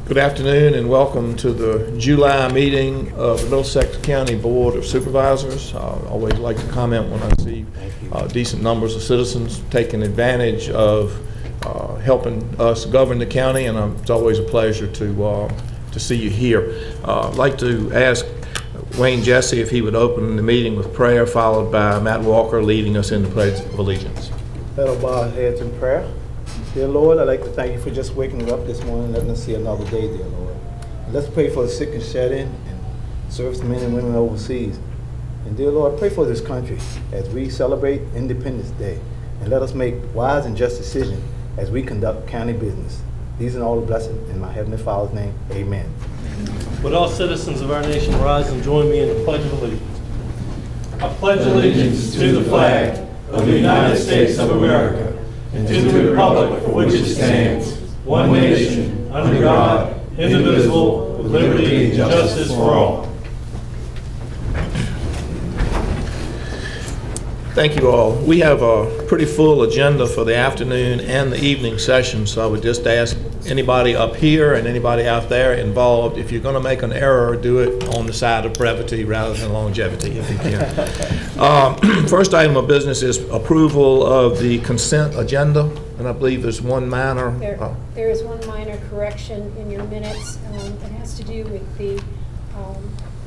Good afternoon and welcome to the July meeting of the Middlesex County Board of Supervisors. I always like to comment when I see decent numbers of citizens taking advantage of helping us govern the county, and it's always a pleasure to see you here. I'd like to ask Wayne Jesse if he would open the meeting with prayer, followed by Matt Walker leading us in the Pledge of Allegiance. Let us bow our heads in prayer. Dear Lord, I'd like to thank you for just waking us up this morning and letting us see another day, dear Lord. And let's pray for the sick and shed in and service men and women overseas. And dear Lord, pray for this country as we celebrate Independence Day. And let us make wise and just decisions as we conduct county business. These are all the blessings in my Heavenly Father's name. Amen. Would all citizens of our nation rise and join me in the Pledge of Allegiance? I pledge allegiance to the flag of the United States of America and to the republic for which it stands, one nation, under God, indivisible, with liberty and justice for all. Thank you all. We have a pretty full agenda for the afternoon and the evening session, so I would just ask anybody up here and anybody out there involved, if you're going to make an error, do it on the side of brevity rather than longevity, if you can. First item of business is approval of the consent agenda, and I believe there's one minor. There is one minor correction in your minutes. It has to do with the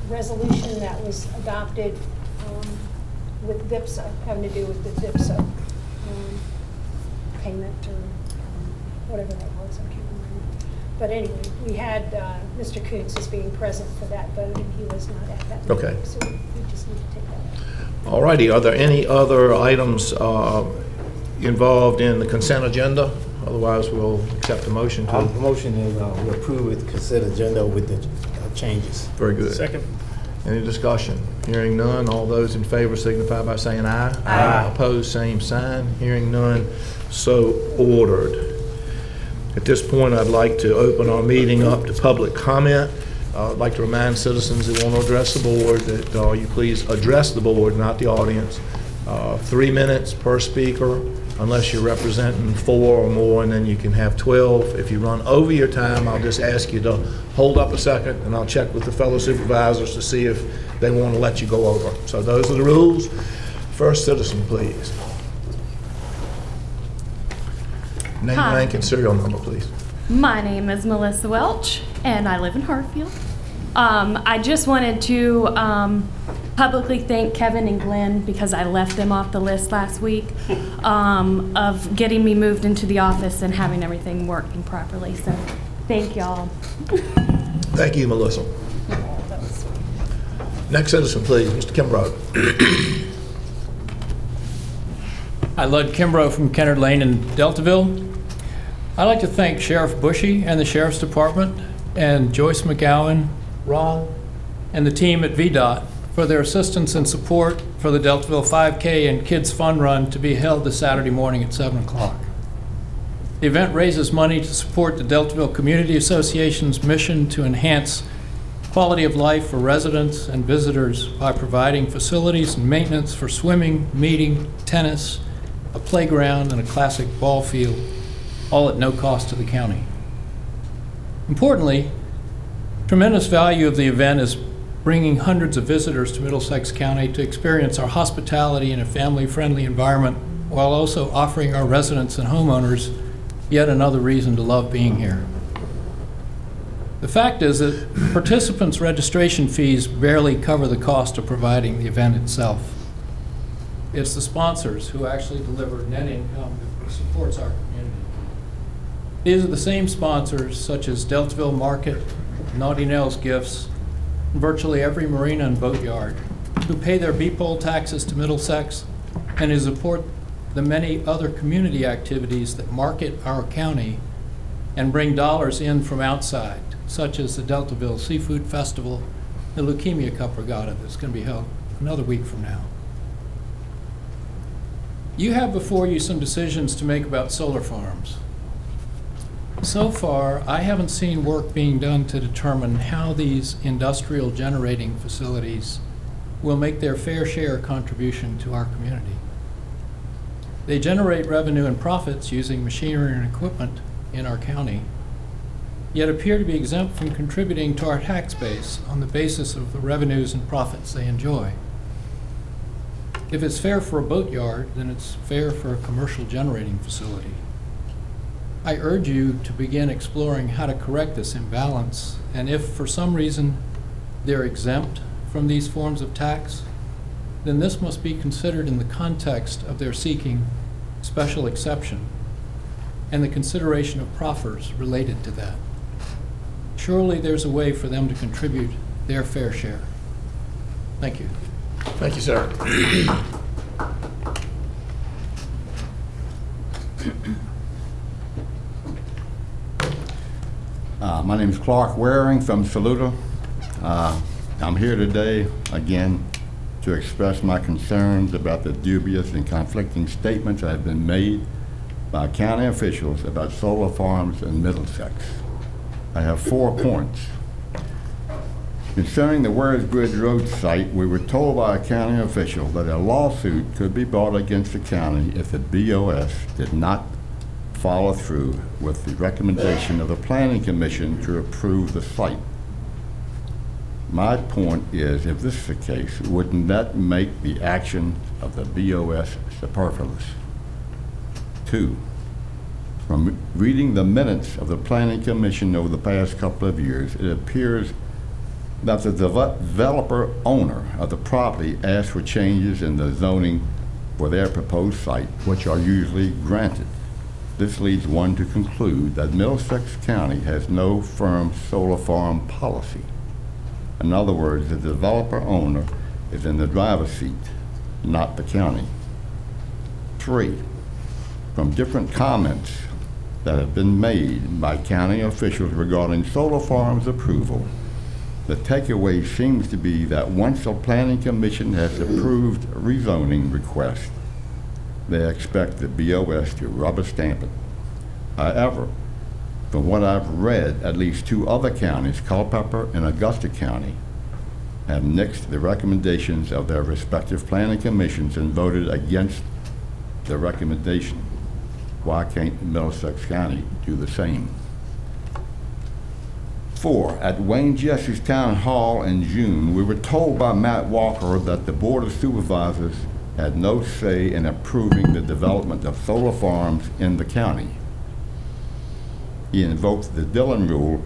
resolution that was adopted with VIPSA, having to do with the VIPSA payment or whatever that was, I can't remember. But anyway, we had Mr. Koontz as being present for that vote, and he was not at that meeting. Okay. So we just need to take that out. All righty. Are there any other items involved in the consent agenda? Otherwise, we'll accept the motion. The motion is we approve the consent agenda with the changes. Very good. Second. Any discussion? Hearing none, all those in favor signify by saying aye. Aye. Opposed, same sign. Hearing none, so ordered. At this point, I'd like to open our meeting up to public comment. I'd like to remind citizens who want to address the board that you please address the board, not the audience. 3 minutes per speaker, unless you're representing 4 or more, and then you can have 12. If you run over your time, I'll just ask you to hold up a second, and I'll check with the fellow supervisors to see if they want to let you go over. So those are the rules. First citizen, please. Name, rank, and serial number, please. My name is Melissa Welch, and I live in Hartfield. I just wanted to publicly thank Kevin and Glenn, because I left them off the list last week, of getting me moved into the office and having everything working properly. So thank y'all. Thank you, Melissa. Next citizen, please. Mr. Kimbrough. Hi, Lud Kimbrough from Kennard Lane in Deltaville. I'd like to thank Sheriff Bushy and the Sheriff's Department and Joyce McGowan, Ron, and the team at VDOT for their assistance and support for the Deltaville 5K and Kids Fun Run to be held this Saturday morning at 7 o'clock. The event raises money to support the Deltaville Community Association's mission to enhance quality of life for residents and visitors by providing facilities and maintenance for swimming, meeting, tennis, a playground, and a classic ball field, all at no cost to the county. Importantly, tremendous value of the event is bringing hundreds of visitors to Middlesex County to experience our hospitality in a family-friendly environment, while also offering our residents and homeowners yet another reason to love being here. The fact is that participants' registration fees barely cover the cost of providing the event itself. It's the sponsors who actually deliver net income that supports our community. These are the same sponsors, such as Deltaville Market, Naughty Nels Gifts, and virtually every marina and boatyard, who pay their B-Pole taxes to Middlesex and who support the many other community activities that market our county and bring dollars in from outside, such as the Deltaville Seafood Festival, the Leukemia Cup Regatta that's going to be held another week from now. You have before you some decisions to make about solar farms. So far, I haven't seen work being done to determine how these industrial generating facilities will make their fair share contribution to our community. They generate revenue and profits using machinery and equipment in our county, yet appear to be exempt from contributing to our tax base on the basis of the revenues and profits they enjoy. If it's fair for a boatyard, then it's fair for a commercial generating facility. I urge you to begin exploring how to correct this imbalance, and if for some reason they're exempt from these forms of tax, then this must be considered in the context of their seeking special exception and the consideration of proffers related to that. Surely there's a way for them to contribute their fair share. Thank you. Thank you, sir. My name is Clark Waring from Saluda. I'm here today, again, to express my concerns about the dubious and conflicting statements that have been made by county officials about solar farms in Middlesex. I have 4 points. Concerning the Wares Bridge Road site, we were told by a county official that a lawsuit could be brought against the county if the BOS did not follow through with the recommendation of the Planning Commission to approve the site. My point is, if this is the case, wouldn't that make the action of the BOS superfluous? 2, from reading the minutes of the Planning Commission over the past couple of years, it appears that the developer owner of the property asked for changes in the zoning for their proposed site, which are usually granted. This leads one to conclude that Middlesex County has no firm solar farm policy. In other words, the developer owner is in the driver's seat, not the county. 3, from different comments that have been made by county officials regarding solar farms approval, the takeaway seems to be that once the Planning Commission has approved a rezoning request, they expect the BOS to rubber stamp it. However, from what I've read, at least 2 other counties, Culpeper and Augusta County, have nixed the recommendations of their respective planning commissions and voted against the recommendation. Why can't Middlesex County do the same? 4, at Wayne Jesse's Town Hall in June, we were told by Matt Walker that the Board of Supervisors had no say in approving the development of solar farms in the county. He invoked the Dillon Rule,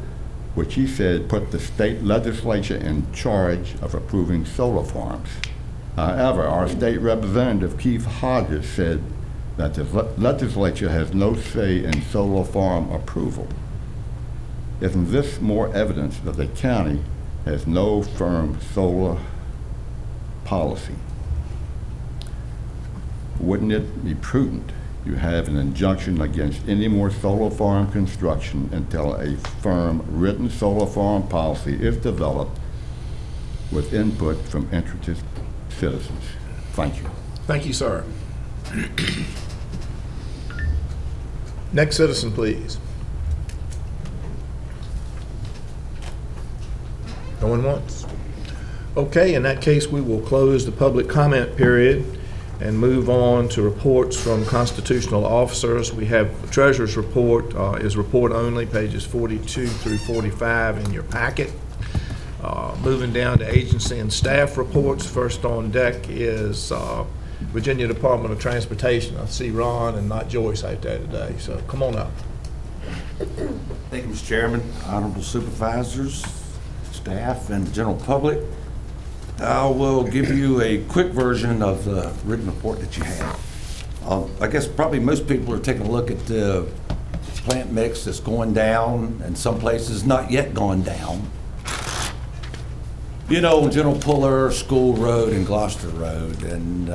which he said put the state legislature in charge of approving solar farms. However, our state representative, Keith Hodges, said that the legislature has no say in solar farm approval. Isn't this more evidence that the county has no firm solar policy? Wouldn't it be prudent to have an injunction against any more solar farm construction until a firm written solar farm policy is developed with input from interested citizens? Thank you. Thank you, sir. Next citizen, please. Going once? Okay, in that case, we will close the public comment period and move on to reports from constitutional officers. We have the treasurer's report, is report only, pages 42 through 45 in your packet. Moving down to agency and staff reports, first on deck is Virginia Department of Transportation. I see Ron and not Joyce out there today, so come on up. Thank you, Mr. Chairman, honorable supervisors, staff, and general public. I will give you a quick version of the written report that you have. I guess probably most people are taking a look at the plant mix that's going down, and some places not yet gone down. You know, General Puller, School Road, and Gloucester Road, and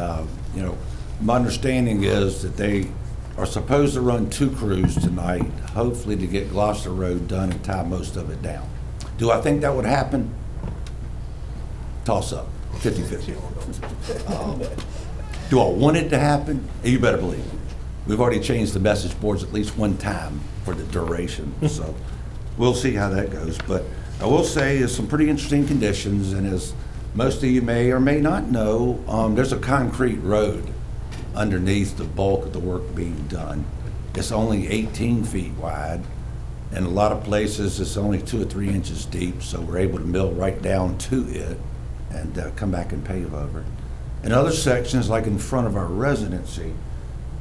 you know, my understanding is that they are supposed to run 2 crews tonight, hopefully to get Gloucester Road done and tie most of it down. Do I think that would happen? Toss up, 50-50. Do I want it to happen? You better believe it. We've already changed the message boards at least 1 time for the duration, so we'll see how that goes. But I will say it's some pretty interesting conditions, and as most of you may or may not know, there's a concrete road underneath the bulk of the work being done. It's only 18 feet wide, In a lot of places, it's only 2 or 3 inches deep, so we're able to mill right down to it and come back and pave over it. In other sections, like in front of our residency,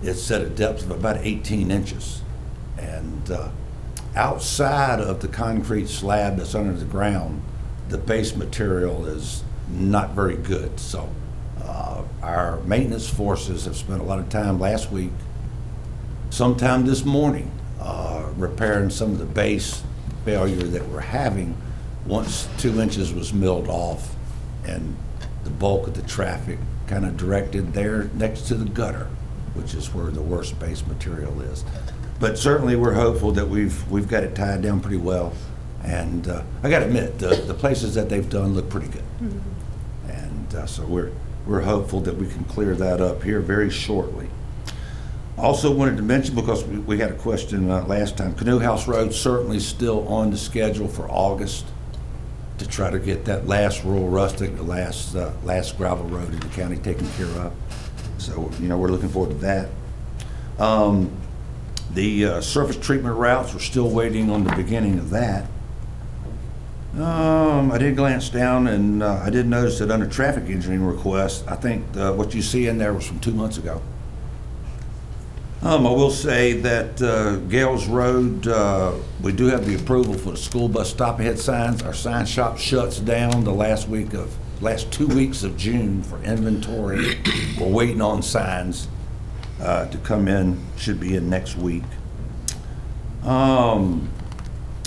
it's at a depth of about 18 inches. And outside of the concrete slab that's under the ground, the base material is not very good. So our maintenance forces have spent a lot of time last week, sometime this morning, repairing some of the base failure that we're having once 2 inches was milled off and the bulk of the traffic kind of directed there next to the gutter, which is where the worst base material is. But certainly we're hopeful that we've got it tied down pretty well. And I got to admit, the places that they've done look pretty good. Mm-hmm. And so we're hopeful that we can clear that up here very shortly. Also wanted to mention, because we had a question last time, Canoe House Road certainly still on the schedule for August to try to get that last rural rustic, the last gravel road in the county taken care of. So, we're looking forward to that. The surface treatment routes, we're still waiting on the beginning of that. I did glance down and I did notice that under traffic engineering requests, I think what you see in there was from 2 months ago. I will say that Gales Road, we do have the approval for the school bus stop ahead signs. Our sign shop shuts down the last 2 weeks of June for inventory. We're waiting on signs to come in, should be in next week.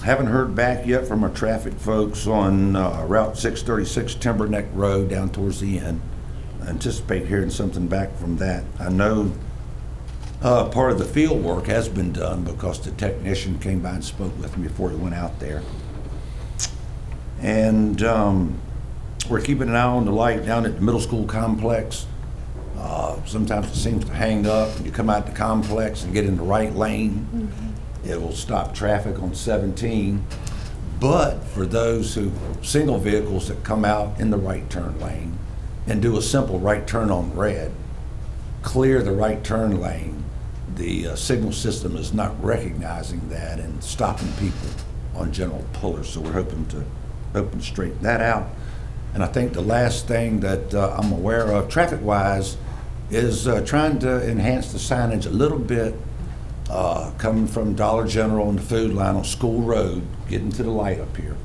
Haven't heard back yet from our traffic folks on Route 636 Timber Neck Road down towards the end. I anticipate hearing something back from that. I know part of the field work has been done because the technician came by and spoke with me before he went out there. And we're keeping an eye on the light down at the middle school complex. Sometimes it seems to hang up and you come out the complex and get in the right lane. Mm-hmm. It will stop traffic on 17. But for those single vehicles that come out in the right turn lane and do a simple right turn on red, clear the right turn lane, the signal system is not recognizing that and stopping people on general pullers. So we're hoping to straighten that out. And I think the last thing that I'm aware of traffic-wise is trying to enhance the signage a little bit, coming from Dollar General and the food line on School Road, getting to the light up here.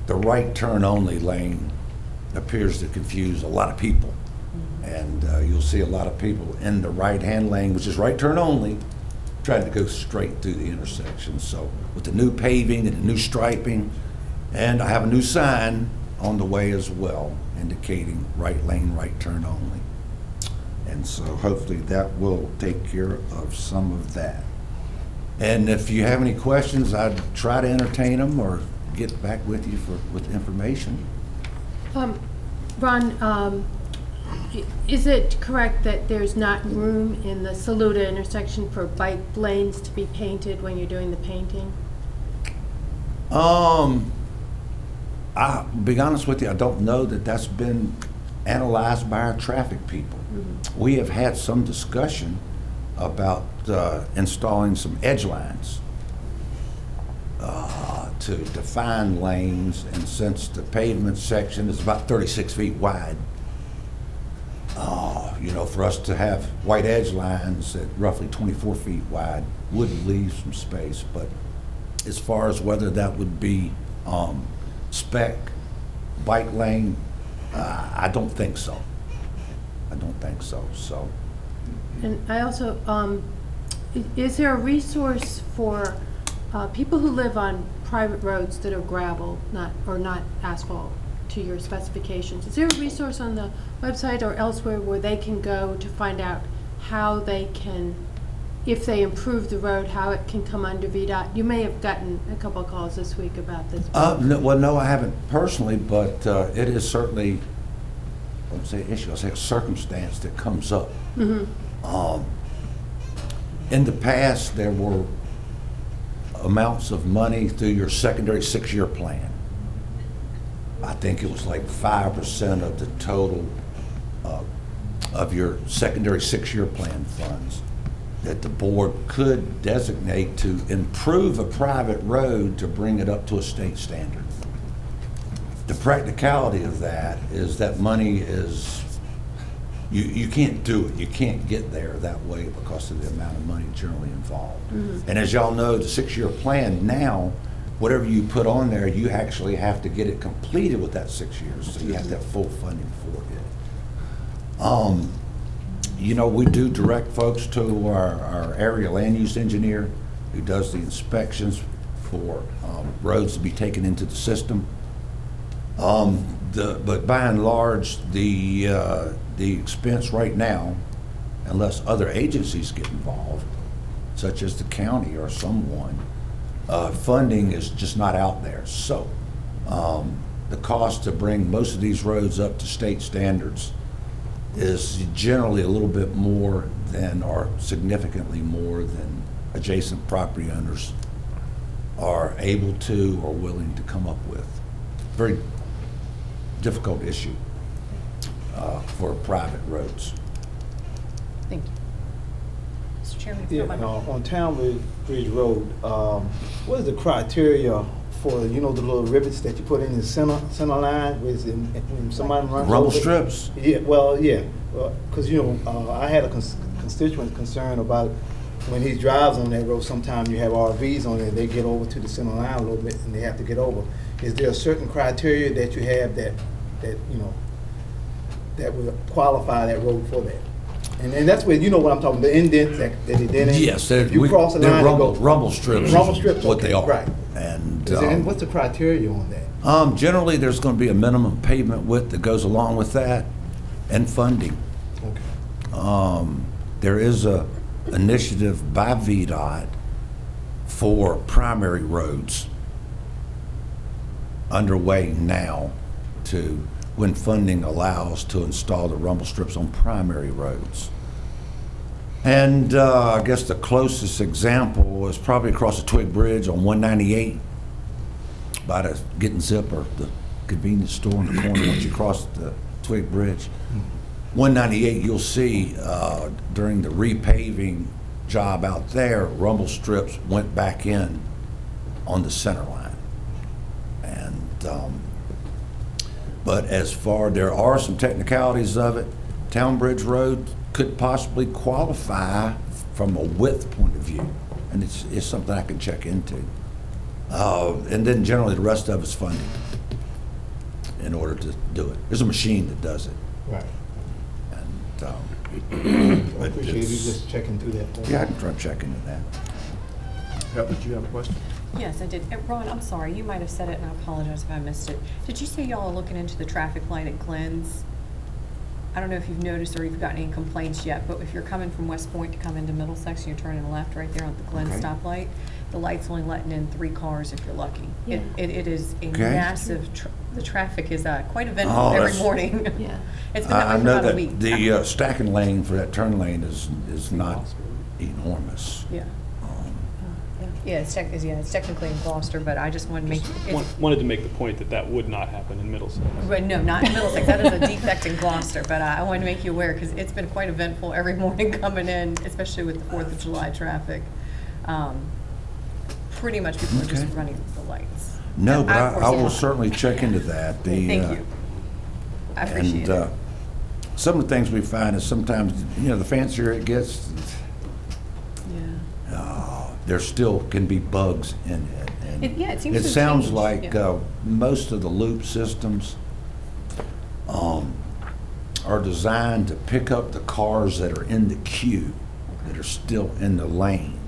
The right turn only lane appears to confuse a lot of people. And you'll see a lot of people in the right-hand lane, which is right turn only, trying to go straight through the intersection. So with the new paving and the new striping, and I have a new sign on the way as well, indicating right lane, right turn only. And so hopefully that will take care of some of that. And if you have any questions, I'd try to entertain them or get back with you with information. Ron, is it correct that there's not room in the Saluda intersection for bike lanes to be painted when you're doing the painting? I'll be honest with you, I don't know that that's been analyzed by our traffic people. Mm-hmm. We have had some discussion about installing some edge lines to define lanes, and since the pavement section is about 36 feet wide, for us to have white edge lines at roughly 24 feet wide would leave some space. But as far as whether that would be spec bike lane, I don't think so. I don't think so. So. And I also, is there a resource for people who live on private roads that are gravel, not asphalt, to your specifications? Is there a resource on the website or elsewhere where they can go to find out how they can, if they improve the road, how it can come under VDOT? You may have gotten a couple of calls this week about this. No, I haven't personally, but it is certainly, I wouldn't say an issue, I'll say a circumstance that comes up. Mm-hmm. In the past, there were amounts of money through your secondary 6-year plan. I think it was like 5% of the total of your secondary 6-year plan funds. that the board could designate to improve a private road to bring it up to a state standard. The practicality of that is that money is, you can't do it. You can't get there that way because of the amount of money generally involved. And as y'all know, the 6-year plan now, whatever you put on there, you actually have to get it completed with that 6 years. So you have to have full funding for it. You know, we do direct folks to our area land use engineer who does the inspections for roads to be taken into the system. But by and large, the expense right now, unless other agencies get involved, such as the county or someone, funding is just not out there. So the cost to bring most of these roads up to state standards is generally a little bit more than, or significantly more than, adjacent property owners are able to or willing to come up with. Very difficult issue for private roads. Thank you. Mr. Chairman, if you Yeah, don't mind. on Town Bridge Road, what is the criteria for, you know, the little rivets that you put in the center line, when somebody runs Rumble over it? strips? Yeah, well, yeah, because, you know, I had a constituent concern about when he drives on that road, sometimes you have RVs on there, they get over to the center line a little bit and they have to get over. Is there a certain criteria that you have that you know, that will qualify that road for that? And that's where, you know what I'm talking, the indents that they did in. Yes, you cross the line, rumble strips. Rumble strips, What okay, they are. right. And What's the criteria on that? generally, there's going to be a minimum pavement width that goes along with that, and funding. Okay. There is a initiative by VDOT for primary roads underway now to, when funding allows, to install the rumble strips on primary roads. And I guess the closest example is probably across the Twig Bridge on 198 by the Getting Zip or the convenience store in the corner once you cross the Twig Bridge. 198, you'll see during the repaving job out there, rumble strips went back in on the center line. And but as far, there are some technicalities of it. Town Bridge Road could possibly qualify from a width point of view, and it's something I can check into. And then generally the rest of it's funding in order to do it. There's a machine that does it. Right. And I appreciate you just checking through that. yeah, I can try checking into that. Did you have a question? Yes, I did. Ron, I'm sorry, you might have said it, and I apologize if I missed it. Did you say y'all are looking into the traffic light at Glenn's? I don't know if you've noticed or you've gotten any complaints yet, but if you're coming from West Point to come into Middlesex, and you're turning left right there on the Glen Okay. stoplight, the light's only letting in 3 cars if you're lucky. Yeah. It is a Okay. massive, the traffic is quite eventful Oh, every that's- morning. Yeah. It's been that I way for know about a that week. the stacking lane for that turn lane is not enormous. Yeah. Yeah, it's technically in Gloucester, but I just wanted to make, Wanted to make the point that that would not happen in Middlesex. but no, not in Middlesex, that is a defect in Gloucester, but I wanted to make you aware, because it's been quite eventful every morning coming in, especially with the 4th of July traffic. Pretty much people are just Okay. running the lights. No, And but of course, I will yeah. certainly check into that. Thank you. I appreciate And it. some of the things we find is sometimes, you know, the fancier it gets, Yeah. there still can be bugs in it. And Yeah, it seems to have sounds changed, like yeah. most of the loop systems are designed to pick up the cars that are in the queue, that are still in the lane.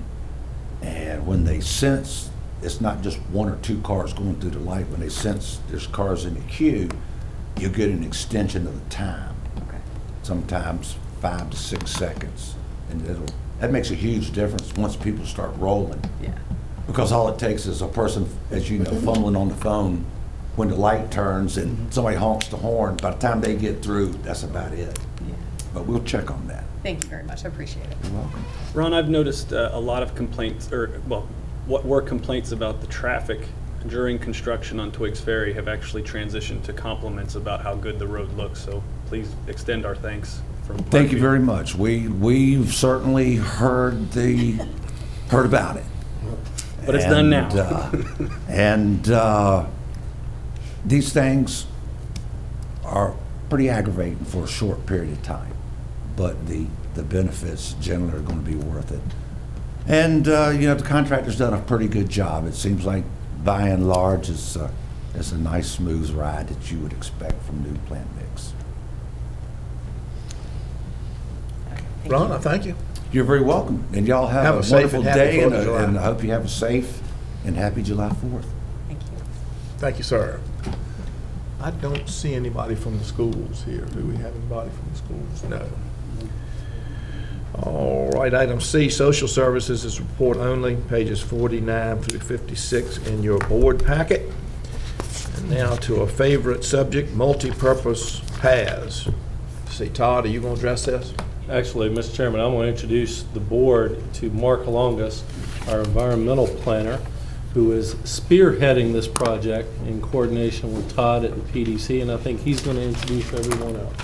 And when they sense, it's not just 1 or 2 cars going through the light, when they sense there's cars in the queue, you get an extension of the time, Okay. sometimes 5 to 6 seconds. And that makes a huge difference once people start rolling. Yeah. Because all it takes is a person, as you know, fumbling on the phone when the light turns and somebody honks the horn. By the time they get through, that's about it. Yeah. But we'll check on that. Thank you very much. I appreciate it. You're welcome. Ron, I've noticed a lot of complaints, or, well, what were complaints about the traffic during construction on Twiggs Ferry have actually transitioned to compliments about how good the road looks. So please extend our thanks from Thank you Parkview. very much. We've certainly heard about it. But it's done now. These things are pretty aggravating for a short period of time, but the benefits generally are going to be worth it. And the contractor's done a pretty good job. It seems like by and large it's a nice smooth ride that you would expect from new plant mix. Ron, I thank you. You're very welcome, and y'all have Have a a safe wonderful and happy day, 4th of July. and I hope you have a safe and happy July 4th. Thank you. Thank you, sir. I don't see anybody from the schools here. Do we have anybody from the schools? No. All right, item C, social services is report only, pages 49 through 56 in your board packet. And now to a favorite subject, multi-purpose paths. See, Todd, are you going to address this? Actually, Mr. Chairman, I want to introduce the board to Mark Halongas, our environmental planner, who is spearheading this project in coordination with Todd at the PDC, and I think he's going to introduce everyone else.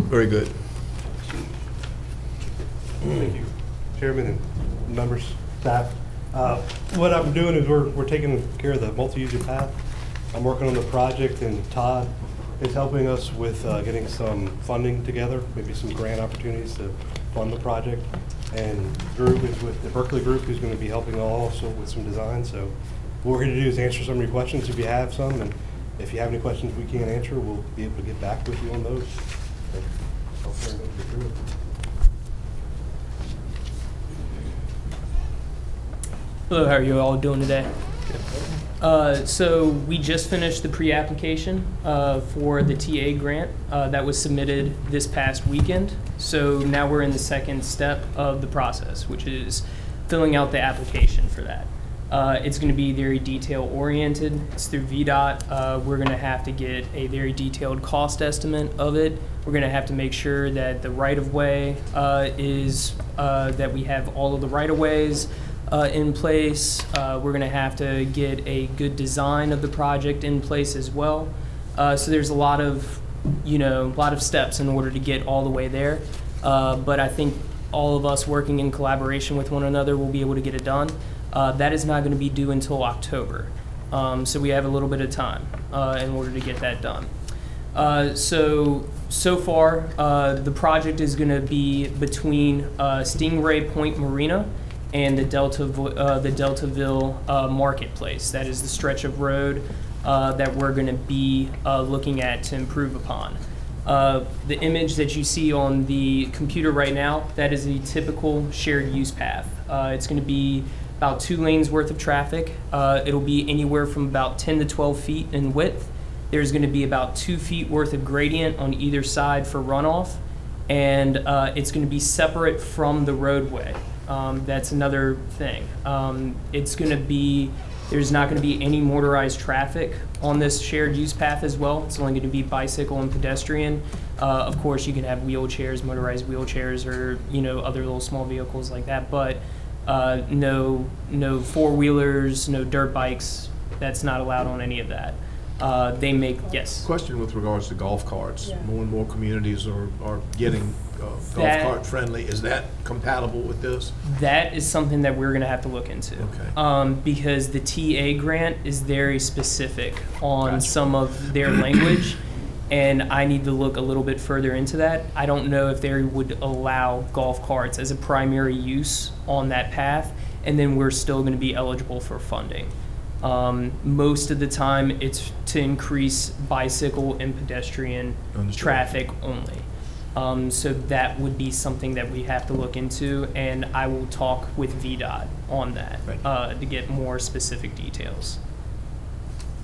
Very good. Thank you, Chairman and members, staff. What I'm doing is we're taking care of the multi-user path. I'm working on the project, and Todd is helping us with getting some funding together, maybe some grant opportunities to fund the project. And Drew is with the Berkeley group, who's going to be helping also with some design. So what we're going to do is answer some of your questions if you have some, and if you have any questions we can't answer, we'll be able to get back with you on those. So I'll turn it over to Drew. Hello, how are you all doing today? So we just finished the pre-application for the TA grant that was submitted this past weekend. So now we're in the second step of the process, which is filling out the application for that. It's going to be very detail oriented. It's through VDOT. We're going to have to get a very detailed cost estimate of it. We're going to have to make sure that the right-of-way is, that we have all of the right-of-ways in place. We're going to have to get a good design of the project in place as well. So there's a lot of, steps in order to get all the way there. But I think all of us working in collaboration with one another will be able to get it done. That is not going to be due until October. So we have a little bit of time in order to get that done. So far, the project is going to be between Stingray Point Marina and the Deltaville Marketplace. That is the stretch of road that we're going to be looking at to improve upon. The image that you see on the computer right now, that is a typical shared use path. It's going to be about 2 lanes worth of traffic. It'll be anywhere from about 10 to 12 feet in width. There's going to be about 2 feet worth of gradient on either side for runoff, and it's going to be separate from the roadway. That's another thing. It's going to be, there's not going to be any motorized traffic on this shared use path as well. It's only going to be bicycle and pedestrian. Of course, you can have wheelchairs, motorized wheelchairs, or other little small vehicles like that. But no four-wheelers, no dirt bikes. That's not allowed on any of that. They make, yes. Question with regards to golf carts. Yeah. More and more communities are getting golf cart friendly. Is that compatible with this? That is something that we're going to have to look into. Okay. Because the TA grant is very specific on some of their language, and I need to look a little bit further into that. I don't know if they would allow golf carts as a primary use on that path, and then we're still going to be eligible for funding. Most of the time, it's to increase bicycle and pedestrian traffic only. So that would be something that we have to look into, and I will talk with VDOT on that to get more specific details.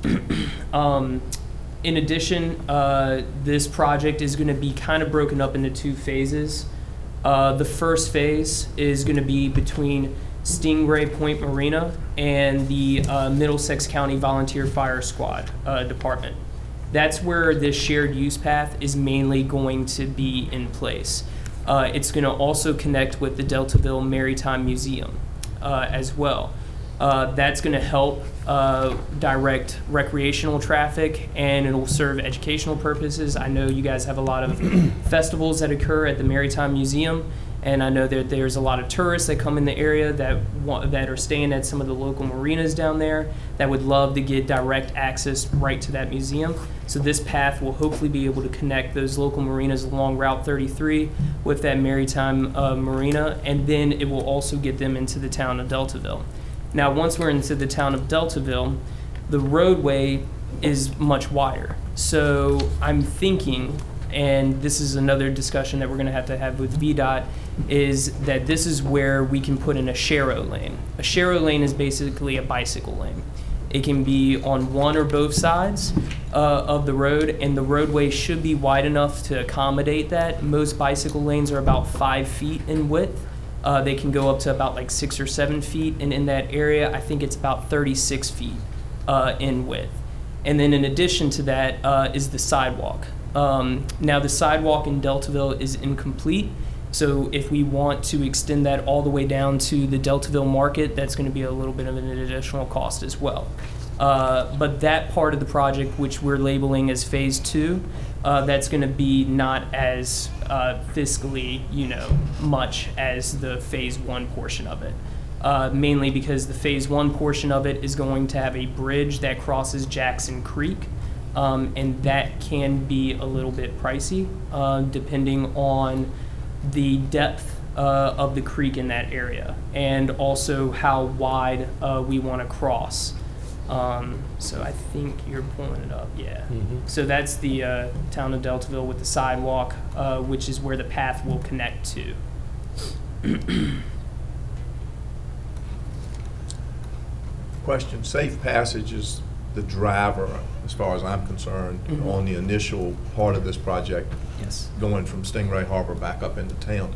In addition, this project is going to be kind of broken up into 2 phases. The first phase is going to be between Stingray Point Marina and the Middlesex County Volunteer Fire Squad Department. That's where this shared use path is mainly going to be in place. It's going to also connect with the Deltaville Maritime Museum as well. That's going to help direct recreational traffic, and it will serve educational purposes. I know you guys have a lot of festivals that occur at the Maritime Museum, and I know that there's a lot of tourists that come in the area that are staying at some of the local marinas down there that would love to get direct access right to that museum. So this path will hopefully be able to connect those local marinas along Route 33 with that Maritime Marina, and then it will also get them into the town of Deltaville. Now, once we're into the town of Deltaville, the roadway is much wider. So I'm thinking, and this is another discussion that we're going to have with VDOT, is that this is where we can put in a Sharrow lane. A Sharrow lane is basically a bicycle lane. It can be on one or both sides of the road, and the roadway should be wide enough to accommodate that. Most bicycle lanes are about 5 feet in width. They can go up to about like 6 or 7 feet, and in that area, I think it's about 36 feet in width. And then in addition to that is the sidewalk. Now the sidewalk in Deltaville is incomplete, so if we want to extend that all the way down to the Deltaville market, that's going to be a little bit of an additional cost as well. But that part of the project, which we're labeling as phase 2, that's going to be not as fiscally, much as the phase 1 portion of it. Mainly because the phase 1 portion of it is going to have a bridge that crosses Jackson Creek, and that can be a little bit pricey, depending on the depth of the creek in that area, and also how wide we want to cross. So I think you're pulling it up, yeah. So that's the town of Deltaville with the sidewalk, which is where the path will connect to. Question, safe passage is the driver, as far as I'm concerned, on the initial part of this project. Yes. Going from Stingray Harbor back up into town.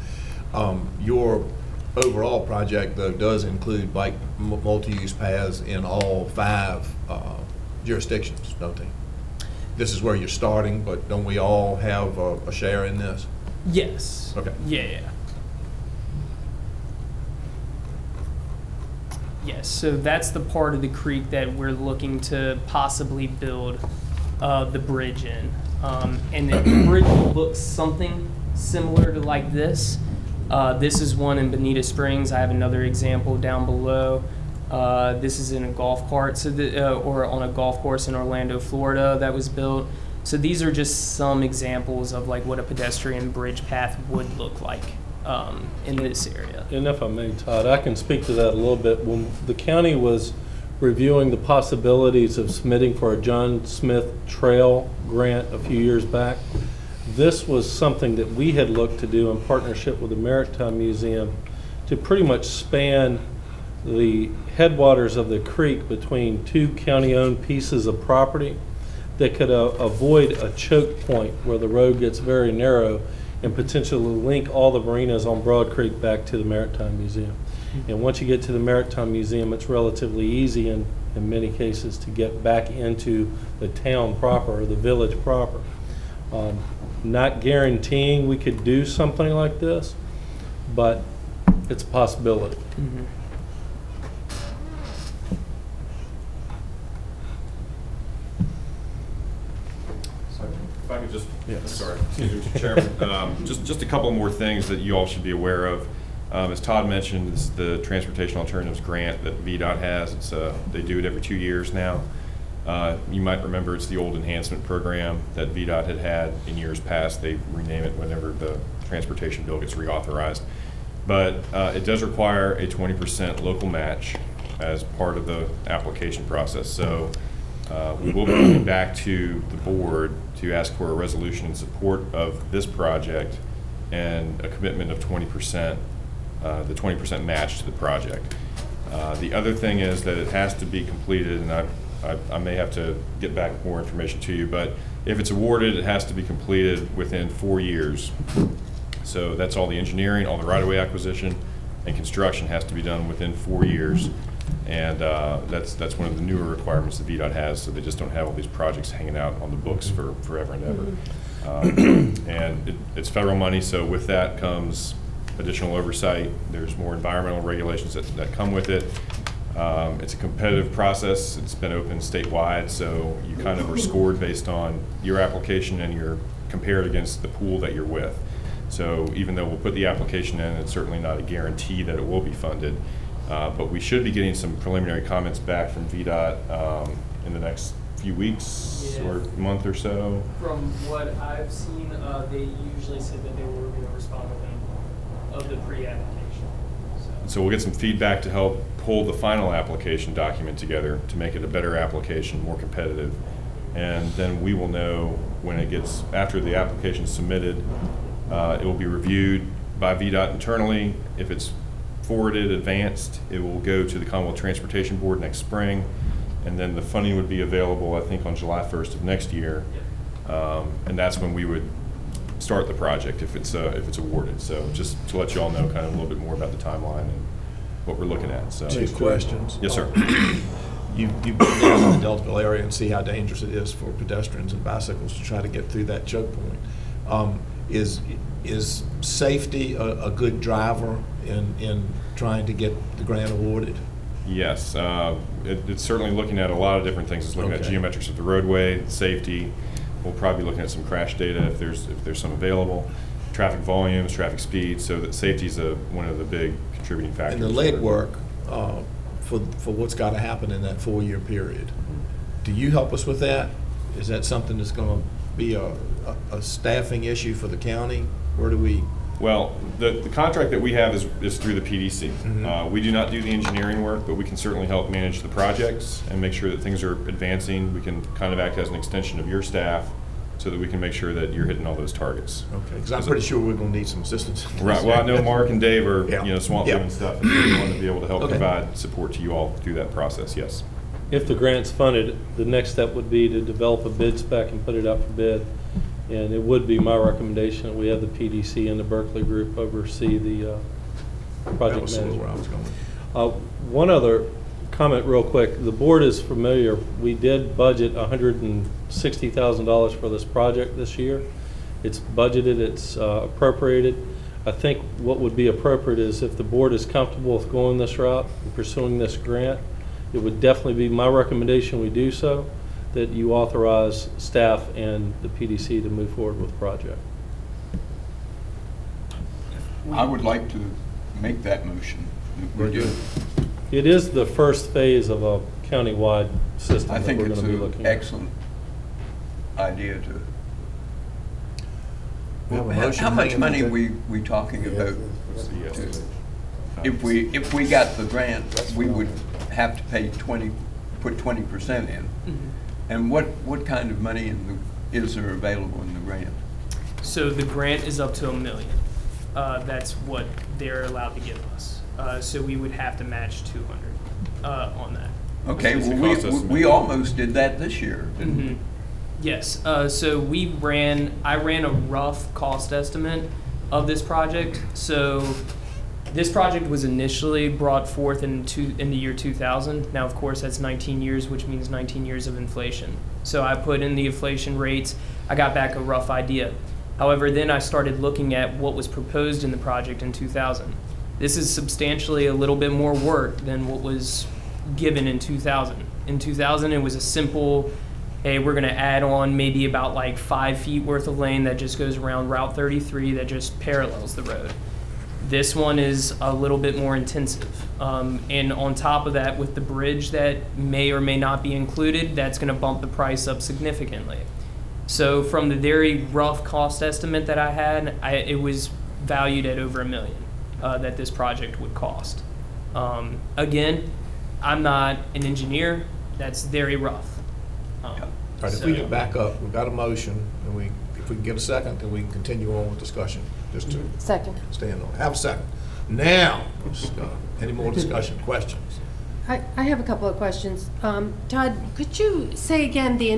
Your overall project, though, does include bike multi-use paths in all 5 jurisdictions, don't they? This is where you're starting, but don't we all have a share in this? Yes. Okay. Yeah. Yes, so that's the part of the creek that we're looking to possibly build the bridge in. And the bridge looks something similar to like this. This is one in Bonita Springs. I have another example down below. This is in a golf cart, or on a golf course in Orlando, Florida, that was built. So these are just some examples of like what a pedestrian bridge path would look like in this area. And if I may, Todd, I can speak to that a little bit. When the county was reviewing the possibilities of submitting for a John Smith Trail grant a few years back, this was something that we had looked to do in partnership with the Maritime Museum to pretty much span the headwaters of the creek between 2 county-owned pieces of property that could avoid a choke point where the road gets very narrow and potentially link all the marinas on Broad Creek back to the Maritime Museum. And once you get to the Maritime Museum, it's relatively easy in many cases to get back into the town proper or the village proper. Not guaranteeing we could do something like this, but it's a possibility. If I could just, sorry, excuse me, Mr. Chairman, just a couple more things that you all should be aware of. As Todd mentioned, it's the Transportation Alternatives Grant that VDOT has. It's they do it every 2 years now. You might remember it's the old enhancement program that VDOT had in years past. They rename it whenever the transportation bill gets reauthorized. But it does require a 20% local match as part of the application process. So we will be coming back to the board to ask for a resolution in support of this project and a commitment of 20%, the 20% match to the project. The other thing is that it has to be completed, and I may have to get back more information to you, but if it's awarded, it has to be completed within 4 years. So that's all the engineering, all the right-of-way acquisition, and construction has to be done within 4 years. And that's one of the newer requirements that VDOT has, so they just don't have all these projects hanging out on the books for forever and ever. And it's federal money, so with that comes additional oversight. There's more environmental regulations that come with it. It's a competitive process. It's been open statewide, so you kind of are scored based on your application and you're compared against the pool that you're with. So even though we'll put the application in, it's certainly not a guarantee that it will be funded. But we should be getting some preliminary comments back from VDOT in the next few weeks or month or so. From what I've seen, they usually said that they were going to respond within of the pre-application. So we'll get some feedback to help pull the final application document together to make it a better application, more competitive. And then we will know when it gets, after the application is submitted, it will be reviewed by VDOT internally. If it's forwarded, advanced, it will go to the Commonwealth Transportation Board next spring. And then the funding would be available, I think, on July 1st of next year. And that's when we would start the project if it's awarded. So just to let you all know kind of a little bit more about the timeline and what we're looking at. So 2 questions. Yes, sir. You've been down in the Deltaville area and see how dangerous it is for pedestrians and bicycles to try to get through that choke point. Is safety a good driver in trying to get the grant awarded? Yes, it's certainly looking at a lot of different things. It's looking at geometrics of the roadway, safety. We'll probably be looking at some crash data if there's some available, traffic volumes, traffic speed. So that safety is one of the big contributing factors. And the legwork for what's got to happen in that 4-year period. Do you help us with that? Is that something that's going to be a staffing issue for the county? Where do we? Well, the contract that we have is through the PDC. Mm-hmm. We do not do the engineering work, but we can certainly help manage the projects and make sure that things are advancing. We can kind of act as an extension of your staff so that we can make sure that you're hitting all those targets. Okay, because I'm pretty sure we're going to need some assistance. Right. Well, I know Mark and Dave are swamp living stuff, and we want to be able to help provide support to you all through that process. Yes. If the grant's funded, the next step would be to develop a bid spec and put it out for bid. And it would be my recommendation that we have the PDC and the Berkeley group oversee the project management. Where I was going. One other comment real quick. The board is familiar. We did budget $160,000 for this project this year. It's budgeted, it's appropriated. I think what would be appropriate is if the board is comfortable with going this route and pursuing this grant, it would definitely be my recommendation we do so, that you authorize staff and the PDC to move forward with the project. I would like to make that motion. It is the first phase of a county-wide system. I think that we're it's going to be looking an excellent idea to. How much money are we talking about? If we got the grant, we would have to pay put 20% in. Mm-hmm. And what kind of money is there available in the grant? So the grant is up to $1 million. That's what they're allowed to give us. So we would have to match 200 on that. Okay, well we almost did that this year, didn't we? Yes. So I ran a rough cost estimate of this project. So this project was initially brought forth in the year 2000. Now, of course, that's 19 years, which means 19 years of inflation. So I put in the inflation rates. I got back a rough idea. However, then I started looking at what was proposed in the project in 2000. This is substantially a little bit more work than what was given in 2000. In 2000, it was a simple, hey, we're going to add on maybe about like 5 feet worth of lane that just goes around Route 33 that just parallels the road. This one is a little bit more intensive. And on top of that, with the bridge that may or may not be included, that's going to bump the price up significantly. So from the very rough cost estimate that I had, it was valued at over $1 million that this project would cost. Again, I'm not an engineer. That's very rough. All right, if we get back up, we've got a motion, and if we can get a second, then we can continue on with discussion. Just to stand on. Have a second. Now, any more discussion, questions? I have a couple of questions. Todd, could you say again, the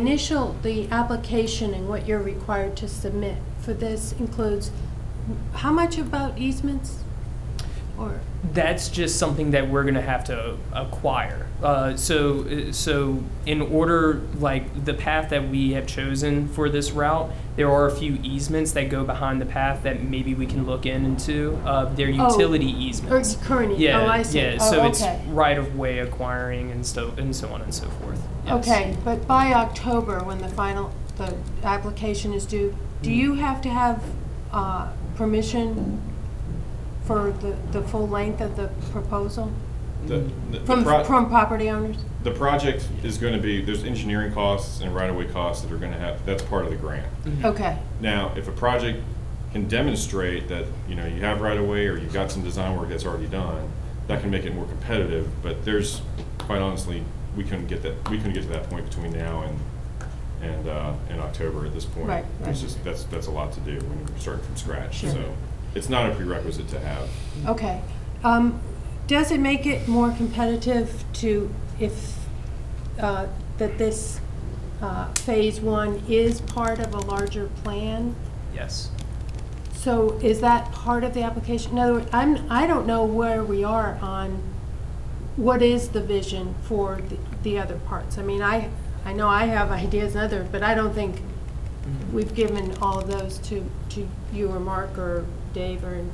application and what you're required to submit for this includes how much about easements? or? That's just something that we're gonna have to acquire. So in order, like the path that we have chosen for this route, there are a few easements that go behind the path that maybe we can look into. They're utility easements. Current, Yeah, oh, I see. yeah. Oh, So it's okay. right of way acquiring and so on and so forth. Yes. Okay, but by October, when the application is due, do you have to have permission for the full length of the proposal? From property owners? The project is going to be, there's engineering costs and right-of-way costs that are going to have, that's part of the grant. Okay. Now, if a project can demonstrate that, you know, you have right-of-way or you've got some design work that's already done, that can make it more competitive, but there's, quite honestly, we couldn't get to that point between now and October at this point. Right, It's just, that's a lot to do when you're starting from scratch. Sure. So it's not a prerequisite to have. Okay. Does it make it more competitive to, if, that this phase one is part of a larger plan? Yes. So is that part of the application? In other words, I don't know where we are on what is the vision for the other parts. I mean, I know I have ideas and others, but I don't think we've given all of those to you or Mark or Dave or.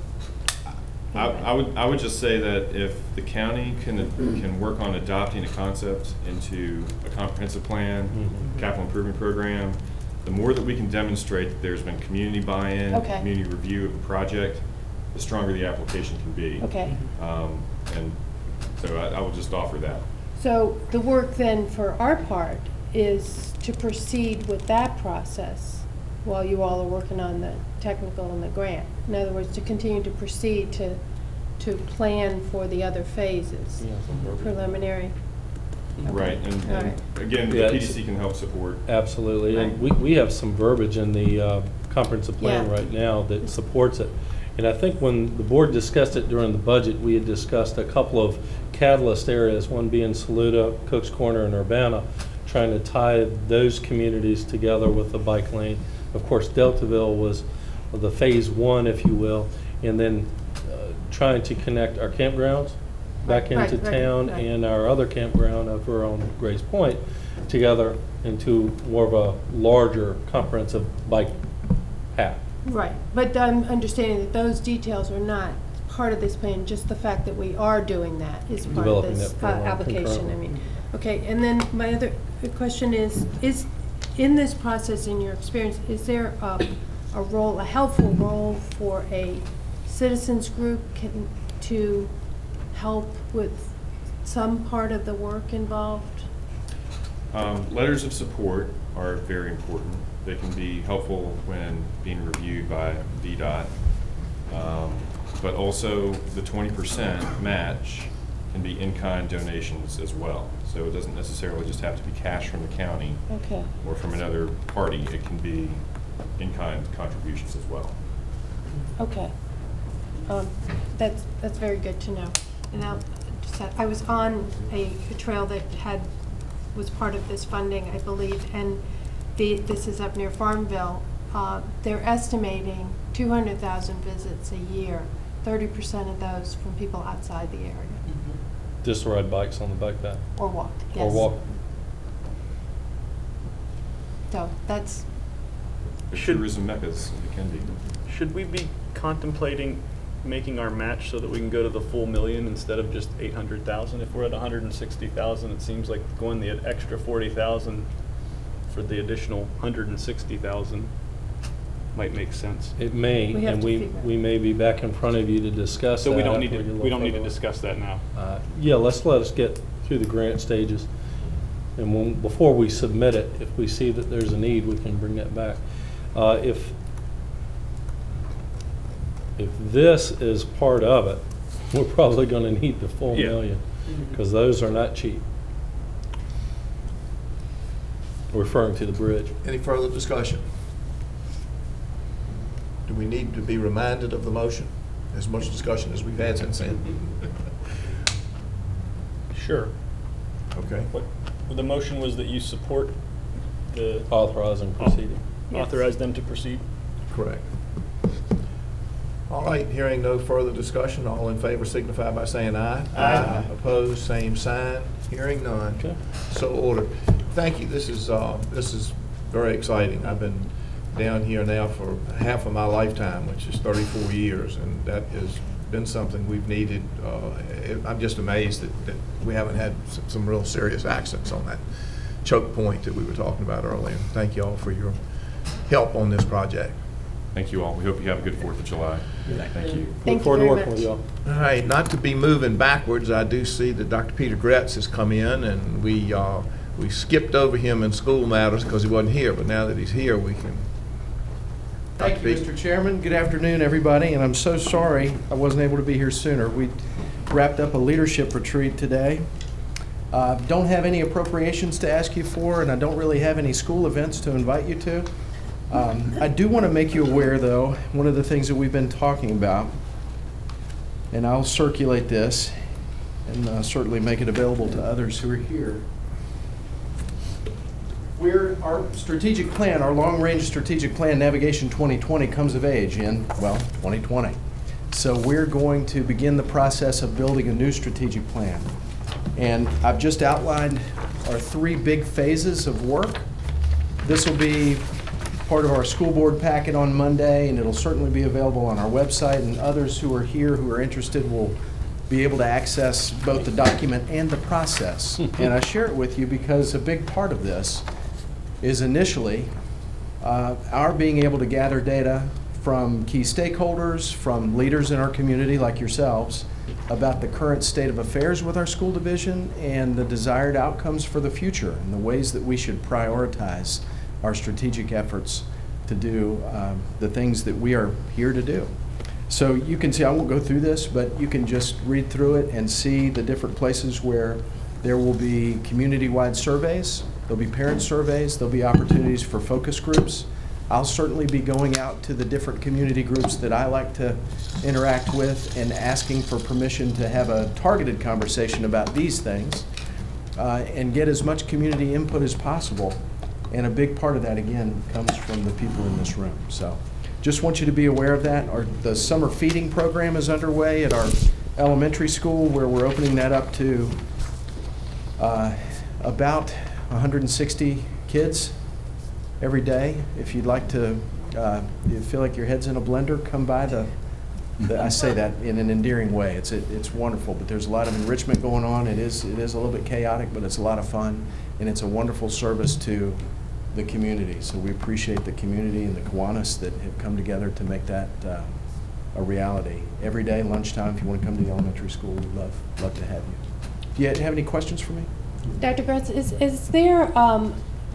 I would just say that if the county can work on adopting a concept into a comprehensive plan, capital improvement program, the more that we can demonstrate that there's been community buy-in, community review of the project, the stronger the application can be. Okay. And so I will just offer that. So the work then for our part is to proceed with that process while you all are working on the technical and the grant. In other words, to continue to proceed to plan for the other phases, preliminary. Okay. Right, and right. Again, Yeah, the PDC can help support. Absolutely, Right. and we have some verbiage in the comprehensive plan Yeah. right now that supports it. And I think when the board discussed it during the budget, we had discussed a couple of catalyst areas, one being Saluda, Cook's Corner, and Urbana, trying to tie those communities together with the bike lane. Of course, Deltaville was the phase one, if you will, and then trying to connect our campgrounds back into town and our other campground over on Grace Point together into more of a larger comprehensive bike path. Right, but I'm understanding that those details are not part of this plan, just the fact that we are doing that is part of Developing this that program application. concurrently. I mean, okay, and then my other question is in this process, in your experience, is there a role, a helpful role for a citizens group to help with some part of the work involved? Letters of support are very important. They can be helpful when being reviewed by VDOT. But also the 20% match can be in-kind donations as well. So it doesn't necessarily just have to be cash from the county or from another party. It can be in-kind contributions as well. Okay. That's very good to know. And I was on a trail that was part of this funding, I believe, and this is up near Farmville. They're estimating 200,000 visits a year, 30% of those from people outside the area. Just ride bikes on the bike path. Or walk, yes. Or walk. So that's. Tourism meccas, it can be. Should we be contemplating making our match so that we can go to the full million instead of just 800,000? If we're at 160,000, it seems like going the extra 40,000 for the additional 160,000 might make sense. It may, and we may be back in front of you to discuss that. So we don't need to discuss that now. Yeah, let us get through the grant stages, and before we submit it, if we see that there's a need, we can bring that back. If this is part of it, we're probably going to need the full million, because those are not cheap. Referring to the bridge. Any further discussion? Do we need to be reminded of the motion? As much discussion as we've had since then. Sure. Okay. What the motion was that you support the authorizing proceeding. Authorize them to proceed. Correct. All right, hearing no further discussion, all in favor signify by saying aye. Aye. Opposed, same sign. Hearing none. Okay. So ordered. Thank you. This is very exciting. I've been down here now for half of my lifetime, which is 34 years, and that has been something we've needed. I'm just amazed that we haven't had some real serious accidents on that choke point that we were talking about earlier. Thank you all for your help on this project. Thank you all. We hope you have a good 4th of July. Thank you. Thank you Look forward to very working with much. y'all. All right, not to be moving backwards, I do see that Dr. Peter Gretz has come in, and we skipped over him in school matters because he wasn't here, but now that he's here, we can. Thank you, Mr. Chairman. Good afternoon, everybody, and I'm so sorry I wasn't able to be here sooner. We wrapped up a leadership retreat today. Don't have any appropriations to ask you for, and I don't really have any school events to invite you to. I do want to make you aware, though, one of the things that we've been talking about, and I'll circulate this and certainly make it available to others who are here. Our strategic plan, our long-range strategic plan, Navigation 2020, comes of age in, well, 2020. So we're going to begin the process of building a new strategic plan. And I've just outlined our 3 big phases of work. This will be part of our school board packet on Monday, and it'll certainly be available on our website, and others who are here who are interested will be able to access both the document and the process. And I share it with you because a big part of this is initially our being able to gather data from key stakeholders, from leaders in our community like yourselves, about the current state of affairs with our school division and the desired outcomes for the future and the ways that we should prioritize our strategic efforts to do the things that we are here to do. So you can see, I won't go through this, but you can just read through it and see the different places where there will be community-wide surveys, there'll be parent surveys, there'll be opportunities for focus groups. I'll certainly be going out to the different community groups that I like to interact with and asking for permission to have a targeted conversation about these things and get as much community input as possible. And a big part of that, again, comes from the people in this room. So just want you to be aware of that. The summer feeding program is underway at our elementary school, where we're opening that up to about 160 kids every day. If you'd like to, you feel like your head's in a blender, come by I say that in an endearing way. It's wonderful, but there's a lot of enrichment going on. It is a little bit chaotic, but it's a lot of fun, and it's a wonderful service to the community. So we appreciate the community and the Kiwanis that have come together to make that a reality. Every day, lunchtime, if you want to come to the elementary school, we'd love to have you. Do you have any questions for me? Dr. Gretz, is there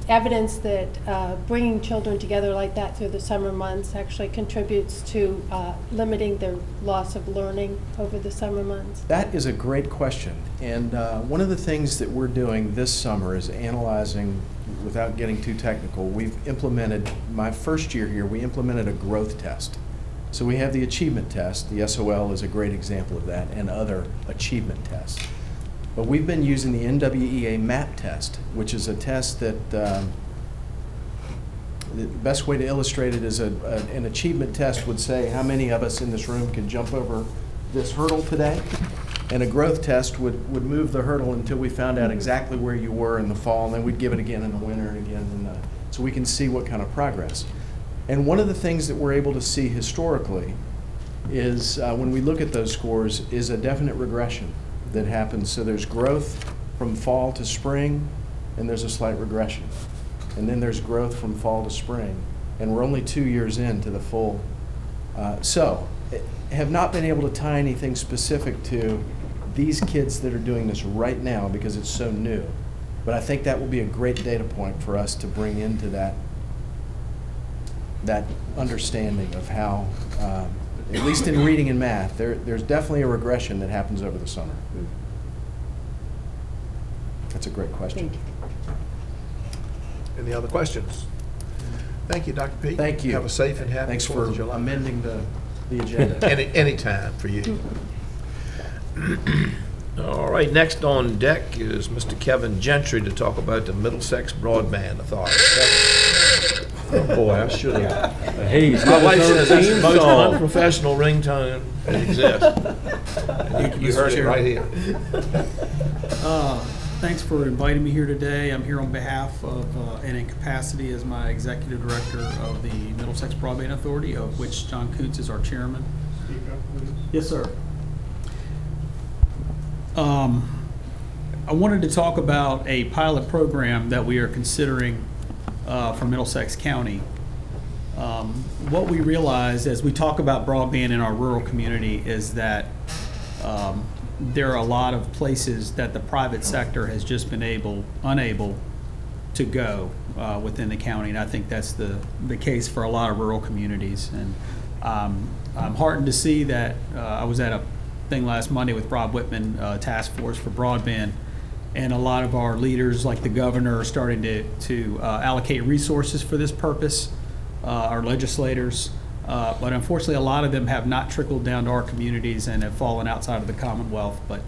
evidence that bringing children together like that through the summer months actually contributes to limiting their loss of learning over the summer months? That is a great question. And one of the things that we're doing this summer is analyzing, without getting too technical, we've implemented, my first year here, we implemented a growth test. So we have the achievement test. The SOL is a great example of that, and other achievement tests. But we've been using the NWEA MAP test, which is a test that the best way to illustrate it is an achievement test would say how many of us in this room can jump over this hurdle today, and a growth test would move the hurdle until we found out exactly where you were in the fall, and then we'd give it again in the winter and again, so we can see what kind of progress. And one of the things that we're able to see historically is when we look at those scores is a definite regression that happens. So there's growth from fall to spring, and there's a slight regression. And then there's growth from fall to spring, and we're only 2 years into the full. So have not been able to tie anything specific to these kids that are doing this right now because it's so new. But I think that will be a great data point for us to bring into that understanding of how, at least in reading and math, there's definitely a regression that happens over the summer. That's a great question. Thank you. Any other questions? Thank you, Dr. Pete. Thank you. Have a safe and happy Thanks 4th for of July. amending the agenda. Any time for you. All right, next on deck is Mr. Kevin Gentry to talk about the Middlesex Broadband Authority. Kevin. Oh, boy, I should have. Hey, he's My got wife his own says that's the theme most song. unprofessional ringtone that exists. You heard it right here. Thanks for inviting me here today. I'm here on behalf of, and in capacity as my Executive Director of the Middlesex Broadband Authority, of which John Koontz is our chairman. Speak up, please. Yes, sir. I wanted to talk about a pilot program that we are considering for Middlesex County. What we realize as we talk about broadband in our rural community is that there are a lot of places that the private sector has just been unable to go within the county, and I think that's the case for a lot of rural communities. And I'm heartened to see that I was at a thing last Monday with Rob Whitman, Task Force for Broadband, and a lot of our leaders, like the governor, are starting to allocate resources for this purpose, our legislators. But unfortunately, a lot of them have not trickled down to our communities and have fallen outside of the Commonwealth. But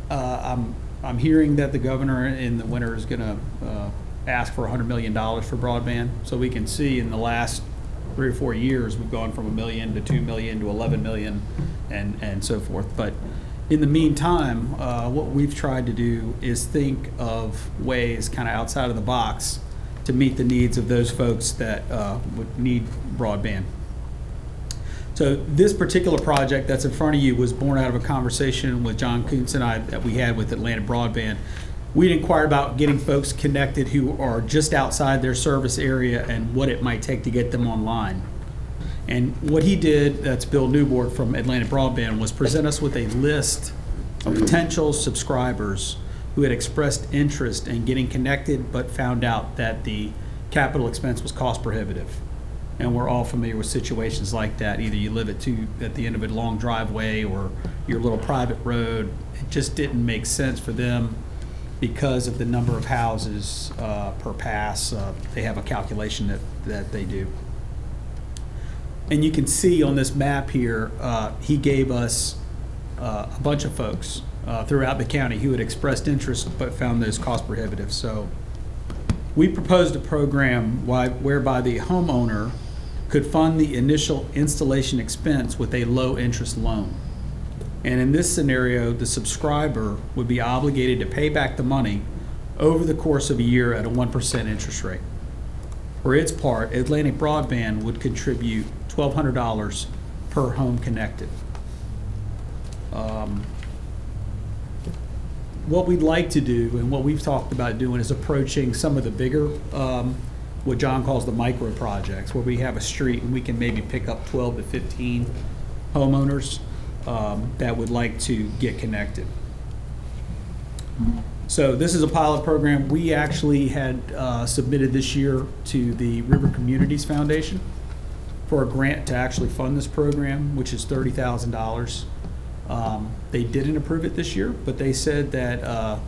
I'm hearing that the governor in the winter is going to ask for $100 million for broadband. So we can see in the last 3 or 4 years, we've gone from $1 million to $2 million to $11 million and so forth. But in the meantime, what we've tried to do is think of ways kind of outside of the box to meet the needs of those folks that would need broadband. So this particular project that's in front of you was born out of a conversation with John Koontz and I that we had with Atlanta Broadband. We'd inquired about getting folks connected who are just outside their service area and what it might take to get them online. And what he did, that's Bill Newborg from Atlanta Broadband, was present us with a list of potential subscribers who had expressed interest in getting connected but found out that the capital expense was cost prohibitive. And we're all familiar with situations like that. Either you live at the end of a long driveway or your little private road. It just didn't make sense for them because of the number of houses per pass. They have a calculation that they do. And you can see on this map here, he gave us a bunch of folks throughout the county who had expressed interest but found those cost prohibitive. So we proposed a program whereby the homeowner could fund the initial installation expense with a low interest loan. And in this scenario, the subscriber would be obligated to pay back the money over the course of a year at a 1% interest rate. For its part, Atlantic Broadband would contribute $1,200 per home connected. What we'd like to do and what we've talked about doing is approaching some of the bigger, what John calls the micro projects, where we have a street and we can maybe pick up 12 to 15 homeowners that would like to get connected. So this is a pilot program. We actually had submitted this year to the River Communities Foundation for a grant to actually fund this program, which is $30,000. They didn't approve it this year, but they said that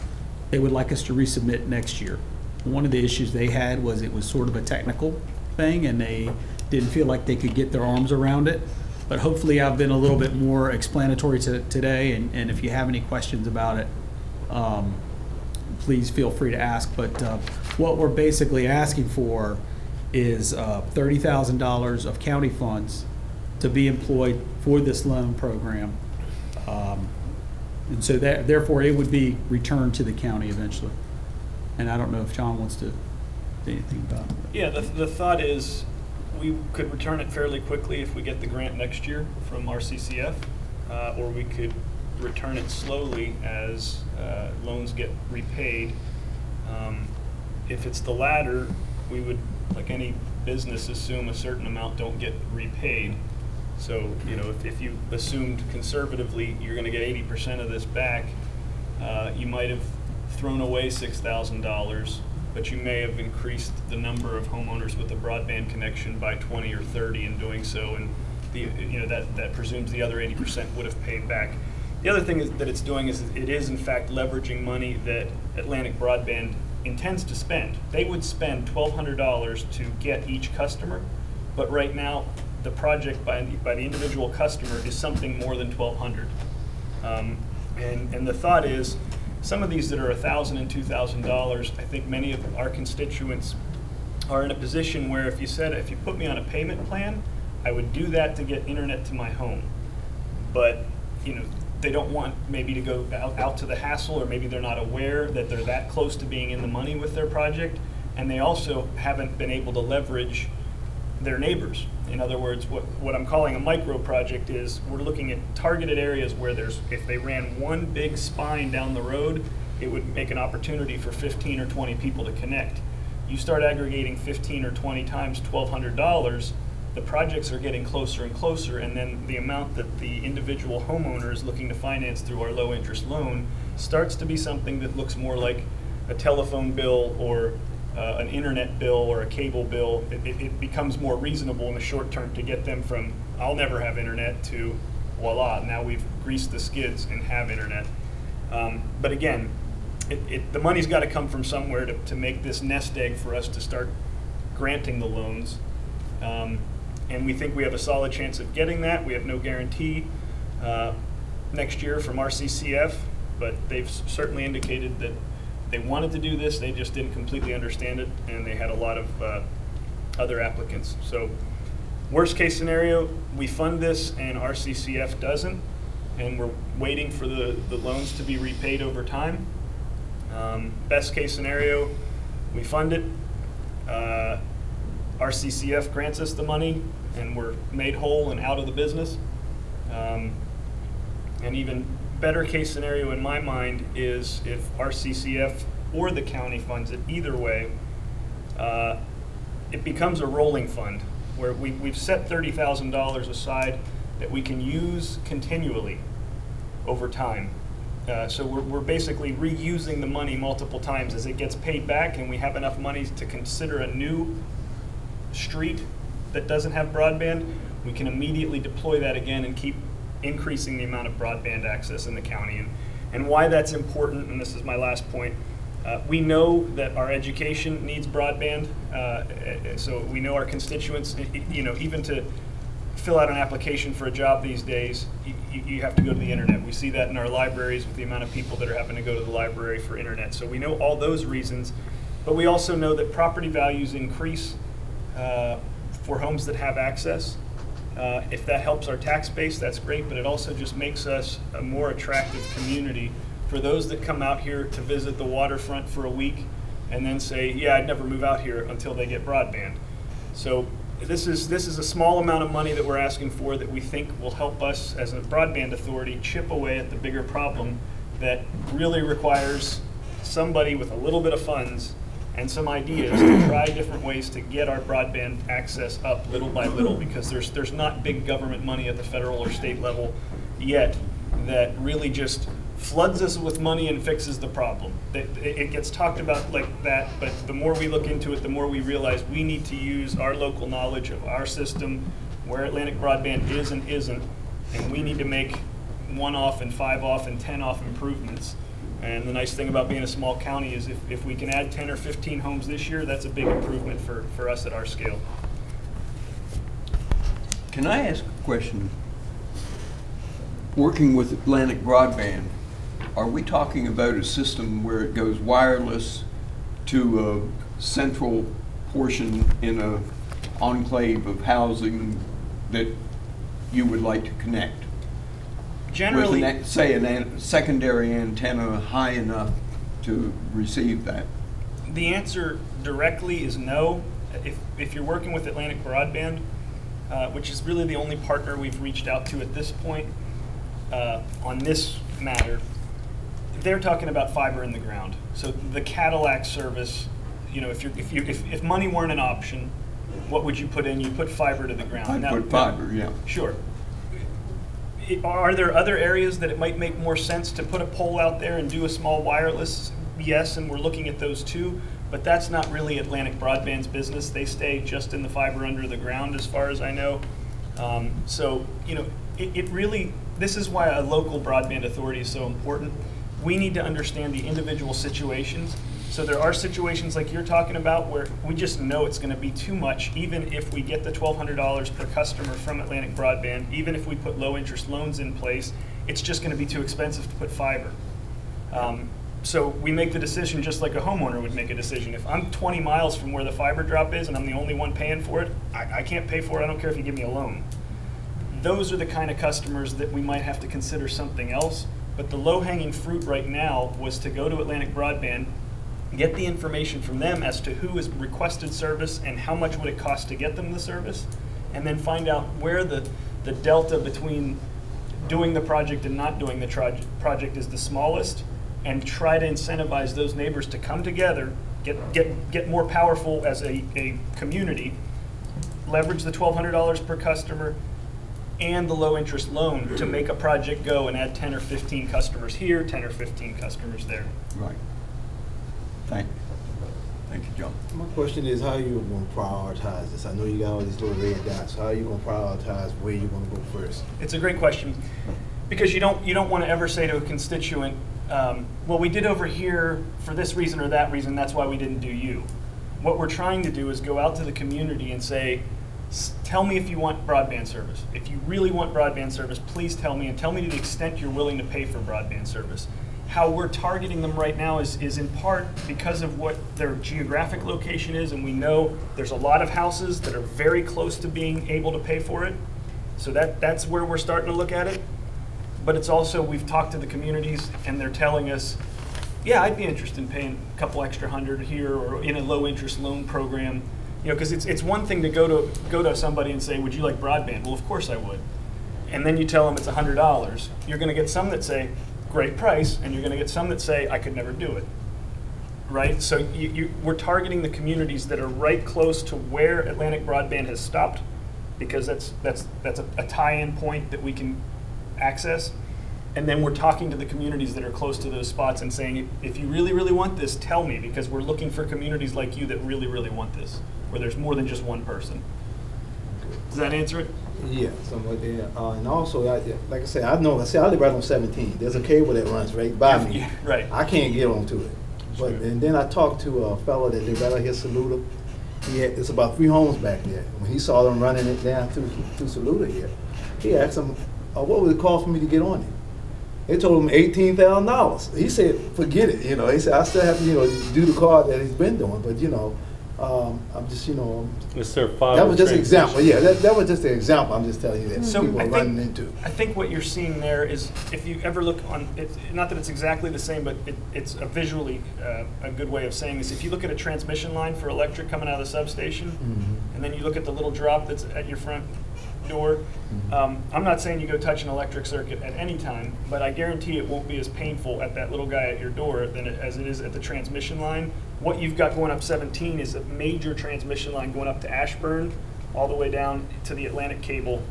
they would like us to resubmit next year. One of the issues they had was it was sort of a technical thing and they didn't feel like they could get their arms around it. But hopefully I've been a little bit more explanatory today, and if you have any questions about it, please feel free to ask. But what we're basically asking for is $30,000 of county funds to be employed for this loan program. And so therefore it would be returned to the county eventually. And I don't know if John wants to say anything about it. Yeah, the thought is we could return it fairly quickly if we get the grant next year from RCCF, or we could return it slowly as loans get repaid. If it's the latter, we would, like any business, assume a certain amount don't get repaid. So, you know, if you assumed conservatively you're going to get 80% of this back, you might have thrown away $6,000, but you may have increased the number of homeowners with a broadband connection by 20 or 30 in doing so, and that presumes the other 80% would have paid back. The other thing that it's doing is it is in fact leveraging money that Atlantic Broadband intends to spend. They would spend $1,200 to get each customer, but right now the project by the individual customer is something more than $1,200. And the thought is, some of these that are $1,000 and $2,000, I think many of our constituents are in a position where if you put me on a payment plan, I would do that to get internet to my home. But, you know, they don't want maybe to go out to the hassle, or maybe they're not aware that they're that close to being in the money with their project, and they also haven't been able to leverage their neighbors. In other words, what I'm calling a micro project is we're looking at targeted areas where if they ran one big spine down the road, it would make an opportunity for 15 or 20 people to connect. You start aggregating 15 or 20 times $1,200, the projects are getting closer and closer, and then the amount that the individual homeowner is looking to finance through our low interest loan starts to be something that looks more like a telephone bill or an internet bill or a cable bill. It becomes more reasonable in the short term to get them from I'll never have internet to voila, now we've greased the skids and have internet. But again, the money's got to come from somewhere to make this nest egg for us to start granting the loans. And we think we have a solid chance of getting that. We have no guarantee next year from RCCF, but they've certainly indicated that they wanted to do this, they just didn't completely understand it, and they had a lot of other applicants. So worst case scenario, we fund this and RCCF doesn't, and we're waiting for the loans to be repaid over time. Best case scenario, we fund it, RCCF grants us the money, and we're made whole and out of the business. And even better case scenario in my mind is if RCCF or the county funds it, either way, it becomes a rolling fund where we've set $30,000 aside that we can use continually over time. So we're basically reusing the money multiple times as it gets paid back, and we have enough money to consider a new street that doesn't have broadband, we can immediately deploy that again and keep increasing the amount of broadband access in the county. And why that's important, and this is my last point, we know that our education needs broadband, so we know our constituents, you know, even to fill out an application for a job these days, you have to go to the internet. We see that in our libraries with the amount of people that are having to go to the library for internet. So we know all those reasons, but we also know that property values increase for homes that have access. If that helps our tax base, that's great, but it also just makes us a more attractive community for those that come out here to visit the waterfront for a week and then say, yeah, I'd never move out here until they get broadband. So this is a small amount of money that we're asking for that we think will help us as a broadband authority chip away at the bigger problem that really requires somebody with a little bit of funds and some ideas to try different ways to get our broadband access up little by little, because there's not big government money at the federal or state level yet that really just floods us with money and fixes the problem. It gets talked about like that, but the more we look into it, the more we realize we need to use our local knowledge of our system, where Atlantic Broadband is and isn't, and we need to make 1 off and 5 off and 10 off improvements. And the nice thing about being a small county is if we can add 10 or 15 homes this year, that's a big improvement for us at our scale. Can I ask a question? Working with Atlantic Broadband, are we talking about a system where it goes wireless to a central portion in a enclave of housing that you would like to connect? Generally, with say a secondary antenna high enough to receive that? The answer directly is no. If you're working with Atlantic Broadband, which is really the only partner we've reached out to at this point on this matter, they're talking about fiber in the ground. So the Cadillac service, you know, if money weren't an option, what would you put in? You put fiber to the ground. I'd put fiber, yeah. Sure. Are there other areas that it might make more sense to put a pole out there and do a small wireless? Yes, and we're looking at those too, but that's not really Atlantic Broadband's business. They stay just in the fiber under the ground as far as I know. So, you know, it really, this is why a local broadband authority is so important. We need to understand the individual situations. So there are situations like you're talking about where we just know it's going to be too much, even if we get the $1,200 per customer from Atlantic Broadband, even if we put low interest loans in place, it's just going to be too expensive to put fiber. So we make the decision just like a homeowner would make a decision. If I'm 20 miles from where the fiber drop is and I'm the only one paying for it, I can't pay for it. I don't care if you give me a loan. Those are the kind of customers that we might have to consider something else. But the low-hanging fruit right now was to go to Atlantic Broadband, get the information from them as to who has requested service and how much would it cost to get them the service, and then find out where the delta between doing the project and not doing the project is the smallest, and try to incentivize those neighbors to come together, get more powerful as a community, leverage the $1,200 per customer and the low interest loan to make a project go and add 10 or 15 customers here, 10 or 15 customers there. Right. Thank you, John. My question is, how are you going to prioritize this? I know you got all these little red dots. How are you going to prioritize where you're going to go first? It's a great question, because you don't want to ever say to a constituent, well, we did over here for this reason or that reason, that's why we didn't do you. What we're trying to do is go out to the community and say, tell me if you want broadband service. If you really want broadband service, please tell me, and tell me to the extent you're willing to pay for broadband service. How we're targeting them right now is in part because of what their geographic location is, and we know there's a lot of houses that are very close to being able to pay for it. So that's where we're starting to look at it. But it's also, we've talked to the communities and they're telling us, yeah, I'd be interested in paying a couple extra $100 here or in a low interest loan program. You know, because it's one thing to go to somebody and say, would you like broadband? Well, of course I would. And then you tell them it's $100. You're going to get some that say, great price, and you're going to get some that say, I could never do it. Right? So we're targeting the communities that are right close to where Atlantic Broadband has stopped, because that's a tie-in point that we can access. And then we're talking to the communities that are close to those spots and saying, if you really, really want this, tell me, because we're looking for communities like you that really, really want this, where there's more than just one person. Does that answer it? Yeah, something like that. And also, like I said, I live right on 17. There's a cable that runs right by me. Yeah, right. I can't get onto it. But and then I talked to a fellow that lived right out here, Saluda. It's about 3 homes back there. When he saw them running it down through Saluda here, he asked them, what would it cost for me to get on it? They told him $18,000. He said, forget it. You know, he said, I still have to, do the card that he's been doing, but I'm just, that was just an example. Yeah, that was just an example. I'm just telling you that people are running into. I think what you're seeing there is, if you ever look on, not that it's exactly the same, but it's a visually a good way of saying this. If you look at a transmission line for electric coming out of the substation, and then you look at the little drop that's at your front door, I'm not saying you go touch an electric circuit at any time, but I guarantee it won't be as painful at that little guy at your door as it is at the transmission line. What you've got going up 17 is a major transmission line going up to Ashburn, all the way down to the Atlantic cable.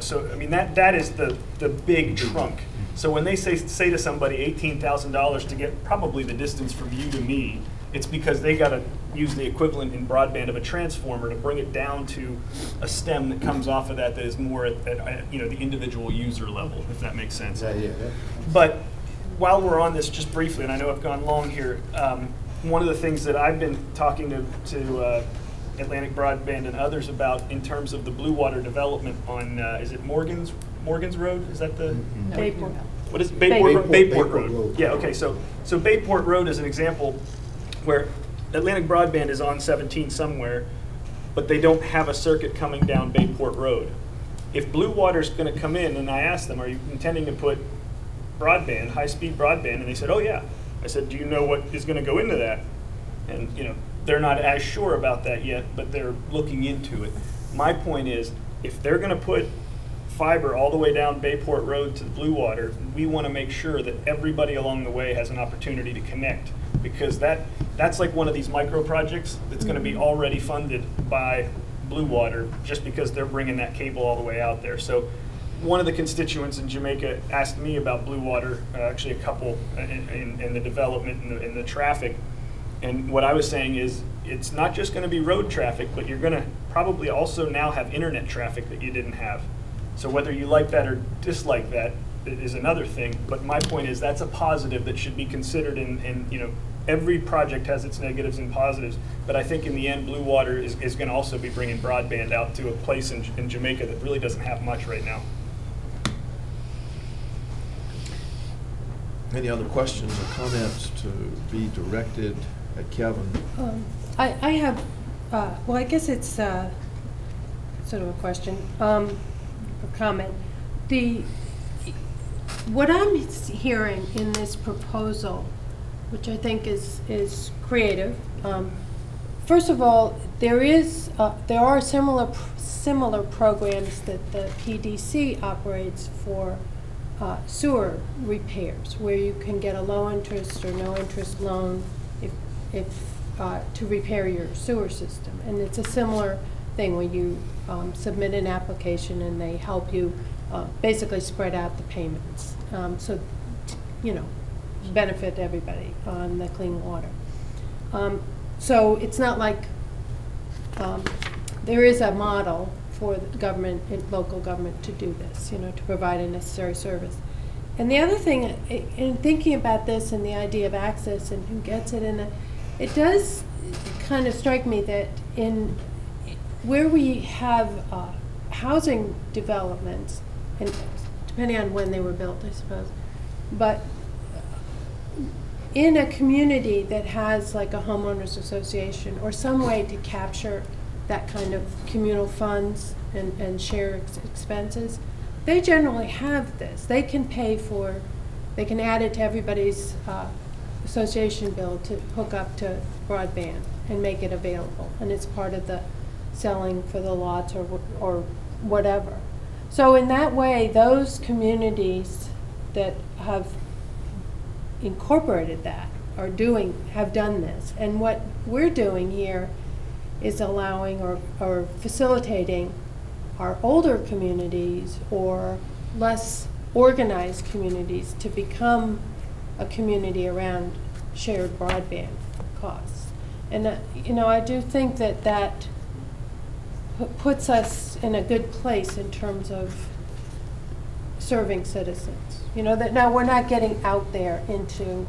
So I mean that is the big trunk. So when they say to somebody $18,000 to get probably the distance from you to me, it's because they got to use the equivalent in broadband of a transformer to bring it down to a stem that comes off of that is more at the individual user level, if that makes sense. Yeah. But while we're on this, just briefly, and I know I've gone long here, one of the things that I've been talking to Atlantic Broadband and others about in terms of the Blue Water development on, is it Morgan's Road? Is that the? No. Bayport. What is it? Bayport Road. Yeah, okay, so Bayport Road is an example where Atlantic Broadband is on 17 somewhere, but they don't have a circuit coming down Bayport Road. If Blue Water's going to come in, and I asked them, are you intending to put broadband, high-speed broadband? And they said, oh yeah. I said, do you know what is going to go into that? And they're not as sure about that yet, but they're looking into it. My point is, if they're going to put fiber all the way down Bayport Road to the Blue Water, we want to make sure that everybody along the way has an opportunity to connect, because that's like one of these micro projects that's going to be already funded by Blue Water just because they're bringing that cable all the way out there. So one of the constituents in Jamaica asked me about Blue Water, actually a couple, in the development and the traffic. And what I was saying is, it's not just going to be road traffic, but you're going to probably also now have internet traffic that you didn't have. So whether you like that or dislike that is another thing. But my point is, that's a positive that should be considered in every project has its negatives and positives. But I think in the end, Blue Water is going to also be bringing broadband out to a place in Jamaica that really doesn't have much right now. Any other questions or comments to be directed at Kevin? I have, well, I guess it's sort of a question, or comment. What I'm hearing in this proposal, which I think is creative, first of all, there are similar programs that the PDC operates for sewer repairs, where you can get a low interest or no interest loan to repair your sewer system. And it's a similar thing where you submit an application and they help you basically spread out the payments. So, you know, benefit everybody on the clean water. So it's not like there is a model for the government and local government to do this, you know, to provide a necessary service. And the other thing, in thinking about this and the idea of access and who gets it, and it does kind of strike me that where we have housing developments, and depending on when they were built, I suppose, but in a community that has like a homeowners association or some way to capture that kind of communal funds and share expenses, they generally have this. They can pay for, they can add it to everybody's association bill to hook up to broadband and make it available. And it's part of the selling for the lots or whatever. So in that way, those communities that have incorporated that have done this. And what we're doing here is allowing or facilitating our older communities or less organized communities to become a community around shared broadband costs. And you know, I do think that puts us in a good place in terms of serving citizens. You know, that now we're not getting out there into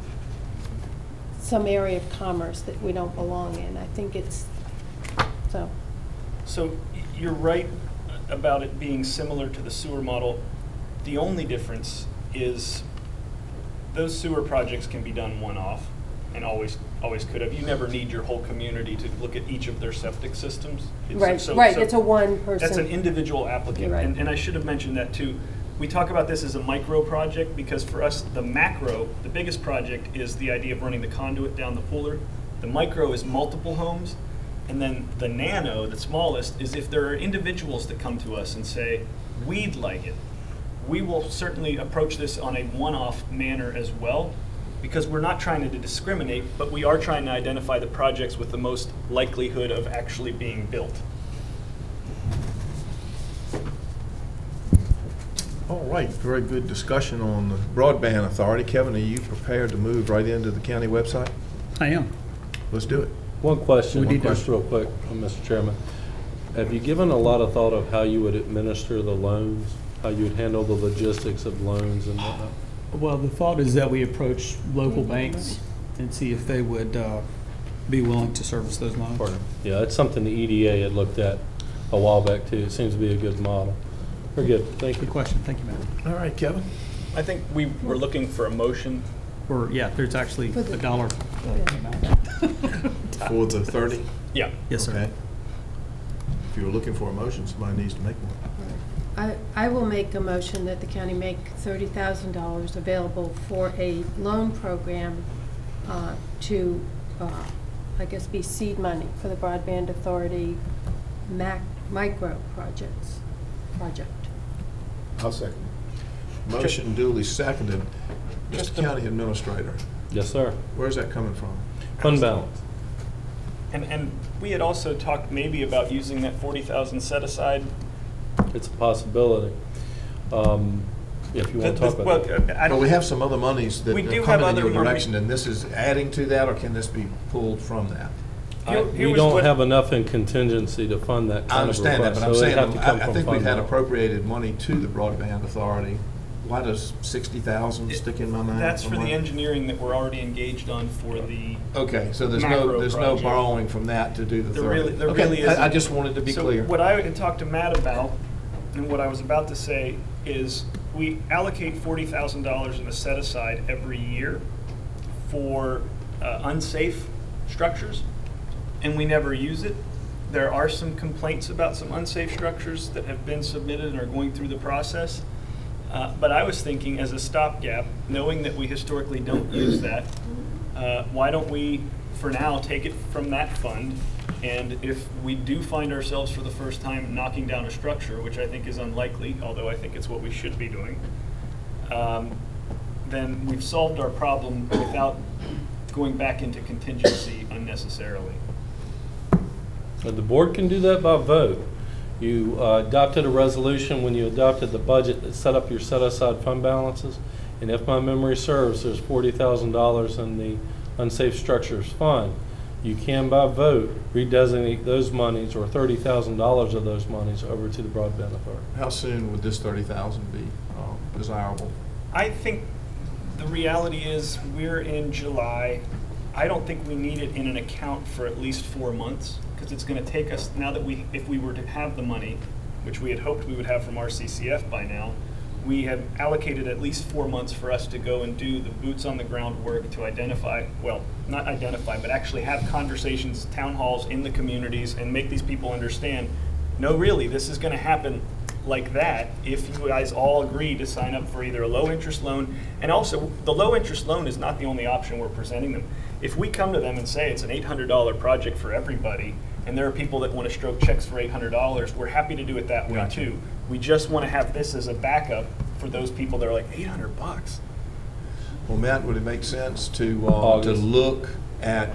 some area of commerce that we don't belong in. I think it's so. So you're right about it being similar to the sewer model. The only difference is those sewer projects can be done one-off and always could have. You never need your whole community to look at each of their septic systems. Right, right. It's a one person. That's an individual applicant. Right. And I should have mentioned that too. We talk about this as a micro project because for us, the macro, the biggest project is the idea of running the conduit down the pooler. The micro is multiple homes. And then the nano, the smallest, is if there are individuals that come to us and say, we'd like it. We will certainly approach this on a one-off manner as well, because we're not trying to discriminate, but we are trying to identify the projects with the most likelihood of actually being built. All right, very good discussion on the broadband authority. Kevin, are you prepared to move right into the county website? I am. Let's do it. One question, just real quick, Mr. Chairman. Have you given a lot of thought of how you would administer the loans, how you would handle the logistics of loans and whatnot? Well, the thought is that we approach local banks and see if they would be willing to service those loans. Pardon? Yeah, it's something the EDA had looked at a while back too. It seems to be a good model. Very good. Thank you. Good question. Thank you, Matt. All right, Kevin. I think we were looking for a motion. Or yeah, there's actually $1 amount. For the 30? Yeah. Yes, sir. Okay. If you were looking for a motion, somebody needs to make one. I will make a motion that the county make $30,000 available for a loan program to, I guess, be seed money for the Broadband Authority micro project. I'll second. Motion duly seconded. Mr. County Administrator. Yes, sir. Where's that coming from? Fund balance. And we had also talked maybe about using that 40,000 set aside. It's a possibility. If you want to talk about it. Well, we have some other monies that are coming in your direction, and this is adding to that, or can this be pulled from that? We don't have enough in contingency to fund that kind of request. I understand that, but I'm so saying, have to come I from think we've fund had balance. appropriated money to the Broadband Authority. Why does 60,000 stick in my mind? That's for the engineering that we're already engaged on for the Okay, so there's no borrowing from that to do the 30. There really isn't. I just wanted to be clear. What I had talked to Matt about, and what I was about to say, is we allocate $40,000 in a set aside every year for unsafe structures, and we never use it. There are some complaints about some unsafe structures that have been submitted and are going through the process. But I was thinking, as a stopgap, knowing that we historically don't use that, why don't we, for now, take it from that fund, and if we do find ourselves for the first time knocking down a structure, which I think is unlikely, although I think it's what we should be doing, then we've solved our problem without going back into contingency unnecessarily. So the board can do that by vote. You adopted a resolution when you adopted the budget that set up your set-aside fund balances, and if my memory serves, there's $40,000 in the unsafe structures fund. You can, by vote, redesignate those monies, or $30,000 of those monies, over to the broadband authority. How soon would this 30,000 be desirable? I think the reality is we're in July. I don't think we need it in an account for at least 4 months, because it's going to take us, now that if we were to have the money, which we had hoped we would have from RCCF by now, we have allocated at least 4 months for us to go and do the boots on the ground work to identify, well, not identify, but actually have conversations, town halls in the communities, and make these people understand, no, really, this is going to happen like that if you guys all agree to sign up for either a low interest loan, and also the low interest loan is not the only option we're presenting them. If we come to them and say it's an $800 project for everybody, and there are people that want to stroke checks for $800, we're happy to do it that way too. We just want to have this as a backup for those people that are like, $800 bucks. Well, Matt, would it make sense to look at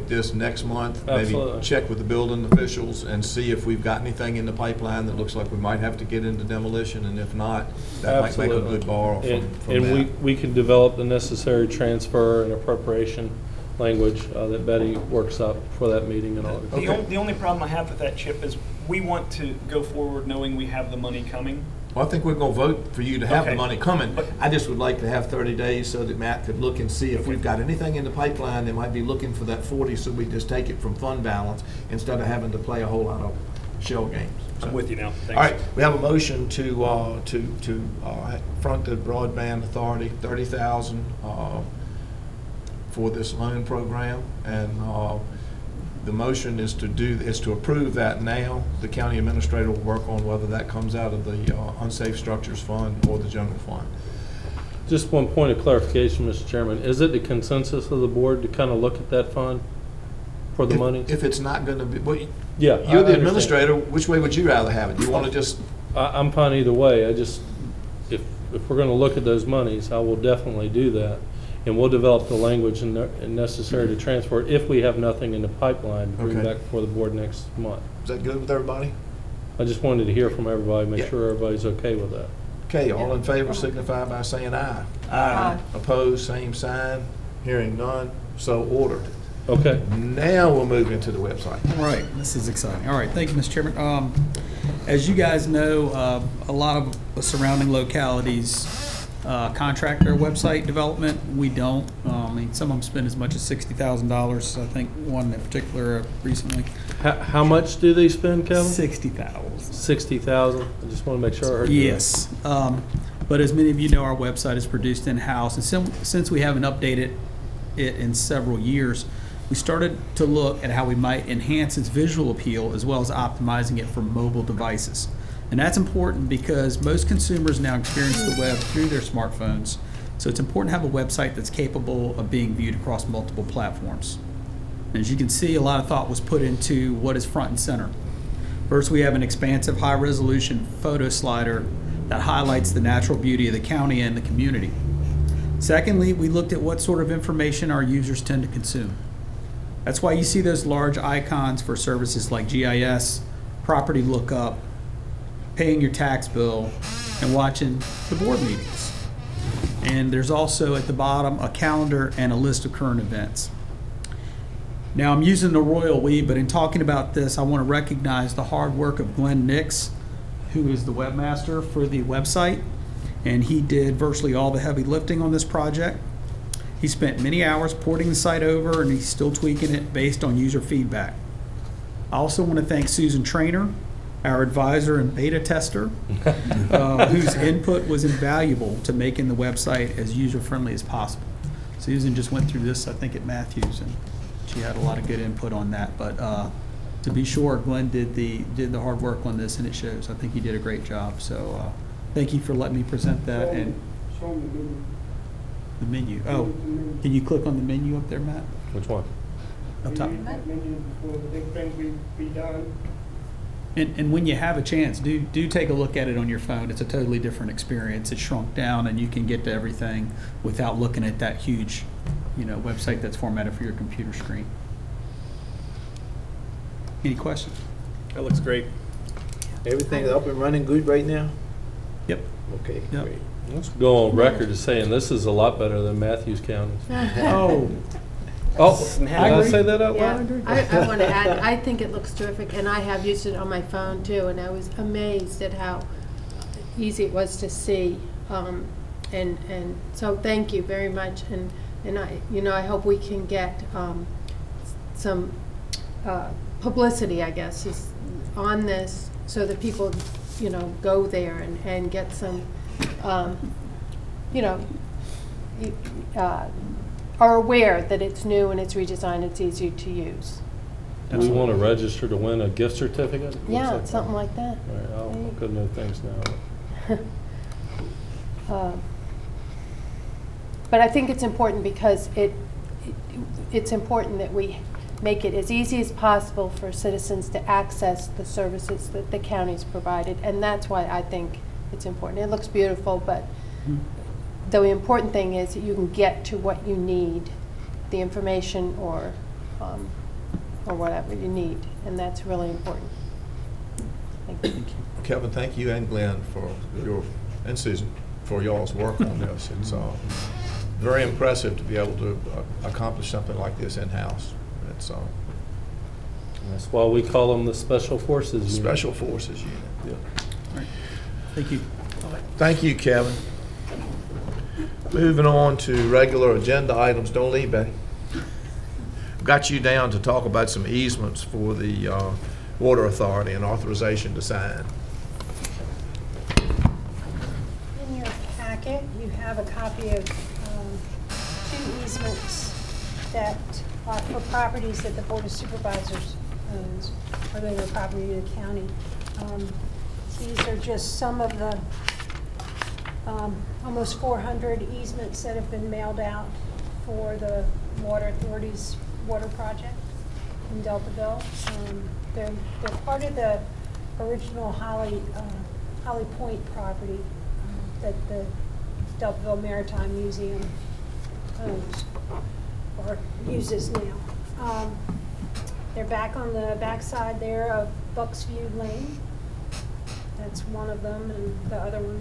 this next month? Absolutely. Maybe check with the building officials and see if we've got anything in the pipeline that looks like we might have to get into demolition, and if not, that might make a good borrow from and that. we can develop the necessary transfer and appropriation language that Betty works up for that meeting in August. The only problem I have with that, Chip, is we want to go forward knowing we have the money coming. Well, I think we're going to vote for you to have the money coming, but I just would like to have 30 days so that Matt could look and see if we've got anything in the pipeline that might be looking for that 40, so we just take it from fund balance instead of having to play a whole lot of shell games. I'm with you now. Thanks. All right, we have a motion to front the broadband authority $30,000 for this loan program, and the motion is to approve that now. The county administrator will work on whether that comes out of the unsafe structures fund or the general fund. Just one point of clarification, Mr. Chairman. Is it the consensus of the board to kind of look at that fund for the money? If it's not going to be, well, yeah, you're the administrator. Which way would you rather have it? You want to just? I'm fine either way. I just, if we're going to look at those monies, I will definitely do that. And we'll develop the language necessary to transfer it if we have nothing in the pipeline to bring back before the board next month. Is that good with everybody? I just wanted to hear from everybody, make sure everybody's okay with that. Okay, all in favor signify by saying aye. Aye. Opposed, same sign. Hearing none, so ordered. Okay. Now we'll move into the website. All right, this is exciting. All right, thank you, Mr. Chairman. As you guys know, a lot of the surrounding localities contract their website development. We don't. I mean, some of them spend as much as $60,000. I think one in particular recently. How much do they spend, Kevin? $60,000. $60,000. I just want to make sure I heard you. Yes. But as many of you know, our website is produced in-house, and since we haven't updated it in several years, we started to look at how we might enhance its visual appeal as well as optimizing it for mobile devices. And that's important because most consumers now experience the web through their smartphones. So it's important to have a website that's capable of being viewed across multiple platforms. And as you can see, a lot of thought was put into what is front and center. First, we have an expansive high-resolution photo slider that highlights the natural beauty of the county and the community. Secondly, we looked at what sort of information our users tend to consume. That's why you see those large icons for services like GIS, property lookup, paying your tax bill, and watching the board meetings. And there's also at the bottom a calendar and a list of current events. Now I'm using the royal we, but in talking about this, I want to recognize the hard work of Glenn Nix, who is the webmaster for the website, and he did virtually all the heavy lifting on this project. He spent many hours porting the site over, and he's still tweaking it based on user feedback. I also want to thank Susan Trainer, our advisor and beta tester, whose input was invaluable to making the website as user-friendly as possible. Susan just went through this, I think, at Matthews, and she had a lot of good input on that. But to be sure, Glenn did the hard work on this, and it shows. I think he did a great job. So thank you for letting me present that. And Show me the menu. Oh, can you click on the menu up there, Matt? Which one? Up top. menu before the big thing be done. And when you have a chance, do take a look at it on your phone. It's a totally different experience. It's shrunk down, and you can get to everything without looking at that huge, website that's formatted for your computer screen. Any questions? That looks great. Everything's up and running good right now? Yep. Okay, Yep. great. Let's go on record as saying this is a lot better than Matthews County. Oh. Did I say that out loud? I want to add, I think it looks terrific, and I have used it on my phone too, and I was amazed at how easy it was to see. And so thank you very much, and I hope we can get some publicity, I guess, is on this, so that people go there and get some are aware that it's new and it's redesigned, it's easier to use. Do we want to register to win a gift certificate? Yeah, something like that. All right, I'll go know things now. But I think it's important because it's important that we make it as easy as possible for citizens to access the services that the county's provided, and that's why I think it's important. It looks beautiful, but the important thing is that you can get to what you need, the information or whatever you need, and that's really important. Thank you. Kevin, thank you, and Glenn and Susan for y'all's work on this. It's very impressive to be able to accomplish something like this in-house. That's why we call them the Special Forces Unit. Special Forces Unit. Yeah. All right. Thank you. Thank you, Kevin. Moving on to regular agenda items. Don't leave, Betty. Got you down to talk about some easements for the Water Authority and authorization to sign. In your packet, you have a copy of 2 easements that are for properties that the Board of Supervisors owns, or they are property of the county. These are just some of the almost 400 easements that have been mailed out for the Water Authority's water project in Deltaville. They're part of the original Holly Point property that the Deltaville Maritime Museum owns or uses now. They're back on the backside there of Bucksview Lane. That's one of them, and the other one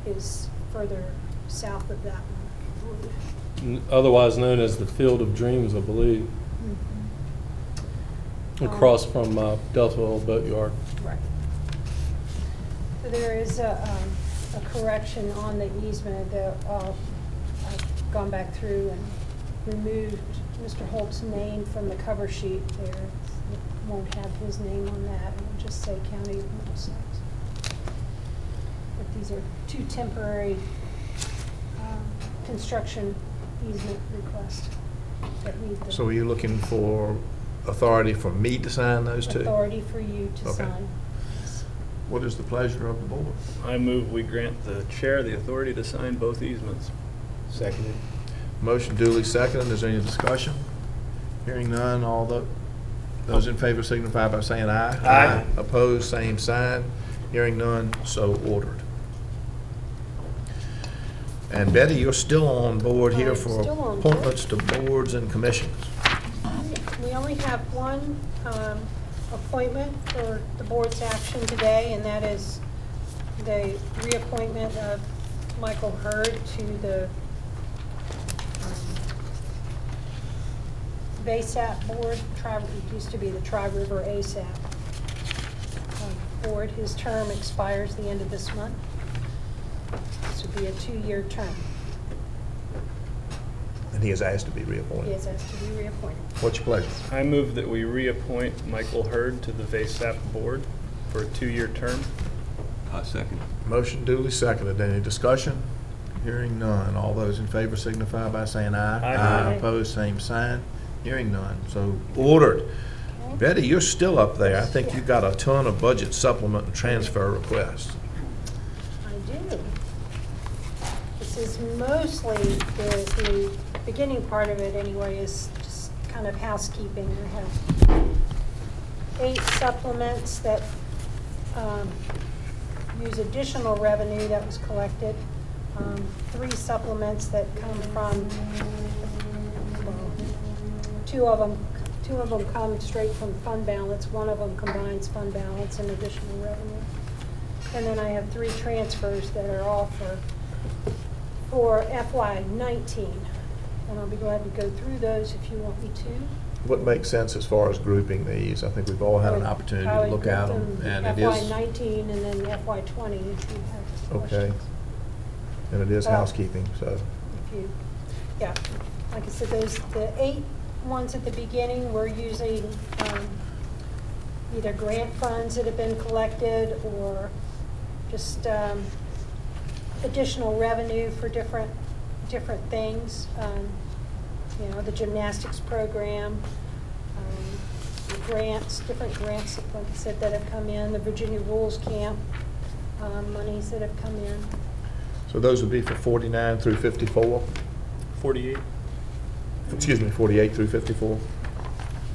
is further south of that one. Otherwise known as the Field of Dreams, I believe. Across from Deltaville Boatyard. Right. So there is a correction on the easement. I've gone back through and removed Mr. Holt's name from the cover sheet there. It won't have his name on that. It will just say County of Middlesex. But these are 2 temporary construction easement requests that need the... So are you looking for authority for me to sign those 2? Authority for you to sign. What is the pleasure of the board? I move we grant the chair the authority to sign both easements. Seconded. Motion duly seconded. Is there any discussion? Hearing none, all those in favor signify by saying aye. Aye. Opposed, same sign. Hearing none, so ordered. And Betty, you're still on board here for appointments to boards and commissions. We only have one appointment for the board's action today, and that is the reappointment of Michael Hurd to the VASAP board. It used to be the Tri-River ASAP board. His term expires the end of this month. This would be a 2-year term. And he is asked to be reappointed. He is asked to be reappointed. What's your pleasure? I move that we reappoint Michael Hurd to the VASAP board. for a 2-year term. Second. Motion duly seconded. Any discussion? Hearing none. All those in favor signify by saying aye. Aye. Opposed, same sign. Hearing none. So ordered. Betty, you're still up there. I think you got a ton of budget supplement and transfer requests. I do. This is mostly, the beginning part of it anyway is just kind of housekeeping. I have 8 supplements that use additional revenue that was collected. 3 supplements that come from, well, two of them come straight from fund balance. One of them combines fund balance and additional revenue. And then I have 3 transfers that are all for FY19. And I'll be glad to go through those if you want me to. What makes sense as far as grouping these? I think we've all had an opportunity to look at them, and it is FY19 and then FY20 if you have okay. questions. And it is housekeeping, so. If you, yeah, like I said, the 8 ones at the beginning, we're using either grant funds that have been collected or just additional revenue for different things. You know, the gymnastics program, the grants, different grants, like I said, that have come in, the Virginia Rules Camp monies that have come in. So those would be for 49 through 54? 48. Excuse me, 48 through 54?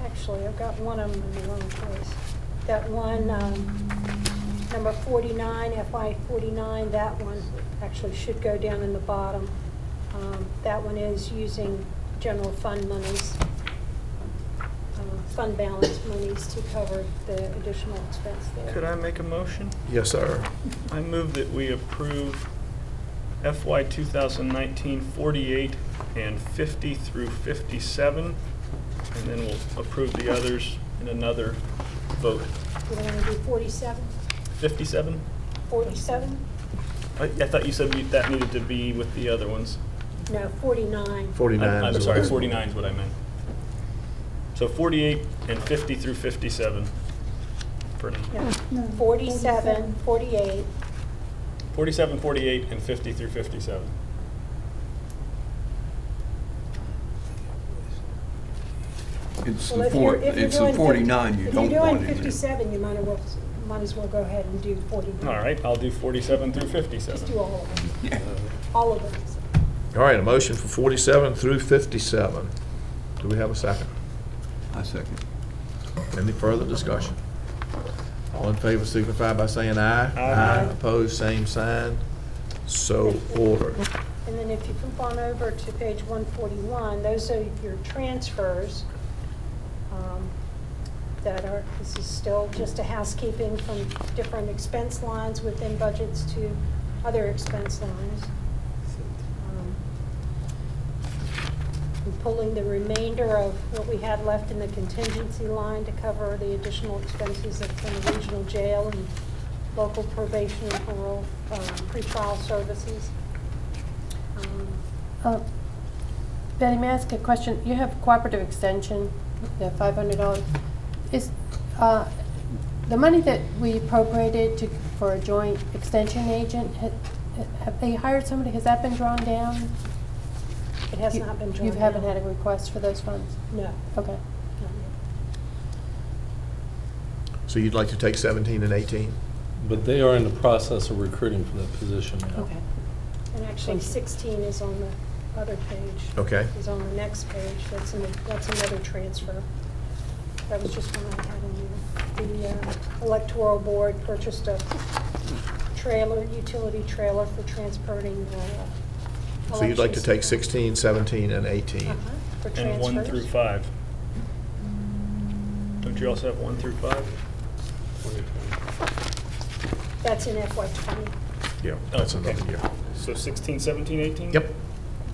Actually, I've got one of them in the wrong place. That one, number 49, FY 49, that one actually should go down in the bottom. That one is using general fund monies, fund balance monies to cover the additional expense there. Could I make a motion? Yes, sir. I move that we approve FY 2019 48 and 50 through 57, and then we'll approve the others in another vote. You want to do 47? 57? 47? I thought you said that needed to be with the other ones. No, 49. 49. I'm sorry, 49 is what I meant. So 48 and 50 through 57. For now. No, 47, 48. 47, 48, and 50 through 57. It's Well, the if you're it's doing the 49 you don't want If you're doing in there. 57, you might as well go ahead and do 49. All right, I'll do 47 through 57. Just do all of them. All of them. All right, a motion for 47 through 57. Do we have a second? I second. Any further discussion? All in favor signify by saying aye. Aye. Opposed, same sign. So ordered. And then if you flip on over to page 141, those are your transfers this is still just a housekeeping from different expense lines within budgets to other expense lines. I'm pulling the remainder of what we had left in the contingency line to cover the additional expenses from the regional jail and local probation and parole pretrial services. Betty, may I ask a question? You have cooperative extension, the $500. Is the money that we appropriated for a joint extension agent, have they hired somebody? Has that been drawn down? It has not been drawn You haven't down. had a request for those funds? No. Okay. So you'd like to take 17 and 18? But they are in the process of recruiting for that position now. Okay. And actually 16 is on the other page. Okay. Is on the next page. That's another transfer. That was just one I had in there. The electoral board purchased a utility trailer for transporting So you'd like to take 16, 17, and 18? for And transfers. 1 through 5. Don't you also have 1 through 5? That's in FY20. Yeah, that's another year. So 16, 17, 18? Yep.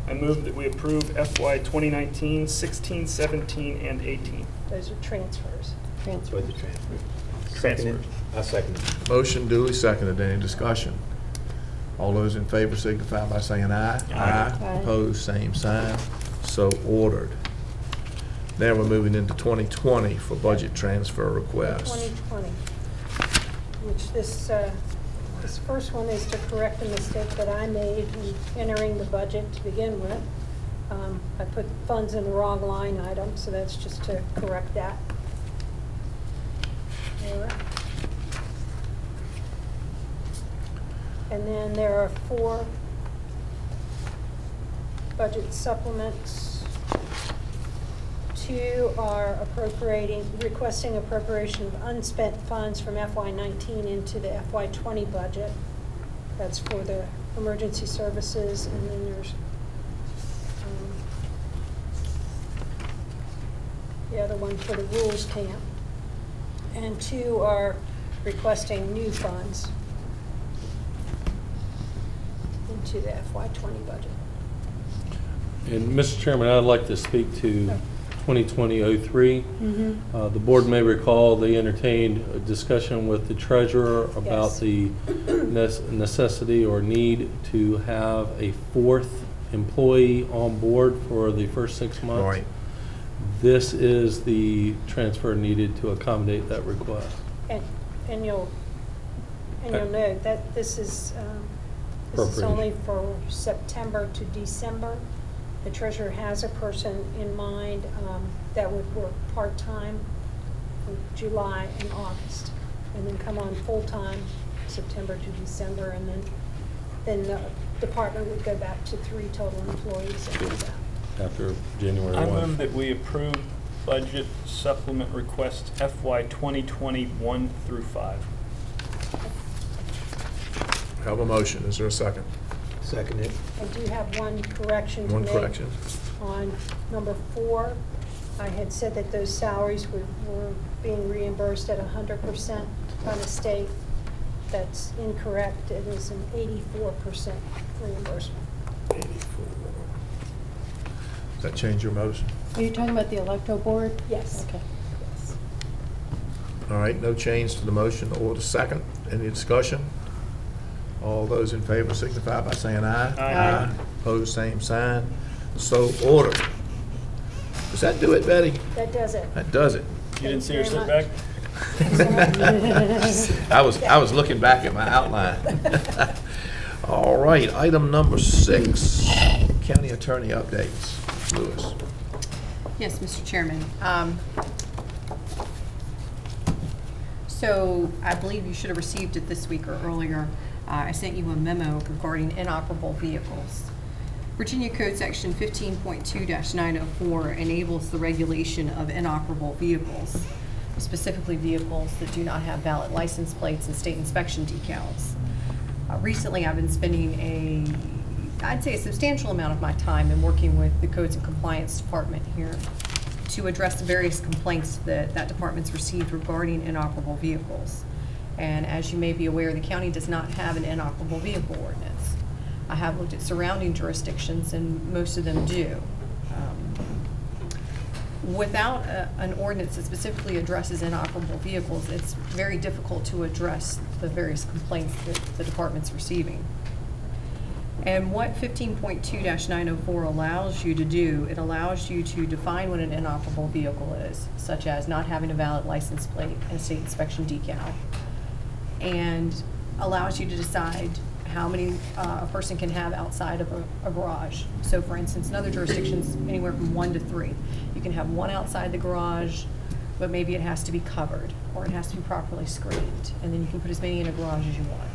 I move that we approve FY 2019, 16, 17, and 18. Those are transfers. For the transfer. Transfers. I second it. Motion duly seconded. Any discussion? All those in favor signify by saying aye. Aye. Opposed, same sign. So ordered. Now we're moving into 2020 for budget transfer requests. 2020. which this first one is to correct the mistake that I made in entering the budget to begin with. I put funds in the wrong line item, so that's just to correct that. There. And then there are 4 budget supplements. 2 are requesting appropriation of unspent funds from FY19 into the FY20 budget. That's for the emergency services, and then there's the other one for the rules camp. And 2 are requesting new funds into the FY20 budget. And Mr. Chairman, I'd like to speak to 2020-03. The board may recall they entertained a discussion with the treasurer about the necessity or need to have a 4th employee on board for the first 6 months. Right. This is the transfer needed to accommodate that request. And you'll note that this is only for September to December. The treasurer has a person in mind that would work part-time for July and August, and then come on full-time September to December, and then the department would go back to 3 total employees after that. After January 1. I move that we approve budget supplement requests FY 2020 1 through 5. I have a motion. Is there a second? Seconded. I do have one correction to make. One correction. On number 4, I had said that those salaries were being reimbursed at 100% by the state. That's incorrect. It is an 84% reimbursement. 84. Does that change your motion? Are you talking about the electoral board? Yes. Okay. Yes. All right, no change to the motion or the second. Any discussion? All those in favor signify by saying aye. Aye. Opposed, same sign. So ordered. Does that do it, Betty? That does it. That does it. You didn't see her Thank you slip very back? I was looking back at my outline. All right, item number 6, county attorney updates. Lewis. Yes, Mr. Chairman. So I believe you should have received it this week or earlier. I sent you a memo regarding inoperable vehicles. Virginia Code Section 15.2-904 enables the regulation of inoperable vehicles, specifically vehicles that do not have valid license plates and state inspection decals. Recently, I've been spending I'd say a substantial amount of my time in working with the Codes and Compliance Department here to address the various complaints that department's received regarding inoperable vehicles. And as you may be aware, the county does not have an inoperable vehicle ordinance. I have looked at surrounding jurisdictions, and most of them do. Without an ordinance that specifically addresses inoperable vehicles, it's very difficult to address the various complaints that the department's receiving. And what 15.2-904 allows you to do, it allows you to define what an inoperable vehicle is, such as not having a valid license plate and a state inspection decal, and allows you to decide how many a person can have outside of a garage. So for instance, in other jurisdictions, anywhere from 1 to 3. You can have 1 outside the garage, but maybe it has to be covered, or it has to be properly screened, and then you can put as many in a garage as you want.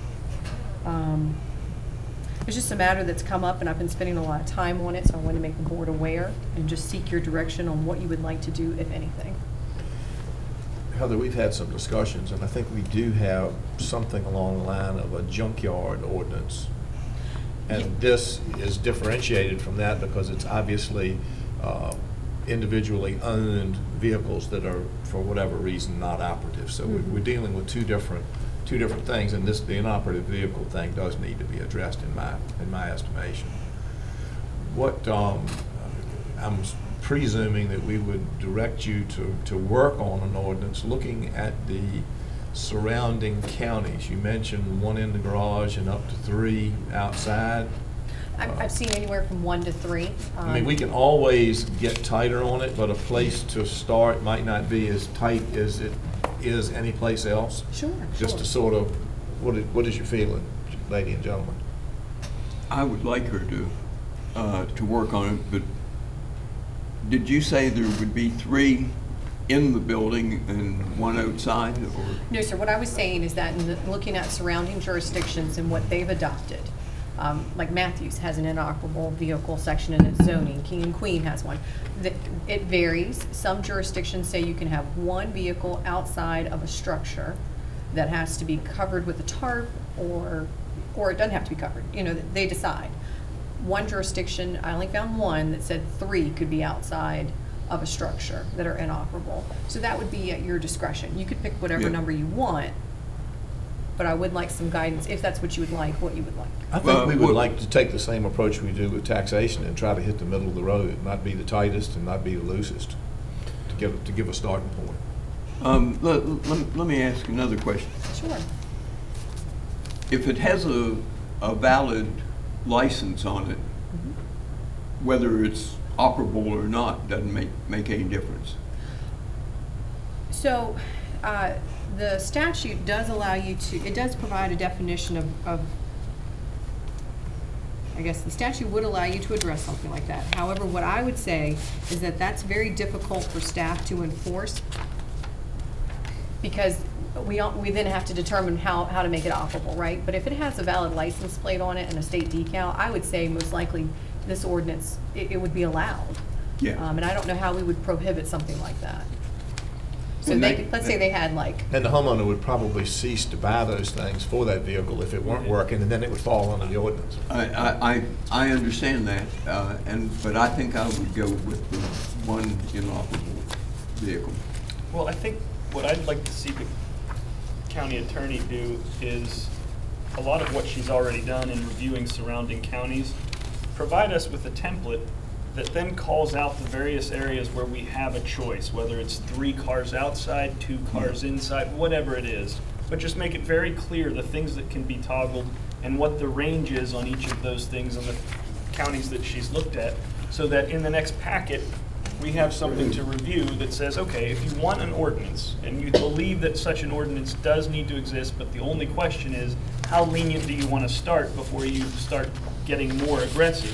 It's just a matter that's come up, and I've been spending a lot of time on it, so I want to make the board aware and just seek your direction on what you would like to do, if anything. Heather, we've had some discussions, and I think we do have something along the line of a junkyard ordinance. And this is differentiated from that because it's obviously individually owned vehicles that are, for whatever reason, not operative. So we're dealing with two different things, and the inoperative vehicle thing does need to be addressed in my estimation. What I'm presuming that we would direct you to work on an ordinance looking at the surrounding counties. You mentioned 1 in the garage and up to 3 outside. I've seen anywhere from 1 to 3. I mean, we can always get tighter on it, but a place to start might not be as tight as it is anyplace else? Sure. Just to sort of, what is your feeling, lady and gentlemen? I would like her to work on it, but did you say there would be 3 in the building and 1 outside? Or? No, sir. What I was saying is that looking at surrounding jurisdictions and what they've adopted, like Matthews has an inoperable vehicle section in its zoning. King and Queen has one. It varies. Some jurisdictions say you can have 1 vehicle outside of a structure that has to be covered with a tarp, or it doesn't have to be covered. You know, they decide. One jurisdiction, I only found 1 that said 3 could be outside of a structure that are inoperable. So that would be at your discretion. You could pick whatever number you want, but I would like some guidance, if that's what you would like, what you would like. I think we would like to take the same approach we do with taxation and try to hit the middle of the road, not be the tightest and not be the loosest, to give a starting point. Let me ask another question. Sure. If it has a valid license on it, whether it's operable or not doesn't make any difference. So the statute does allow you to, it does provide a definition of, I guess the statute would allow you to address something like that. However, what I would say is that that's very difficult for staff to enforce, because we then have to determine how to make it operable, right? But if it has a valid license plate on it and a state decal, I would say most likely this ordinance, it would be allowed. Yeah. And I don't know how we would prohibit something like that. So let's say they had like... And the homeowner would probably cease to buy those things for that vehicle if it weren't working, and then it would fall under the ordinance. I understand that, but I think I would go with the 1 inoperable vehicle. Well, I think what I'd like to see the county attorney do is a lot of what she's already done in reviewing surrounding counties, provide us with a template that then calls out the various areas where we have a choice, whether it's 3 cars outside, 2 cars inside, whatever it is. But just make it very clear the things that can be toggled and what the range is on each of those things in the counties that she's looked at, so that in the next packet, we have something to review that says, okay, if you want an ordinance and you believe that such an ordinance does need to exist, but the only question is, how lenient do you want to start before you start getting more aggressive?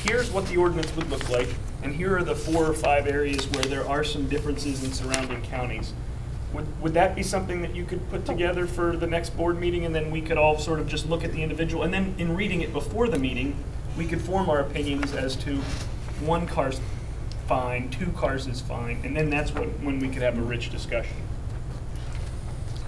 Here's what the ordinance would look like, and here are the 4 or 5 areas where there are some differences in surrounding counties. Would that be something that you could put together for the next board meeting, and then we could all sort of just look at the individual, and then in reading it before the meeting, we could form our opinions as to 1 car's fine, 2 cars is fine, and then that's when we could have a rich discussion.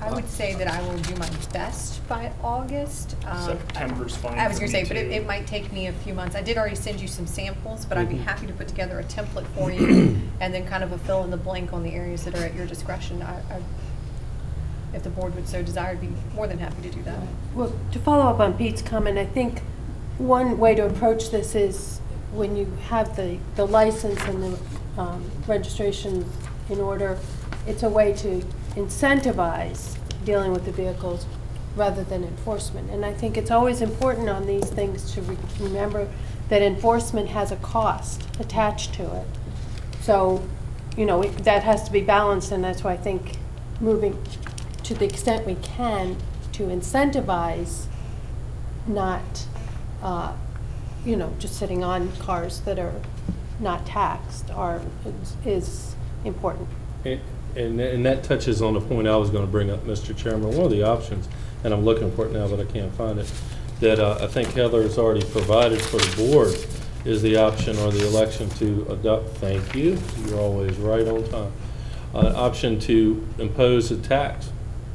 I would say that I will do my best by August. September's fine. I was for going to me say, but too. it might take me a few months. I did already send you some samples, but I'd be happy to put together a template for you and then kind of a fill in the blank on the areas that are at your discretion. If the board would so desire, I'd be more than happy to do that. Well, to follow up on Pete's comment, I think one way to approach this is when you have the license and the registration in order, it's a way to incentivize dealing with the vehicles rather than enforcement. And I think it's always important on these things to remember that enforcement has a cost attached to it. So, you know, that has to be balanced, and that's why I think moving to the extent we can to incentivize not, you know, just sitting on cars that are not taxed is important. And that touches on the point I was going to bring up, Mr. Chairman. One of the options, and I'm looking for it now, but I can't find it, that I think Heather has already provided for the board is the option or the election to adopt, thank you, you're always right on time, option to impose a tax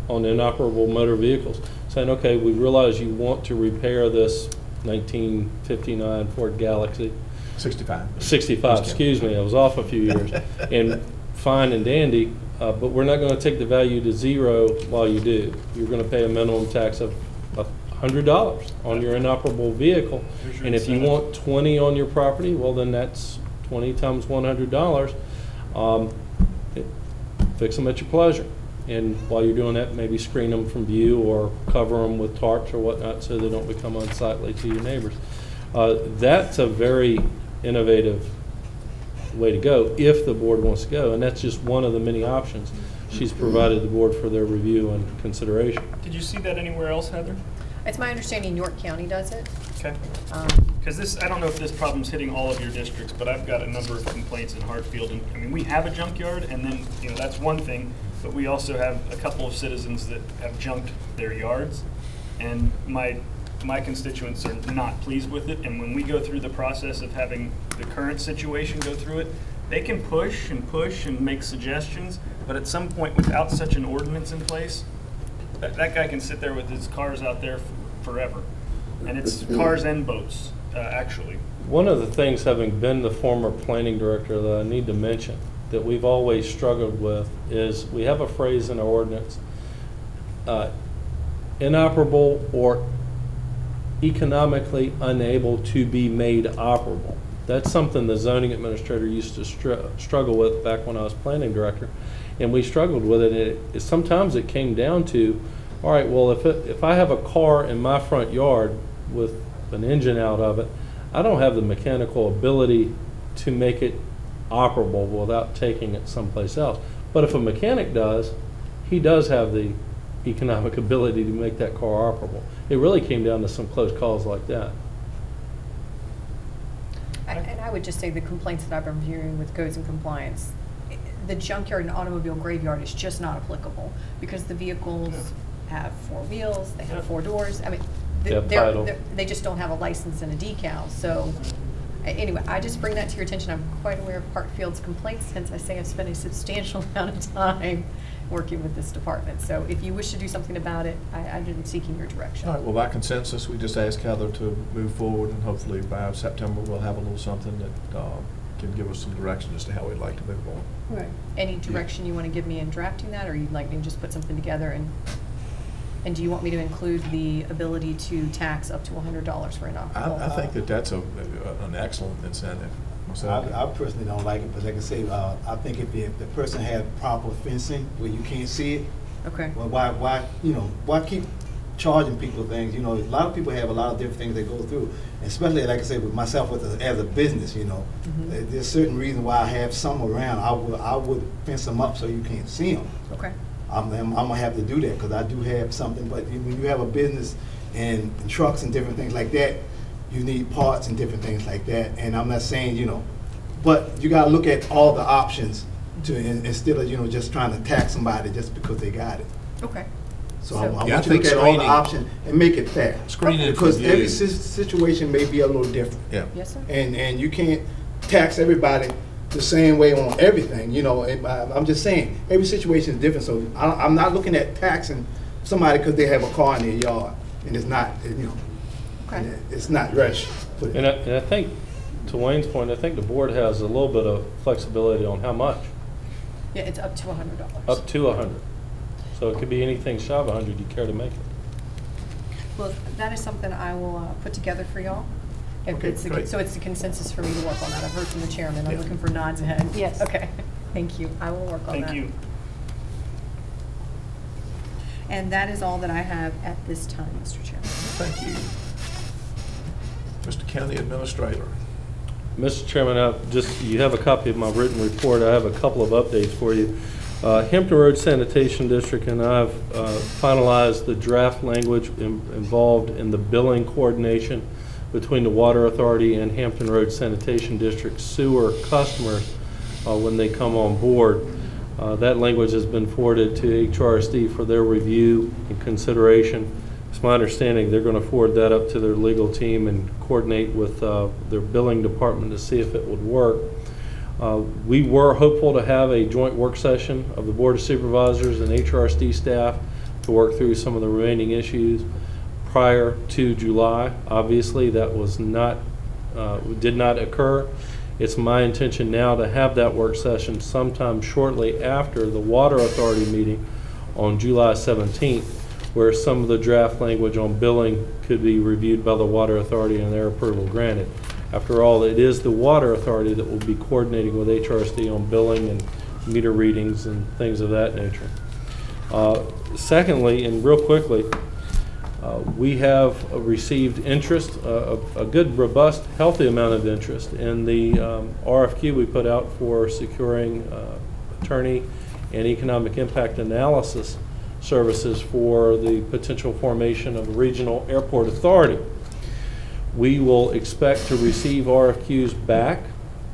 on inoperable motor vehicles. Saying, okay, we realize you want to repair this 1959 Ford Galaxy. 65, excuse me, I was off a few years. And fine and dandy, but we're not going to take the value to 0 while you do. You're going to pay a minimum tax of $100 on your inoperable vehicle. And if you want 20 on your property, well then that's 20 times $100. Fix them at your pleasure. And while you're doing that, maybe screen them from view or cover them with tarps or whatnot so they don't become unsightly to your neighbors. That's a very innovative way to go if the board wants to go, and that's just one of the many options. she's provided the board for their review and consideration. Did you see that anywhere else, Heather? It's my understanding York County does it. Okay. Because this, I don't know if this problem's hitting all of your districts, but I've got a number of complaints in Hartfield. And I mean, we have a junkyard, and then, you know, that's one thing, but we also have a couple of citizens that have junked their yards. And my constituents are not pleased with it. And when we go through the process of having the current situation go through it, they can push and make suggestions, but at some point, without such an ordinance in place, that guy can sit there with his cars out there forever. And it's cars and boats, actually. One of the things, having been the former planning director, that I need to mention that we've always struggled with is we have a phrase in our ordinance, inoperable or economically unable to be made operable. That's something the zoning administrator used to struggle with back when I was planning director, and we struggled with it. Sometimes it came down to, all right, well, if I have a car in my front yard with an engine out of it, I don't have the mechanical ability to make it operable without taking it someplace else. But if a mechanic does, he does have the economic ability to make that car operable. It really came down to some close calls like that. And I would just say the complaints that I've been hearing with codes and compliance, the junkyard and automobile graveyard is just not applicable because the vehicles have 4 wheels, they have 4 doors. I mean, they just don't have a license and a decal. So anyway, I just bring that to your attention. I'm quite aware of Hartfield's complaints since I say I've spent a substantial amount of time working with this department. So if you wish to do something about it, I'm seeking your direction. All right, well, by consensus, we just ask Heather to move forward, and hopefully by September we'll have a little something that can give us some direction as to how we'd like to move on. Right. Any direction you want to give me in drafting that, or you'd like me to just put something together? And do you want me to include the ability to tax up to $100 for an operable? I think that's an excellent incentive. I personally don't like it, but like I say, I think if the person had proper fencing where you can't see it, okay. Well, why keep charging people things? You know, a lot of people have a lot of different things they go through, especially like I say with myself as a business. You know, there's certain reasons why I have some around. I would fence them up so you can't see them. Okay. I'm gonna have to do that because I do have something. But when you have a business and trucks and different things like that, you need parts and different things like that. And I'm not saying, but you gotta look at all the options instead of, just trying to tax somebody just because they got it. Okay. So I want you to look at all the options and make it fair. Because every situation may be a little different. Yeah. Yes, sir. And you can't tax everybody the same way on everything. I'm just saying every situation is different. So I'm not looking at taxing somebody because they have a car in their yard and it's not, okay. It's not rushed. And I think, to Wayne's point, I think the board has a little bit of flexibility on how much. Yeah, it's up to $100. Up to 100. So it could be anything shy of 100 you care to make it. Well, that is something I will put together for y'all. Okay, So it's the consensus for me to work on that. I've heard from the chairman. I'm looking for nods ahead. Yes. Okay. Thank you. I will work on that. Thank you. And that is all that I have at this time, Mr. Chairman. Thank you. Mr. County Administrator. Mr. Chairman, you have a copy of my written report. I have a couple of updates for you. Hampton Road Sanitation District and I have finalized the draft language involved in the billing coordination between the Water Authority and Hampton Road Sanitation District sewer customers when they come on board. That language has been forwarded to HRSD for their review and consideration. It's my understanding they're going to forward that up to their legal team and coordinate with their billing department to see if it would work. We were hopeful to have a joint work session of the Board of Supervisors and HRSD staff to work through some of the remaining issues prior to July. Obviously, that was did not occur. It's my intention now to have that work session sometime shortly after the Water Authority meeting on July 17th, where some of the draft language on billing could be reviewed by the Water Authority and their approval granted. After all, it is the Water Authority that will be coordinating with HRSD on billing and meter readings and things of that nature. Secondly, and real quickly, we have received interest, a good, robust, healthy amount of interest in the RFQ we put out for securing attorney and economic impact analysis services for the potential formation of a regional airport authority. We will expect to receive RFQs back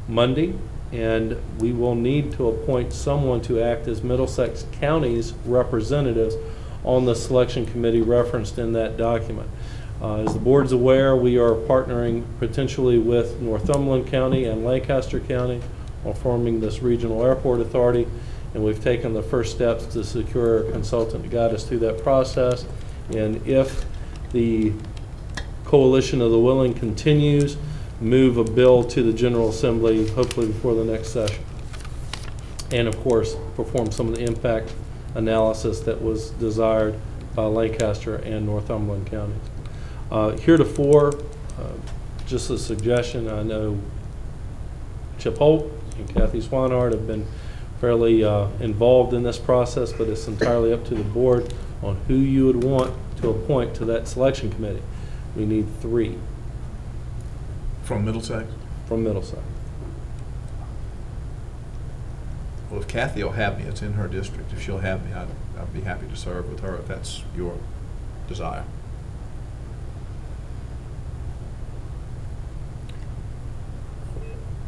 Monday, and we will need to appoint someone to act as Middlesex County's representatives on the selection committee referenced in that document. As the board's aware, we are partnering potentially with Northumberland County and Lancaster County on forming this regional airport authority, and we've taken the first steps to secure a consultant to guide us through that process. And if the coalition of the willing continues, move a bill to the General Assembly, hopefully before the next session. And of course, perform some of the impact analysis that was desired by Lancaster and Northumberland counties. Heretofore, just a suggestion, I know Chip Holt and Kathy Swanhart have been fairly involved in this process, but it's entirely up to the board on who you would want to appoint to that selection committee. We need 3. From Middlesex? From Middlesex. Well, if Kathy will have me, it's in her district. If she'll have me, I'd be happy to serve with her if that's your desire.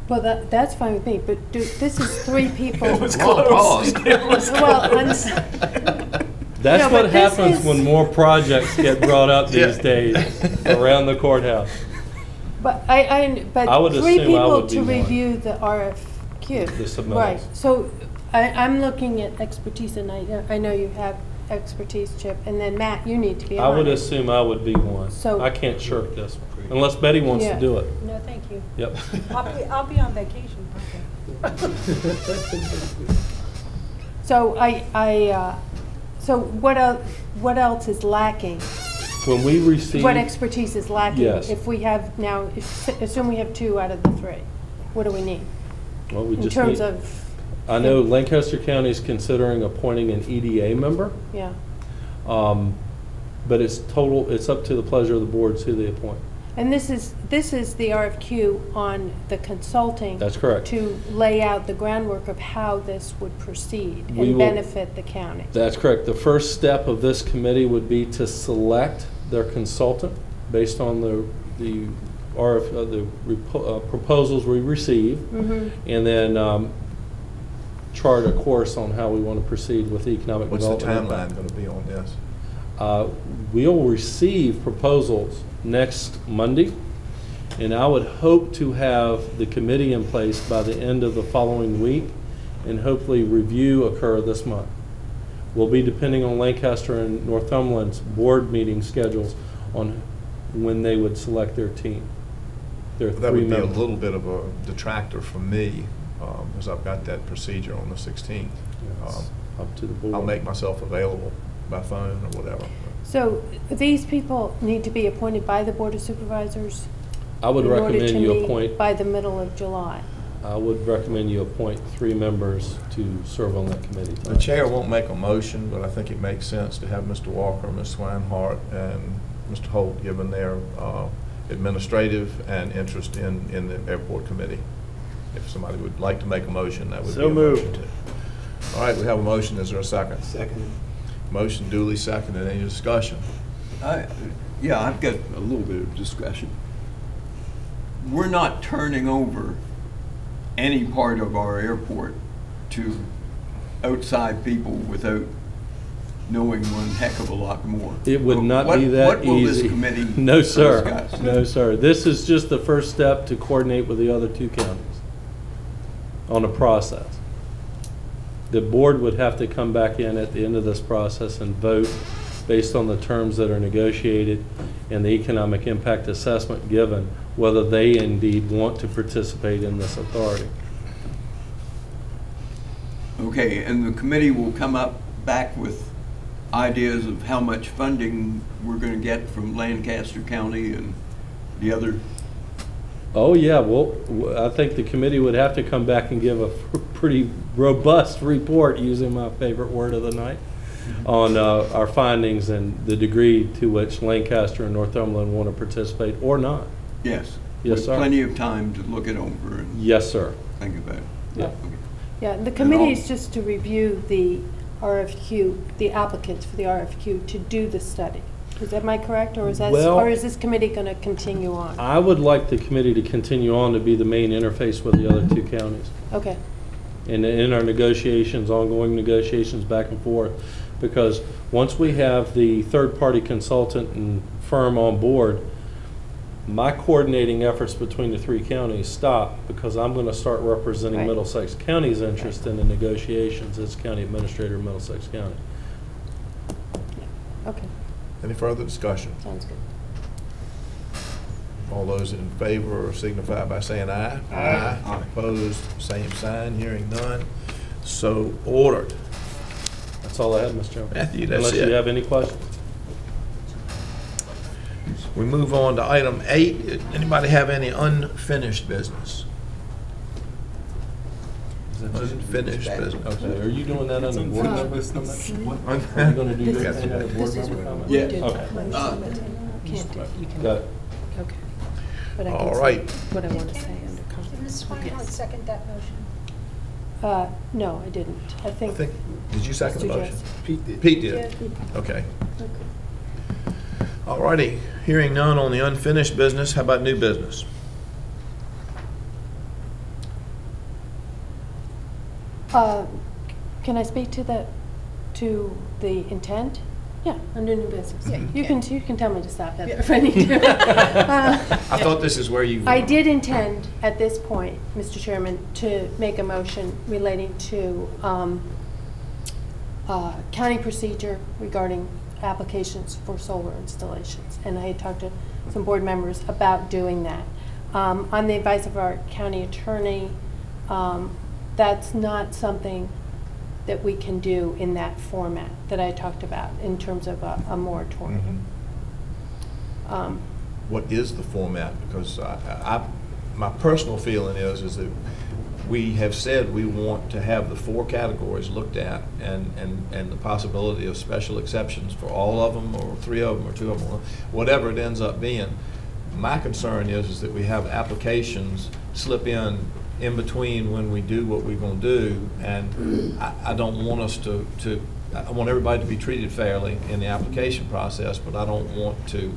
Well, that's fine with me, but this is 3 people. It was close. Well, That's what happens when more projects get brought up these days around the courthouse. But I would 3 assume I people would be to one. review the RFQ. The submittals. Right. So I'm looking at expertise, and I know you have expertise, Chip, and then Matt, you need to be on I would it. assume I would be one. So- I can't shirk this one, unless Betty wants Yeah. to do it. No, thank you. Yep. I'll be on vacation. So so what else is lacking? When we receive. What expertise is lacking? Yes. If we have now, assume we have 2 out of the 3, what do we need? Well, we In just terms need- of, I know Lancaster County is considering appointing an EDA member, yeah. but it's up to the pleasure of the boards who they appoint. And this is the RFQ on the consulting. That's correct. To lay out the groundwork of how this would proceed We and will- benefit the county. That's correct. The first step of this committee would be to select their consultant based on the proposals we receive, Mhm. and then chart a course on how we want to proceed with the economic What's the development. timeline going to be on this? We'll receive proposals next Monday, and I would hope to have the committee in place by the end of the following week, and hopefully review occur this month. We'll be depending on Lancaster and Northumberland's board meeting schedules on when they would select their team. Their That 3 would be a members. little bit of a detractor for me, as I've got that procedure on the 16th. It's up to the board. I'll make myself available by phone or whatever. So these people need to be appointed by the Board of Supervisors? I would in order recommend to you meet appoint. by the middle of July. I would recommend you appoint 3 members to serve on that committee. The chair won't make a motion, but I think it makes sense to have Mr. Walker, Ms. Swanhart, and Mr. Holt given their administrative and interest in the airport committee. If somebody would like to make a motion, that would be So a motion. moved. All right, we have a motion. Is there a second? Second. Motion duly seconded. Any discussion? Yeah, I've got a little bit of discussion. We're not turning over any part of our airport to outside people without knowing one heck of a lot more. It would not What- be that What will easy. this committee No, sir. discuss? No, sir. This is just the first step to coordinate with the other 2 counties on a process. The board would have to come back in at the end of this process and vote based on the terms that are negotiated and the economic impact assessment given, whether they indeed want to participate in this authority. Okay, and the committee will come up back with ideas of how much funding we're going to get from Lancaster County and the other. Oh, yeah, well, I think the committee would have to come back and give a pretty robust report, using my favorite word of the night, on our findings and the degree to which Lancaster and Northumberland want to participate or not. Yes. Yes, With sir. plenty of time to look it over and Yes, sir. think about it. Yeah. Okay. Yeah, the committee is just to review the RFQ, the applicants for the RFQ to do the study. Am I correct, or is that, Well, or is this committee going to continue on? I would like the committee to continue on to be the main interface with the other two counties. Okay. And in our negotiations, ongoing negotiations back and forth, because once we have the third-party consultant and firm on board, my coordinating efforts between the three counties stop, because I'm going to start representing Right. Middlesex County's interest in the negotiations as county administrator of Middlesex County. Okay, Any further discussion? sounds good. All those in favor signify by saying aye. Aye. Opposed, same sign. Hearing none, so ordered. That's all I have, Mr. Chairman. Matthew, that's Unless it. you have any questions. We move on to item 8. Anybody have any unfinished business? Unfinished business. Okay, are you doing that under board member comments? Are you going to do your thing under board member comments? Yeah. Okay. Can't do, you can. Got it. Okay. But I can All say right. what I want to say under Did comment. Ms. Swinehart second that motion? No, I didn't. I think. Did you second the Mr. motion? Jess. Pete did. Pete did. Yeah. Okay. All righty. Hearing none on the unfinished business, how about new business? Can I speak to the intent? Yeah, under new business. Yeah, You can tell me to stop that if I need to. I thought this is where you. I did intend, at this point, Mr. Chairman, to make a motion relating to county procedure regarding applications for solar installations. And I had talked to some board members about doing that. On the advice of our county attorney, that's not something that we can do in that format that I talked about in terms of a moratorium. What is the format? Because my personal feeling is that we have said we want to have the 4 categories looked at and the possibility of special exceptions for all of them, or 3 of them, or 2 of them, or whatever it ends up being. My concern is that we have applications slip in between when we do what we're going to do, and I don't want us to I want everybody to be treated fairly in the application process, but I don't want to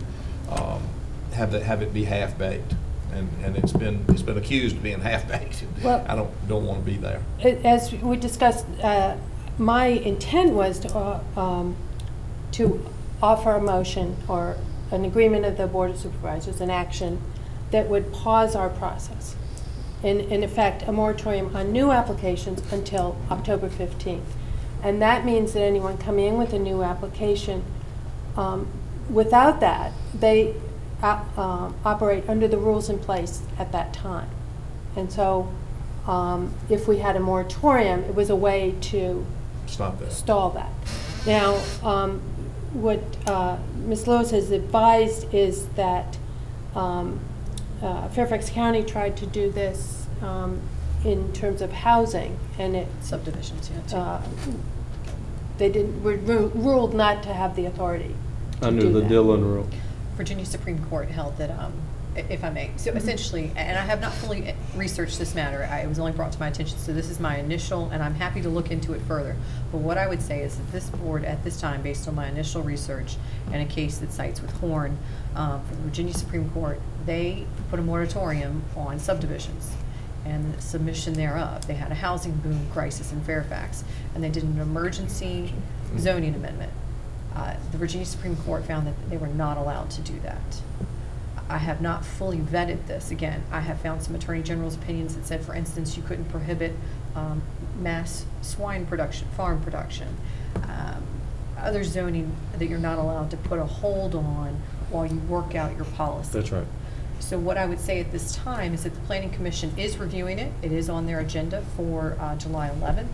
have it be half-baked, and it's been accused of being half-baked. Well, I don't want to be there. As we discussed, my intent was to offer a motion or an agreement of the Board of Supervisors, an action that would pause our process. In effect, a moratorium on new applications until October 15th. And that means that anyone coming in with a new application, without that, they operate under the rules in place at that time. And so if we had a moratorium, it was a way to stall that. Now, what Ms. Lewis has advised is that Fairfax County tried to do this in terms of housing, and it subdivisions. Yeah. Were ruled not to have the authority to Under do the that. Dillon rule. Virginia Supreme Court held that, if I may, so essentially, and I have not fully researched this matter, it was only brought to my attention, so this is my initial, and I'm happy to look into it further. But what I would say is that this board, at this time, based on my initial research and a case that cites with Horn for the Virginia Supreme Court, they put a moratorium on subdivisions and the submission thereof. They had a housing boom crisis in Fairfax, and they did an emergency zoning amendment. The Virginia Supreme Court found that they were not allowed to do that. I have not fully vetted this. Again, I have found some Attorney General's opinions that said, for instance, you couldn't prohibit mass swine production, farm production, other zoning that you're not allowed to put a hold on while you work out your policy. That's right. So what I would say at this time is that the Planning Commission is reviewing it. It is on their agenda for July 11th.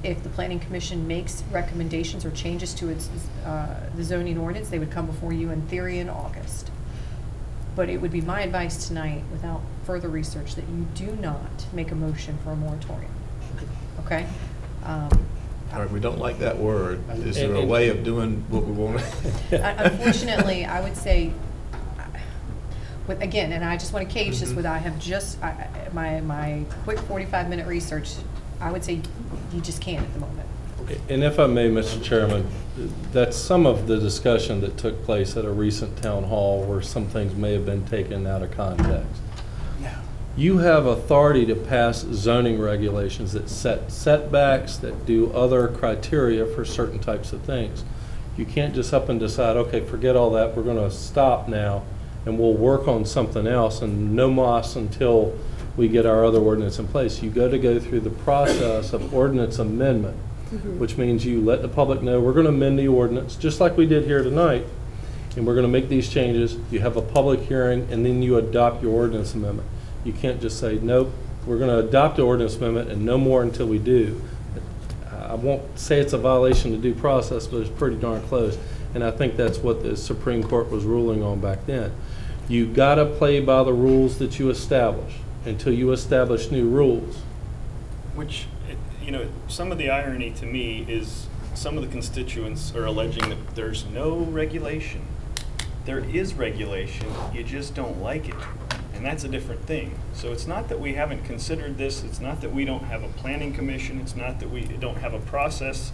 If the Planning Commission makes recommendations or changes to its the zoning ordinance, they would come before you in theory in August. But it would be my advice tonight, without further research, that you do not make a motion for a moratorium. Okay? All right, we don't like that word. Is there a way of doing what we want? Unfortunately, I would say, again, and I just want to cage this with, I have just, my quick 45-minute research I would say you just can't at the moment. And if I may, Mr. Chairman, that's some of the discussion that took place at a recent town hall where some things may have been taken out of context. You have authority to pass zoning regulations that set setbacks, that do other criteria for certain types of things. You can't just up and decide, okay, forget all that, we're going to stop now and we'll work on something else and no moss until we get our other ordinance in place. You got to go through the process of ordinance amendment, which means you let the public know we're going to amend the ordinance just like we did here tonight, and we're going to make these changes. You have a public hearing and then you adopt your ordinance amendment. You can't just say, nope, we're going to adopt the ordinance amendment and no more until we do. I won't say it's a violation of due process, but it's pretty darn close. And I think that's what the Supreme Court was ruling on back then. You got to play by the rules that you establish until you establish new rules. Which, you know, some of the irony to me is some of the constituents are alleging that there's no regulation. There is regulation, you just don't like it. And that's a different thing. So it's not that we haven't considered this, it's not that we don't have a planning commission, it's not that we don't have a process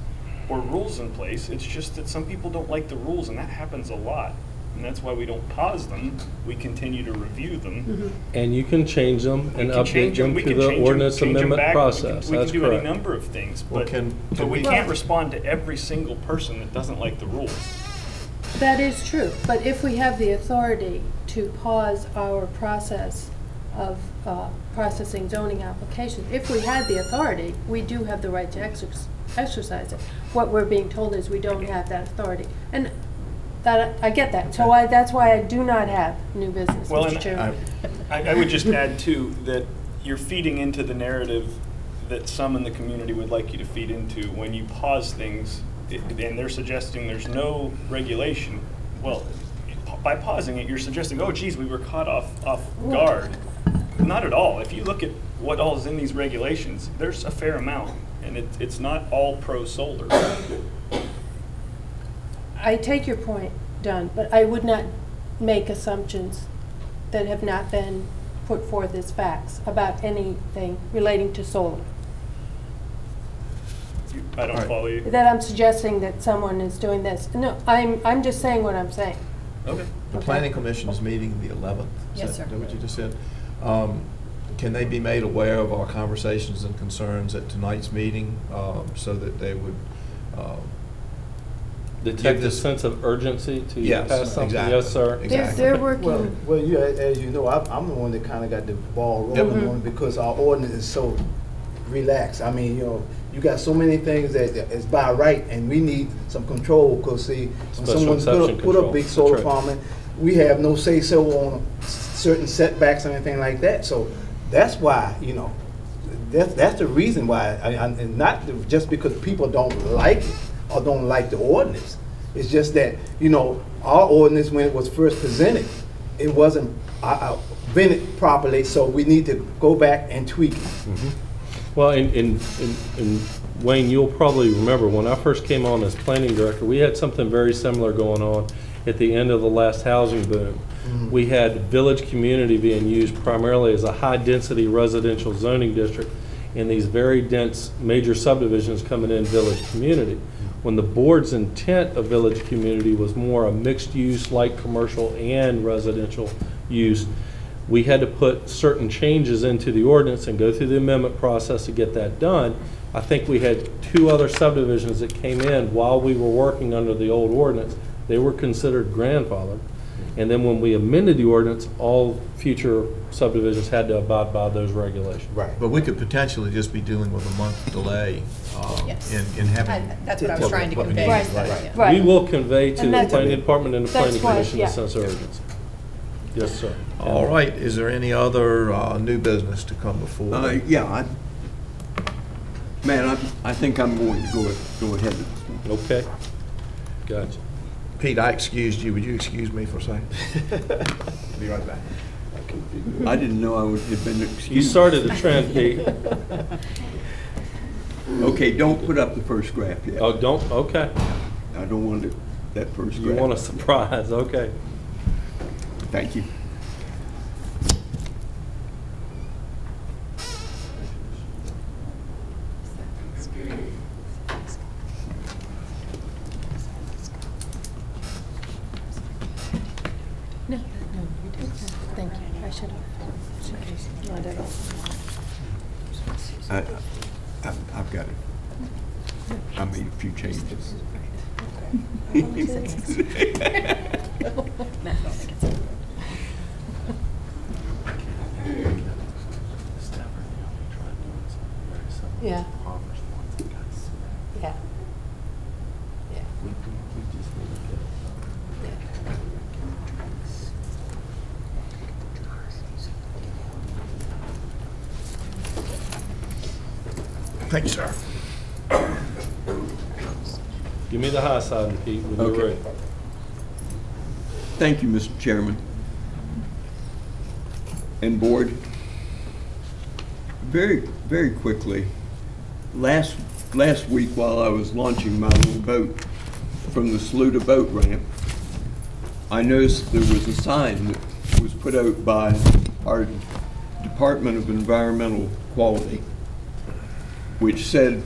or rules in place, it's just that some people don't like the rules, and that happens a lot. And that's why we don't pause them, we continue to review them. And you can change them and update them through the ordinance amendment process. We can That's do correct. any number of things, but, Well, we can't respond to every single person that doesn't like the rules. That is true, but if we have the authority to pause our process of processing zoning applications, if we had the authority, we do have the right to exercise it. What we're being told is we don't have that authority. And that, I get that. So that's why I do not have new business, Well, Mr. Chairman. I would just add, too, that you're feeding into the narrative that some in the community would like you to feed into when you pause things, and they're suggesting there's no regulation. Well, by pausing it, you're suggesting, oh, geez, we were caught off guard. Not at all. If you look at what all is in these regulations, there's a fair amount, and it's not all pro-solar. I take your point, Don, but I would not make assumptions that have not been put forth as facts about anything relating to solar. I don't follow you. That I'm suggesting that someone is doing this. No, I'm just saying what I'm saying. Okay. The Planning Commission is meeting the 11th. Yes, sir. Is that what you just said? Can they be made aware of our conversations and concerns at tonight's meeting so that they would detect a sense of urgency to pass something? Exactly. Yes, sir. Exactly. They're working. Well, you, as you know, I'm the one that kind of got the ball rolling on it because our ordinance is so relaxed. I mean, you know, you got so many things that is by right, and we need some control because, see, when someone's put a big solar farm in, we have no say-so on certain setbacks or anything like that. So that's why, you know, that's the reason why, and not just because people don't like it or don't like the ordinance. It's just that, you know, our ordinance, when it was first presented, it wasn't presented properly, so we need to go back and tweak it. Well, and Wayne, you'll probably remember when I first came on as planning director, we had something very similar going on at the end of the last housing boom. We had village community being used primarily as a high-density residential zoning district in these very dense major subdivisions coming in village community. When the board's intent of village community was more a mixed use, light commercial and residential use, we had to put certain changes into the ordinance and go through the amendment process to get that done. I think we had 2 other subdivisions that came in while we were working under the old ordinance. They were considered grandfathered. And then when we amended the ordinance, all future subdivisions had to abide by those regulations. Right. But we could potentially just be dealing with a month delay in having. That's what I was trying to what we convey. need. Right. We will convey to And the that's- planning department and the planning that's why, commission a yeah. sense of urgency. Yes, sir. All right, is there any other new business to come before? Yeah, I think I'm going to go ahead with this one. Okay. Gotcha. Pete, I excused you. Would you excuse me for a second? Be right back. I didn't know I would have been excused. You started the trend, Pete. Okay, don't put up the first graph yet. Oh, don't? Okay. I don't want that first graph. You want a surprise? Okay. Thank you. I've got it. I made a few changes. Yeah. Yeah. Thank you, sir. Give me the high side, Pete, when you're ready. Thank you, Mr. Chairman. And board, very quickly, last week while I was launching my little boat from the Saluda boat ramp, I noticed there was a sign that was put out by our Department of Environmental Quality, which said,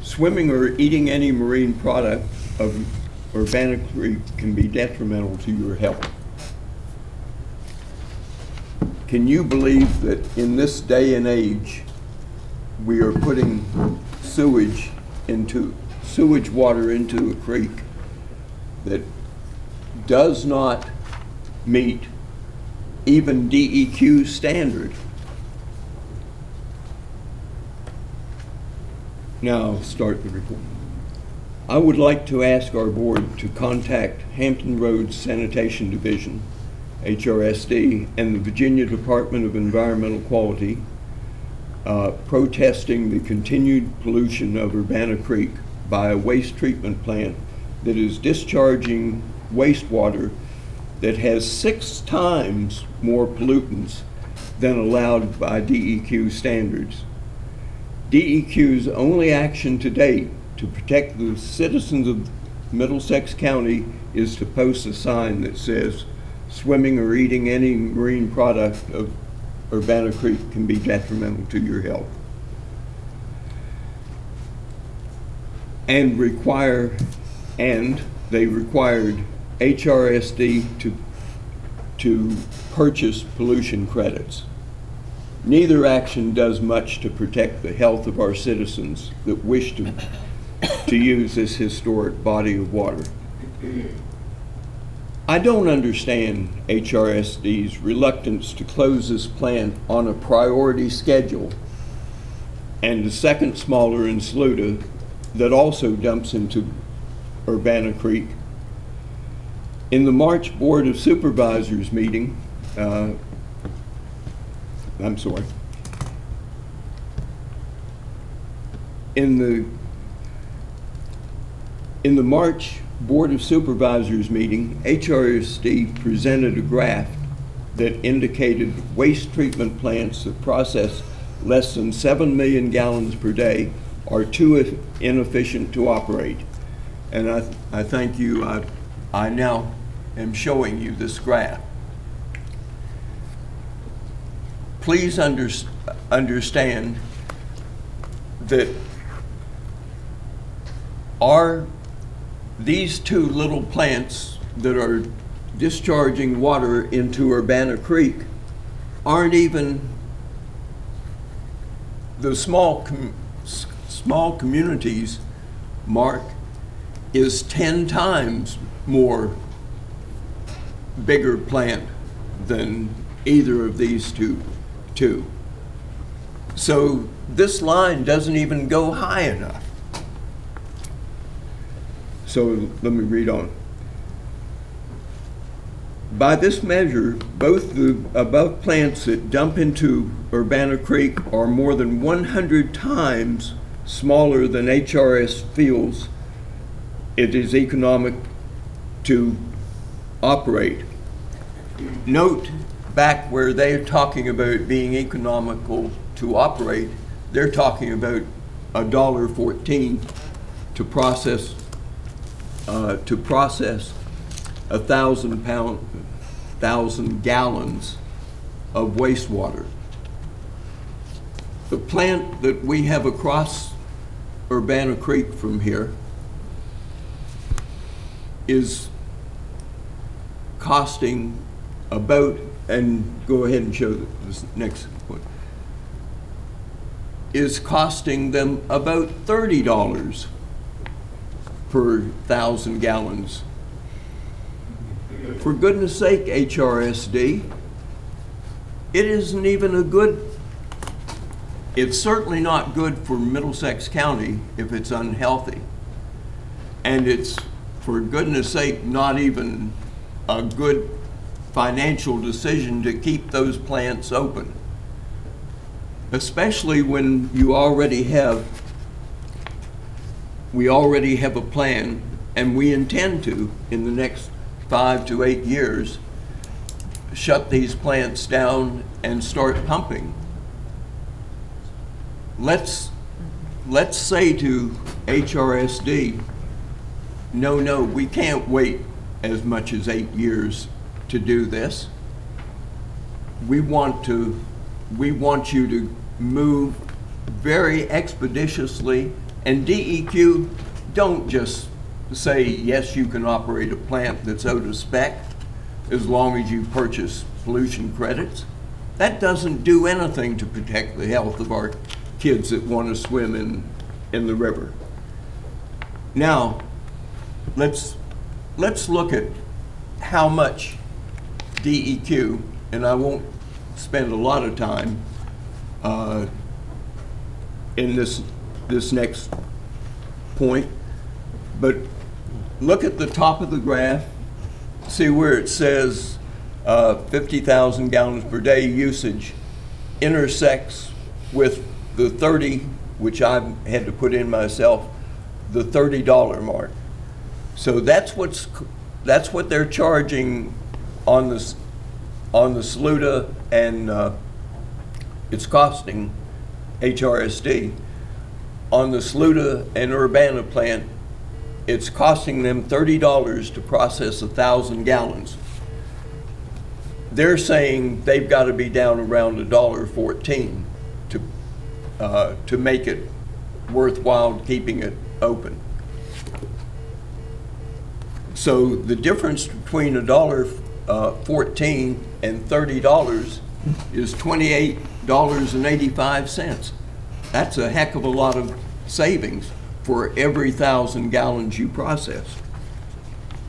swimming or eating any marine product of Urbana Creek can be detrimental to your health. Can you believe that in this day and age, we are putting sewage water into a creek that does not meet even DEQ standard? Now I'll start the report. I would like to ask our board to contact Hampton Roads Sanitation Division, HRSD, and the Virginia Department of Environmental Quality, protesting the continued pollution of Urbana Creek by a waste treatment plant that is discharging wastewater that has 6 times more pollutants than allowed by DEQ standards. DEQ's only action to date to protect the citizens of Middlesex County is to post a sign that says, swimming or eating any marine product of Urbana Creek can be detrimental to your health. And they required HRSD to purchase pollution credits. Neither action does much to protect the health of our citizens that wish to use this historic body of water. I don't understand HRSD's reluctance to close this plant on a priority schedule and the second smaller in Saluda that also dumps into Urbana Creek. In the March Board of Supervisors meeting, in the March Board of Supervisors meeting, HRSD presented a graph that indicated waste treatment plants that process less than 7 million gallons per day are too inefficient to operate. And I thank you. I now am showing you this graph. Please understand that these 2 little plants that are discharging water into Urbana Creek aren't even the small communities mark is 10 times more bigger plant than either of these two. So this line doesn't even go high enough. So let me read on. By this measure, both the above plants that dump into Urbana Creek are more than 100 times smaller than HRS feels it is economic to operate. Note back where they're talking about being economical to operate, they're talking about $1.14 to process 1,000 gallons of wastewater. The plant that we have across Urbana Creek from here is costing about, and go ahead and show this next one, is costing them about $30 per 1,000 gallons. For goodness sake, HRSD, it isn't even a good, it's certainly not good for Middlesex County if it's unhealthy. And it's, for goodness sake, not even a good financial decision to keep those plants open. Especially when you already have, we already have a plan, and we intend to, in the next 5 to 8 years, shut these plants down and start pumping. Let's say to HRSD, no, we can't wait as much as 8 years to do this. We want you to move very expeditiously, and DEQ, don't just say, yes, you can operate a plant that's out of spec as long as you purchase pollution credits. That doesn't do anything to protect the health of our kids that want to swim in the river. Now, let's look at how much DEQ, and I won't spend a lot of time in this next point, but look at the top of the graph, see where it says 50,000 gallons per day usage intersects with the 30, which I had to put in myself, the $30 mark. So that's what they're charging on the Saluda, and it's costing HRSD. On the Saluda and Urbana plant, it's costing them $30 to process 1,000 gallons. They're saying they've got to be down around $1.14 to make it worthwhile keeping it open. So the difference between $1.14 and $30 is $28.85. That's a heck of a lot of savings for every 1,000 gallons you process.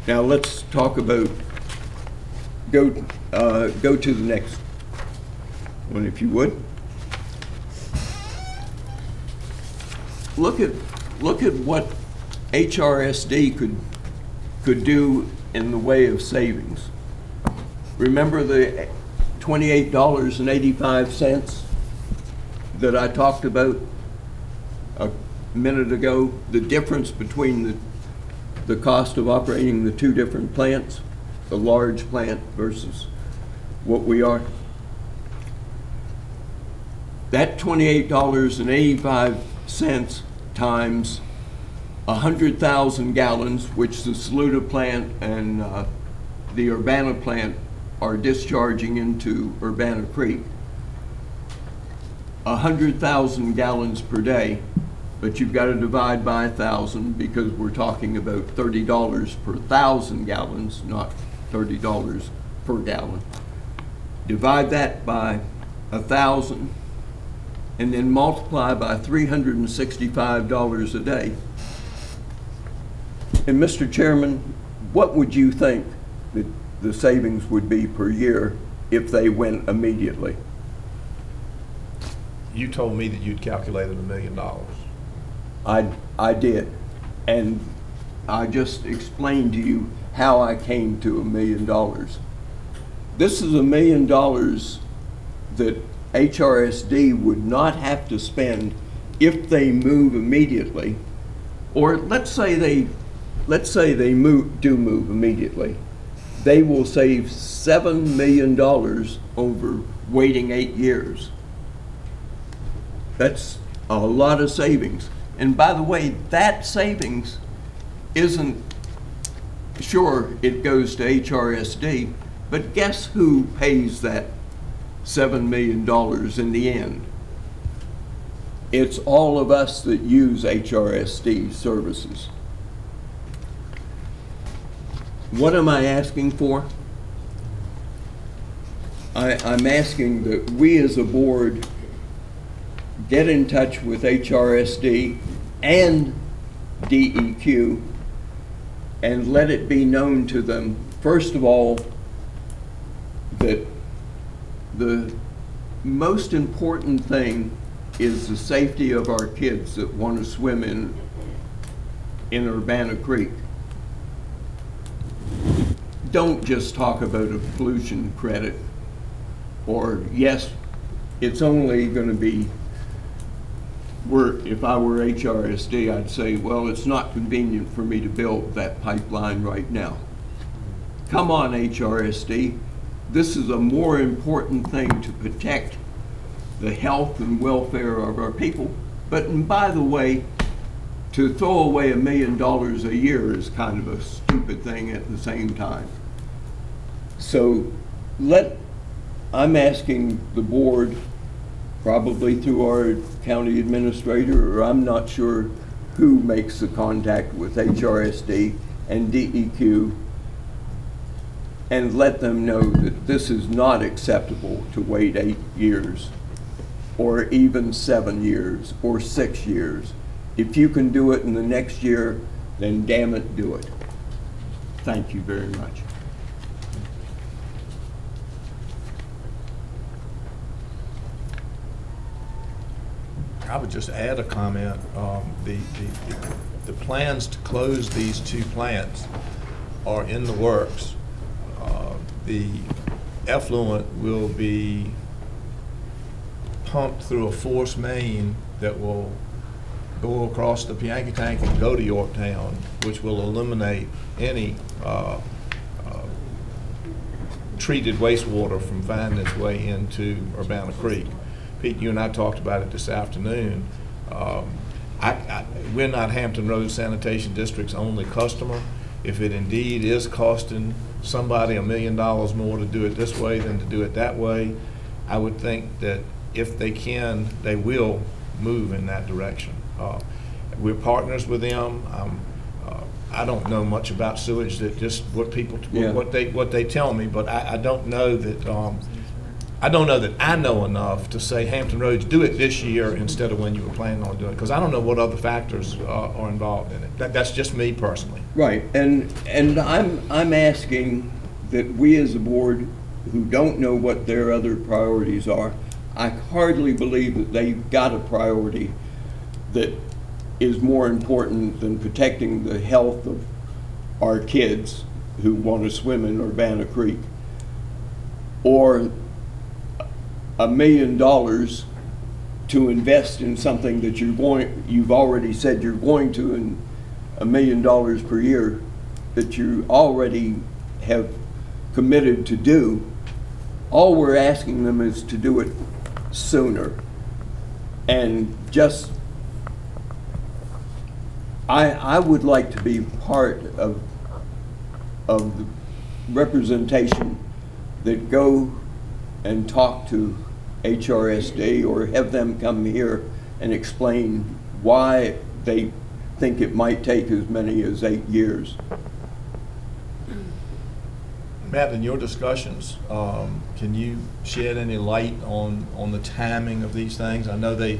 Now let's talk about, go to the next one if you would. Look at what HRSD could do in the way of savings. Remember the $28.85 that I talked about a minute ago? The difference between the cost of operating the two different plants, the large plant versus what we are. That $28.85 times 100,000 gallons, which the Saluda plant and the Urbana plant are discharging into Urbana Creek. 100,000 gallons per day, but you've got to divide by 1,000 because we're talking about $30 per 1,000 gallons, not $30 per gallon. Divide that by 1,000 and then multiply by $365 a day. And Mr. Chairman, what would you think that the savings would be per year if they went immediately? You told me that you'd calculated $1 million. I did, and I just explained to you how I came to $1 million. This is $1 million that HRSD would not have to spend if they move immediately, or let's say they do move immediately. They will save $7 million over waiting 8 years. That's a lot of savings. And by the way, that savings isn't, sure, it goes to HRSD, but guess who pays that $7 million in the end? It's all of us that use HRSD services. What am I asking for? I'm asking that we as a board get in touch with HRSD and DEQ and let it be known to them, first of all, that the most important thing is the safety of our kids that want to swim in Urbana Creek. Don't just talk about a pollution credit, or yes, it's only going to be, if I were HRSD, I'd say, well, it's not convenient for me to build that pipeline right now. Come on, HRSD. This is a more important thing to protect the health and welfare of our people. But, and by the way, to throw away $1 million a year is kind of a stupid thing at the same time. So I'm asking the board, probably through our county administrator, or I'm not sure who makes the contact with HRSD and DEQ, and let them know that this is not acceptable to wait 8 years, or even 7 years, or 6 years. If you can do it in the next year, then damn it, do it. Thank you very much. I would just add a comment. The plans to close these 2 plants are in the works. The effluent will be pumped through a force main that will go across the Pianki Tank and go to Yorktown, which will eliminate any treated wastewater from finding its way into Urbana Creek. Pete, you and I talked about it this afternoon. We're not Hampton Roads Sanitation District's only customer. If it indeed is costing somebody $1 million more to do it this way than to do it that way, I would think that if they can, they will move in that direction. We're partners with them. I don't know much about sewage, that just what people, what they tell me, but I don't know that. I don't know that I know enough to say Hampton Roads, do it this year instead of when you were planning on doing it, because I don't know what other factors are involved in it. That's just me personally. Right, and I'm asking that we as a board who don't know what their other priorities are, I hardly believe that they've got a priority that is more important than protecting the health of our kids who want to swim in Urbana Creek, or $1 million to invest in something that you've already said you're going to, and $1 million per year that you already have committed to do. All we're asking them is to do it sooner. And just, I would like to be part of the representation that go and talk to HRSD, or have them come here and explain why they think it might take as many as 8 years. Matt, in your discussions, can you shed any light on the timing of these things? I know they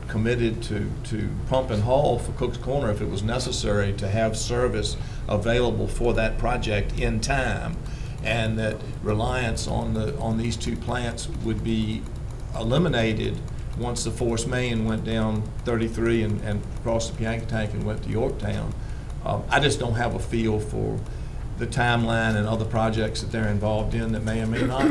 committed to pump and haul for Cook's Corner if it was necessary to have service available for that project in time, and that reliance on these 2 plants would be eliminated once the force main went down 33 and across the Pianki Tank and went to Yorktown. I just don't have a feel for the timeline and other projects that they're involved in that may or may not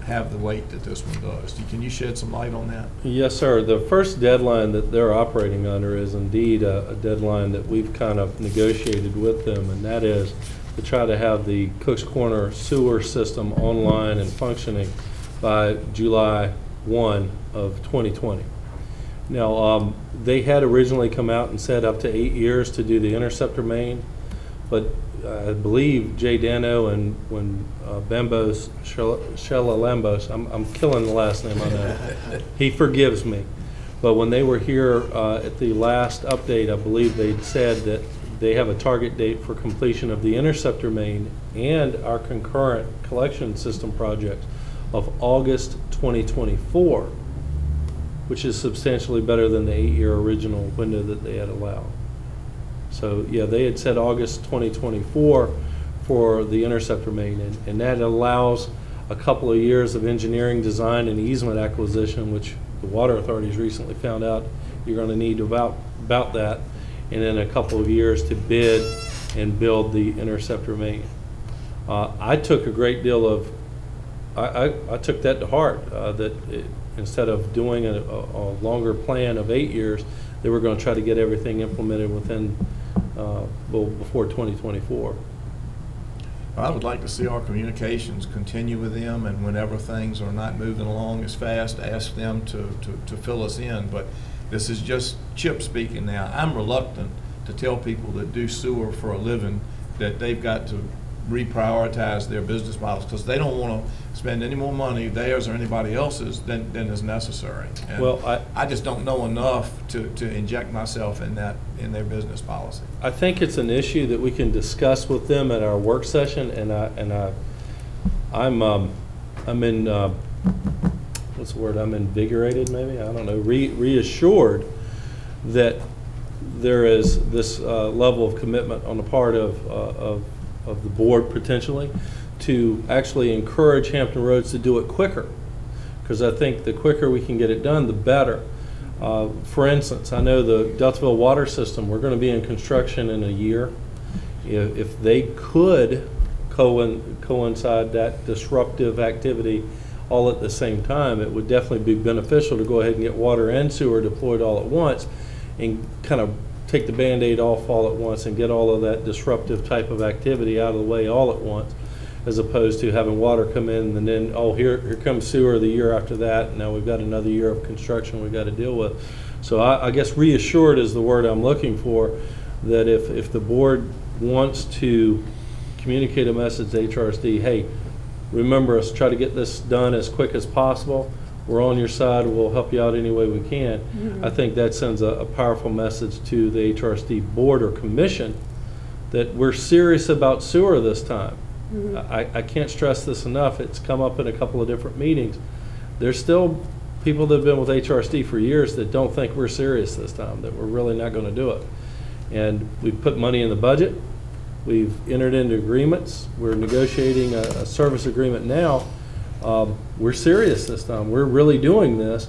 have the weight that this one does. Can you shed some light on that? Yes, sir. The first deadline that they're operating under is indeed a deadline that we've kind of negotiated with them, and that is to try to have the Cook's Corner sewer system online and functioning by July 1 of 2020. Now, they had originally come out and said up to 8 years to do the interceptor main, but I believe Jay Dano and when Bembos, Shella Lambos, I'm killing the last name on that, he forgives me. But when they were here at the last update, I believe they said that they have a target date for completion of the interceptor main and our concurrent collection system projects of August 2024, which is substantially better than the 8-year original window that they had allowed. So yeah, they had said August 2024 for the interceptor main, and that allows a couple of years of engineering design and easement acquisition, which the water authorities recently found out you're going to need about that, and then a couple of years to bid and build the interceptor main. I took a great deal of, I took that to heart, instead of doing a longer plan of 8 years, they were going to try to get everything implemented within, before 2024. I would like to see our communications continue with them, and whenever things are not moving along as fast, ask them to fill us in. But this is just Chip speaking now. I'm reluctant to tell people that do sewer for a living that they've got to reprioritize their business models, because they don't want to spend any more money, theirs or anybody else's, than is necessary. And well, I just don't know enough to inject myself in their business policy. I think it's an issue that we can discuss with them at our work session, and I'm in what's the word? I'm invigorated, maybe, I don't know, reassured that there is this level of commitment on the part of the board potentially to actually encourage Hampton Roads to do it quicker, because I think the quicker we can get it done, the better. For instance, I know the Deltaville water system, we're going to be in construction in a year. If they could coincide that disruptive activity all at the same time, it would definitely be beneficial to go ahead and get water and sewer deployed all at once and kind of take the Band-Aid off all at once and get all of that disruptive type of activity out of the way all at once, as opposed to having water come in and then, oh, here comes sewer the year after that, and now we've got another year of construction we've got to deal with. So I guess reassured is the word I'm looking for, that if the board wants to communicate a message to HRSD, hey, remember us, try to get this done as quick as possible. We're on your side, we'll help you out any way we can. Mm-hmm. I think that sends a powerful message to the HRSD board or commission that we're serious about sewer this time. Mm-hmm. I can't stress this enough. It's come up in a couple of different meetings. There's still people that have been with HRSD for years that don't think we're serious this time, that we're really not going to do it. And we've put money in the budget. We've entered into agreements. We're negotiating a service agreement now. We're serious this time. We're really doing this,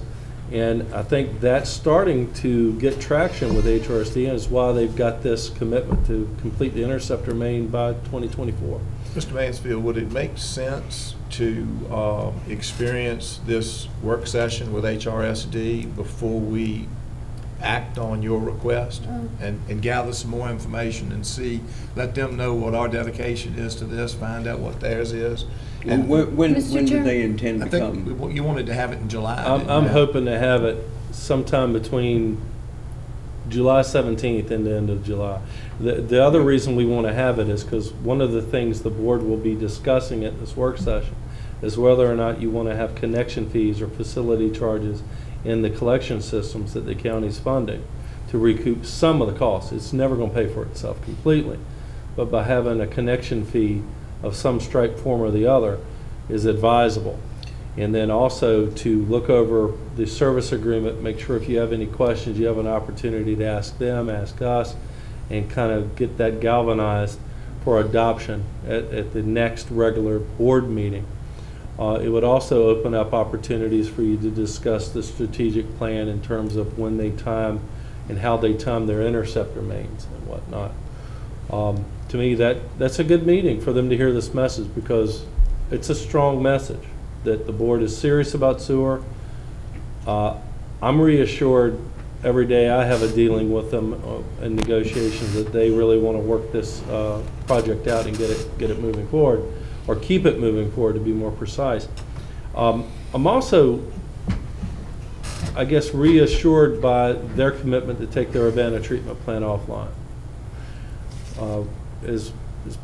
and I think that's starting to get traction with HRSD, and is why they've got this commitment to complete the interceptor main by 2024. Mr. Mansfield, would it make sense to experience this work session with HRSD before we act on your request and gather some more information and see, let them know what our dedication is to this, find out what theirs is? And when do they intend to come? I think you wanted to have it in July. I'm hoping to have it sometime between July 17th and the end of July. The other reason we want to have it is because one of the things the board will be discussing at this work session is whether or not you want to have connection fees or facility charges in the collection systems that the county's funding to recoup some of the costs. It's never going to pay for itself completely, but by having a connection fee of some stripe, form, or the other is advisable. And then also to look over the service agreement, make sure if you have any questions, you have an opportunity to ask them, ask us, and kind of get that galvanized for adoption at the next regular board meeting. It would also open up opportunities for you to discuss the strategic plan in terms of when they time and how they time their interceptor mains and whatnot. To me, that's a good meeting for them to hear this message, because it's a strong message that the board is serious about sewer. I'm reassured every day I have a dealing with them in negotiations that they really want to work this project out and get it moving forward, or keep it moving forward, to be more precise. I'm also, I guess, reassured by their commitment to take their Urbana treatment plant offline. As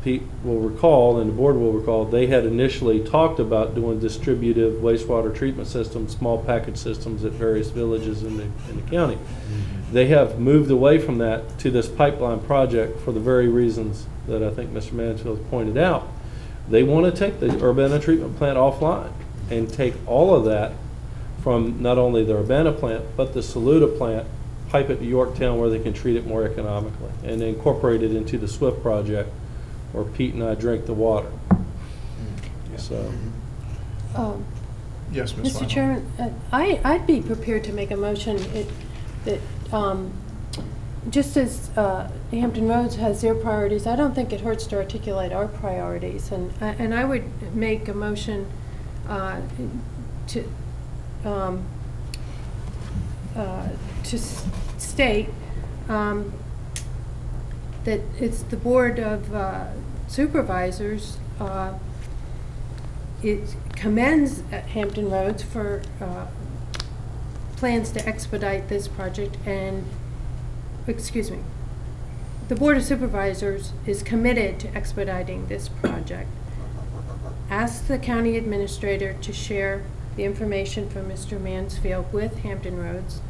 Pete will recall, and the board will recall, they had initially talked about doing distributive wastewater treatment systems, small package systems at various villages in the county. Mm-hmm. They have moved away from that to this pipeline project for the very reasons that I think Mr. Mansfield pointed out. They want to take the Urbana treatment plant offline and take all of that from not only the Urbana plant, but the Saluda plant, pipe it to Yorktown where they can treat it more economically, and incorporate it into the SWIFT project where Pete and I drink the water. So. Yes, Ms. Mr. Chairman, I'd be prepared to make a motion that just as Hampton Roads has their priorities, I don't think it hurts to articulate our priorities. And I would make a motion to state that it's the Board of Supervisors, it commends Hampton Roads for plans to expedite this project, and, excuse me, the Board of Supervisors is committed to expediting this project. Ask the county administrator to share the information from Mr. Mansfield with Hampton Roads,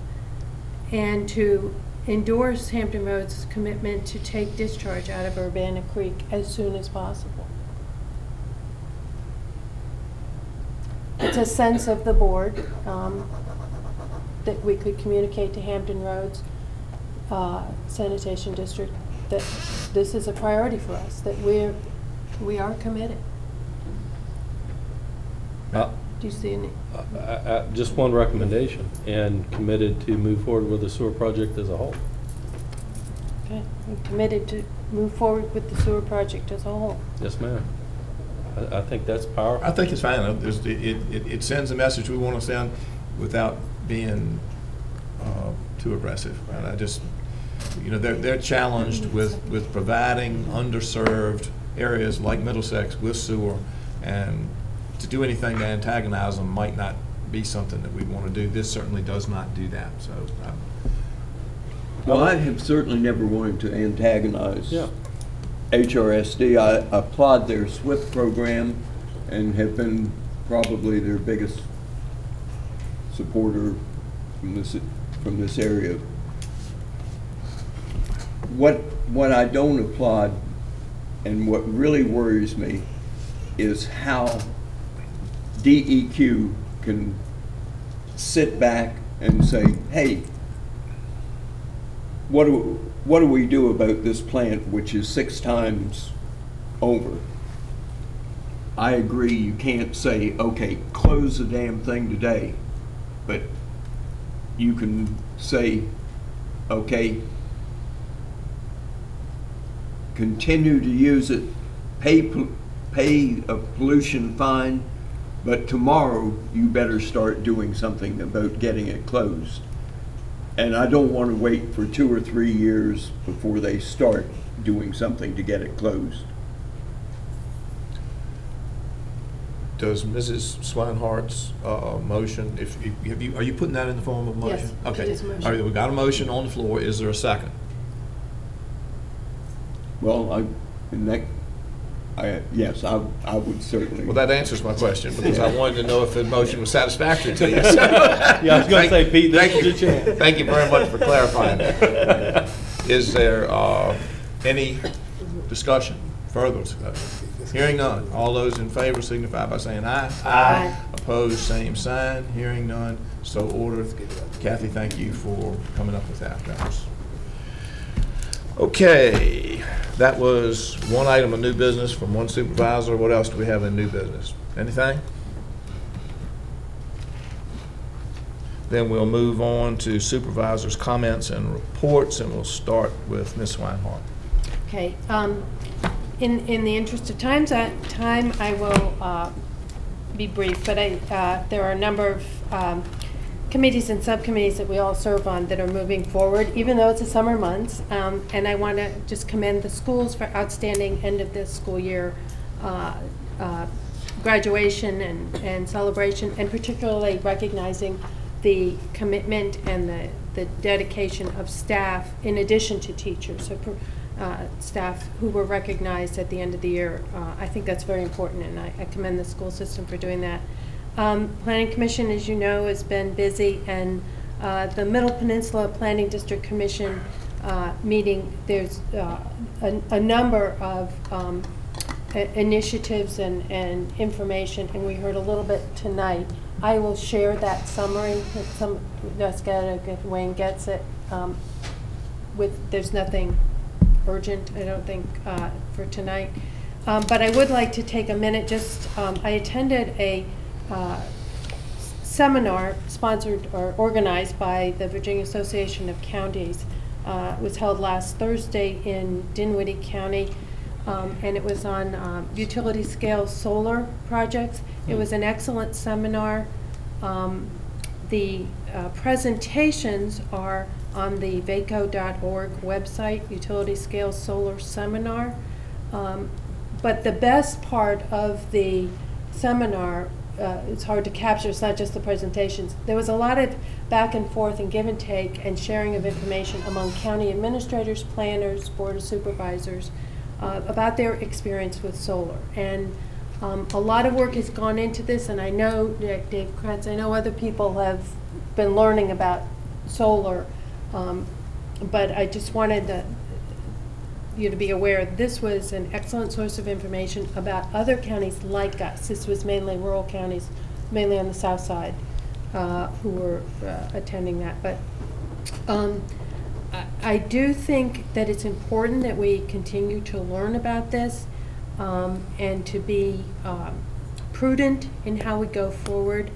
and to endorse Hampton Roads' commitment to take discharge out of Urbana Creek as soon as possible. It's a sense of the board that we could communicate to Hampton Roads Sanitation District that this is a priority for us, that we are committed. Do you see any? Just one recommendation, and committed to move forward with the sewer project as a whole. Okay, I'm committed to move forward with the sewer project as a whole. Yes, ma'am. I think that's powerful. I think it's fine. It sends a message we want to send without being too aggressive. And I just, you know, they're challenged with providing underserved areas like Middlesex with sewer, and to do anything to antagonize them might not be something that we want to do. This certainly does not do that. So, well, I have certainly never wanted to antagonize HRSD. I applaud their SWIFT program and have been probably their biggest supporter from this area. What I don't applaud and what really worries me is how DEQ can sit back and say, hey, what do we do about this plant, which is 6 times over? I agree, you can't say, okay, close the damn thing today, but you can say, okay, continue to use it, pay a pollution fine, but tomorrow you better start doing something about getting it closed. And I don't want to wait for 2 or 3 years before they start doing something to get it closed. does Mrs. Swinehart's motion, are you putting that in the form of a motion? Yes, okay. it is a motion. All right, we've got a motion on the floor. Is there a second? Well, yes, I would certainly. Well, that answers my question, because I wanted to know if the motion was satisfactory to you. So, yeah, I was going to say, Pete, this is your chance. Thank you very much for clarifying that. Is there any discussion, further discussion? Hearing none. All those in favor signify by saying aye. Aye. Opposed, same sign. Hearing none, so ordered. Kathy, thank you for coming up with that. That was okay. That was one item of new business from one supervisor. What else do we have in new business? Anything? Then we'll move on to supervisors' comments and reports, and we'll start with Ms. Swinehart. Okay. In the interest of time, I will be brief, but there are a number of committees and subcommittees that we all serve on that are moving forward, even though it's the summer months. And I want to just commend the schools for outstanding end of this school year graduation and celebration, and particularly recognizing the commitment and the dedication of staff in addition to teachers. So staff who were recognized at the end of the year. I think that's very important, and I commend the school system for doing that. Planning Commission, as you know, has been busy, and the Middle Peninsula Planning District Commission meeting, there's a number of initiatives and information, and we heard a little bit tonight. I will share that summary. Wayne gets it. There's nothing urgent, I don't think, for tonight. But I would like to take a minute. I attended a seminar sponsored or organized by the Virginia Association of Counties. It was held last Thursday in Dinwiddie County, and it was on utility scale solar projects. It was an excellent seminar. The presentations are on the vaco.org website, utility scale solar seminar. But the best part of the seminar, it's hard to capture, it's not just the presentations. There was a lot of back and forth and give and take and sharing of information among county administrators, planners, board of supervisors about their experience with solar. And a lot of work has gone into this, and I know, Dave Kratz, I know other people have been learning about solar, but I just wanted you to be aware this was an excellent source of information about other counties like us. This was mainly rural counties, mainly on the south side, who were attending that. But I do think that it's important that we continue to learn about this and to be prudent in how we go forward.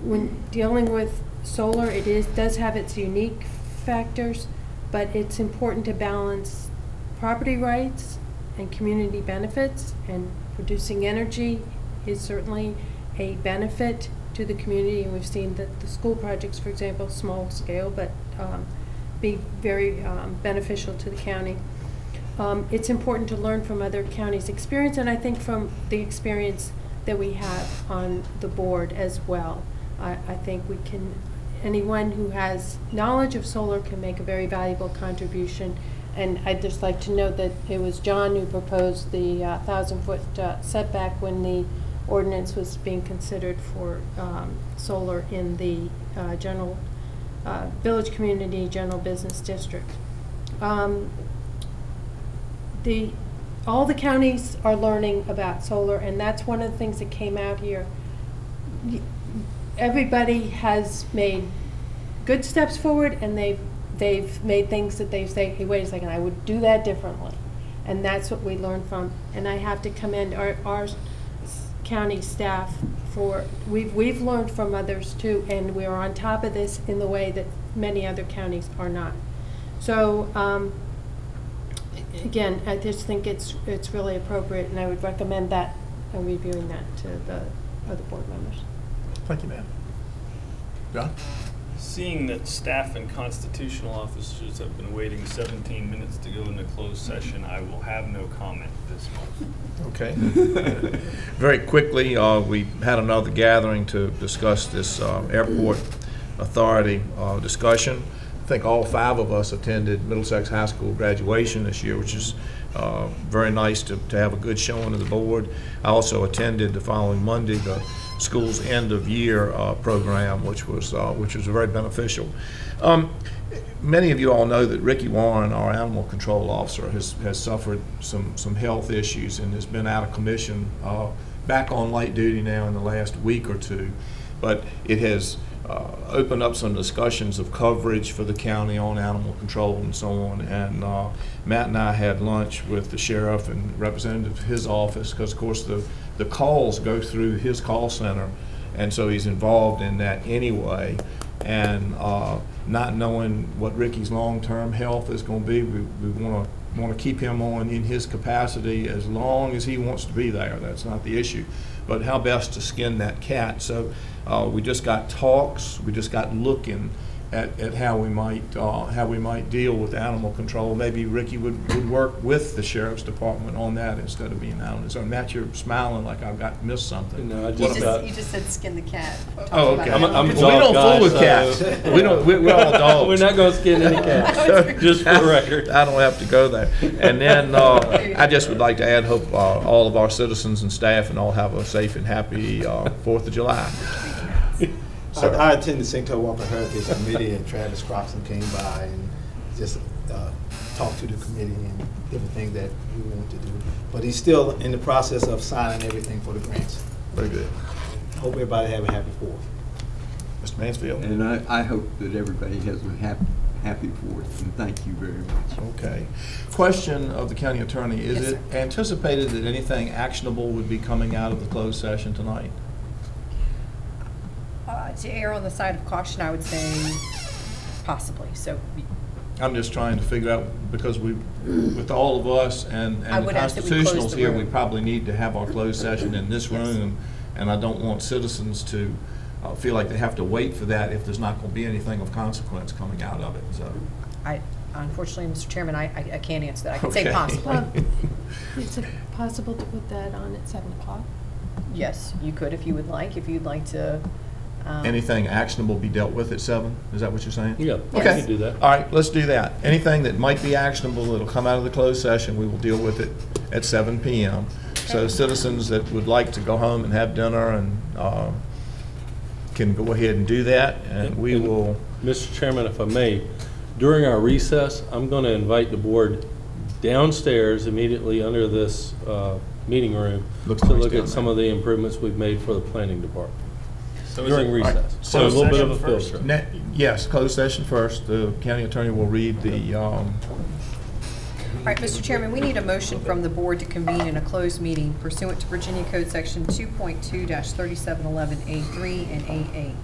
When dealing with solar, does have its unique factors, but it's important to balance property rights and community benefits, and producing energy is certainly a benefit to the community, and we've seen that the school projects, for example, small scale, but be very beneficial to the county. It's important to learn from other counties' experience, and I think from the experience that we have on the board as well. I think we can, anyone who has knowledge of solar can make a very valuable contribution. And I'd just like to note that it was John who proposed the 1,000-foot setback when the ordinance was being considered for solar in the general village community general business district. All the counties are learning about solar, and that's one of the things that came out here. Everybody has made good steps forward, and they've made things that they say, hey, wait a second, I would do that differently. And that's what we learned from. And I have to commend our county staff for, we've learned from others too, and we're on top of this in the way that many other counties are not. So again, I just think it's really appropriate, and I would recommend that and reviewing that to the other board members. Thank you, ma'am. John? Seeing that staff and constitutional officers have been waiting 17 minutes to go into closed session, I will have no comment this month. Okay. Very quickly, we had another gathering to discuss this airport authority discussion. I think all 5 of us attended Middlesex High School graduation this year, which is very nice to have a good showing of the board. I also attended the following Monday the school's end of year program, which was very beneficial. Many of you all know that Ricky Warren, our animal control officer, has suffered some health issues and has been out of commission, back on light duty now in the last week or two. But it has opened up some discussions of coverage for the county on animal control and so on. And Matt and I had lunch with the sheriff and representative of his office, because of course the calls go through his call center, and so he's involved in that anyway. And not knowing what Ricky's long-term health is going to be, we want to keep him on in his capacity as long as he wants to be there. That's not the issue. But how best to skin that cat. So we just got talks. We just got looking at how we might deal with animal control. Maybe Ricky would work with the sheriff's department on that instead of being out on his own. Matt, you're smiling like I've missed something. No, you just said skin the cat. Oh, okay. I'm a we dog don't fool with so cats. We're all dogs. We're not going to skin any cats. Just for the record. I don't have to go there. And then I just would like to add, hope all of our citizens and staff and all have a safe and happy 4th of July. I attended St. Walker Heritage Committee, and Travis Croxton came by, and just talk to the committee and different things that we want to do. But he's still in the process of signing everything for the grants. Very good. Hope everybody have a happy 4th. Mr. Mansfield? And I hope that everybody has a happy 4th, and thank you very much. Okay. Question of the county attorney. Is Yes, it anticipated that anything actionable would be coming out of the closed session tonight? To err on the side of caution, I would say possibly. So I'm just trying to figure out, because with all of us and I the would ask that we close constitutionals the here, room. we probably need to have our closed session in this room, and I don't want citizens to feel like they have to wait for that if there's not going to be anything of consequence coming out of it. So, unfortunately, Mr. Chairman, I can't answer that. I can say Okay. possibly. Is it possible to put that on at 7 o'clock? Yes, you could if you would like. If you'd like to. anything actionable be dealt with at 7? Is that what you're saying? Yeah, Okay. we can do that. All right, let's do that. Anything that might be actionable that'll come out of the closed session, we will deal with it at 7 p.m. So citizens that would like to go home and have dinner and can go ahead and do that, and we will. Mr. Chairman, if I may, during our recess, I'm going to invite the board downstairs immediately under this meeting room to look at some of the improvements we've made for the planning department. So during recess. Right. So a little bit of a field trip. Yes, closed session first. The county attorney will read the. All right, Mr. Chairman, we need a motion from the board to convene in a closed meeting pursuant to Virginia Code Section 2.2-3711A3 and A8.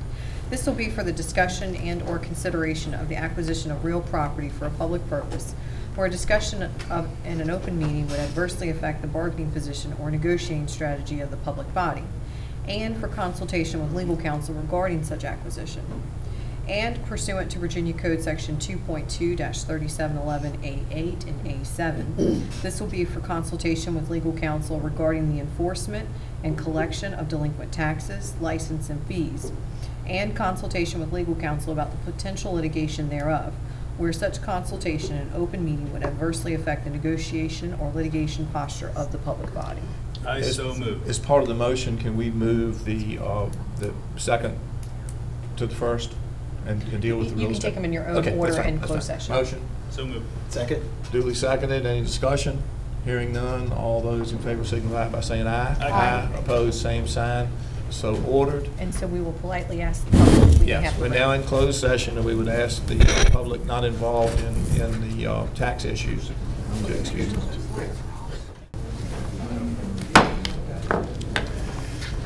This will be for the discussion and/or consideration of the acquisition of real property for a public purpose, where a discussion of in an open meeting would adversely affect the bargaining position or negotiating strategy of the public body, and for consultation with legal counsel regarding such acquisition. And pursuant to Virginia Code Section 2.2-3711A8 and A7, this will be for consultation with legal counsel regarding the enforcement and collection of delinquent taxes, license, and fees, and consultation with legal counsel about the potential litigation thereof, where such consultation in an open meeting would adversely affect the negotiation or litigation posture of the public body. I so move. As part of the motion, can we move the second to the first and deal with the rules? You can take them in your own order in closed session. Motion. So move. Second. Duly seconded. Any discussion? Hearing none. All those in favor signify by saying aye. Aye. Opposed, same sign. So ordered. And so we will politely ask the public if we can Yes, have we're the now in closed session, and we would ask the public not involved in the tax issues to excuse us.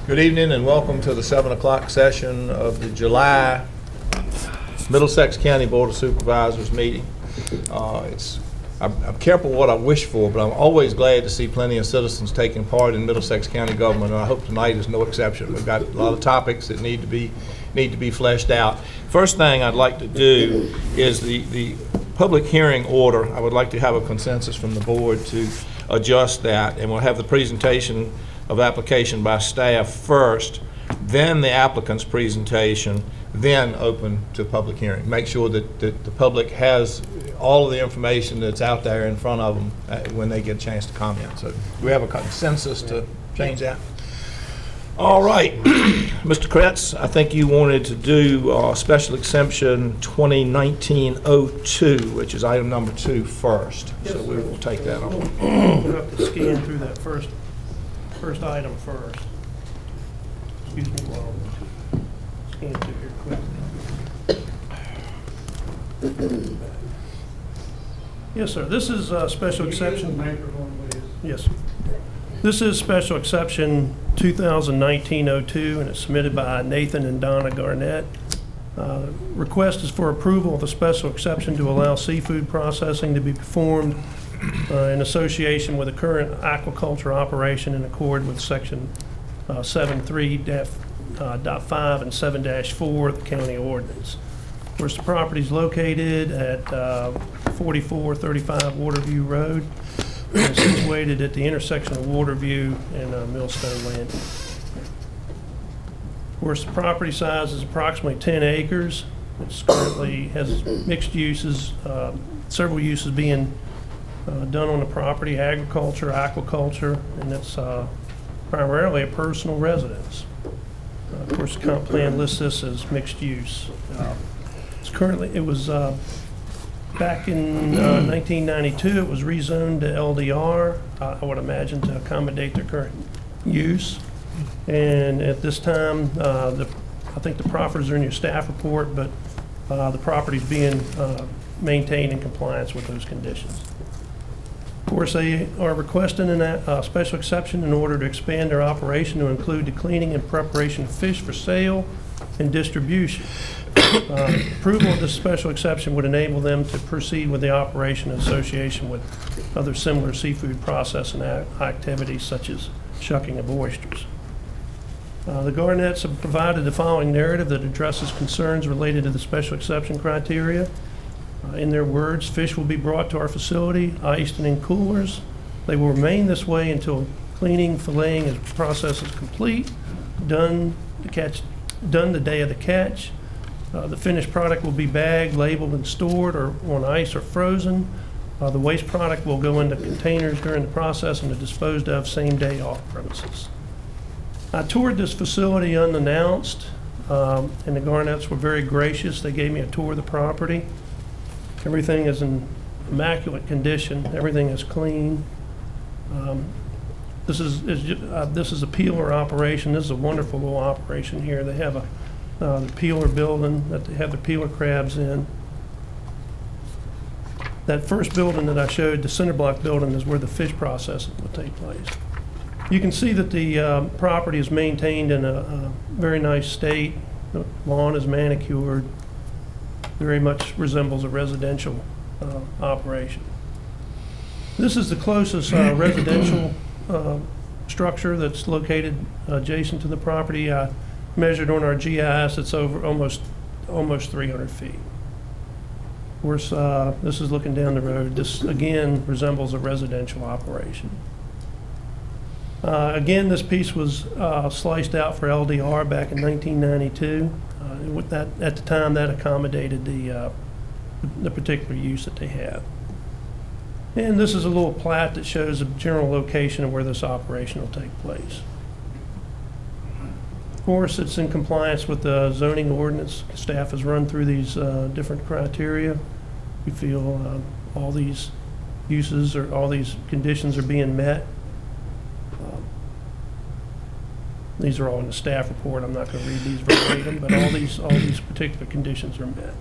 Good evening and welcome to the 7 o'clock session of the July Middlesex County Board of Supervisors meeting. I'm careful what I wish for, but I'm always glad to see plenty of citizens taking part in Middlesex County government, and I hope tonight is no exception. We've got a lot of topics that need to be fleshed out. First thing I'd like to do is the public hearing order. I would like to have a consensus from the board to adjust that, and we'll have the presentation of application by staff first, then the applicant's presentation, then open to public hearing. Make sure that the public has all of the information that's out there in front of them when they get a chance to comment. So do we have a consensus to change that? All right, Mr. Kretz, I think you wanted to do special exemption 2019-02, which is item number 2 first. Yes, so we will take that on. We'll have to scan through that first item first. Excuse me while I scan through here quick. Yes, sir. This is a special exception. Yes. This is special exception 2019-02, and it's submitted by Nathan and Donna Garnett. Request is for approval of a special exception to allow seafood processing to be performed in association with a current aquaculture operation in accord with section 7.3.5 and 7-4 of the county ordinance. Of course, the property is located at 4435 Waterview Road. It's situated at the intersection of Waterview and Millstone Landing. Of course, the property size is approximately 10 acres. It currently has mixed uses, several uses being done on the property: agriculture, aquaculture, and it's primarily a personal residence. Of course, the comp plan lists this as mixed use. It was Back in 1992, it was rezoned to LDR, I would imagine to accommodate their current use. And at this time, I think the proffers are in your staff report, but the property's being maintained in compliance with those conditions. Of course, they are requesting a special exception in order to expand their operation to include the cleaning and preparation of fish for sale and distribution. Approval of this special exception would enable them to proceed with the operation in association with other similar seafood processing activities such as shucking of oysters. The Garnets have provided the following narrative that addresses concerns related to the special exception criteria. In their words, fish will be brought to our facility, iced and in coolers. They will remain this way until cleaning, filleting and process is complete, done the day of the catch. The finished product will be bagged, labeled, and stored or on ice or frozen. The waste product will go into containers during the process and is disposed of same day off premises. I toured this facility unannounced, and the Garnets were very gracious. They gave me a tour of the property. Everything is in immaculate condition. Everything is clean. This is a peeler operation. This is a wonderful little operation here. They have the peeler building that they have the peeler crabs in. That first building that I showed, the center block building, is where the fish processing will take place. You can see that the property is maintained in a very nice state. The lawn is manicured. Very much resembles a residential operation. This is the closest residential structure that's located adjacent to the property. I measured on our GIS, it's over almost 300 feet. Of course, this is looking down the road. This, again, resembles a residential operation. Again, this piece was sliced out for LDR back in 1992. With that, at the time, that accommodated the particular use that they have. And this is a little plat that shows the general location of where this operation will take place. Of course, it's in compliance with the zoning ordinance. Staff has run through these different criteria. We feel all these uses or all these conditions are being met. These are all in the staff report. I'm not going to read these verbatim, but all these particular conditions are met.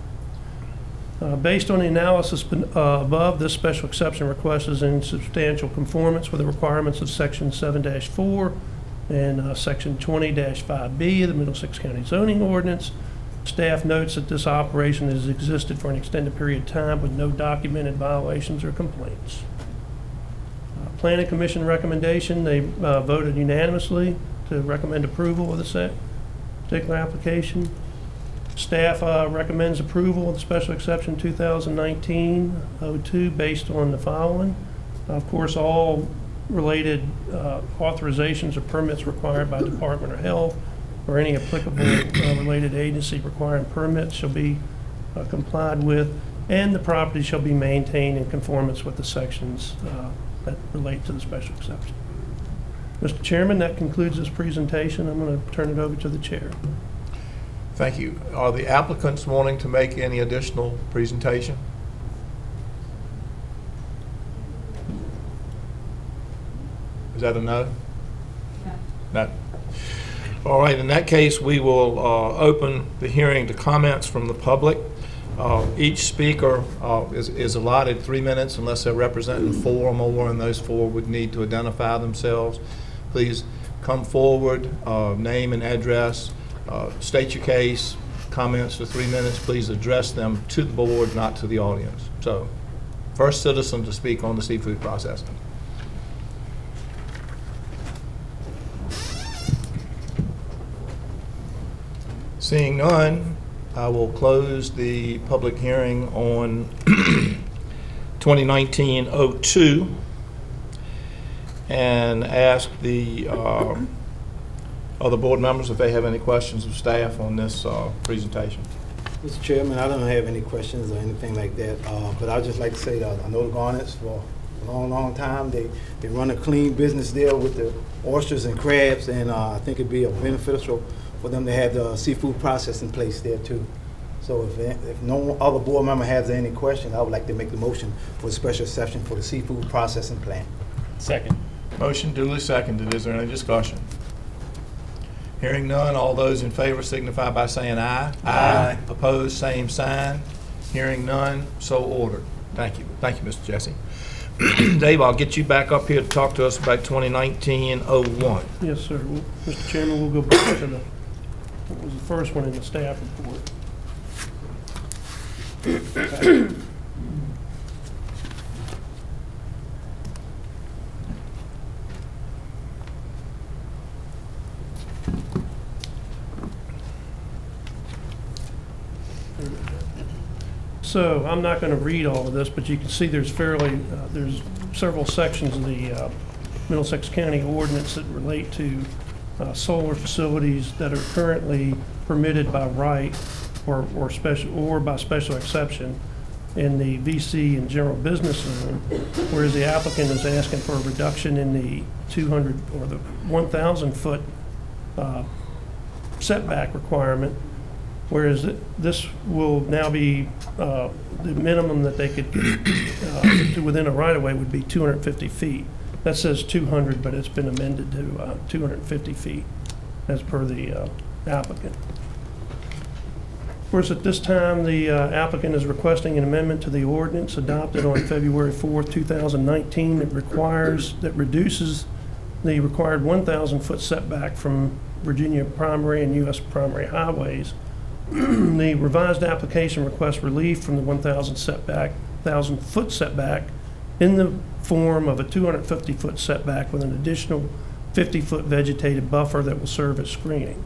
Based on the analysis above, this special exception request is in substantial conformance with the requirements of Section 7-4 and Section 20-5B of the Middlesex County Zoning Ordinance. Staff notes that this operation has existed for an extended period of time with no documented violations or complaints. Planning Commission recommendation, they voted unanimously to recommend approval of this particular application. Staff recommends approval of the special exception 2019-02 based on the following. Of course, all related authorizations or permits required by Department of Health or any applicable related agency requiring permits shall be complied with, and the property shall be maintained in conformance with the sections that relate to the special exception. Mr. Chairman, that concludes this presentation. I'm going to turn it over to the chair. Thank you. Are the applicants wanting to make any additional presentation? Is that a no? No. All right, in that case, we will open the hearing to comments from the public. Each speaker is allotted 3 minutes unless they're representing 4 or more, and those 4 would need to identify themselves. Please come forward, name and address, state your case, comments for 3 minutes. Please address them to the board, not to the audience. So, first citizen to speak on the seafood processing. Seeing none, I will close the public hearing on 2019-02 and ask the other board members if they have any questions of staff on this presentation. Mr. Chairman, I don't have any questions or anything like that, but I'd just like to say that I know the Garnets for a long, long time. They run a clean business there with the oysters and crabs, and I think it'd be beneficial for them to have the seafood processing place there too. So if no other board member has any questions, I would like to make the motion for a special exception for the seafood processing plant. Second. Motion duly seconded. Is there any discussion? Hearing none, all those in favor signify by saying aye. Aye. Opposed, same sign. Hearing none, so ordered. Thank you. Thank you, Mr. Jesse. Dave, I'll get you back up here to talk to us about 2019-01. Yes, sir. Well, Mr. Chairman, we'll go back to what was the first one in the staff report. So I'm not going to read all of this, but you can see there's several sections of the Middlesex County ordinance that relate to solar facilities that are currently permitted by right or by special exception in the VC and general business zone, whereas the applicant is asking for a reduction in the 200 or the 1,000 foot setback requirement. Whereas this will now be, the minimum that they could get within a right-of-way would be 250 feet. That says 200, but it's been amended to 250 feet as per the applicant. Of course, at this time, the applicant is requesting an amendment to the ordinance adopted on February 4th, 2019 that reduces the required 1,000 foot setback from Virginia primary and U.S. primary highways. The revised application requests relief from the 1,000 foot setback in the form of a 250 foot setback with an additional 50 foot vegetated buffer that will serve as screening.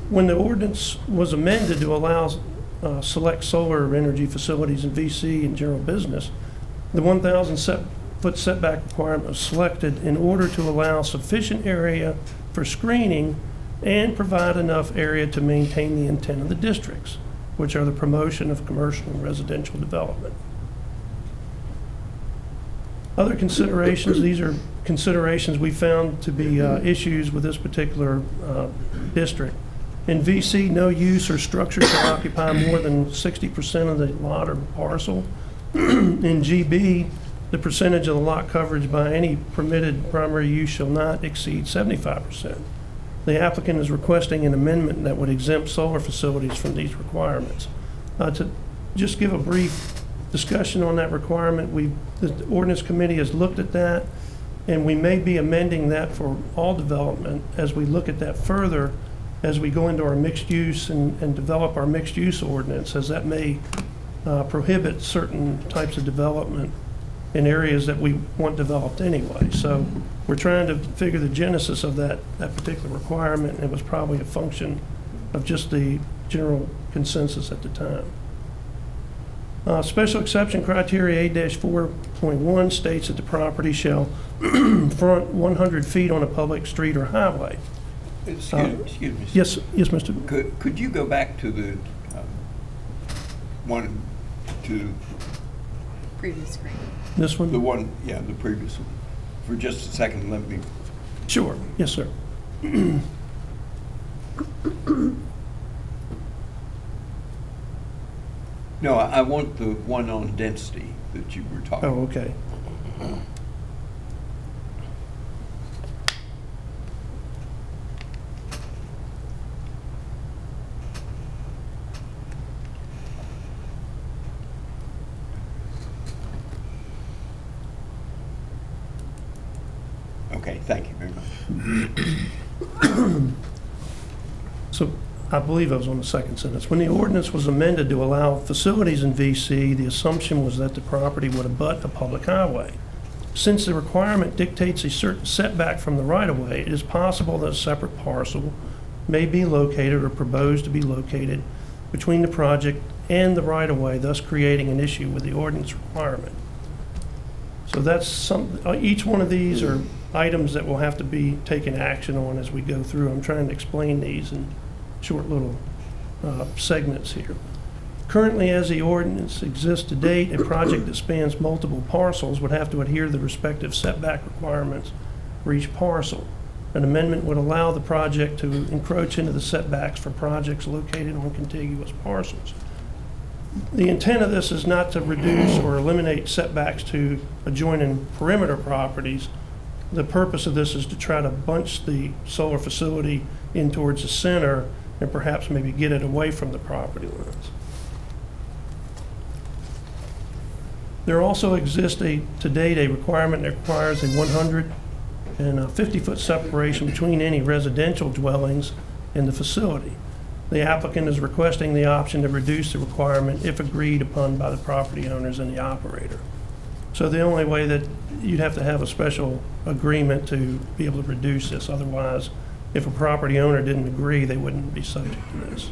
When the ordinance was amended to allow select solar energy facilities in VC and general business, the 1,000 foot setback requirement was selected in order to allow sufficient area for screening and provide enough area to maintain the intent of the districts, which are the promotion of commercial and residential development. Other considerations, these are considerations we found to be issues with this particular district. In VC, no use or structure shall occupy more than 60% of the lot or parcel. In GB, the percentage of the lot coverage by any permitted primary use shall not exceed 75%. The applicant is requesting an amendment that would exempt solar facilities from these requirements. To just give a brief discussion on that requirement, the ordinance committee has looked at that, and we may be amending that for all development as we look at that further as we go into our mixed use and develop our mixed use ordinance, as that may prohibit certain types of development in areas that we want developed anyway. So we're trying to figure the genesis of that particular requirement, and it was probably a function of just the general consensus at the time. Special exception criteria 8-4.1 states that the property shall front 100 feet on a public street or highway. Excuse me. Yes, Mr. Could you go back to the previous screen? This one? The one, yeah, the previous one. For just a second, let me. Sure. Yes, sir. No, I want the one on density that you were talking about. Oh, okay. Okay, thank you very much. So I believe I was on the second sentence. When the ordinance was amended to allow facilities in VC, the assumption was that the property would abut a public highway. Since the requirement dictates a certain setback from the right-of-way, it is possible that a separate parcel may be located or proposed to be located between the project and the right-of-way, thus creating an issue with the ordinance requirement. So that's each one of these are items that will have to be taken action on as we go through. I'm trying to explain these in short little segments here. Currently, as the ordinance exists to date, a project that spans multiple parcels would have to adhere to the respective setback requirements for each parcel. An amendment would allow the project to encroach into the setbacks for projects located on contiguous parcels. The intent of this is not to reduce or eliminate setbacks to adjoining perimeter properties. The purpose of this is to try to bunch the solar facility in towards the center and perhaps maybe get it away from the property lines. There also exists to date a requirement that requires a 150-foot separation between any residential dwellings and the facility. The applicant is requesting the option to reduce the requirement if agreed upon by the property owners and the operator. So the only way that you'd have to have a special agreement to be able to reduce this. Otherwise, if a property owner didn't agree, they wouldn't be subject to this.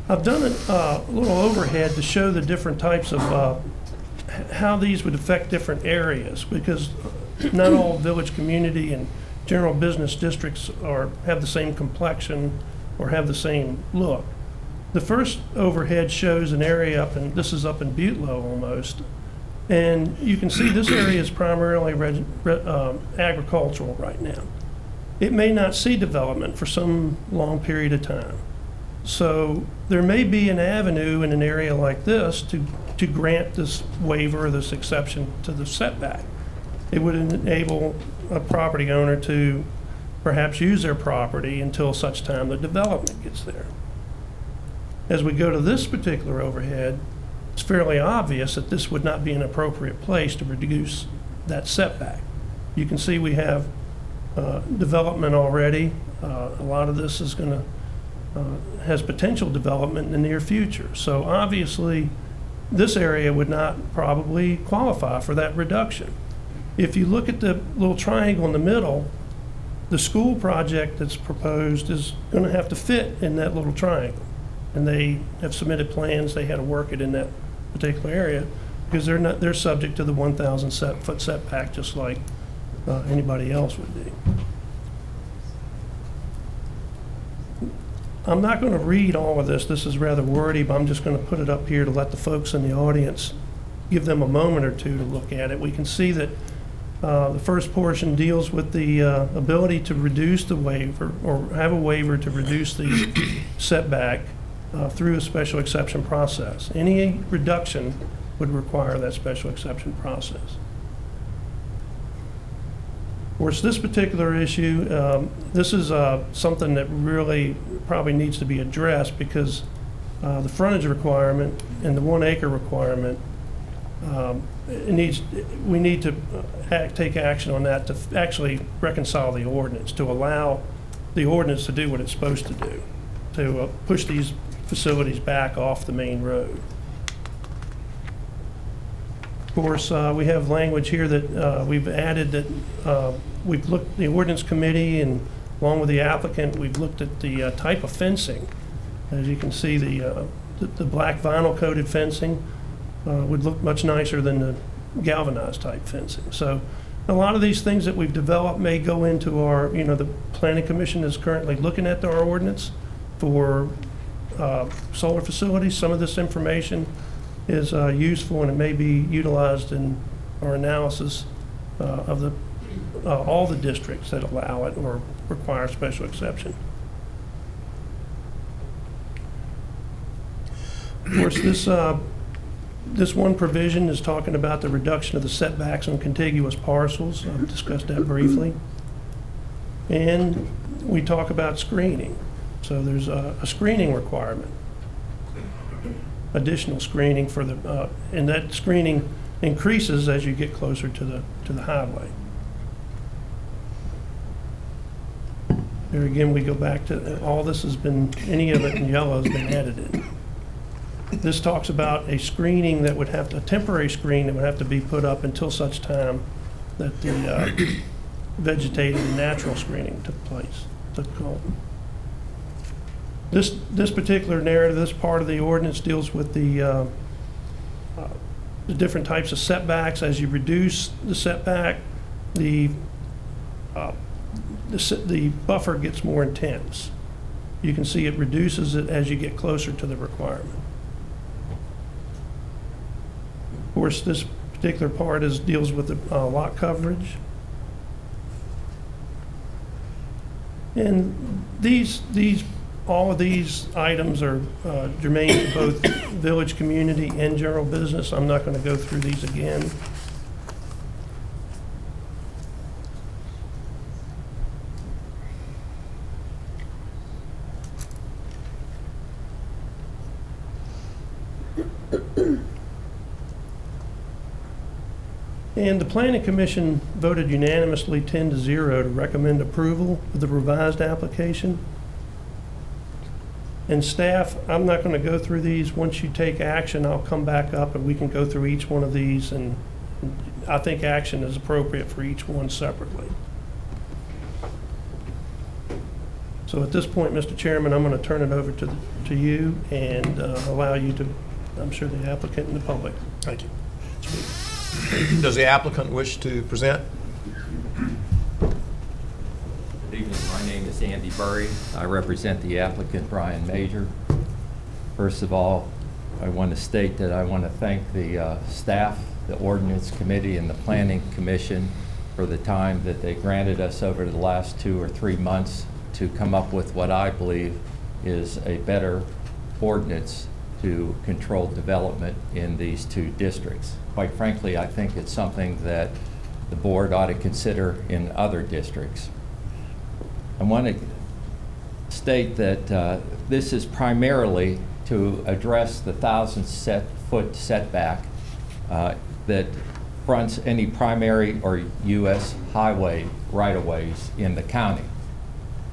I've done a little overhead to show the different types of how these would affect different areas, because not all village community and general business districts have the same complexion or have the same look. The first overhead shows an area this is up in Butelo almost, and you can see this area is primarily agricultural right now. It may not see development for some long period of time. So there may be an avenue in an area like this to grant this waiver or this exception to the setback. It would enable a property owner to perhaps use their property until such time the development gets there. As we go to this particular overhead, it's fairly obvious that this would not be an appropriate place to reduce that setback. You can see we have development already. A lot of this is going to has potential development in the near future. So obviously, this area would not probably qualify for that reduction. If you look at the little triangle in the middle, the school project that's proposed is going to have to fit in that little triangle. And they have submitted plans. They had to work it in that particular area because they're subject to the 1,000-foot setback, just like anybody else would be. I'm not going to read all of this. This is rather wordy, but I'm just going to put it up here to let the folks in the audience, give them a moment or two to look at it. We can see that the first portion deals with the ability to reduce the waiver or have a waiver to reduce the setback through a special exception process. Any reduction would require that special exception process. Of course, this particular issue, this is something that really probably needs to be addressed because the frontage requirement and the 1 acre requirement, we need to take action on that to actually reconcile the ordinance, to allow the ordinance to do what it's supposed to do, to push these facilities back off the main road. Of course, we have language here that we've added that we've looked, the ordinance committee and along with the applicant, we've looked at the type of fencing. As you can see, the black vinyl coated fencing would look much nicer than the galvanized type fencing. So a lot of these things that we've developed may go into our, the Planning Commission is currently looking at our ordinance for solar facilities. Some of this information is useful and it may be utilized in our analysis of all the districts that allow it or require special exception. Of course, this one provision is talking about the reduction of the setbacks on contiguous parcels. I've discussed that briefly. And we talk about screening. So there's a screening requirement, additional screening for the, and that screening increases as you get closer to the highway. There again, we go back to all this has been, any of it in yellow has been edited. This talks about a screening that would have to, a temporary screen that would have to be put up until such time that the vegetated and natural screening took place. This particular narrative, this part of the ordinance deals with the different types of setbacks. As you reduce the setback, the buffer gets more intense. You can see it reduces it as you get closer to the requirement. Of course, this particular part deals with the lot coverage. And all of these items are germane to both village, community, and general business. I'm not going to go through these again. And the Planning Commission voted unanimously 10-0 to recommend approval of the revised application. And staff, I'm not going to go through these. Once you take action, I'll come back up and we can go through each one of these, and I think action is appropriate for each one separately. So at this point, Mr. Chairman, I'm going to turn it over to you and allow you to, I'm sure the applicant and the public. Thank you. Does the applicant wish to present? Good evening. My name is Andy Burry. I represent the applicant, Brian Major. First of all, I want to state that I want to thank the staff, the Ordinance Committee, and the Planning Commission for the time that they granted us over the last 2 or 3 months to come up with what I believe is a better ordinance to control development in these 2 districts. Quite frankly, I think it's something that the board ought to consider in other districts. I want to state that this is primarily to address the 1,000-foot setback that fronts any primary or U.S. highway right-of-ways in the county.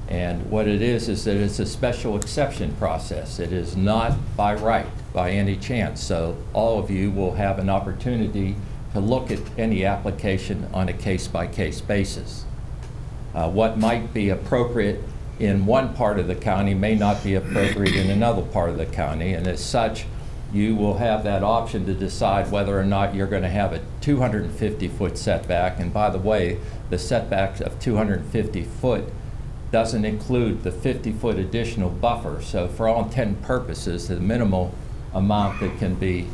And what it is that it's a special exception process. It is not by right, by any chance. So all of you will have an opportunity to look at any application on a case-by-case basis. What might be appropriate in one part of the county may not be appropriate in another part of the county, and as such, you will have that option to decide whether or not you're going to have a 250-foot setback. And by the way, the setback of 250 foot doesn't include the 50-foot additional buffer. So for all intent and purposes, the minimal amount that can be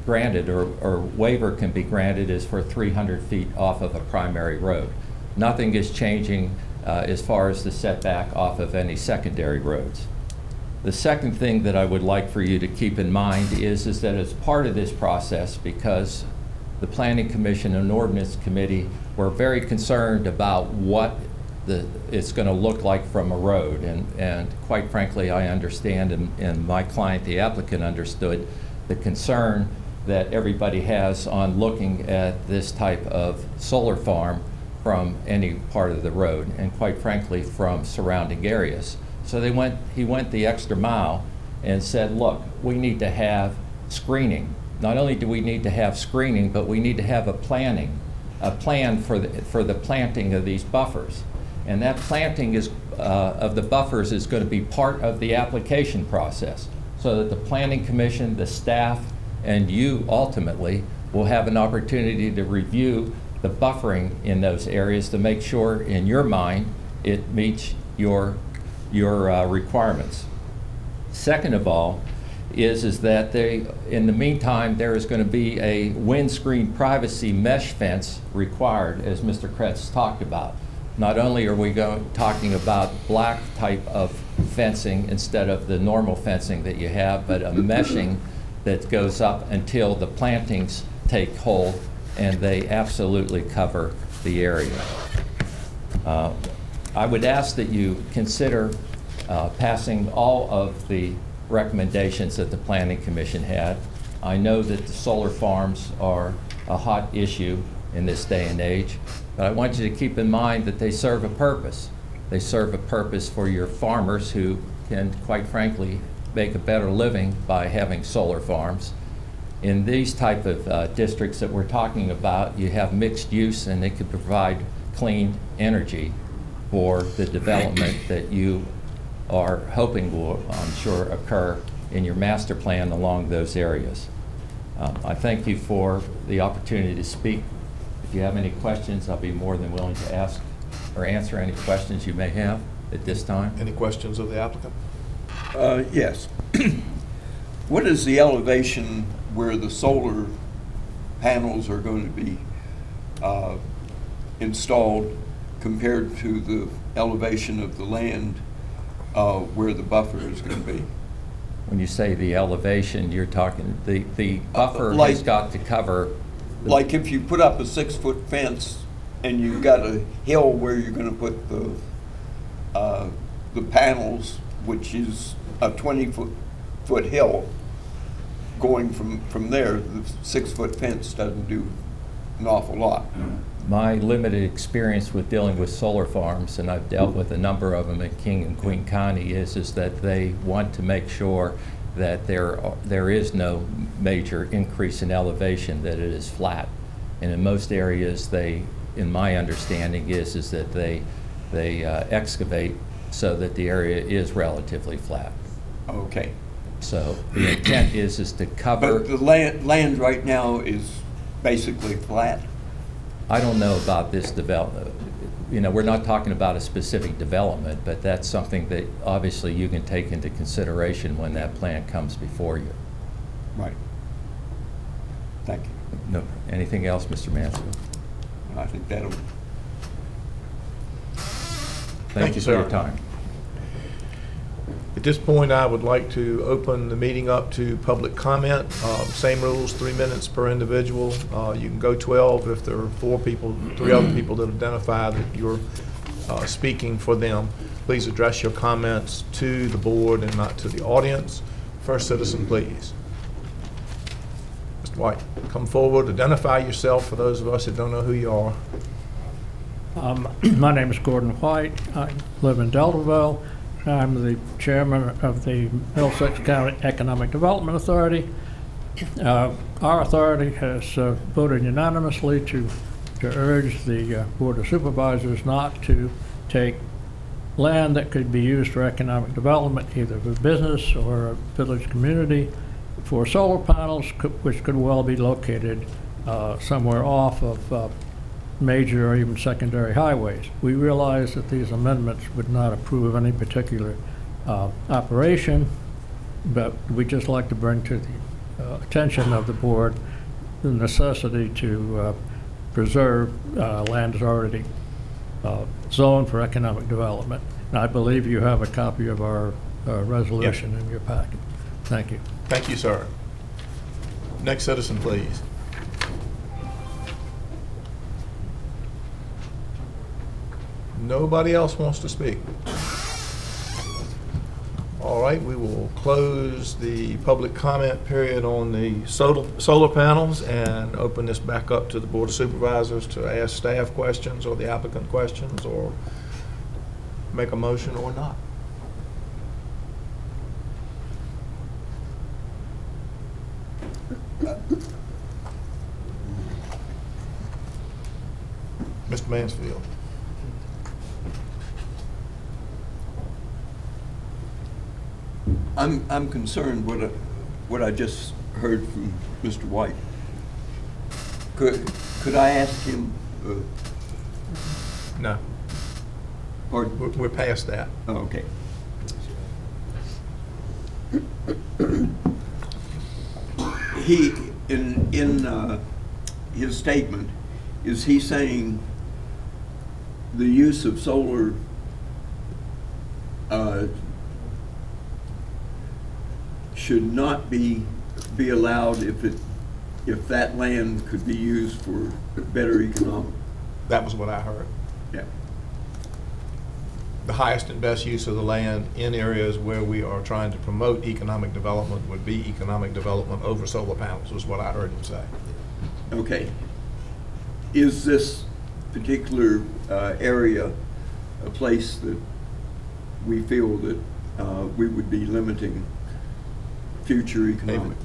granted or waiver can be granted is for 300 feet off of a primary road. Nothing is changing as far as the setback off of any secondary roads. The second thing that I would like for you to keep in mind is that as part of this process, because the Planning Commission and Ordinance Committee were very concerned about what it's going to look like from a road, and quite frankly, I understand, and my client, the applicant, understood the concern that everybody has on looking at this type of solar farm from any part of the road, and quite frankly, from surrounding areas. So he went the extra mile and said, look, we need to have screening. Not only do we need to have screening, but we need to have a plan for the planting of these buffers. And that planting of the buffers is going to be part of the application process, so that the Planning Commission, the staff, and you ultimately will have an opportunity to review the buffering in those areas to make sure, in your mind, it meets your requirements. Second of all, is that in the meantime, there is going to be a windscreen privacy mesh fence required, as Mr. Kretz talked about. Not only are we talking about black type of fencing instead of the normal fencing that you have, but a meshing that goes up until the plantings take hold and they absolutely cover the area. I would ask that you consider passing all of the recommendations that the Planning Commission had. I know that the solar farms are a hot issue in this day and age, but I want you to keep in mind that they serve a purpose. They serve a purpose for your farmers who can, quite frankly, make a better living by having solar farms. In these type of districts that we're talking about, you have mixed use, and they could provide clean energy for the development that you are hoping will, I'm sure, occur in your master plan along those areas. I thank you for the opportunity to speak. If you have any questions, I'll be more than willing to ask or answer any questions you may have at this time. Any questions of the applicant? Yes. What is the elevation where the solar panels are going to be installed compared to the elevation of the land where the buffer is going to be? When you say the elevation, you're talking, the buffer like- has got to cover. Like if you put up a 6-foot fence and you've got a hill where you're going to put the panels, which is a 20-foot hill, going from there, the 6-foot fence doesn't do an awful lot. My limited experience with dealing with solar farms, and I've dealt with a number of them in King and Queen County, is that they want to make sure that there is no major increase in elevation, that it is flat. And in most areas, in my understanding, is that they excavate so that the area is relatively flat. Okay. So the intent is to cover. But the land right now is basically flat? I don't know about this development. You know, we're not talking about a specific development, but that's something that obviously you can take into consideration when that plan comes before you. Right. Thank you. No. Anything else, Mr. Mansfield? I think that'll. Thank you for your time. At this point, I would like to open the meeting up to public comment. Same rules, 3 minutes per individual. You can go 12 if there are 3 other people that identify that you're speaking for them. Please address your comments to the board and not to the audience. First citizen, please. Mr. White, come forward, identify yourself for those of us that don't know who you are. My name is Gordon White. I live in Deltaville. I'm the chairman of the Middlesex County Economic Development Authority. Our authority has voted unanimously to urge the Board of Supervisors not to take land that could be used for economic development, either for business or a village community, for solar panels, which could well be located somewhere off of major or even secondary highways. We realize that these amendments would not approve any particular operation, but we'd just like to bring to the attention of the board the necessity to preserve land that's already zoned for economic development. And I believe you have a copy of our resolution in your packet. Thank you. Thank you, sir. Next citizen, please. Nobody else wants to speak. All right, we will close the public comment period on the solar panels and open this back up to the Board of Supervisors to ask staff questions or the applicant questions or make a motion or not. Mr. Mansfield. I'm concerned what I just heard from Mr. White. Could I ask him? No. We're past that. Oh, okay. He in his statement, is he saying the use of solar should not be allowed if that land could be used for better economic? That was what I heard. Yeah. The highest and best use of the land in areas where we are trying to promote economic development would be economic development over solar panels, was what I heard him say. Okay. Is this particular area a place that we feel that we would be limiting future economic?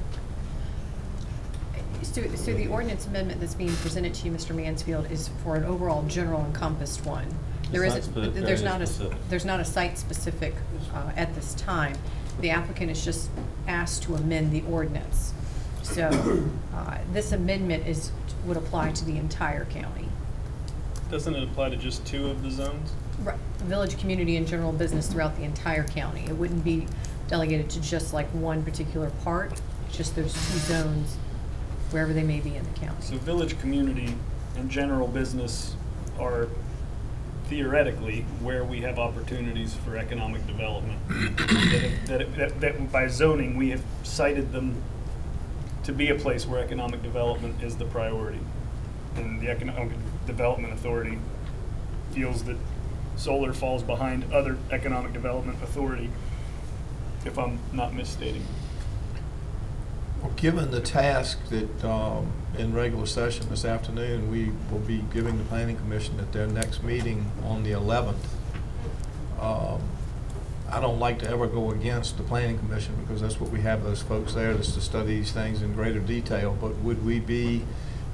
So the ordinance amendment that's being presented to you, Mr. Mansfield, is for an overall general encompassed one. There's not a site specific at this time. The applicant is just asked to amend the ordinance. So this amendment would apply to the entire county. Doesn't it apply to just 2 of the zones? Right. Village, community, and general business throughout the entire county. It wouldn't be delegated to just like one particular part, just those 2 zones, wherever they may be in the county. So village, community, and general business are theoretically where we have opportunities for economic development. that by zoning, we have cited them to be a place where economic development is the priority. And the Economic Development Authority feels that solar falls behind other economic development authority, if I'm not misstating. Well, given the task that in regular session this afternoon, we will be giving the Planning Commission at their next meeting on the 11th, I don't like to ever go against the Planning Commission because that's what we have those folks there, just to study these things in greater detail. But would we be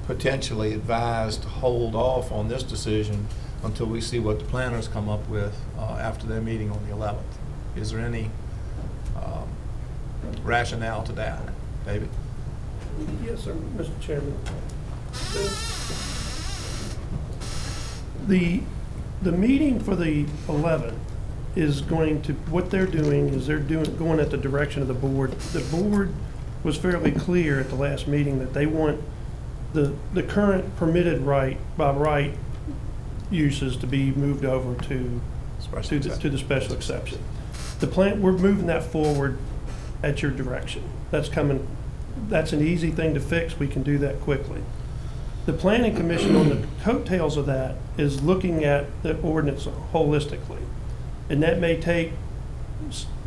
potentially advised to hold off on this decision until we see what the planners come up with after their meeting on the 11th? Is there any rationale to that? David? Yes, sir, Mr. Chairman. The meeting for the 11th is going to, what they're doing is going at the direction of the board. The board was fairly clear at the last meeting that they want the current permitted right uses to be moved over to the special exception. We're moving that forward at your direction. That's coming. That's an easy thing to fix. We can do that quickly. The Planning Commission on the coattails of that is looking at the ordinance holistically, and that may take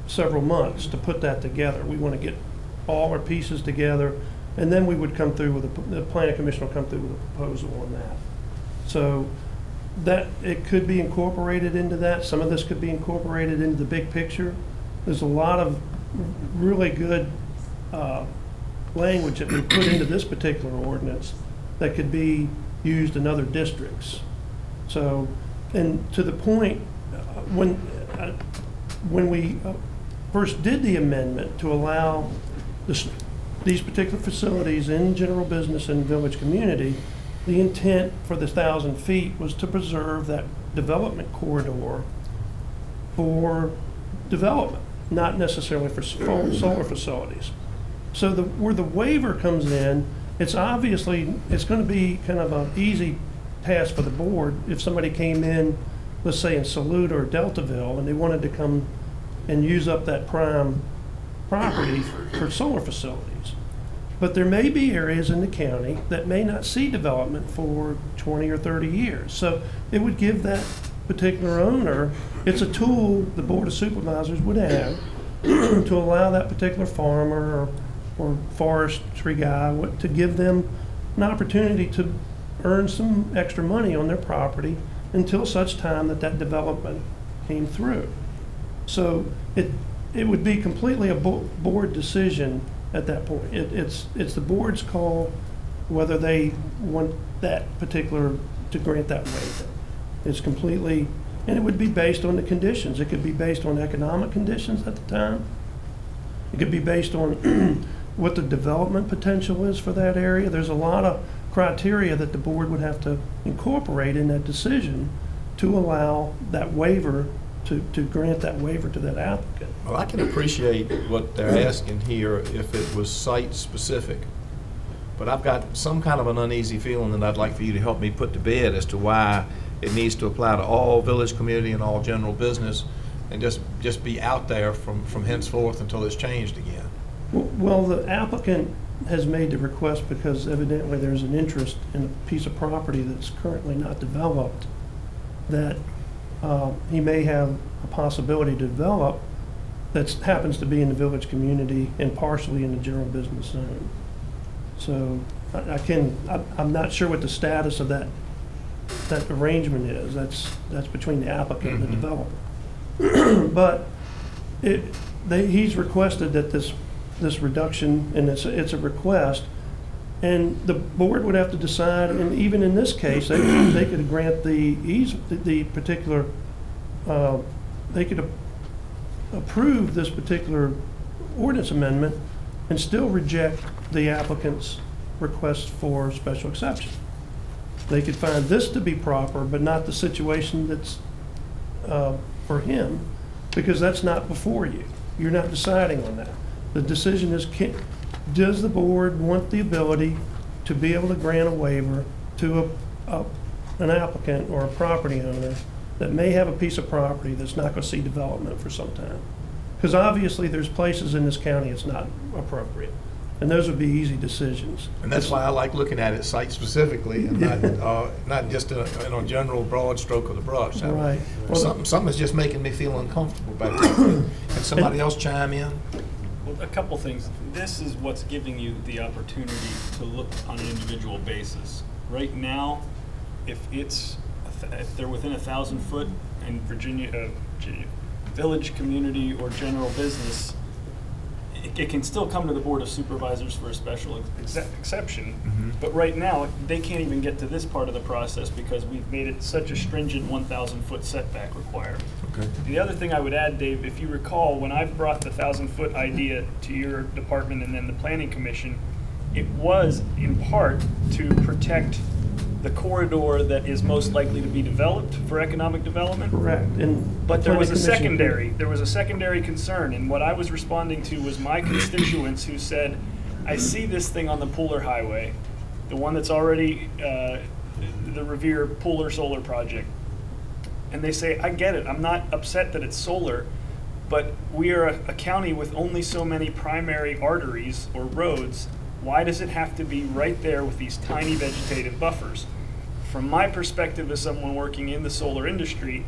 several months to put that together. We want to get all our pieces together, and then we would come through with the Planning Commission will come through with a proposal on that. So that it could be incorporated into that. Some of this could be incorporated into the big picture. There's a lot of really good language that we put into this particular ordinance that could be used in other districts. So, and to the point, when we first did the amendment to allow these particular facilities in general business and village community, the intent for the 1,000 feet was to preserve that development corridor for development, not necessarily for solar facilities. So where the waiver comes in, it's obviously, it's going to be kind of an easy task for the board if somebody came in, let's say in Saluda or Deltaville, and they wanted to come and use up that prime property for solar facilities. But there may be areas in the county that may not see development for 20 or 30 years. So it would give that particular owner, it's a tool the Board of Supervisors would have to allow that particular farmer or forestry guy to give them an opportunity to earn some extra money on their property until such time that development came through. So it would be completely a board decision at that point. It's the board's call whether they want that particular, to grant that waiver. It's completely, and it would be based on the conditions. It could be based on economic conditions at the time. It could be based on what the development potential is for that area. There's a lot of criteria that the board would have to incorporate in that decision to allow that waiver, to grant that waiver to that applicant. Well, I can appreciate what they're asking here if it was site-specific, but I've got some kind of an uneasy feeling that I'd like for you to help me put to bed as to why it needs to apply to all village community and all general business and just be out there from henceforth until it's changed again. Well, the applicant has made the request because evidently there's an interest in a piece of property that's currently not developed that he may have a possibility to develop that happens to be in the village community and partially in the general business zone. So I'm not sure what the status of that arrangement is. That's between the applicant and the developer. But he's requested that this reduction, and it's a request, and the board would have to decide, and even in this case, they could grant the particular, they could approve this particular ordinance amendment and still reject the applicant's request for special exception. They could find this to be proper, but not the situation that's for him, because that's not before you. You're not deciding on that. The decision is, does the board want the ability to be able to grant a waiver to an applicant or a property owner that may have a piece of property that's not going to see development for some time. Because obviously there's places in this county it's not appropriate. And those would be easy decisions. And that's why I like looking at it site specifically and not just a general broad stroke of the brush. Right. Well, something is just making me feel uncomfortable about that. Can somebody else chime in? Well, a couple things. This is what's giving you the opportunity to look on an individual basis. Right now, if they're within 1,000 foot in Virginia, village, community, or general business, it can still come to the Board of Supervisors for a special exception. Mm-hmm. But right now, they can't even get to this part of the process because we've made it such a stringent 1,000 foot setback requirement. Okay. The other thing I would add, Dave, if you recall, when I brought the 1,000 foot idea to your department and then the Planning Commission, it was in part to protect the corridor that is most likely to be developed for economic development. Correct. But there was a secondary concern, and what I was responding to was my constituents who said, I see this thing on the Pooler Highway, the one that's already the Revere Pooler Solar Project. And they say, I get it, I'm not upset that it's solar, but we are a county with only so many primary arteries or roads. Why does it have to be right there with these tiny vegetative buffers? From my perspective as someone working in the solar industry,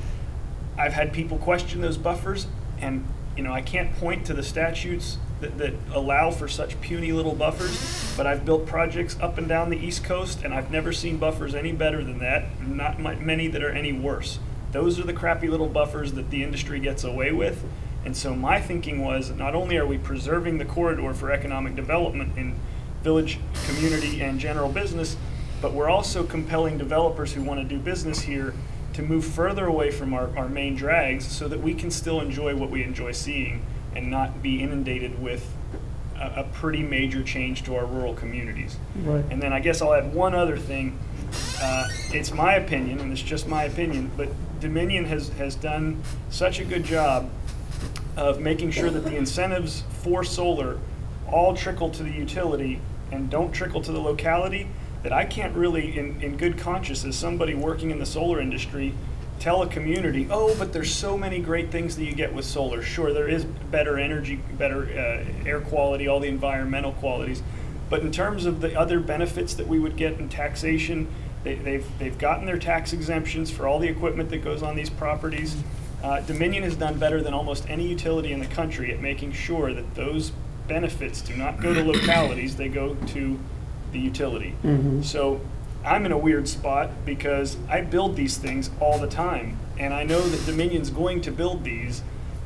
I've had people question those buffers, and I can't point to the statutes that allow for such puny little buffers, but I've built projects up and down the East Coast, and I've never seen buffers any better than that, not many that are any worse. Those are the crappy little buffers that the industry gets away with. And so my thinking was, not only are we preserving the corridor for economic development in village, community, and general business, but we're also compelling developers who want to do business here to move further away from our main drags so that we can still enjoy what we enjoy seeing and not be inundated with a pretty major change to our rural communities. Right. And then I guess I'll add one other thing. It's my opinion, and it's just my opinion, but Dominion has done such a good job of making sure that the incentives for solar all trickle to the utility and don't trickle to the locality, that I can't really, in good conscience, as somebody working in the solar industry, tell a community, oh, but there's so many great things that you get with solar. Sure, there is better energy, better air quality, all the environmental qualities. But in terms of the other benefits that we would get in taxation, they've gotten their tax exemptions for all the equipment that goes on these properties. Dominion has done better than almost any utility in the country at making sure that those benefits do not go to localities, they go to the utility. Mm-hmm. So I'm in a weird spot because I build these things all the time, and I know that Dominion's going to build these,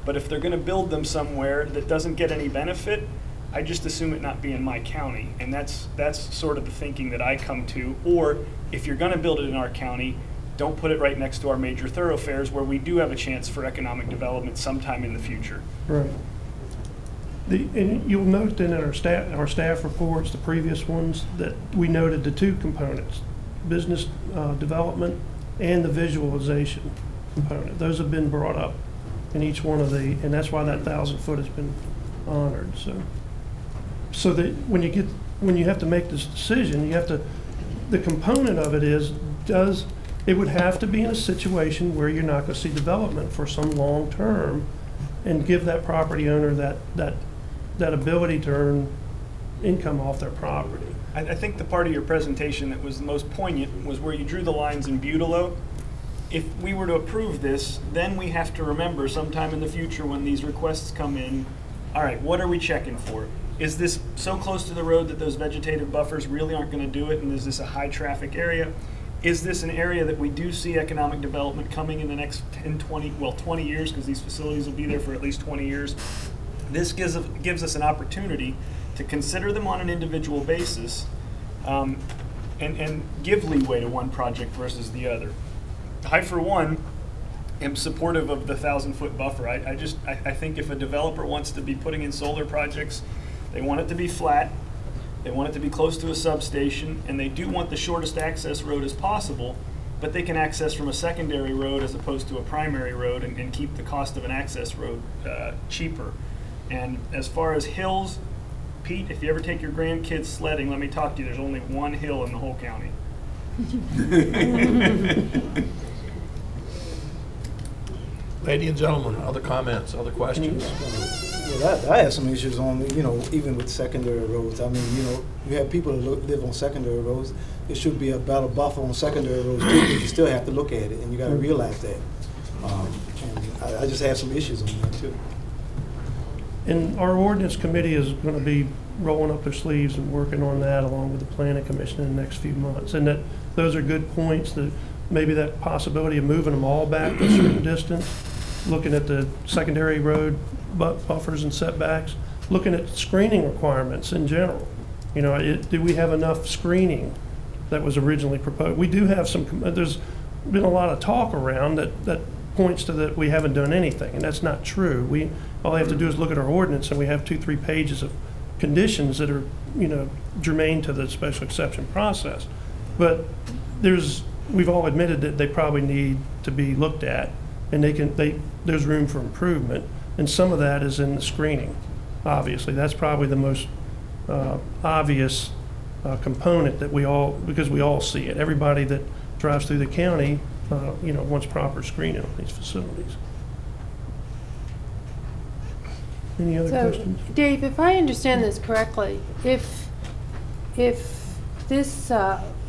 but if they're going to build them somewhere that doesn't get any benefit, I just assume it not be in my county, and that's sort of the thinking that I come to. Or if you're going to build it in our county, don't put it right next to our major thoroughfares where we do have a chance for economic development sometime in the future. Right. And you'll note that in our staff reports, the previous ones, that we noted the two components, business development and the visualization component. Those have been brought up in each one of the, and that's why that 1,000 foot has been honored. So that when you have to make this decision, you have to, the component of it is, it would have to be in a situation where you're not going to see development for some long term, and give that property owner that ability to earn income off their property. I think the part of your presentation that was the most poignant was where you drew the lines in Butelo. If we were to approve this, then we have to remember sometime in the future when these requests come in, all right, what are we checking for? Is this so close to the road that those vegetative buffers really aren't going to do it, and is this a high traffic area? Is this an area that we do see economic development coming in the next 20 years, because these facilities will be there for at least 20 years? This gives us an opportunity to consider them on an individual basis and give leeway to one project versus the other. I, for one, am supportive of the 1,000 foot buffer. I think if a developer wants to be putting in solar projects, they want it to be flat, they want it to be close to a substation, and they do want the shortest access road as possible, but they can access from a secondary road as opposed to a primary road and keep the cost of an access road cheaper. And as far as hills, Pete, if you ever take your grandkids sledding, let me talk to you, there's only one hill in the whole county. Ladies and gentlemen, other comments, other questions? Well, I have some issues on, even with secondary roads. I mean, you have people that live on secondary roads. There should be a better buffer on secondary roads too, but you still have to look at it, and you got to realize that. And I just have some issues on that too. And our ordinance committee is going to be rolling up their sleeves and working on that along with the planning commission in the next few months. And that those are good points, that maybe that possibility of moving them all back a certain distance, looking at the secondary road buffers and setbacks, looking at screening requirements in general. Do we have enough screening that was originally proposed? We do have some, there's been a lot of talk around that points to that we haven't done anything, and that's not true. All I have to do is look at our ordinance, and we have 2-3 pages of conditions that are, germane to the special exception process. But we've all admitted that they probably need to be looked at, and there's room for improvement, and some of that is in the screening. Obviously, that's probably the most obvious component that because we all see it. Everybody that drives through the county, wants proper screening on these facilities. Any other questions? Dave, if I understand this correctly, if this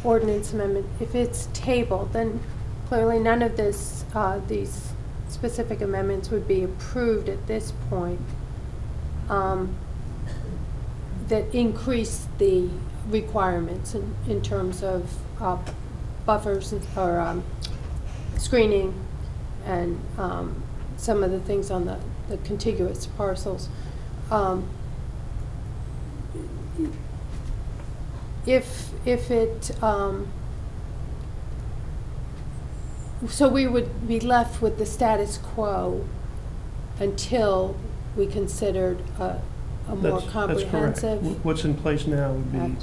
ordinance amendment, if it's tabled, then clearly none of these specific amendments would be approved at this point that increase the requirements in terms of buffers or screening and some of the things on the contiguous parcels. If it, so we would be left with the status quo until we considered a more comprehensive. That's correct. What's in place now would be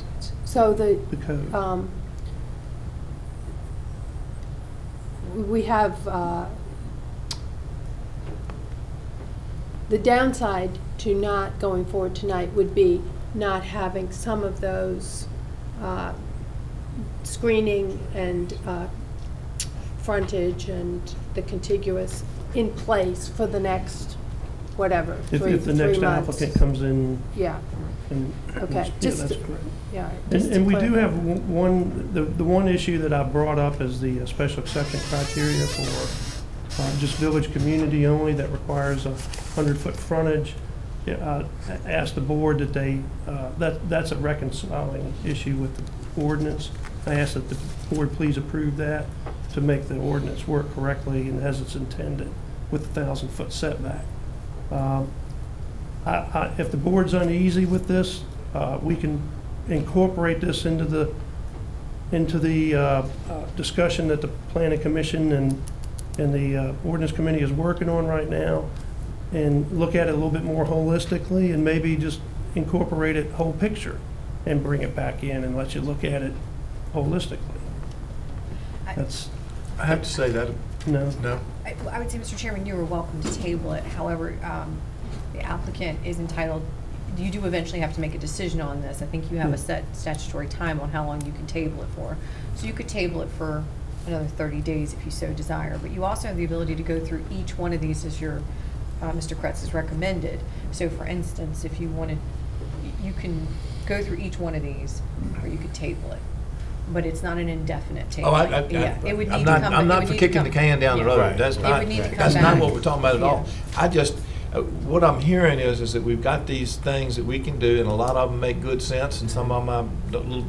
so the code. We have the downside to not going forward tonight would be not having some of those screening and frontage and the contiguous in place for the next whatever, if the next applicant comes in. Yeah. Okay. That's correct. Yeah. And we do have the one issue that I brought up is the special exception criteria for just village community only that requires a 100-foot frontage. I asked the board that that's a reconciling issue with the ordinance. I asked that the board please approve that to make the ordinance work correctly and as it's intended with the 1,000-foot setback. If the board's uneasy with this, we can incorporate this into the discussion that the Planning Commission and the Ordinance Committee is working on right now, and look at it a little bit more holistically, and maybe just incorporate it whole picture and bring it back in and let you look at it holistically. I have to say that. No. I would say, Mr. Chairman, you are welcome to table it. However, the applicant is entitled, you do eventually have to make a decision on this. I think you have a set statutory time on how long you can table it for. So you could table it for another 30 days if you so desire. But you also have the ability to go through each one of these as your Mr. Kretz has recommended. So for instance, if you wanted, you can go through each one of these, or you could table it. But it's not an indefinite table. It would need to come. I'm not for kicking the can down the road. Right. That's not what we're talking about at all. I just, what I'm hearing is that we've got these things that we can do, and a lot of them make good sense, and some of them I'm a little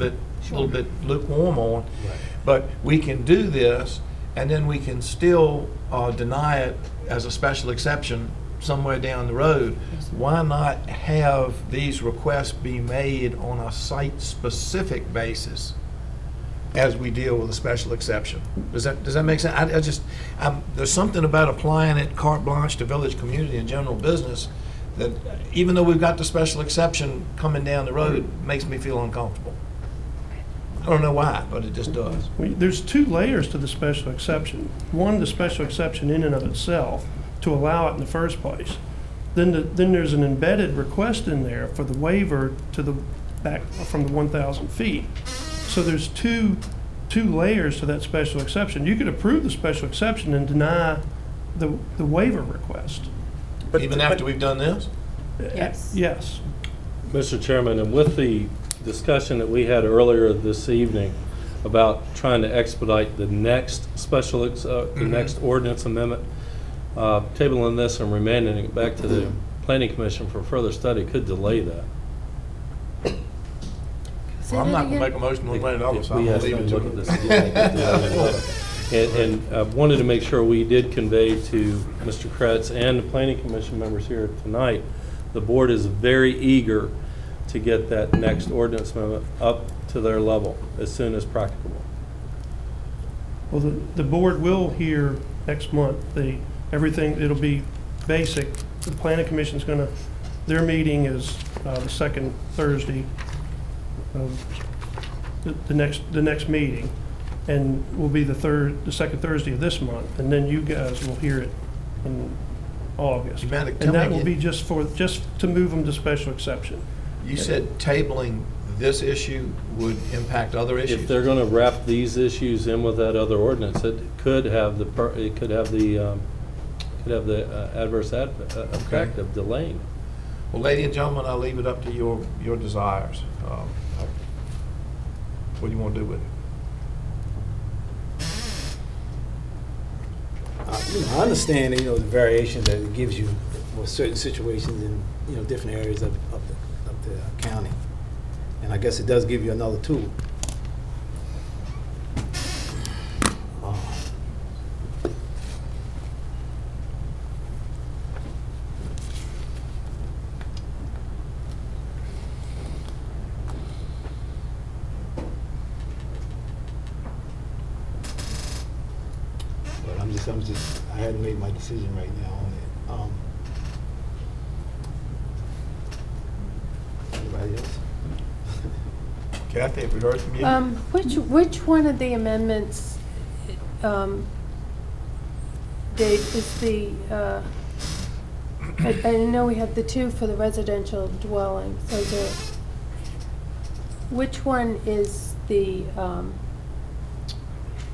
bit lukewarm on. Right. But we can do this, and then we can still deny it as a special exception somewhere down the road. Why not have these requests be made on a site-specific basis as we deal with a special exception? Does that make sense? There's something about applying it carte blanche to village community and general business that, even though we've got the special exception coming down the road, makes me feel uncomfortable. I don't know why, but it just does. There's two layers to the special exception. One, the special exception in and of itself, to allow it in the first place. Then there's an embedded request in there for the waiver to the back from the 1,000 feet. So there's two layers to that special exception. You could approve the special exception and deny the waiver request. Even after we've done this? Yes. Yes. Mr. Chairman, and with the discussion that we had earlier this evening about trying to expedite the next the next ordinance amendment, tabling this and remanding it back to the Planning Commission for further study could delay that. Well, I'm not going to make a motion on $20, so I'm going to leave it to look at this again. And wanted to make sure we did convey to Mr. Kretz and the Planning Commission members here tonight, the board is very eager to get that next ordinance amendment up to their level as soon as practicable. Well, the board will hear next month everything. It'll be basic. The Planning Commission's going to, their meeting is the second Thursday of the next meeting, and will be the second Thursday of this month, and then you guys will hear it in August. And that will be just to move them to special exception. You said tabling this issue would impact other issues? If they're going to wrap these issues in with that other ordinance, it could have the adverse effect of delaying. Well, ladies and gentlemen, I'll leave it up to your desires. What do you want to do with it? I understand, the variation that it gives you for certain situations in, different areas of the county. And I guess it does give you another tool. I hadn't made my decision right now on it. Anybody else? Kathy, have we heard from you? Which one of the amendments, Dave, is the, I know we have the two for the residential dwelling. Which one is the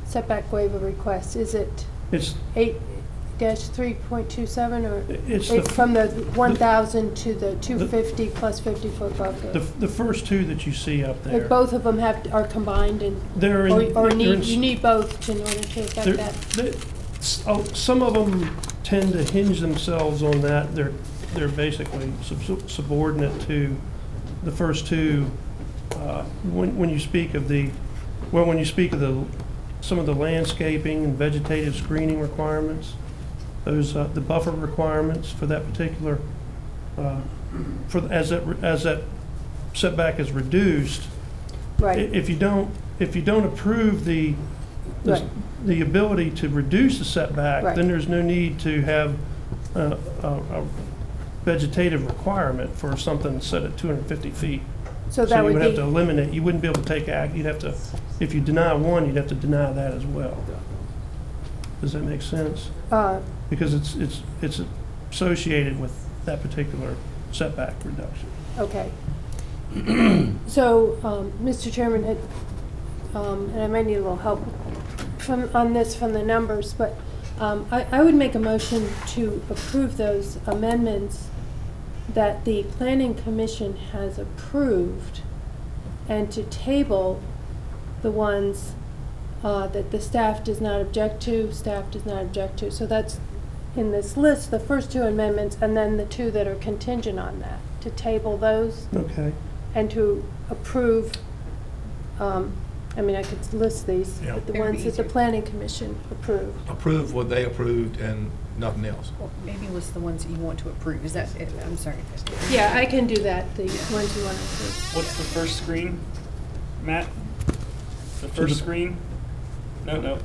setback waiver request? Is it? It's 8-3.27 or it's from the 1,000 to the 250 plus 50-foot buffer? The first two that you see up there. Like both of them are combined and you need both in order to affect that. Some of them tend to hinge themselves on that. They're basically subordinate to the first two. When you speak of some of the landscaping and vegetative screening requirements, those the buffer requirements for that particular as that setback is reduced. Right. If you don't approve the ability to reduce the setback, then there's no need to have a vegetative requirement for something set at 250 feet. So that you would be have to eliminate. You wouldn't be able to take act. You'd have to, if you deny one, you'd have to deny that as well. Does that make sense? Because it's associated with that particular setback reduction. Okay. So, Mr. Chairman, and I might need a little help on this from the numbers, but I would make a motion to approve those amendments that the Planning Commission has approved, and to table the ones that the staff does not object to, So that's in this list, the first two amendments, and then the two that are contingent on that, to table those. Okay. And to approve, I mean, I could list these, but the ones that the Planning Commission approved. Approve what they approved and nothing else. Well, maybe list the ones that you want to approve. Is that it? I'm sorry. Yeah, I can do that, the ones you want to approve. What's the first screen, Matt? The first screen? No.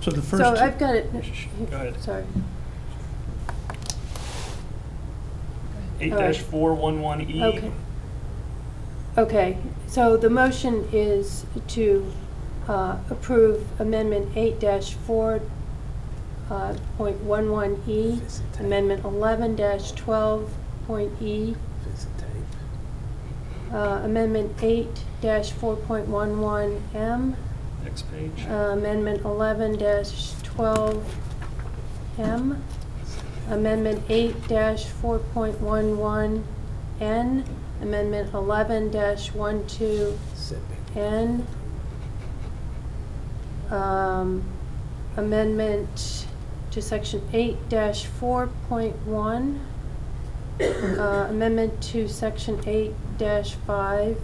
So the first. So I've got it. Go ahead. Sorry. 8-411E. Okay. Okay. So the motion is to approve Amendment 8-4.11E, Amendment 11-12.E, Amendment 8-4.11M. Next page. Amendment 11-12 M. Amendment 8-4.11N. Amendment 11-12N. Amendment to Section 8-4.1. Amendment to Section 8-5.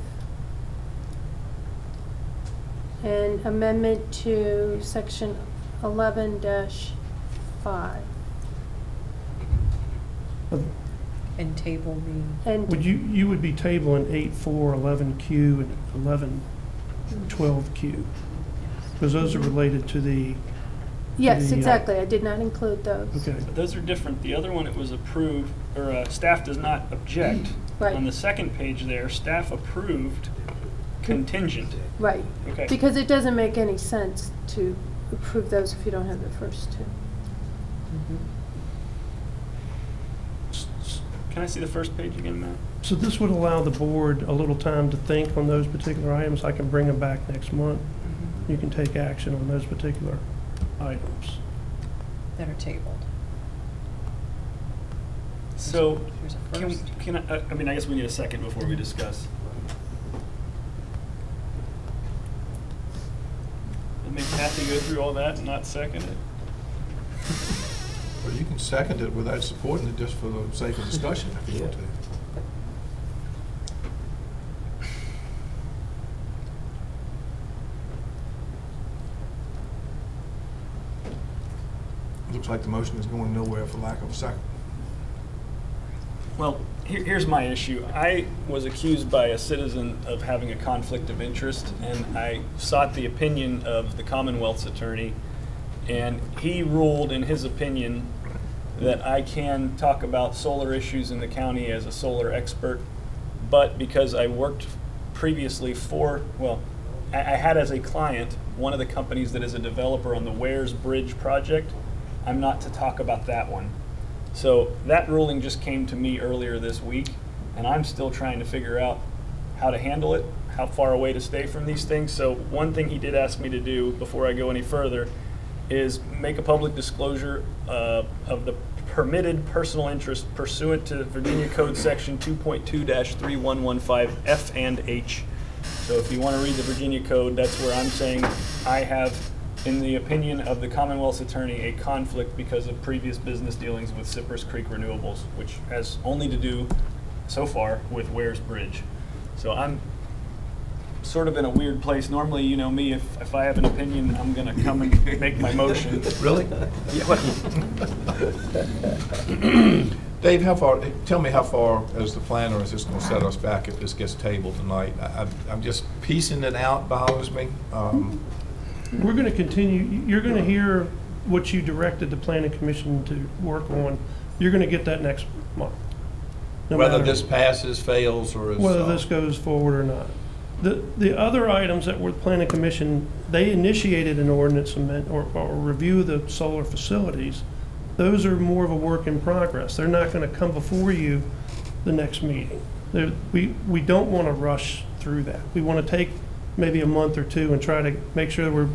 And amendment to Section 11-5. And table the. And Would you would be tabling 8.4, 11Q, and 11.12Q? Because those are related to the. yes, exactly. I did not include those. Okay. But those are different. The other one, it was approved, or staff does not object. Right. On the second page there, staff approved contingent. Right. Okay. Because it doesn't make any sense to approve those if you don't have the first two. Can I see the first page again, Matt? So this would allow the board a little time to think on those particular items. I can bring them back next month. You can take action on those particular items. That are tabled. So, Here's a first. can I mean, I guess we need a second before we discuss. And make Kathy go through all that and not second it? Well, you can second it without supporting it, just for the sake of discussion, if you want to. Looks like the motion is going nowhere for lack of a second. Well, here's my issue. I was accused by a citizen of having a conflict of interest, and I sought the opinion of the Commonwealth's attorney, and he ruled in his opinion that I can talk about solar issues in the county as a solar expert, but because I worked previously for, well, I had as a client one of the companies that is a developer on the Wares Bridge project, I'm not to talk about that one. So that ruling just came to me earlier this week, and I'm still trying to figure out how to handle it, how far away to stay from these things. So one thing he did ask me to do before I go any further is make a public disclosure of the permitted personal interest pursuant to Virginia Code Section 2.2-3115 F and H. So if you want to read the Virginia Code, that's where I'm saying I have, in the opinion of the Commonwealth's attorney, a conflict because of previous business dealings with Cypress Creek Renewables, which has only to do, so far, with Wares Bridge. So I'm sort of in a weird place. Normally, you know me, if I have an opinion, I'm going to come and make my motion. Really? Yeah. Dave, tell me how far, as the planner, is this going to set us back if this gets tabled tonight? I'm just piecing it out, bothers me. We're going to continue. You're going to hear what you directed the planning commission to work on. You're going to get that next month. No Whether matter this passes, fails, or is... whether this goes forward or not. The other items that were the planning commission, they initiated an ordinance amendment or review of the solar facilities. Those are more of a work in progress. They're not going to come before you the next meeting. We don't want to rush through that. We want to take maybe a month or two and try to make sure that we're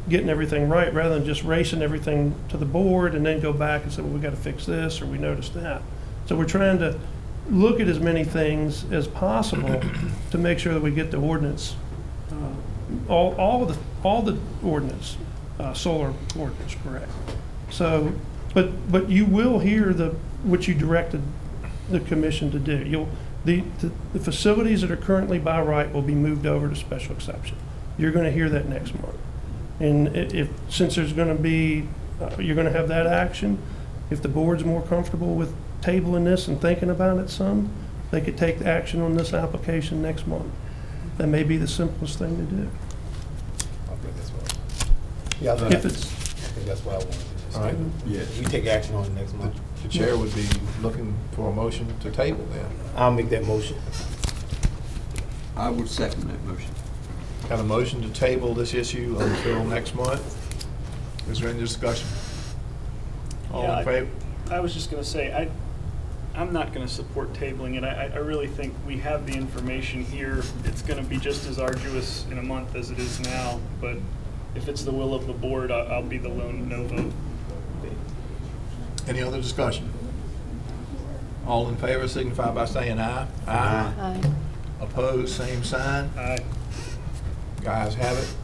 getting everything right, rather than just racing everything to the board and then go back and say, well, we got to fix this, or we noticed that. So we're trying to look at as many things as possible to make sure that we get the ordinance, all the ordinance, solar ordinance correct. So, but you will hear what you directed the commission to do. The facilities that are currently by right will be moved over to special exception. You're going to hear that next month. And since there's going to be, you're going to have that action, if the board's more comfortable with tabling this and thinking about it some, they could take action on this application next month. That may be the simplest thing to do. I think that's what. Yeah, I think that's what I wanted to do. All right. Yeah, we take action on it next month. The chair would be looking for a motion to table then. I'll make that motion. I would second that motion. Got a motion to table this issue until next month. Is there any discussion? All in favor? I was just going to say, I'm not going to support tabling it. I really think we have the information here. It's going to be just as arduous in a month as it is now, but if it's the will of the board, I'll be the lone no vote. Any other discussion? All in favor signify by saying aye. Aye. Opposed, same sign. Aye. Guys have it,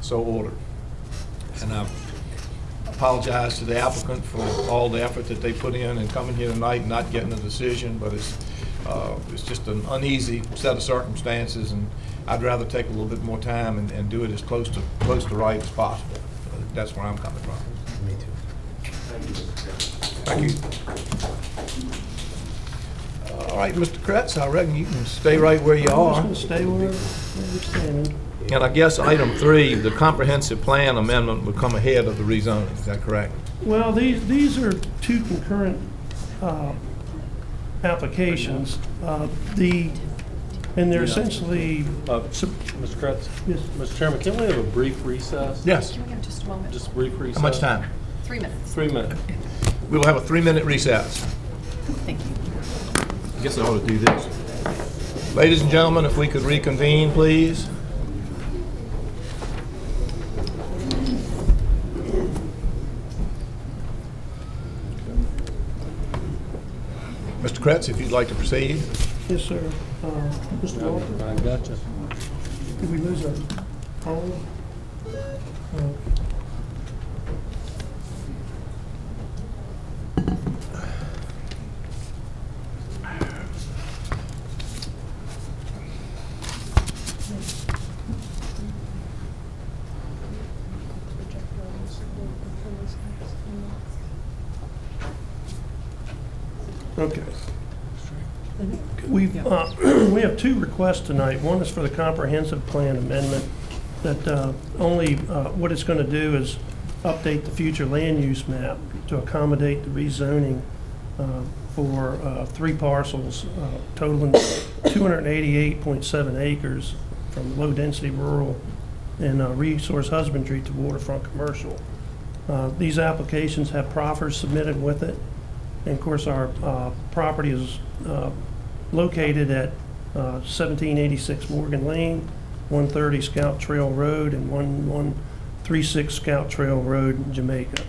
so ordered. And I apologize to the applicant for all the effort that they put in coming here tonight and not getting a decision, but it's just an uneasy set of circumstances, and I'd rather take a little bit more time and do it as close to right as possible. That's where I'm coming from. Me too. Thank you. All right, Mr. Kretz, I reckon you can stay right where you are. I'm just going to stay where we're standing. And I guess item 3, the comprehensive plan amendment would come ahead of the rezoning. Is that correct? Well, these are two concurrent applications. And they're essentially... Mr. Kretz? Yes. Mr. Chairman, can we have a brief recess? Yes. Can we have just a moment? Just a brief recess? How much time? 3 minutes. 3 minutes. We will have a 3-minute recess. Thank you. I guess I ought to do this. Ladies and gentlemen, if we could reconvene, please. Mr. Kretz, if you'd like to proceed. Yes, sir. Mr. Walker? I gotcha. Did we lose our poll? Okay. We have 2 requests tonight. One is for the comprehensive plan amendment that only what it's going to do is update the future land use map to accommodate the rezoning for 3 parcels totaling 288.7 acres from low-density rural and resource husbandry to waterfront commercial. These applications have proffers submitted with it. And of course, our property is located at 1786 Morgan Lane, 130 Scout Trail Road, and 1136 Scout Trail Road in Jamaica.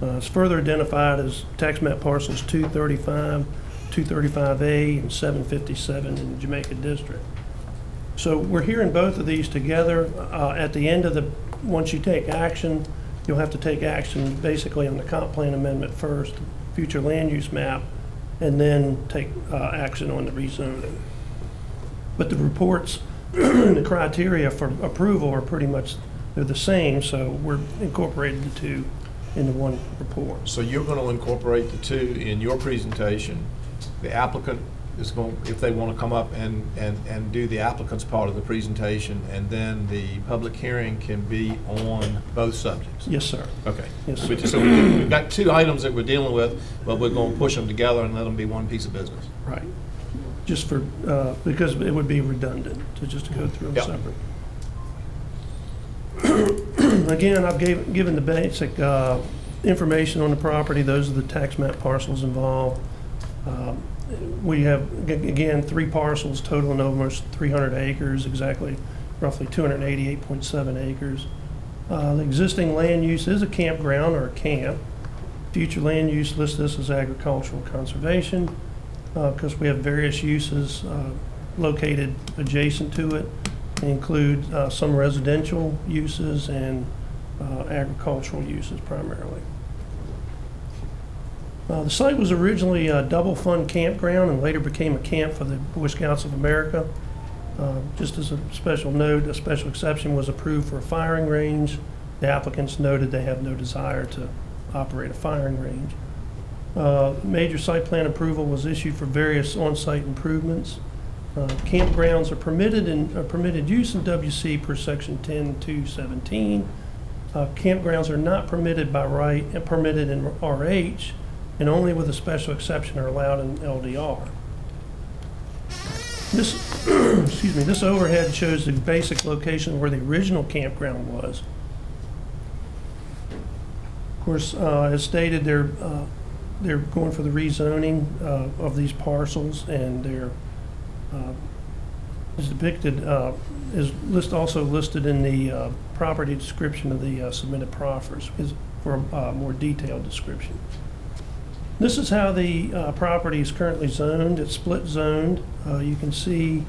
It's further identified as tax map parcels 235, 235A, and 757 in the Jamaica District. So we're hearing both of these together. At the end of once you take action, you'll have to take action basically on the comp plan amendment first, future land use map, and then take action on the rezoning. But the reports, the criteria for approval are pretty much, they're the same, so we're incorporating the 2 into one report. So you're going to incorporate the 2 in your presentation. The applicant is going, if they want to come up and do the applicant's part of the presentation, and then the public hearing can be on both subjects. Yes, sir. Okay. Yes, sir. So we've got 2 items that we're dealing with, but we're going to push them together and let them be one piece of business. Right. Just for, because it would be redundant to just go through them separate. Again, I've given the basic information on the property. Those are the tax map parcels involved. We have, again, 3 parcels totaling almost 300 acres, exactly, roughly 288.7 acres. The existing land use is a campground or a camp. Future land use lists this as agricultural conservation because we have various uses located adjacent to it. They include some residential uses and agricultural uses primarily. The site was originally a double fund campground and later became a camp for the Boy Scouts of America. Just as a special note, a special exception was approved for a firing range. The applicants noted they have no desire to operate a firing range. Major site plan approval was issued for various on-site improvements. Campgrounds are permitted use in WC per section 10.217. Campgrounds are not permitted by right and permitted in RH, and only with a special exception are allowed in LDR. This, excuse me, this overhead shows the basic location where the original campground was. Of course, as stated, they're going for the rezoning of these parcels, and they're is depicted also listed in the property description of the submitted proffers for a more detailed description. This is how the property is currently zoned. It's split zoned. You can see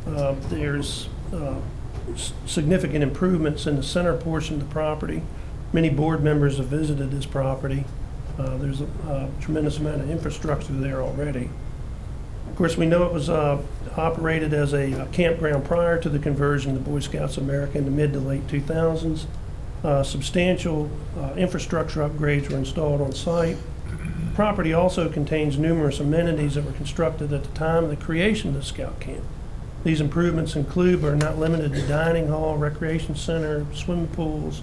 there's significant improvements in the center portion of the property. Many board members have visited this property. There's a tremendous amount of infrastructure there already. Of course, we know it was operated as a campground prior to the conversion to Boy Scouts of America in the mid to late 2000s. Substantial infrastructure upgrades were installed on site. The property also contains numerous amenities that were constructed at the time of the creation of the Scout Camp. These improvements include, but are not limited to, dining hall, recreation center, swimming pools,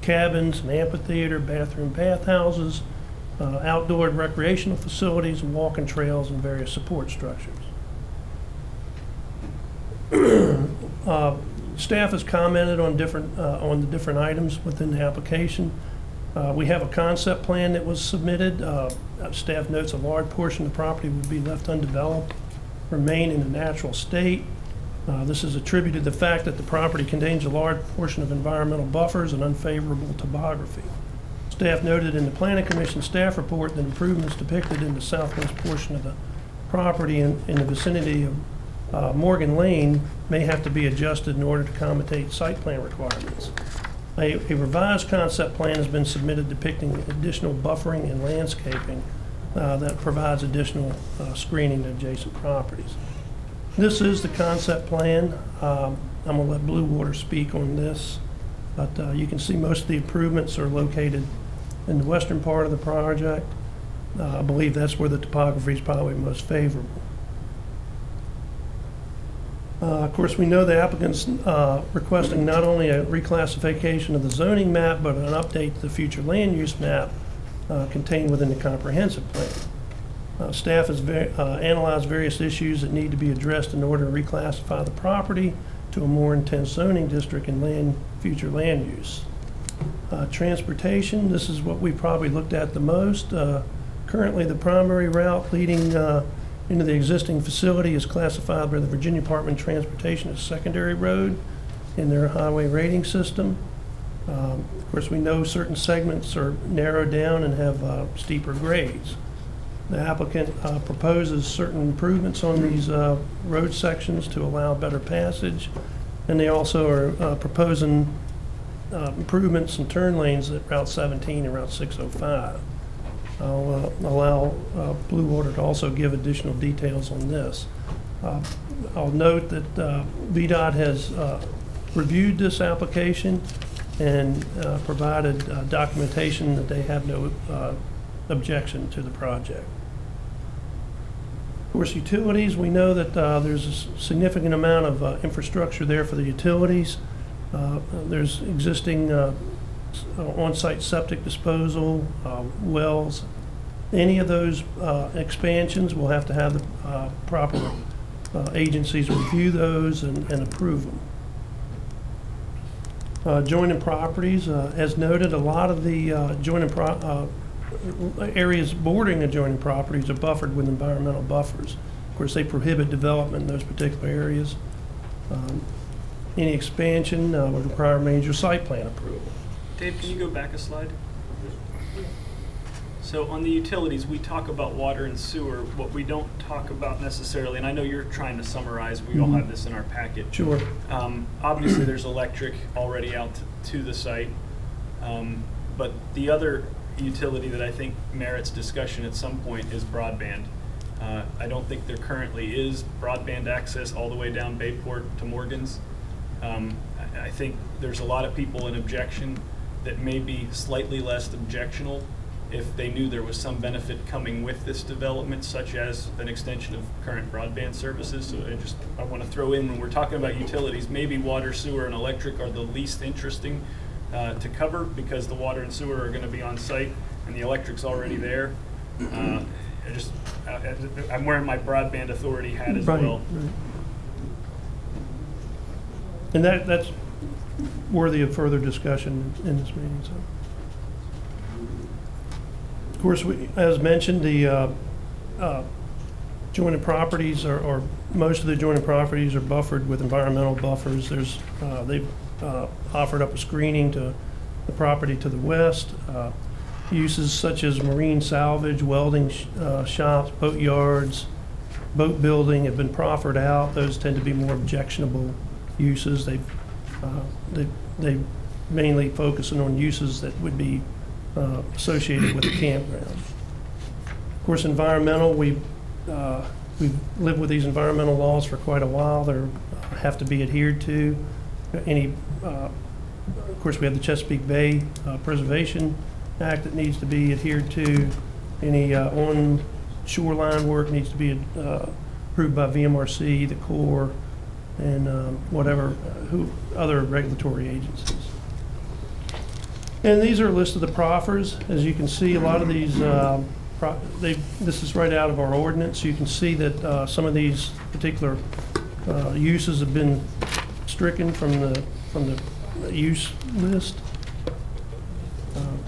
cabins, an amphitheater, bathhouses, outdoor recreational facilities, walking trails, and various support structures. Staff has commented on the different items within the application. We have a concept plan that was submitted. Staff notes a large portion of the property would be left undeveloped, remain in a natural state. This is attributed to the fact that the property contains a large portion of environmental buffers and unfavorable topography. Staff noted in the Planning Commission staff report that improvements depicted in the southwest portion of the property in the vicinity of Morgan Lane may have to be adjusted in order to accommodate site plan requirements. A revised concept plan has been submitted depicting additional buffering and landscaping that provides additional screening to adjacent properties. This is the concept plan. I'm going to let Blue Water speak on this, but you can see most of the improvements are located in the western part of the project. I believe that's where the topography is probably most favorable. Of course, we know the applicant's requesting not only a reclassification of the zoning map, but an update to the future land use map contained within the comprehensive plan. Staff has analyzed various issues that need to be addressed in order to reclassify the property to a more intense zoning district and future land use. Transportation, this is what we probably looked at the most. Currently, the primary route leading into the existing facility is classified by the Virginia Department of Transportation as secondary road in their highway rating system. Of course, we know certain segments are narrowed down and have steeper grades. The applicant proposes certain improvements on these road sections to allow better passage, and they also are proposing improvements in turn lanes at Route 17 and Route 605. I'll allow Blue Water to also give additional details on this. I'll note that VDOT has reviewed this application and provided documentation that they have no objection to the project. Of course, utilities, we know that there's a significant amount of infrastructure there for the utilities. There's existing on-site septic disposal, wells. Any of those expansions will have to have the proper agencies review those and approve them. Adjoining properties, as noted, a lot of the areas bordering adjoining properties are buffered with environmental buffers. Of course, they prohibit development in those particular areas. Any expansion would require major site plan approval. Dave, can you go back a slide? So on the utilities, we talk about water and sewer. What we don't talk about necessarily, and I know you're trying to summarize, we all have this in our packet. Sure. Obviously, there's electric already out to the site. But the other utility that I think merits discussion at some point is broadband. I don't think there currently is broadband access all the way down Bayport to Morgan's. I think there's a lot of people in objection that may be slightly less objectional if they knew there was some benefit coming with this development, such as an extension of current broadband services. So I want to throw in, when we're talking about utilities, maybe water, sewer, and electric are the least interesting to cover, because the water and sewer are going to be on site and the electric's already there. I'm wearing my broadband authority hat as well. Right. And that's worthy of further discussion in this meeting. So, of course, as mentioned, the adjoining properties or most of the adjoining properties are buffered with environmental buffers. They've offered up a screening to the property to the west. uses such as marine salvage, welding shops, boat yards, boat building have been proffered out. Those tend to be more objectionable uses. They mainly focusing on uses that would be associated with the campground. Of course, environmental, we've lived with these environmental laws for quite a while. They have to be adhered to. Of course, we have the Chesapeake Bay Preservation Act that needs to be adhered to. Any on shoreline work needs to be approved by VMRC, the Corps, and whatever other regulatory agencies. And these are a list of the proffers. As you can see, a lot of these, this is right out of our ordinance. You can see that some of these particular uses have been stricken from the use list.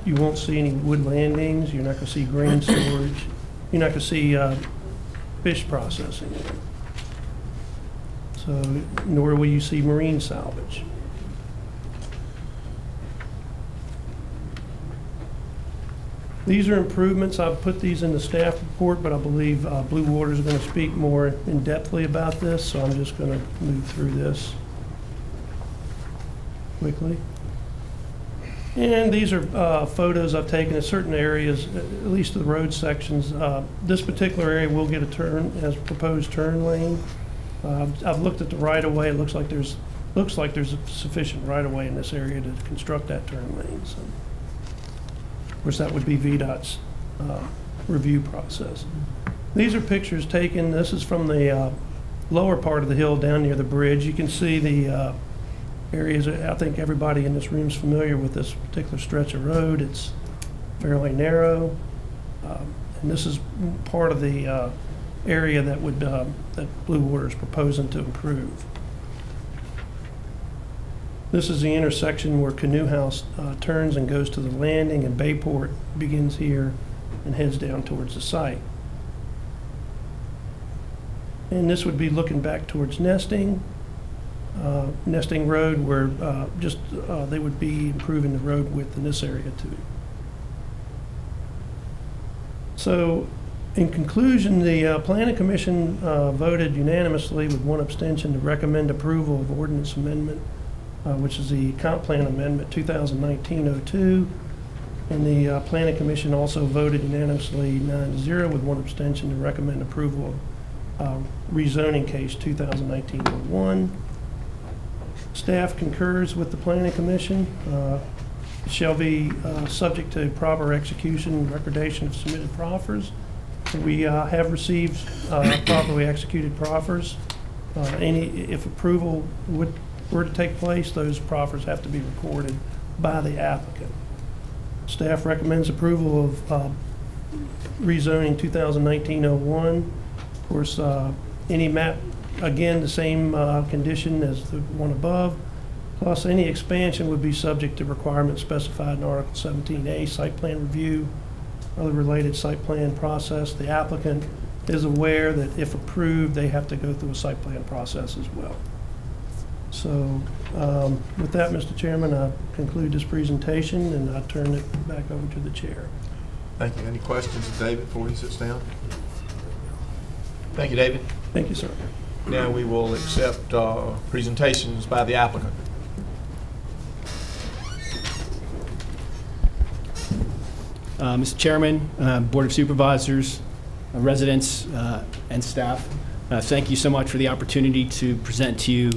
You won't see any wood landings. You're not going to see grain storage. You're not going to see fish processing. So, nor will you see marine salvage. These are improvements. I've put these in the staff report, but I believe Blue Water is going to speak more in-depthly about this, so I'm just going to move through this quickly. And these are photos I've taken in certain areas, at least the road sections. This particular area will get a turn as proposed turn lane. I've looked at the right-of-way. It looks like there's a sufficient right-of-way in this area to construct that turn lane. So, of course, that would be VDOT's review process. These are pictures taken. This is from the lower part of the hill down near the bridge. You can see the areas. I think everybody in this room is familiar with this particular stretch of road. It's fairly narrow, and this is part of the area that would that Blue Water is proposing to improve. This is the intersection where Canoe House turns and goes to the landing, and Bayport begins here and heads down towards the site. And this would be looking back towards Nesting Road, where they would be improving the road width in this area too. So, in conclusion, the Planning Commission voted unanimously with one abstention to recommend approval of ordinance amendment, which is the Comp Plan Amendment 2019-02. And the Planning Commission also voted unanimously 9-0 with one abstention to recommend approval of rezoning case 2019-01. Staff concurs with the Planning Commission. It shall be subject to proper execution and recordation of submitted proffers. We have received properly executed proffers. If approval were to take place, those proffers have to be recorded by the applicant. Staff recommends approval of rezoning 2019-01. Of course, any map, again, the same condition as the one above, plus any expansion would be subject to requirements specified in Article 17A, site plan review, other related site plan process. The applicant is aware that if approved, they have to go through a site plan process as well. So with that, Mr. Chairman, I conclude this presentation and I turn it back over to the chair. Thank you. Any questions of David before he sits down? Thank you, David. Thank you, sir. Now we will accept presentations by the applicant. Mr. Chairman, Board of Supervisors, residents, and staff, thank you so much for the opportunity to present to you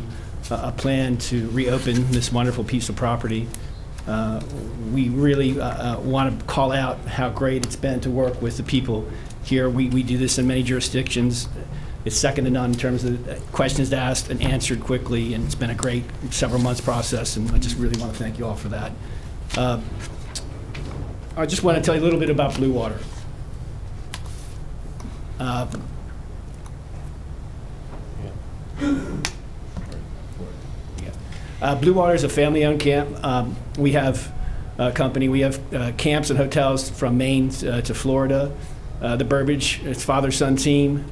a plan to reopen this wonderful piece of property. We really want to call out how great it's been to work with the people here. We do this in many jurisdictions. It's second to none in terms of questions asked and answered quickly, and it's been a great several months process, and I just really want to thank you all for that. I just want to tell you a little bit about Blue Water. Blue Water is a family-owned camp. We have a company. We have camps and hotels from Maine to Florida. The Burbage, it's father-son team.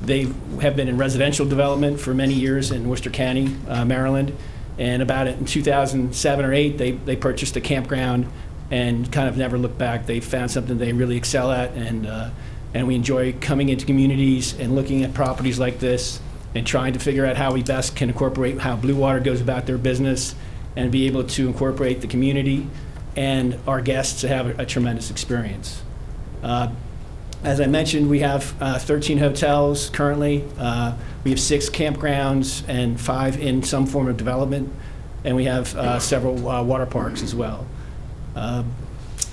They have been in residential development for many years in Worcester County, Maryland. And about in 2007 or 8, they purchased a campground and kind of never look back. They found something they really excel at, and we enjoy coming into communities and looking at properties like this and trying to figure out how we best can incorporate how Blue Water goes about their business and be able to incorporate the community and our guests to have a tremendous experience. As I mentioned, we have 13 hotels currently. We have 6 campgrounds and 5 in some form of development, and we have several water parks as well.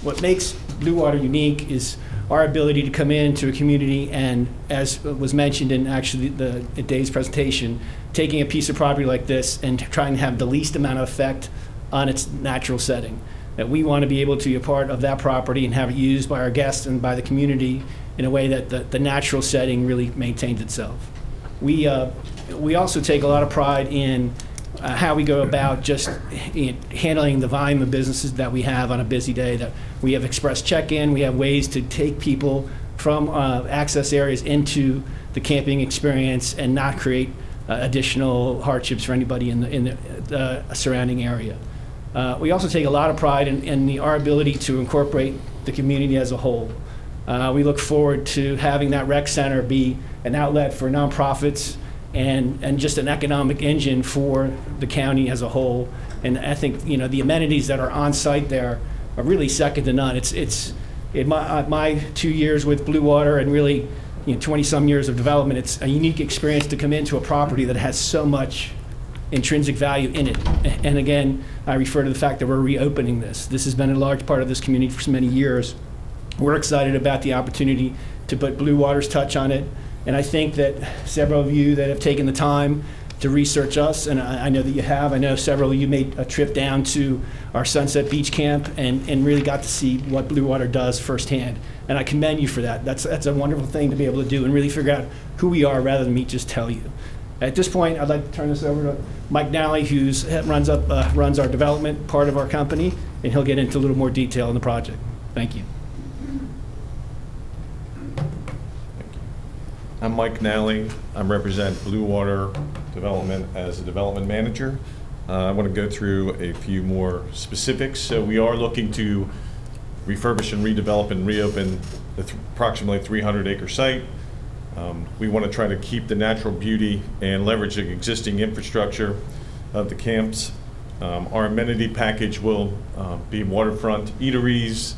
What makes Blue Water unique is our ability to come into a community and, as was mentioned in actually Dave's presentation, taking a piece of property like this and trying to have the least amount of effect on its natural setting. That we want to be able to be a part of that property and have it used by our guests and by the community in a way that the natural setting really maintains itself. We also take a lot of pride in how we go about just handling the volume of businesses that we have on a busy day. That we have express check-in, we have ways to take people from access areas into the camping experience and not create additional hardships for anybody in the surrounding area. We also take a lot of pride in our ability to incorporate the community as a whole. We look forward to having that rec center be an outlet for nonprofits and just an economic engine for the county as a whole. And I think the amenities that are on site there are really second to none. It's in my 2 years with Blue Water and really 20-some years of development, it's a unique experience to come into a property that has so much intrinsic value in it. And again, I refer to the fact that we're reopening this. This has been a large part of this community for so many years. We're excited about the opportunity to put Blue Water's touch on it. And I think that several of you that have taken the time to research us, and I know that you have, I know several of you made a trip down to our Sunset Beach camp and really got to see what Blue Water does firsthand. And I commend you for that. That's a wonderful thing to be able to do and really figure out who we are rather than me just tell you. At this point, I'd like to turn this over to Mike Nally, who runs our development part of our company, and he'll get into a little more detail on the project. Thank you. I'm Mike Nally. I represent Blue Water Development as a development manager. I want to go through a few more specifics. So we are looking to refurbish and redevelop and reopen the approximately 300-acre site. We want to try to keep the natural beauty and leverage the existing infrastructure of the camps. Our amenity package will be waterfront eateries,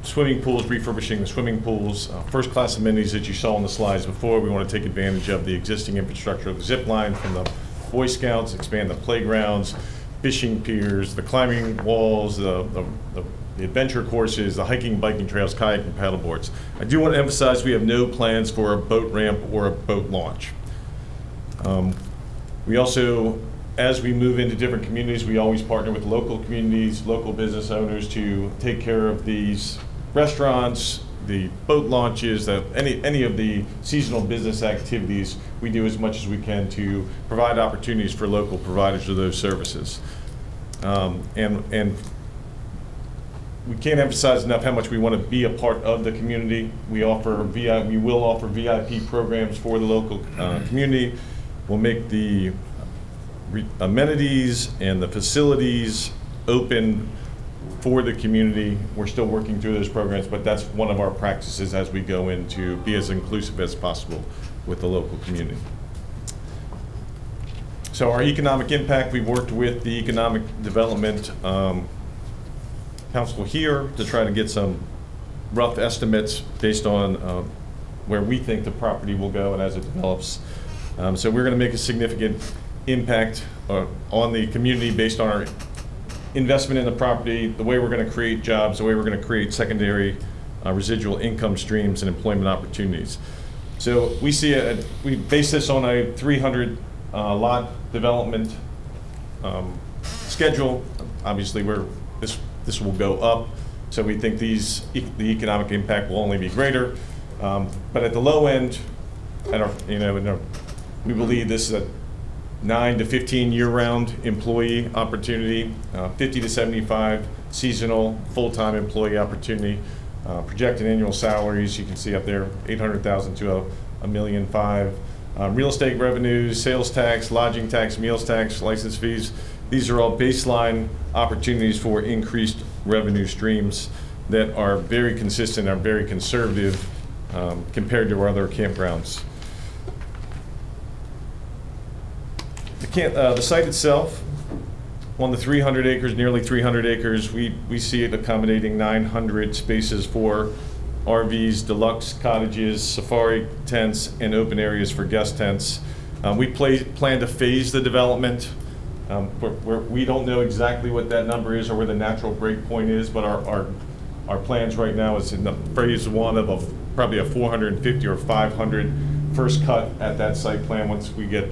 swimming pools, refurbishing the swimming pools, first-class amenities that you saw on the slides before. We want to take advantage of the existing infrastructure of the zip line from the Boy Scouts, expand the playgrounds, fishing piers, the climbing walls, the adventure courses, the hiking, biking trails, kayak, and paddle boards. I do want to emphasize we have no plans for a boat ramp or a boat launch. We also, as we move into different communities, we always partner with local communities, local business owners to take care of these restaurants, the boat launches, any of the seasonal business activities. We do as much as we can to provide opportunities for local providers of those services. And we can't emphasize enough how much we want to be a part of the community. We will offer VIP programs for the local community. We'll make the amenities and the facilities open for the community. We're still working through those programs, but that's one of our practices as we go in to be as inclusive as possible with the local community. So our economic impact, we've worked with the Economic Development Council here to try to get some rough estimates based on where we think the property will go and as it develops. So we're going to make a significant impact on the community based on our investment in the property, the way we're going to create jobs, the way we're going to create secondary residual income streams and employment opportunities. So we base this on a 300 lot development schedule. Obviously, this will go up, so we think the economic impact will only be greater. But at the low end, we believe this is a 9 to 15 year-round employee opportunity, 50 to 75 seasonal full-time employee opportunity. Projected annual salaries, you can see up there, $800,000 to $1.5 million. Real estate revenues, sales tax, lodging tax, meals tax, license fees. These are all baseline opportunities for increased revenue streams that are very consistent, are very conservative compared to our other campgrounds. The site itself, on the 300 acres, nearly 300 acres, we see it accommodating 900 spaces for RVs, deluxe cottages, safari tents, and open areas for guest tents. We plan to phase the development. We don't know exactly what that number is or where the natural break point is, but our plans right now is in the phase one of probably a 450 or 500 first cut at that site plan once we get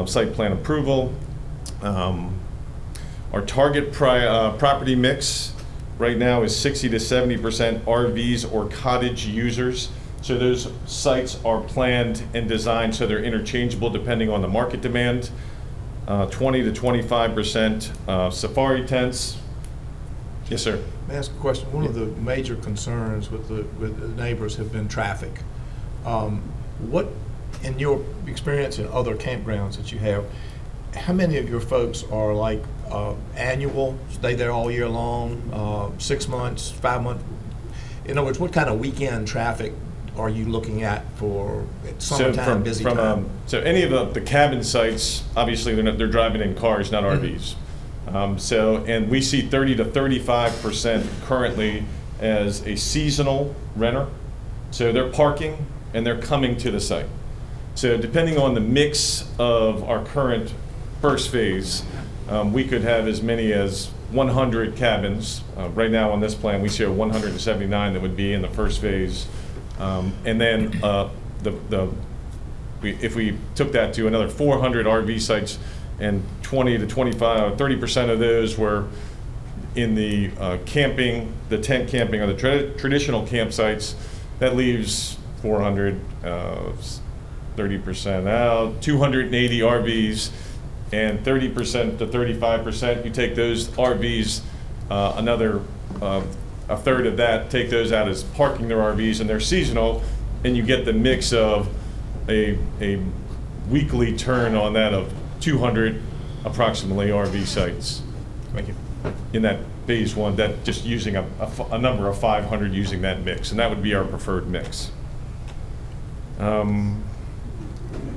site plan approval. Our target property mix right now is 60 to 70% RVs or cottage users. So those sites are planned and designed so they're interchangeable depending on the market demand. 20 to 25% safari tents. Yes, sir. May I ask a question? One of the major concerns with the neighbors have been traffic. What, in your experience in other campgrounds that you have, how many of your folks are like annual, stay there all year long, 6 months, 5 months? In other words, what kind of weekend traffic are you looking at for summertime, busy time? So any of the cabin sites, obviously they're driving in cars, not RVs. And we see 30 to 35% currently as a seasonal renter. So they're parking and they're coming to the site. So depending on the mix of our current first phase, we could have as many as 100 cabins. Right now on this plan, we show 179 that would be in the first phase. And then if we took that to another 400 RV sites, and 20 to 25, 30% of those were in the camping, the tent camping, or the traditional campsites, that leaves 400, 30% out, 280 RVs, and 30% to 35%, you take those RVs, another a third of that, take those out as parking their RVs, and they're seasonal, and you get the mix of a weekly turn on that of 200 approximately RV sites. Thank you. In that phase one, that just using a number of 500 using that mix, and that would be our preferred mix.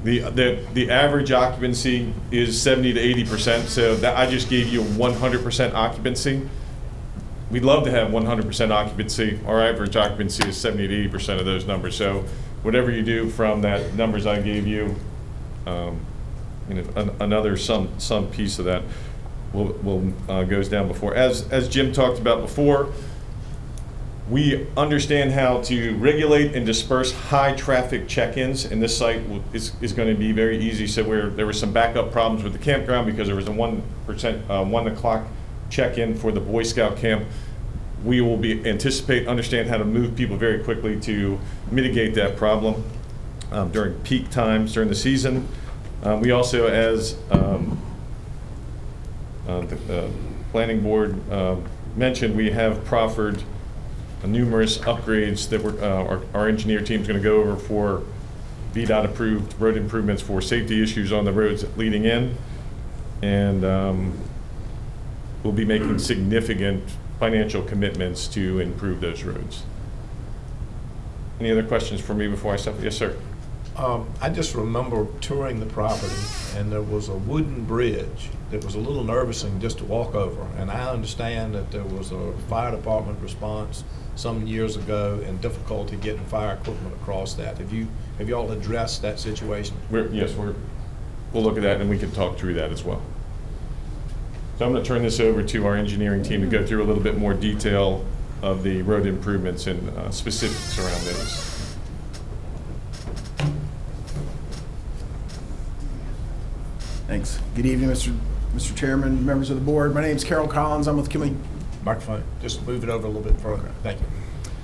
The average occupancy is 70 to 80%, so that I just gave you 100% occupancy. We'd love to have 100% occupancy. Our average occupancy is 70 to 80% of those numbers. So whatever you do from that numbers I gave you, another some piece of that goes down before. As Jim talked about before, we understand how to regulate and disperse high traffic check-ins, and this site is going to be very easy. So there were some backup problems with the campground because there was a 1 o'clock check-in for the Boy Scout camp. We will understand how to move people very quickly to mitigate that problem during peak times during the season. We also, as the planning board mentioned, we have proffered numerous upgrades that our engineer team is going to go over for VDOT approved road improvements for safety issues on the roads leading in, and we'll be making significant financial commitments to improve those roads. Any other questions for me before I step? Yes, sir. I just remember touring the property, and there was a wooden bridge that was a little nervousing just to walk over. And I understand that there was a fire department response some years ago and difficulty getting fire equipment across that. Have you all addressed that situation? Yes, we'll look at that, and we can talk through that as well. So I'm going to turn this over to our engineering team to go through a little bit more detail of the road improvements and specifics around those. Thanks. Good evening, Mr. Chairman, members of the board. My name is Carol Collins. I'm with Killing. Microphone. Just move it over a little bit further. Okay. Thank you.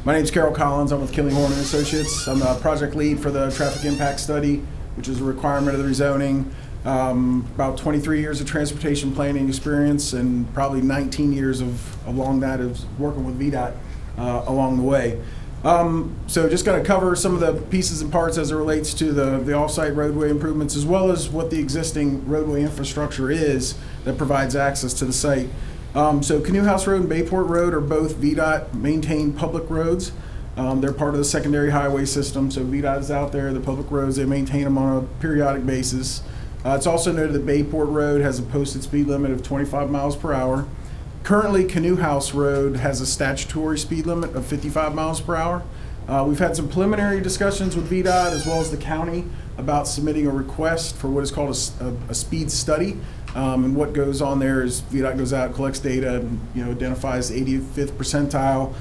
My name is Carol Collins. I'm with Killinghorn and Associates. I'm a project lead for the traffic impact study, which is a requirement of the rezoning. About 23 years of transportation planning experience and probably 19 years along that of working with VDOT along the way. So just going to cover some of the pieces and parts as it relates to the off-site roadway improvements, as well as what the existing roadway infrastructure is that provides access to the site. So Canoe House Road and Bayport Road are both VDOT maintained public roads. They're part of the secondary highway system, so VDOT is out there. The public roads, they maintain them on a periodic basis. It's also noted that Bayport Road has a posted speed limit of 25 miles per hour. Currently, Canoe House Road has a statutory speed limit of 55 miles per hour. We've had some preliminary discussions with VDOT as well as the county about submitting a request for what is called a speed study. And what goes on there is VDOT goes out, collects data, and identifies the 85th percentile.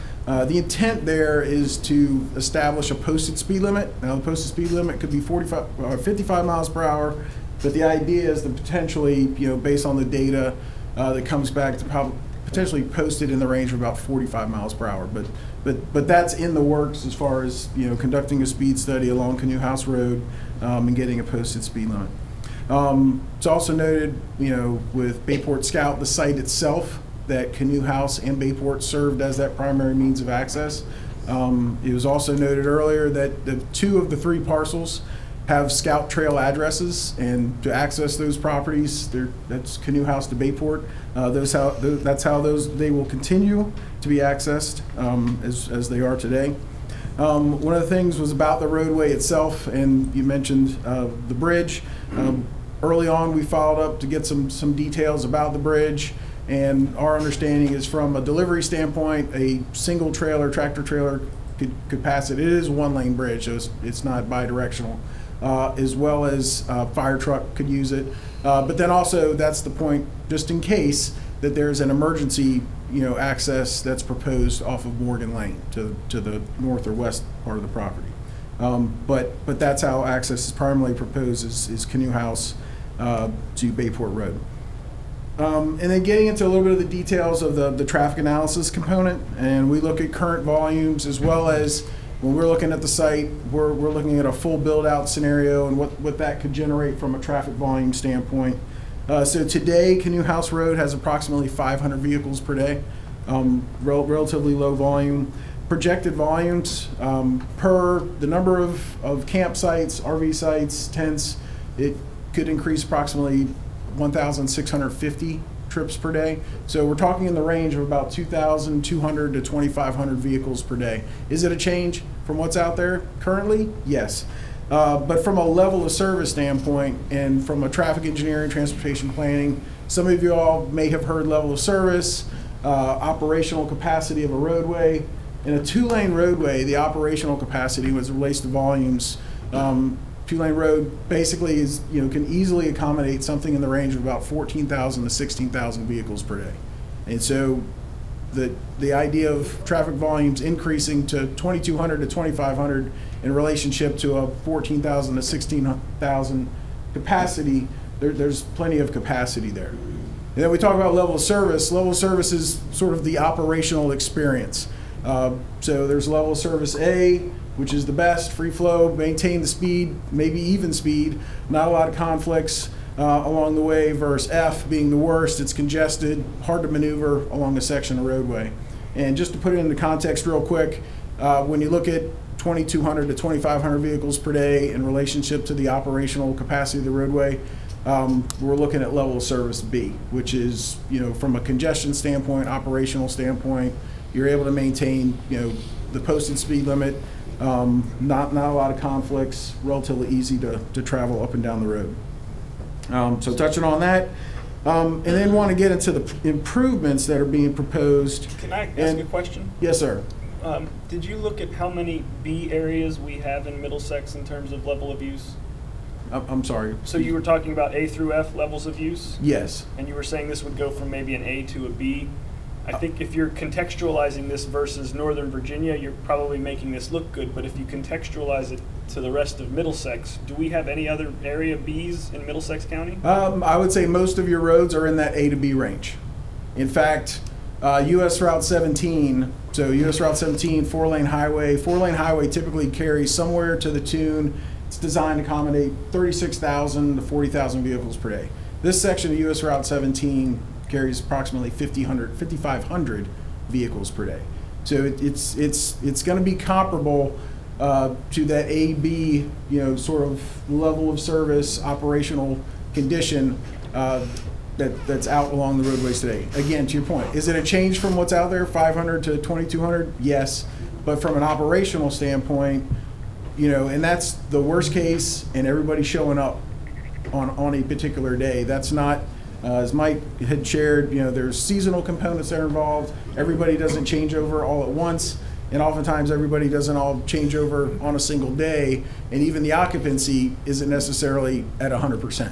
The intent there is to establish a posted speed limit. Now, the posted speed limit could be 55 miles per hour, but the idea is to potentially, based on the data that comes back, to probably potentially post it in the range of about 45 miles per hour. But that's in the works as far as conducting a speed study along Canoe House Road and getting a posted speed limit. It's also noted, with Bayport Scout, the site itself, that Canoe House and Bayport served as that primary means of access. It was also noted earlier that the 2 of the 3 parcels have Scout Trail addresses, and to access those properties, that's Canoe House to Bayport. That's how they will continue to be accessed as they are today. One of the things was about the roadway itself, and you mentioned the bridge. Early on, we followed up to get some details about the bridge, and our understanding is from a delivery standpoint, a single trailer, tractor trailer could pass it. It is a 1-lane bridge, so it's not bi-directional, as well as a fire truck could use it. But then also, that's the point, just in case, that there's an emergency access that's proposed off of Morgan Lane to the north or west part of the property. But that's how access is primarily proposed, is Canoe House to Bayport Road. And then getting into a little bit of the details of the traffic analysis component, and we look at current volumes as well as when we're looking at the site, we're looking at a full build-out scenario and what that could generate from a traffic volume standpoint. So today, Canoe House Road has approximately 500 vehicles per day, relatively low volume. Projected volumes per the number of campsites, RV sites, tents, it could increase approximately 1,650 trips per day. So we're talking in the range of about 2,200 to 2,500 vehicles per day. Is it a change from what's out there currently? Yes. But from a level of service standpoint and from a traffic engineering, transportation planning, some of you all may have heard level of service, operational capacity of a roadway. In a 2-lane roadway, the operational capacity as it relates to volumes, 2-lane road basically is, can easily accommodate something in the range of about 14,000 to 16,000 vehicles per day. And so the idea of traffic volumes increasing to 2,200 to 2,500 in relationship to a 14,000 to 16,000 capacity, there's plenty of capacity there. And then we talk about level of service. Level of service is sort of the operational experience. So there's level of service A, which is the best, free flow, maintain the speed, maybe even speed, not a lot of conflicts along the way, versus F being the worst. It's congested, hard to maneuver along a section of roadway. And just to put it into context real quick, when you look at 2,200 to 2,500 vehicles per day in relationship to the operational capacity of the roadway, we're looking at level of service B, which is, from a congestion standpoint, operational standpoint, you're able to maintain, the posted speed limit, not a lot of conflicts, relatively easy to travel up and down the road. So touching on that, and then want to get into the improvements that are being proposed. Can I ask a question? Yes, sir. Did you look at how many B areas we have in Middlesex in terms of level of use? I'm sorry. So you were talking about A through F levels of use? Yes. And you were saying this would go from maybe an A to a B. I think if you're contextualizing this versus Northern Virginia, you're probably making this look good, but if you contextualize it to the rest of Middlesex, do we have any other area Bs in Middlesex County? I would say most of your roads are in that A to B range. In fact, US Route 17, so US Route 17, 4-lane highway. 4-lane highway typically carries somewhere to the tune, it's designed to accommodate 36,000 to 40,000 vehicles per day. This section of US Route 17 carries approximately 5,500 vehicles per day. So it's going to be comparable to that A-B, sort of level of service, operational condition. that's out along the roadways today. Again, to your point, is it a change from what's out there, 500 to 2,200? Yes, but from an operational standpoint, you know, and that's the worst case, and everybody showing up on a particular day. That's not, as Mike had shared, you know, there's seasonal components that are involved. Everybody doesn't change over all at once, and oftentimes everybody doesn't all change over on a single day, and even the occupancy isn't necessarily at 100%.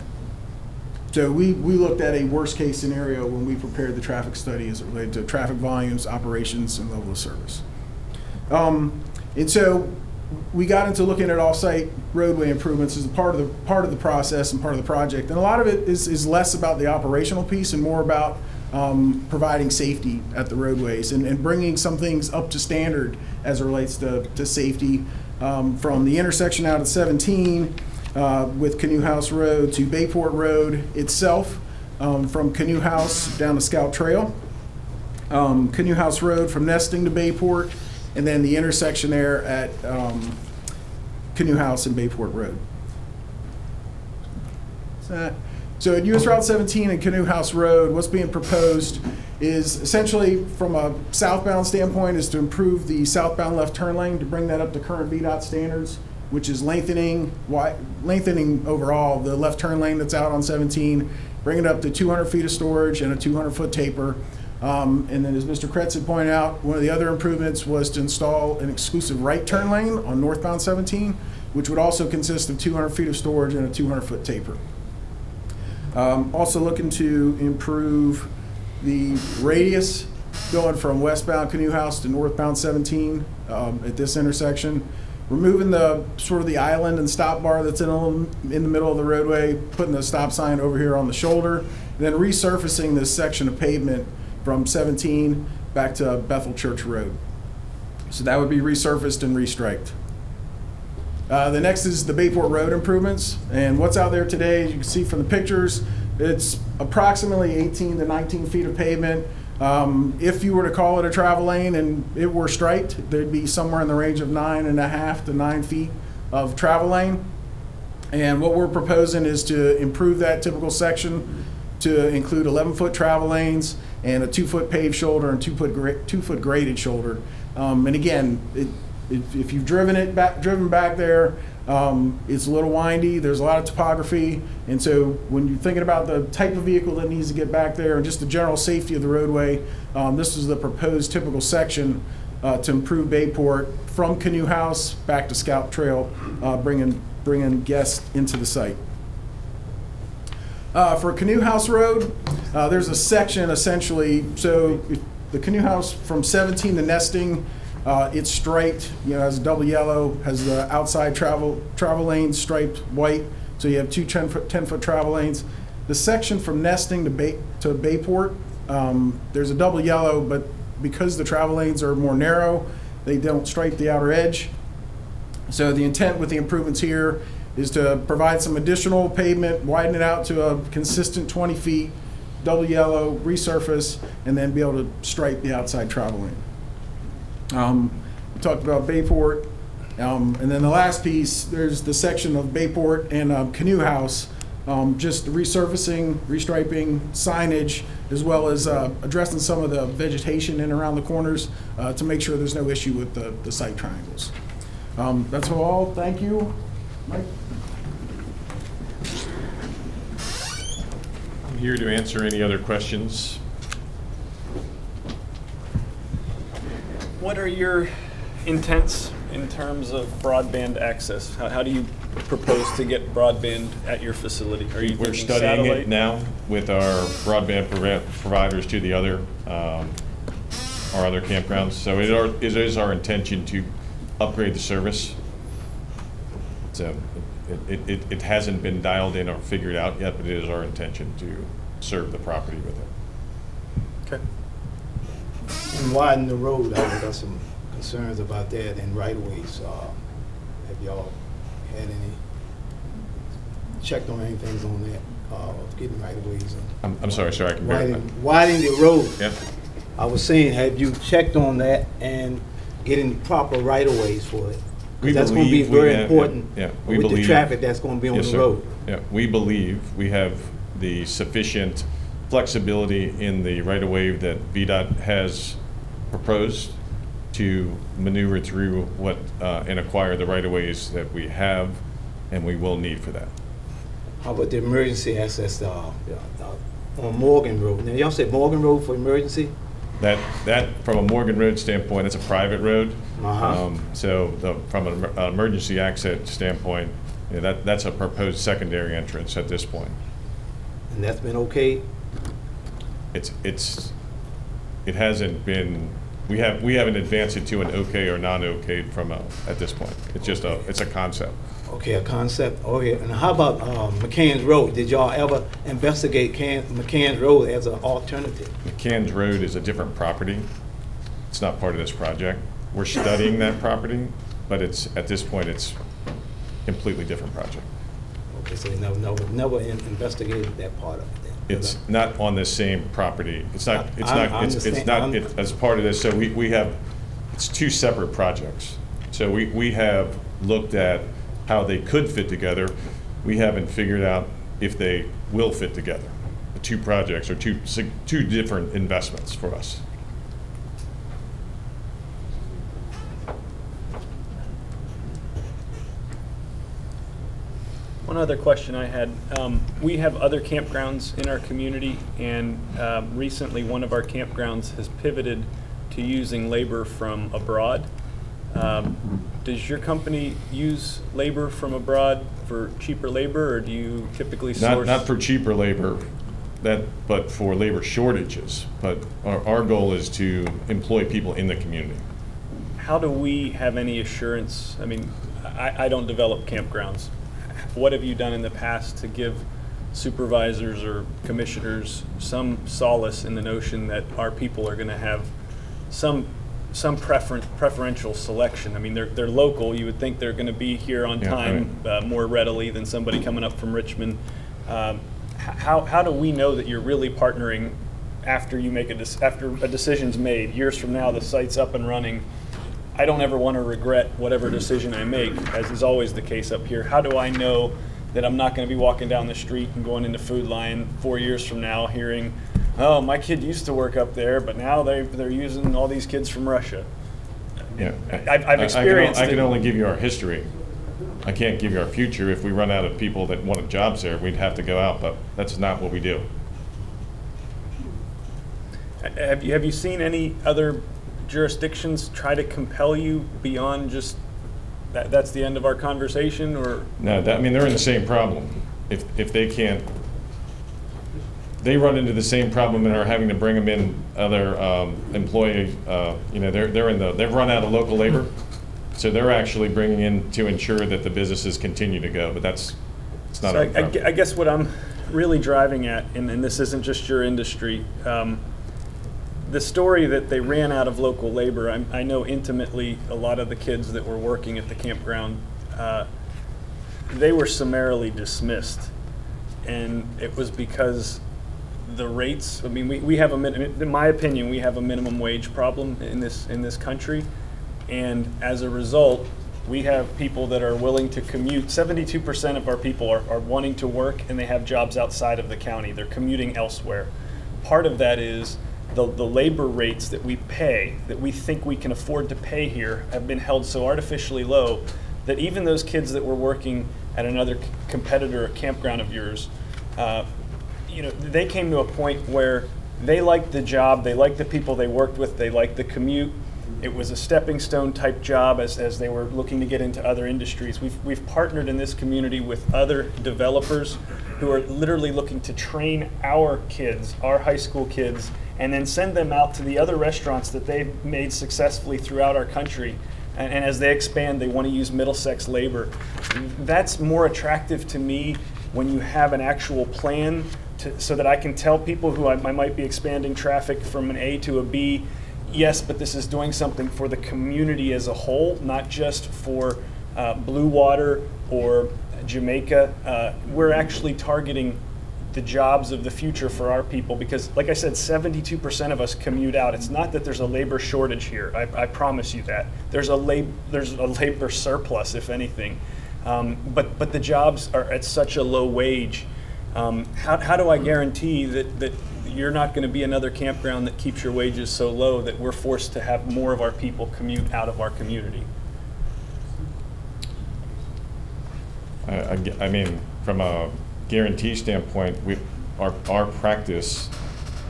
So we looked at a worst case scenario when we prepared the traffic study as it related to traffic volumes, operations, and level of service. And so we got into looking at off-site roadway improvements as a part of the process and part of the project. And a lot of it is less about the operational piece and more about providing safety at the roadways and bringing some things up to standard as it relates to safety, from the intersection out at 17 with Canoe House Road to Bayport Road itself, from Canoe House down to Scout Trail, Canoe House Road from Nesting to Bayport, and then the intersection there at Canoe House and Bayport Road. So at US Route 17 and Canoe House Road, what's being proposed is essentially, from a southbound standpoint, is to improve the southbound left turn lane to bring that up to current VDOT standards, which is lengthening overall the left turn lane that's out on 17, bring it up to 200 feet of storage and a 200-foot taper. And then, as Mr. Kretz had pointed out, one of the other improvements was to install an exclusive right turn lane on northbound 17, which would also consist of 200 feet of storage and a 200-foot taper. Also looking to improve the radius going from westbound Canoe House to northbound 17 at this intersection. Removing the sort of the island and stop bar that's in the middle of the roadway, putting the stop sign over here on the shoulder, and then resurfacing this section of pavement from 17 back to Bethel Church Road. So that would be resurfaced and restriped. The next is the Bayport Road improvements, and what's out there today, as you can see from the pictures, it's approximately 18 to 19 feet of pavement. If you were to call it a travel lane and it were striped, there'd be somewhere in the range of 9.5 to 9 feet of travel lane. And what we're proposing is to improve that typical section to include 11-foot travel lanes and a 2-foot paved shoulder and 2-foot graded shoulder. And again, if you've driven back there, it's a little windy. There's a lot of topography, and so when you're thinking about the type of vehicle that needs to get back there and just the general safety of the roadway, this is the proposed typical section to improve Bayport from Canoe House back to Scout Trail, bringing guests into the site. For Canoe House Road, there's a section essentially. So the Canoe House from 17 to Nesting. It's striped, you know, has double yellow, has the outside travel lanes striped white, so you have two 10-foot travel lanes. The section from Nesting to Bayport, there's a double yellow, but because the travel lanes are more narrow, they don't stripe the outer edge. So the intent with the improvements here is to provide some additional pavement, widen it out to a consistent 20 feet, double yellow, resurface, and then be able to stripe the outside travel lane. We talked about Bayport, and then the last piece, there's the section of Bayport and Canoe House, just resurfacing, restriping, signage, as well as addressing some of the vegetation in and around the corners to make sure there's no issue with the site triangles. That's all. Thank you. Mike? I'm here to answer any other questions. What are your intents in terms of broadband access? How do you propose to get broadband at your facility? Are you We're thinking studying satellite? it now with our broadband providers to the other, our other campgrounds. So it is our intention to upgrade the service. So it hasn't been dialed in or figured out yet, but it is our intention to serve the property with it. Okay. And widen the road, I've got some concerns about that and right-of-ways. Have y'all had any, checked on anything on that, of getting right-of-ways? I'm sorry, sir, I can barely. Widening the road. Yeah. I was saying, have you checked on that and getting proper right-of-ways for it? Because that's going to be very important with the traffic that's going to be on the road. Yeah, we believe we have the sufficient flexibility in the right-of-way that VDOT has proposed to maneuver through what, and acquire the right-of-ways that we have and we will need for that. How about the emergency access on Morgan Road? Now, y'all said Morgan Road for emergency? That from a Morgan Road standpoint, it's a private road. So from an emergency exit standpoint, you know, that's a proposed secondary entrance at this point. And that's been okay? It hasn't been. We haven't advanced it to an okay or non-okay at this point. It's just it's a concept. Okay, a concept. Okay, and how about McCann's Road? Did y'all ever investigate McCann's Road as an alternative? McCann's Road is a different property. It's not part of this project. We're studying that property, but at this point it's completely different project. Okay, so you never investigated that part of it. It's not on the same property. It's not as part of this. So we have, it's two separate projects. So we have looked at how they could fit together. We haven't figured out if they will fit together. The two projects are two different investments for us. One other question I had. We have other campgrounds in our community, and recently one of our campgrounds has pivoted to using labor from abroad. Does your company use labor from abroad for cheaper labor, or do you typically source? Not for cheaper labor, but for labor shortages. But our goal is to employ people in the community. How do we have any assurance? I mean, I don't develop campgrounds. What have you done in the past to give supervisors or commissioners some solace in the notion that our people are going to have some preferential selection? I mean, they're local. You would think they're going to be here on time more readily than somebody coming up from Richmond. How do we know that you're really partnering after you make after a decision's made? Years from now, the site's up and running. I don't ever want to regret whatever decision I make, as is always the case up here. How do I know that I'm not going to be walking down the street and going into Food Lion 4 years from now hearing, oh, my kid used to work up there, but now they're using all these kids from Russia? Yeah, I've experienced I can only give you our history. I can't give you our future. If we run out of people that wanted jobs there, we'd have to go out, but that's not what we do. Have you seen any other jurisdictions try to compel you beyond just that's the end of our conversation? Or no, I mean, they're in the same problem. If they can't, they run into the same problem and are having to bring them in other employees. You know, they've run out of local labor, so they're actually bringing in to ensure that the businesses continue to go. But it's not. So I guess what I'm really driving at, and this isn't just your industry. The story that they ran out of local labor, I know intimately a lot of the kids that were working at the campground, they were summarily dismissed. And it was because the rates, I mean, we have in my opinion, we have a minimum wage problem in this country. And as a result, we have people that are willing to commute. 72% of our people are wanting to work, and they have jobs outside of the county. They're commuting elsewhere. Part of that is the labor rates that we pay, that we think we can afford to pay here, have been held so artificially low that even those kids that were working at another competitor or campground of yours, you know, they came to a point where they liked the job, they liked the people they worked with, they liked the commute. It was a stepping stone type job as they were looking to get into other industries. We've partnered in this community with other developers who are literally looking to train our kids, our high school kids, and then send them out to the other restaurants that they've made successfully throughout our country. And as they expand, they want to use Middlesex labor. That's more attractive to me when you have an actual plan so that I can tell people who I might be expanding traffic from an A to a B, yes, but this is doing something for the community as a whole, not just for Blue Water or Jamaica. We're actually targeting the jobs of the future for our people because, like I said, 72% of us commute out. It's not that there's a labor shortage here. I promise you that. There's a labor surplus, if anything. But the jobs are at such a low wage. How do I guarantee that you're not going to be another campground that keeps your wages so low that we're forced to have more of our people commute out of our community. I mean, from a guarantee standpoint, our practice,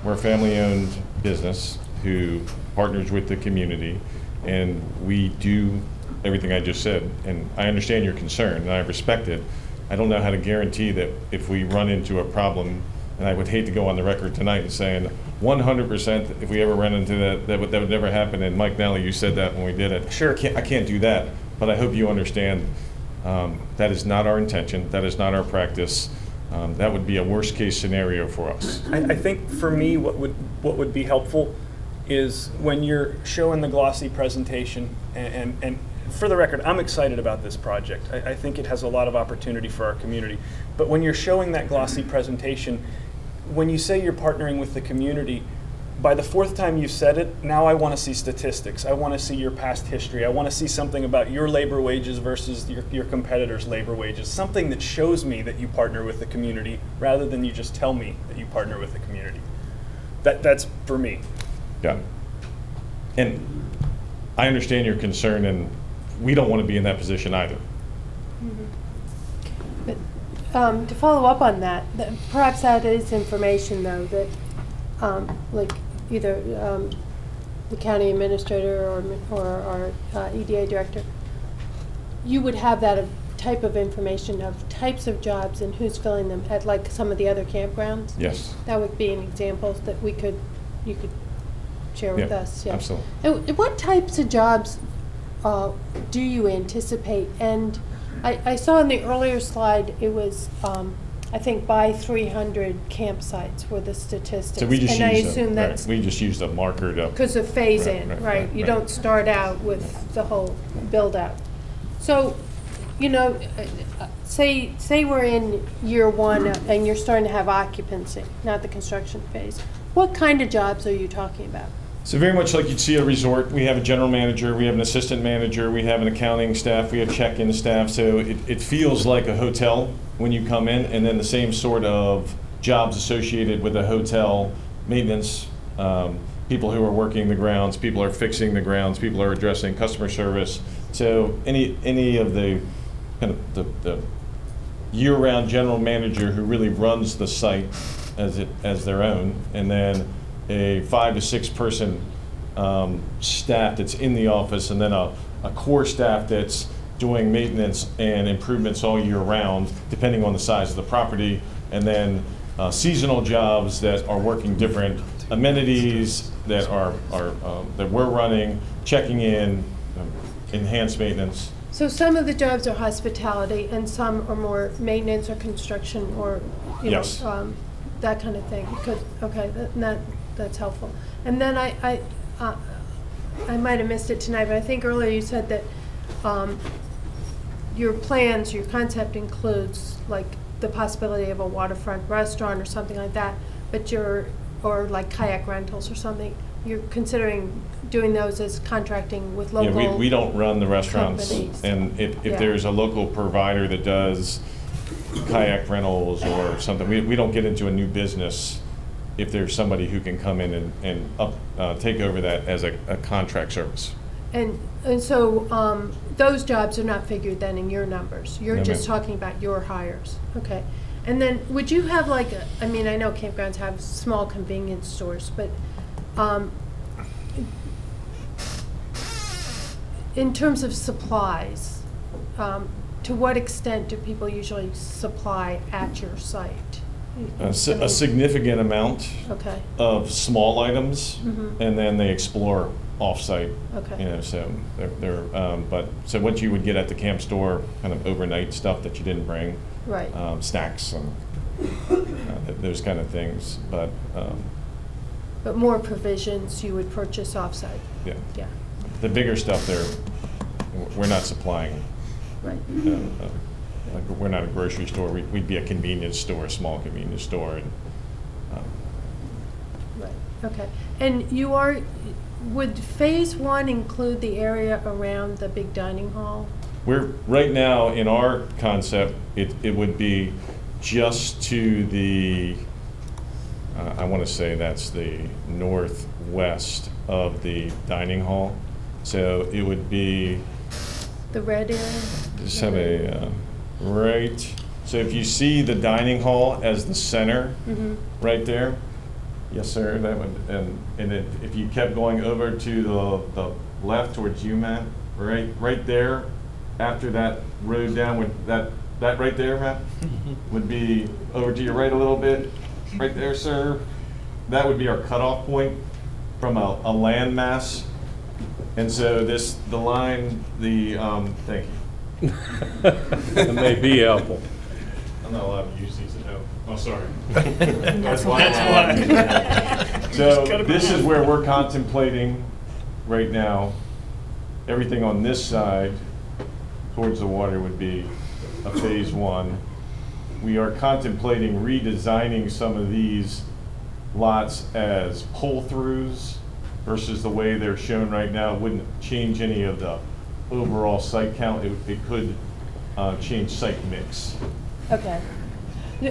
we're a family-owned business who partners with the community, and we do everything I just said. And I understand your concern, and I respect it. I don't know how to guarantee that if we run into a problem, and I would hate to go on the record tonight and saying 100% if we ever run into that would never happen. And Mike Nally, you said that when we did it. Sure. I can't do that, but I hope you understand that is not our intention. That is not our practice. That would be a worst case scenario for us. I think for me, what would be helpful is when you're showing the glossy presentation, and for the record, I'm excited about this project. I think it has a lot of opportunity for our community. But when you're showing that glossy presentation, when you say you're partnering with the community, by the fourth time you've said it, now I want to see statistics. I want to see your past history. I want to see something about your labor wages versus your competitors' labor wages, something that shows me that you partner with the community rather than you just tell me that you partner with the community. That's for me. Yeah. And I understand your concern, and we don't want to be in that position either. But to follow up on that, perhaps that is information, though, that like either the county administrator or our EDA director, you would have that type of information of types of jobs and who's filling them at like some of the other campgrounds. Yes. That would be an example that you could share with us. Yeah, absolutely. And what types of jobs do you anticipate? And I saw in the earlier slide it was I think by 300 campsites were the statistics. So we just and I assume that's we just used a marker to because of phase in, right? You don't start out with the whole build out. So, you know, say we're in year one and you're starting to have occupancy, not the construction phase. What kind of jobs are you talking about? So very much like you'd see at a resort, we have a general manager, we have an assistant manager, we have an accounting staff, we have check-in staff. So it feels like a hotel when you come in, and then the same sort of jobs associated with a hotel, maintenance, people who are working the grounds, people are fixing the grounds, people are addressing customer service. So any of the kind of the year-round general manager who really runs the site as their own, and then a 5 to 6 person staff that's in the office, and then a core staff that's doing maintenance and improvements all year round, depending on the size of the property, and then seasonal jobs that are working different amenities that that we're running, checking in, enhanced maintenance. So some of the jobs are hospitality, and some are more maintenance or construction, or yes. That kind of thing. Okay, that's helpful. And then I might have missed it tonight, but I think earlier you said that your plans, your concept includes like the possibility of a waterfront restaurant or something like that, but or like kayak rentals or something. You're considering doing those as contracting with local Yeah, we don't run the restaurants. Companies. And if there's a local provider that does kayak rentals or something, we don't get into a new business if there's somebody who can come in and take over that as a contract service. And so those jobs are not figured then in your numbers. You're No, just ma'am. talking about your hires. Okay. And then would you have like I mean, I know campgrounds have small convenience stores, but in terms of supplies, to what extent do people usually supply at your site? A significant amount Okay. of small items, Mhm. and then they explore off-site. Okay. You know, so but so what you would get at the camp store, kind of overnight stuff that you didn't bring, Right. Snacks and those kind of things, but more provisions you would purchase off-site. yeah. Yeah. The bigger stuff we're not supplying. Right. Like we're not a grocery store. We'd be a convenience store, a small convenience store. And, Right. Okay. And would phase one include the area around the big dining hall? we're right now in our concept. It would be just to the I want to say that's the northwest of the dining hall. So it would be, The red area? just have a, right, so if you see the dining hall as the center, right there, yes, sir, that would, and if you kept going over to the left towards you, Matt, right there, after that road down, with that right there, Matt, would be over to your right a little bit, right there, sir. That would be our cutoff point from a landmass. And so the line, thank you. It may be helpful. I'm not allowed to use these at home. Oh, sorry. That's why. So this is where we're contemplating right now. Everything on this side towards the water would be a phase 1. We are contemplating redesigning some of these lots as pull-throughs versus the way they're shown right now. It wouldn't change any of the overall site count. It could change site mix. Okay.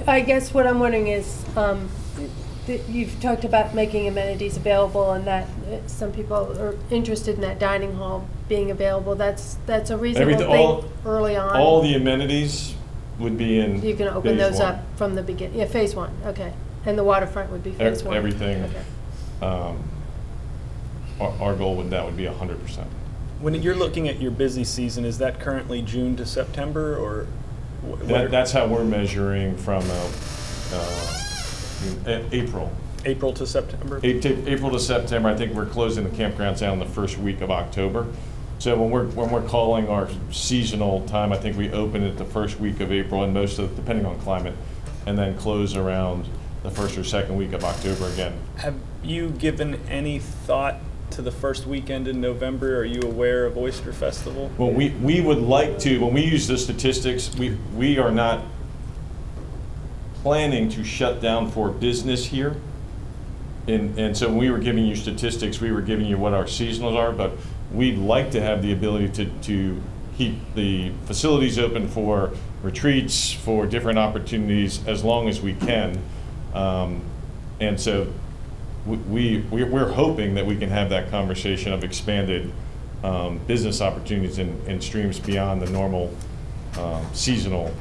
I guess what I'm wondering is, you've talked about making amenities available and that some people are interested in that dining hall being available. That's a reasonable thing early on. All the amenities would be in You can open those up from the beginning. Yeah, phase 1, okay. And the waterfront would be phase 1. Everything. Okay. Our goal would be 100%. When you're looking at your busy season, is that currently June to September, or? That's how we're measuring from April. April to September? April to September. I think we're closing the campgrounds down the first week of October. So when we're calling our seasonal time, I think we open it the first week of April, and depending on climate, and then close around the first or second week of October again. Have you given any thought to the first weekend in November? Are you aware of Oyster Festival? Well, we would like to, when we use the statistics, we are not planning to shut down for business here. And so when we were giving you statistics, we were giving you what our seasonals are, but we'd like to have the ability to keep the facilities open for retreats, for different opportunities, as long as we can. And so we're hoping that we can have that conversation of expanded business opportunities and streams beyond the normal seasonal.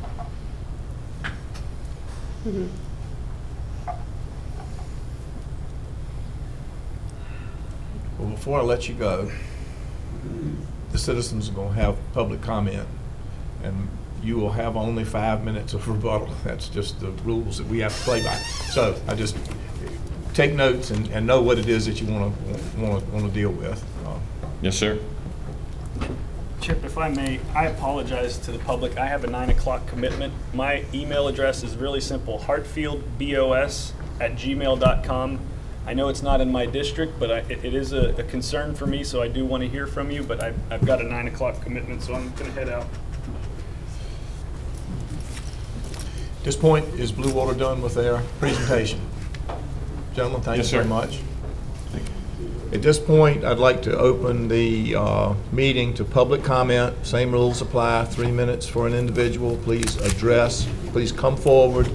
Well, before I let you go, the citizens are going to have public comment, and you will have only 5 minutes of rebuttal. That's just the rules that we have to play by. So I just take notes and know what it is that you want to deal with. Yes, sir. Chip, if I may, I apologize to the public. I have a 9 o'clock commitment. My email address is really simple, hartfieldbos@gmail.com. I know it's not in my district, but it is a concern for me, so I do want to hear from you, but I've got a 9 o'clock commitment, so I'm going to head out. At this point, is Blue Water done with their presentation? Gentlemen, thank you very much. At this point, I'd like to open the meeting to public comment. Same rules apply, 3 minutes for an individual. Please come forward,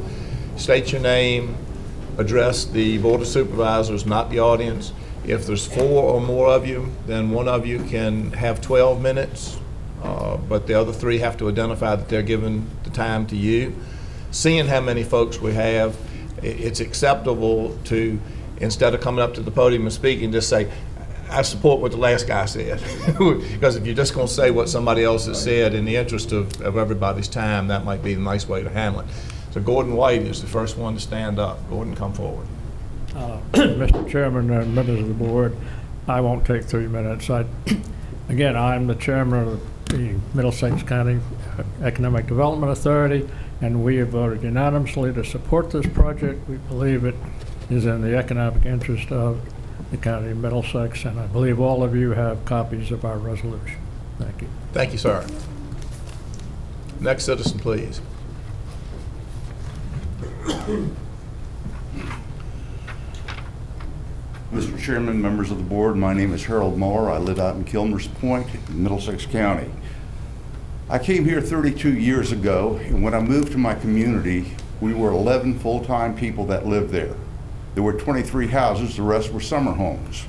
state your name, address the Board of Supervisors, not the audience. If there's 4 or more of you, then one of you can have 12 minutes, but the other 3 have to identify that they're giving the time to you. Seeing how many folks we have, it's acceptable to, instead of coming up to the podium and speaking, just say, I support what the last guy said. Because if you're just going to say what somebody else has said in the interest of everybody's time, that might be a nice way to handle it. So Gordon White is the first one to stand up. Gordon, come forward. Mr. Chairman and members of the board, I won't take 3 minutes. Again, I'm the chairman of the Middlesex County Economic Development Authority, and we have voted unanimously to support this project. We believe it is in the economic interest of the county of Middlesex, and I believe all of you have copies of our resolution. Thank you. Thank you, sir. Next citizen, please. Mr. Chairman, members of the board, my name is Harold Moore. I live out in Kilmers Point, Middlesex County. I came here 32 years ago, and when I moved to my community, we were 11 full-time people that lived there. There were 23 houses, the rest were summer homes.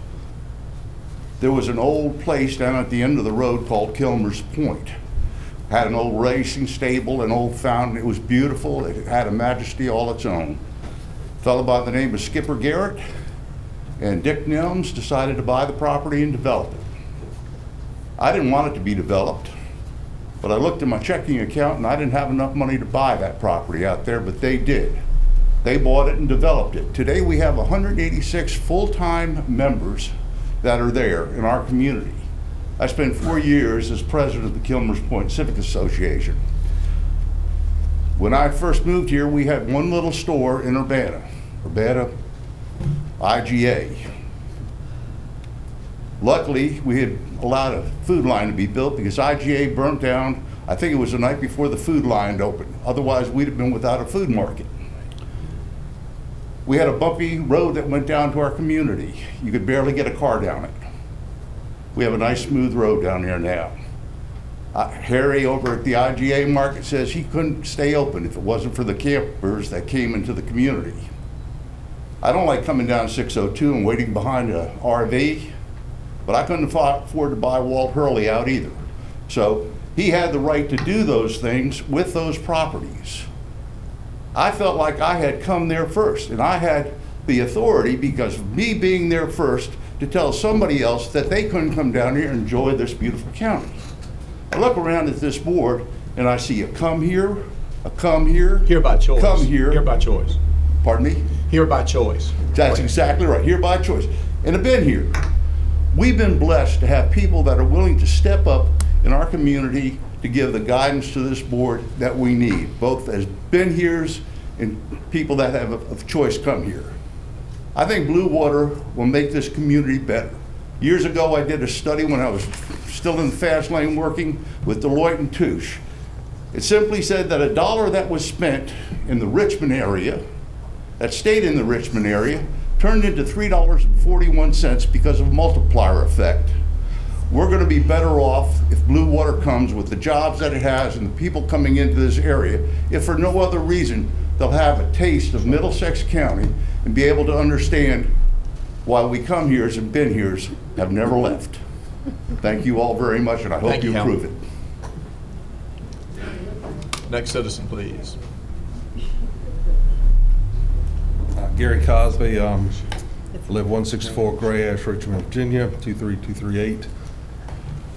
There was an old place down at the end of the road called Kilmer's Point. Had an old racing stable, an old fountain. It was beautiful. It had a majesty all its own. A fellow by the name of Skipper Garrett and Dick Nims decided to buy the property and develop it. I didn't want it to be developed, but I looked at my checking account and I didn't have enough money to buy that property out there, but they did. They bought it and developed it. Today we have 186 full-time members that are there in our community. I spent 4 years as president of the Kilmer's Point Civic Association. When I first moved here, we had one little store in Urbana IGA. Luckily, we had allowed a food line to be built because IGA burnt down, I think it was the night before the food line opened. Otherwise, we'd have been without a food market. We had a bumpy road that went down to our community. You could barely get a car down it. We have a nice smooth road down here now. Harry over at the IGA market says he couldn't stay open if it wasn't for the campers that came into the community. I don't like coming down 602 and waiting behind a RV, but I couldn't afford to buy Walt Hurley out either. So he had the right to do those things with those properties. I felt like I had come there first, and I had the authority, because of me being there first, to tell somebody else that they couldn't come down here and enjoy this beautiful county. I look around at this board and I see a come here, a come here, Here by choice. come here. Here by choice. Pardon me? Here by choice. That's exactly right, here by choice. And I've been here. We've been blessed to have people that are willing to step up in our community to give the guidance to this board that we need, both as been-heres and people that have a choice come here. I think Blue Water will make this community better. Years ago, I did a study when I was still in the fast lane working with Deloitte and Touche. It simply said that $1 that was spent in the Richmond area, that stayed in the Richmond area, turned into $3.41 because of multiplier effect. We're going to be better off if Blue Water comes with the jobs that it has and the people coming into this area, if for no other reason they'll have a taste of Middlesex County and be able to understand why we come here and been here have never left. Thank you all very much, and I hope you approve it. Next citizen, please. Gary Cosby, live 164 Gray Ash, Richmond, Virginia, 23238.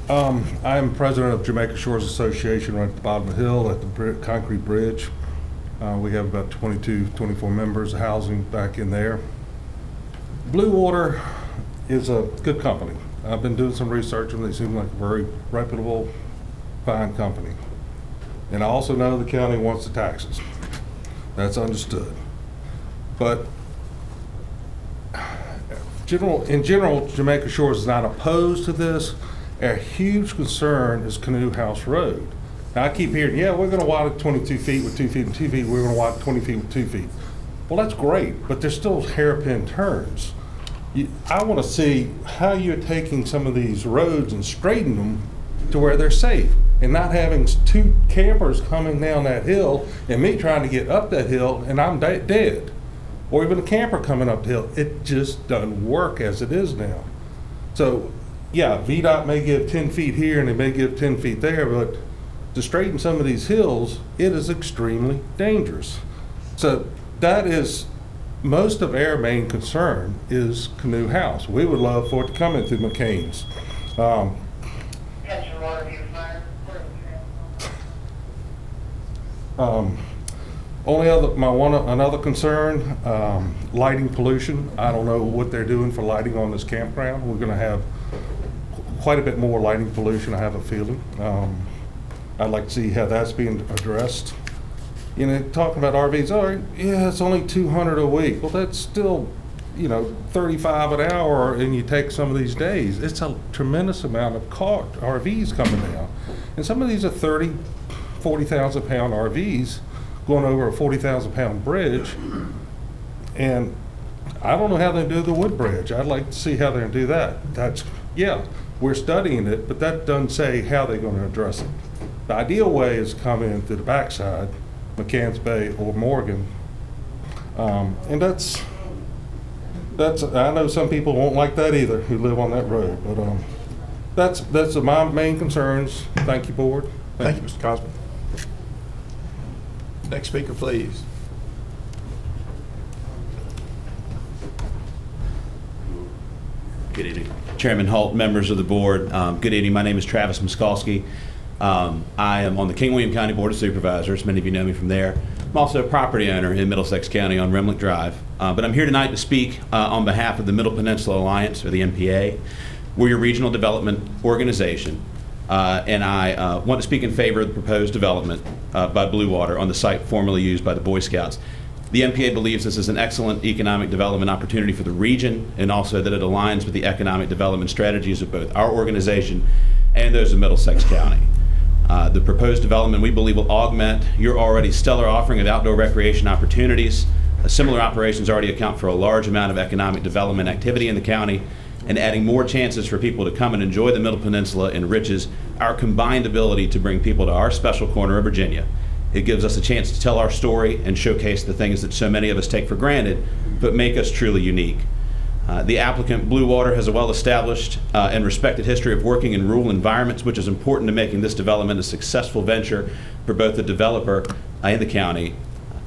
I am president of Jamaica Shores Association right at the bottom of the hill at the concrete bridge. We have about 24 members of housing back in there. Blue Water is a good company. I've been doing some research and they seem like a very reputable, fine company. And I also know the county wants the taxes. That's understood. But in general, Jamaica Shores is not opposed to this. Our huge concern is Canoe House Road. Now I keep hearing, yeah, we're going to widen it 22 feet with 2 feet and 2 feet. We're going to widen 20 feet with 2 feet. Well, that's great, but there's still hairpin turns. I want to see how you're taking some of these roads and straightening them to where they're safe, and not having 2 campers coming down that hill and me trying to get up that hill and I'm dead. Or even a camper coming up the hill. It just doesn't work as it is now. So, yeah, VDOT may give 10 feet here and they may give 10 feet there, but to straighten some of these hills, it is extremely dangerous. So that is, most of our main concern is Canoe House. We would love for it to come in through McCain's. Another concern, lighting pollution. I don't know what they're doing for lighting on this campground. We're going to have quite a bit more lighting pollution, I have a feeling. I'd like to see how that's being addressed. You know, talking about RVs, oh, yeah, it's only 200 a week. Well, that's still, you know, 35 an hour, and you take some of these days. It's a tremendous amount of RVs coming down. And some of these are 30, 40,000 pound RVs going over a 40,000 pound bridge. And I don't know how they do the wood bridge. I'd like to see how they're going to do that. That's, yeah, we're studying it, but that doesn't say how they're going to address it. The ideal way is to come in through the backside, McCann's Bay or Morgan. And that's I know some people won't like that either who live on that road, but that's my main concerns. Thank you, board. Thank you, Mr. Cosby. Next speaker, please. Good evening. Chairman Holt, members of the board. Good evening. My name is Travis Miskalski. I am on the King William County Board of Supervisors. Many of you know me from there. I'm also a property owner in Middlesex County on Remlick Drive. But I'm here tonight to speak on behalf of the Middle Peninsula Alliance, or the MPA. We're your regional development organization. And I want to speak in favor of the proposed development by Blue Water on the site formerly used by the Boy Scouts. The MPA believes this is an excellent economic development opportunity for the region, and also that it aligns with the economic development strategies of both our organization and those of Middlesex County. The proposed development, we believe, will augment your already stellar offering of outdoor recreation opportunities. Similar operations already account for a large amount of economic development activity in the county, and adding more chances for people to come and enjoy the Middle Peninsula enriches our combined ability to bring people to our special corner of Virginia. It gives us a chance to tell our story and showcase the things that so many of us take for granted, but make us truly unique. The applicant, Blue Water, has a well-established and respected history of working in rural environments, which is important to making this development a successful venture for both the developer and the county.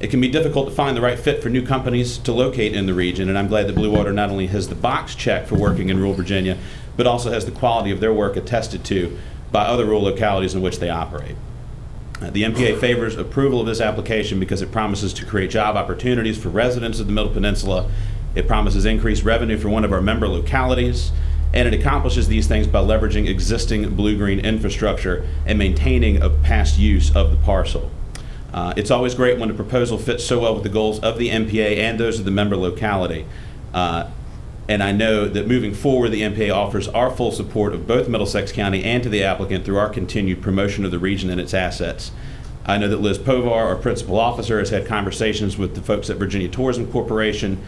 It can be difficult to find the right fit for new companies to locate in the region, and I'm glad that Blue Water not only has the box check for working in rural Virginia, but also has the quality of their work attested to by other rural localities in which they operate. The MPA favors approval of this application because it promises to create job opportunities for residents of the Middle Peninsula. It promises increased revenue for one of our member localities, and it accomplishes these things by leveraging existing blue-green infrastructure and maintaining a past use of the parcel. It's always great when a proposal fits so well with the goals of the MPA and those of the member locality. And I know that moving forward, the MPA offers our full support of both Middlesex County and to the applicant through our continued promotion of the region and its assets. I know that Liz Povar, our principal officer, has had conversations with the folks at Virginia Tourism Corporation,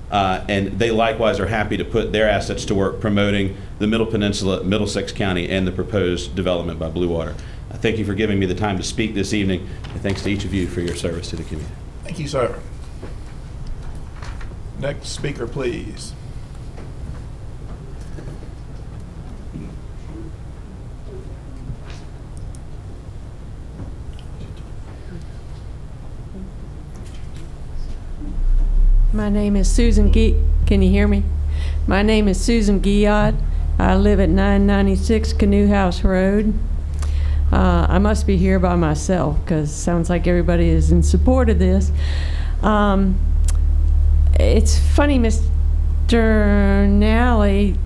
and they likewise are happy to put their assets to work promoting the Middle Peninsula, Middlesex County, and the proposed development by Blue Water. Thank you for giving me the time to speak this evening, and thanks to each of you for your service to the community. Thank you, sir. Next speaker, please. My name is Susan Can you hear me? My name is Susan Guillot. I live at 996 Canoe House Road. I must be here by myself because it sounds like everybody is in support of this. It's funny, Mr. Nally's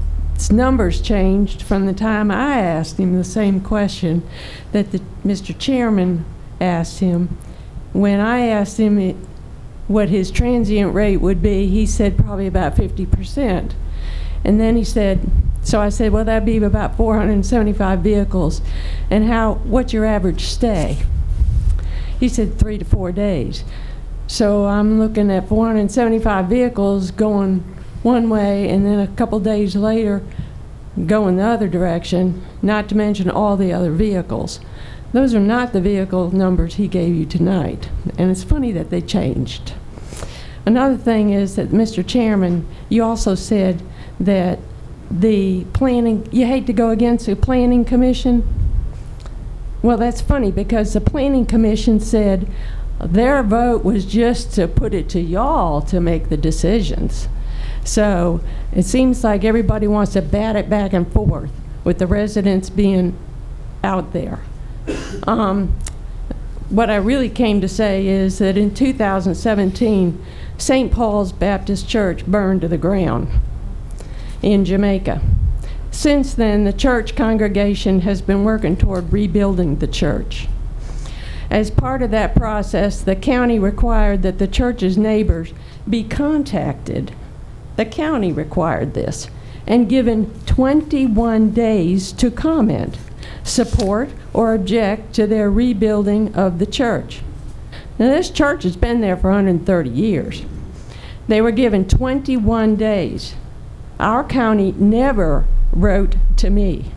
numbers changed from the time I asked him the same question that Mr. Chairman asked him. When I asked him what his transient rate would be, he said probably about 50%. And then he said, so I said, well, that'd be about 475 vehicles. And what's your average stay? He said 3 to 4 days. So I'm looking at 475 vehicles going one way, and then a couple days later going the other direction, not to mention all the other vehicles. Those are not the vehicle numbers he gave you tonight. And it's funny that they changed. Another thing is that, Mr. Chairman, you also said that the planning, you hate to go against the planning commission. Well, that's funny because the planning commission said their vote was just to put it to y'all to make the decisions. So it seems like everybody wants to bat it back and forth with the residents being out there. What I really came to say is that in 2017, St. Paul's Baptist Church burned to the ground in Jamaica. Since then, the church congregation has been working toward rebuilding the church. As part of that process, the county required that the church's neighbors be contacted. The county required this and given 21 days to comment, support, or object to their rebuilding of the church. Now, this church has been there for 130 years. They were given 21 days. Our county never wrote to me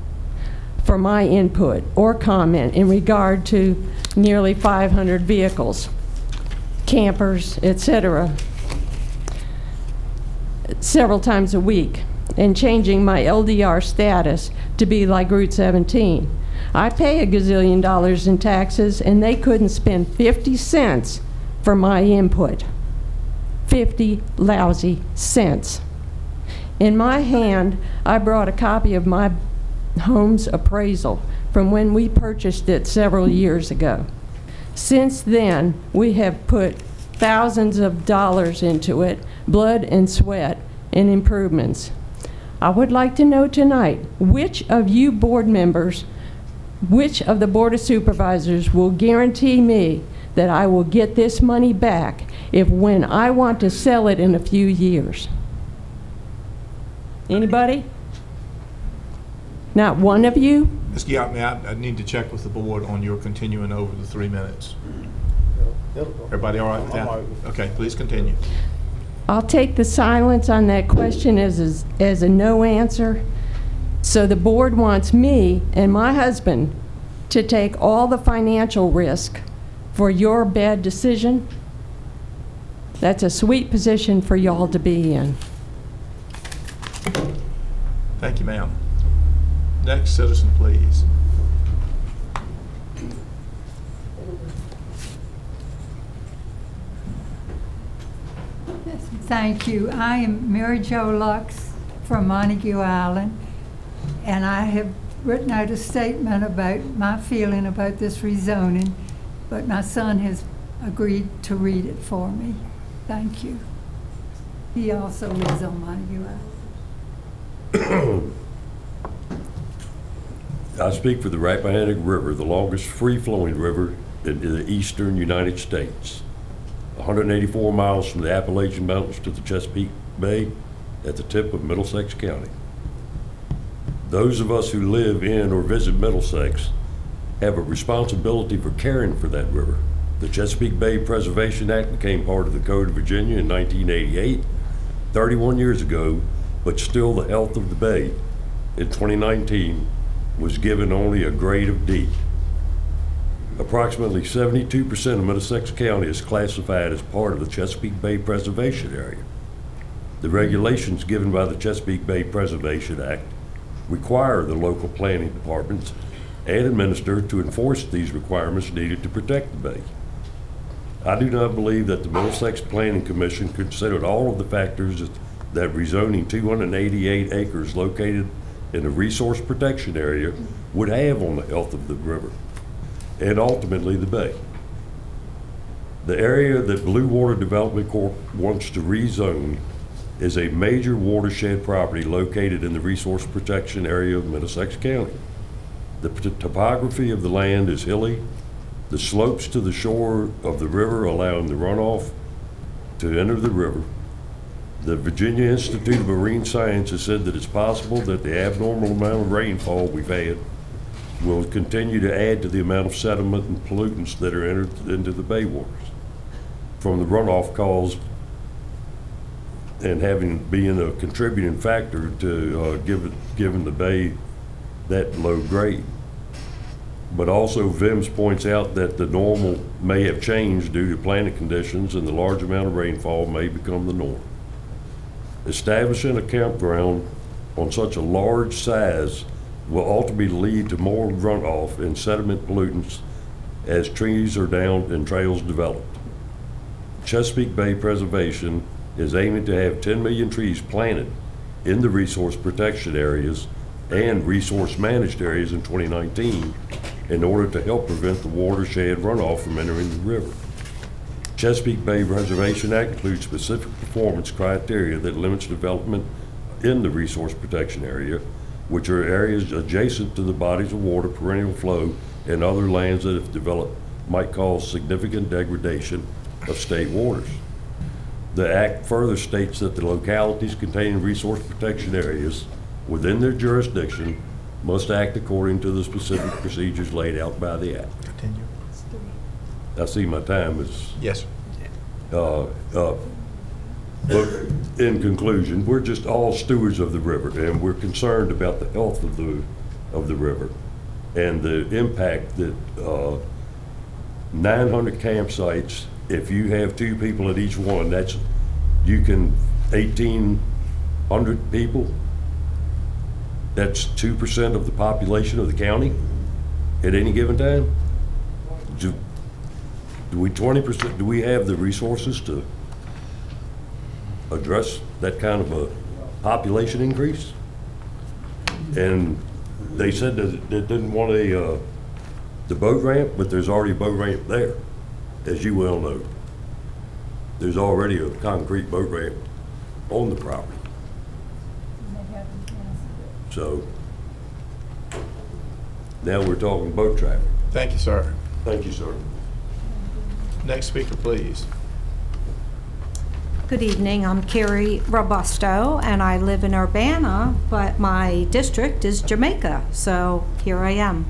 for my input or comment in regard to nearly 500 vehicles, campers, etc. several times a week and changing my LDR status to be like Route 17. I pay a gazillion dollars in taxes, and they couldn't spend 50 cents for my input. 50 lousy cents. In my hand, I brought a copy of my home's appraisal from when we purchased it several years ago. Since then, we have put thousands of dollars into it, blood and sweat, and improvements. I would like to know tonight, which of you board members, which of the Board of Supervisors will guarantee me that I will get this money back if when I want to sell it in a few years? Anybody? Not one of you? Ms. Giacomi, I need to check with the board on your continuing over the 3 minutes. Everybody all right with that? Okay, please continue. I'll take the silence on that question as a no answer. So the board wants me and my husband to take all the financial risk for your bad decision? That's a sweet position for y'all to be in. Thank you, ma'am. Next citizen, please. Thank you. I am Mary Jo Lux from Montague Island, and I have written out a statement about my feeling about this rezoning, but my son has agreed to read it for me. Thank you. He also lives on Montague Island. I speak for the Rappahannock River, the longest free-flowing river in the eastern United States. 184 miles from the Appalachian Mountains to the Chesapeake Bay at the tip of Middlesex County. Those of us who live in or visit Middlesex have a responsibility for caring for that river. The Chesapeake Bay Preservation Act became part of the Code of Virginia in 1988, 31 years ago, but still the health of the bay in 2019 was given only a grade of D. Approximately 72% of Middlesex County is classified as part of the Chesapeake Bay Preservation Area. The regulations given by the Chesapeake Bay Preservation Act require the local planning departments and administer to enforce these requirements needed to protect the bay. I do not believe that the Middlesex Planning Commission considered all of the factors that rezoning 288 acres located in the resource protection area would have on the health of the river and ultimately the bay. The area that Blue Water Development Corp wants to rezone is a major watershed property located in the resource protection area of Middlesex County. The topography of the land is hilly. The slopes to the shore of the river allowing the runoff to enter the river. The Virginia Institute of Marine Science has said that it's possible that the abnormal amount of rainfall we've had will continue to add to the amount of sediment and pollutants that are entered into the bay waters from the runoff caused and being a contributing factor to giving the bay that low grade. But also VIMS points out that the normal may have changed due to planet conditions and the large amount of rainfall may become the norm. Establishing a campground on such a large size will ultimately lead to more runoff and sediment pollutants as trees are downed and trails developed. Chesapeake Bay Preservation is aiming to have 10 million trees planted in the resource protection areas and resource managed areas in 2019 in order to help prevent the watershed runoff from entering the river. Chesapeake Bay Preservation Act includes specific performance criteria that limits development in the resource protection area, which are areas adjacent to the bodies of water, perennial flow, and other lands that, if developed, might cause significant degradation of state waters. The Act further states that the localities containing resource protection areas within their jurisdiction must act according to the specific procedures laid out by the Act. Continue. I see my time is yes. But in conclusion, we're just all stewards of the river, and we're concerned about the health of the river and the impact that 900 campsites. If you have 2 people at each one, that's 18 100 people, that's 2% of the population of the county at any given time? Do we 20%, do we have the resources to address that kind of a population increase? And they said that they didn't want the boat ramp, but there's already a boat ramp there, as you well know. There's already a concrete boat ramp on the property. So now we're talking boat traffic. Thank you, sir. Thank you, sir. Next speaker, please. Good evening. I'm Carrie Robusto, and I live in Urbana, but my district is Jamaica, so here I am.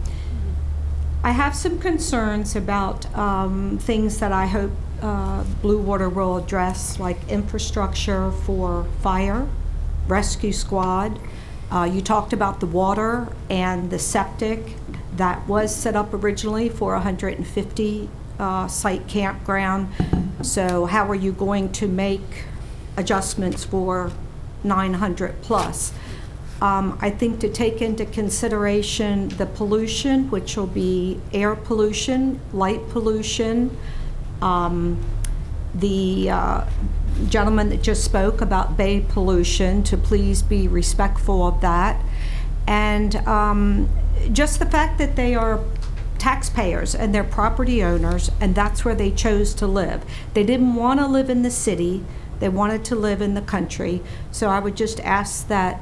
I have some concerns about things that I hope Blue Water will address, like infrastructure for fire, rescue squad. You talked about the water and the septic that was set up originally for 150 site campground. So how are you going to make adjustments for 900 plus? I think to take into consideration the pollution, which will be air pollution, light pollution, the gentleman that just spoke about bay pollution, to please be respectful of that. And just the fact that they are taxpayers and they're property owners, and that's where they chose to live. They didn't want to live in the city, they wanted to live in the country. So I would just ask that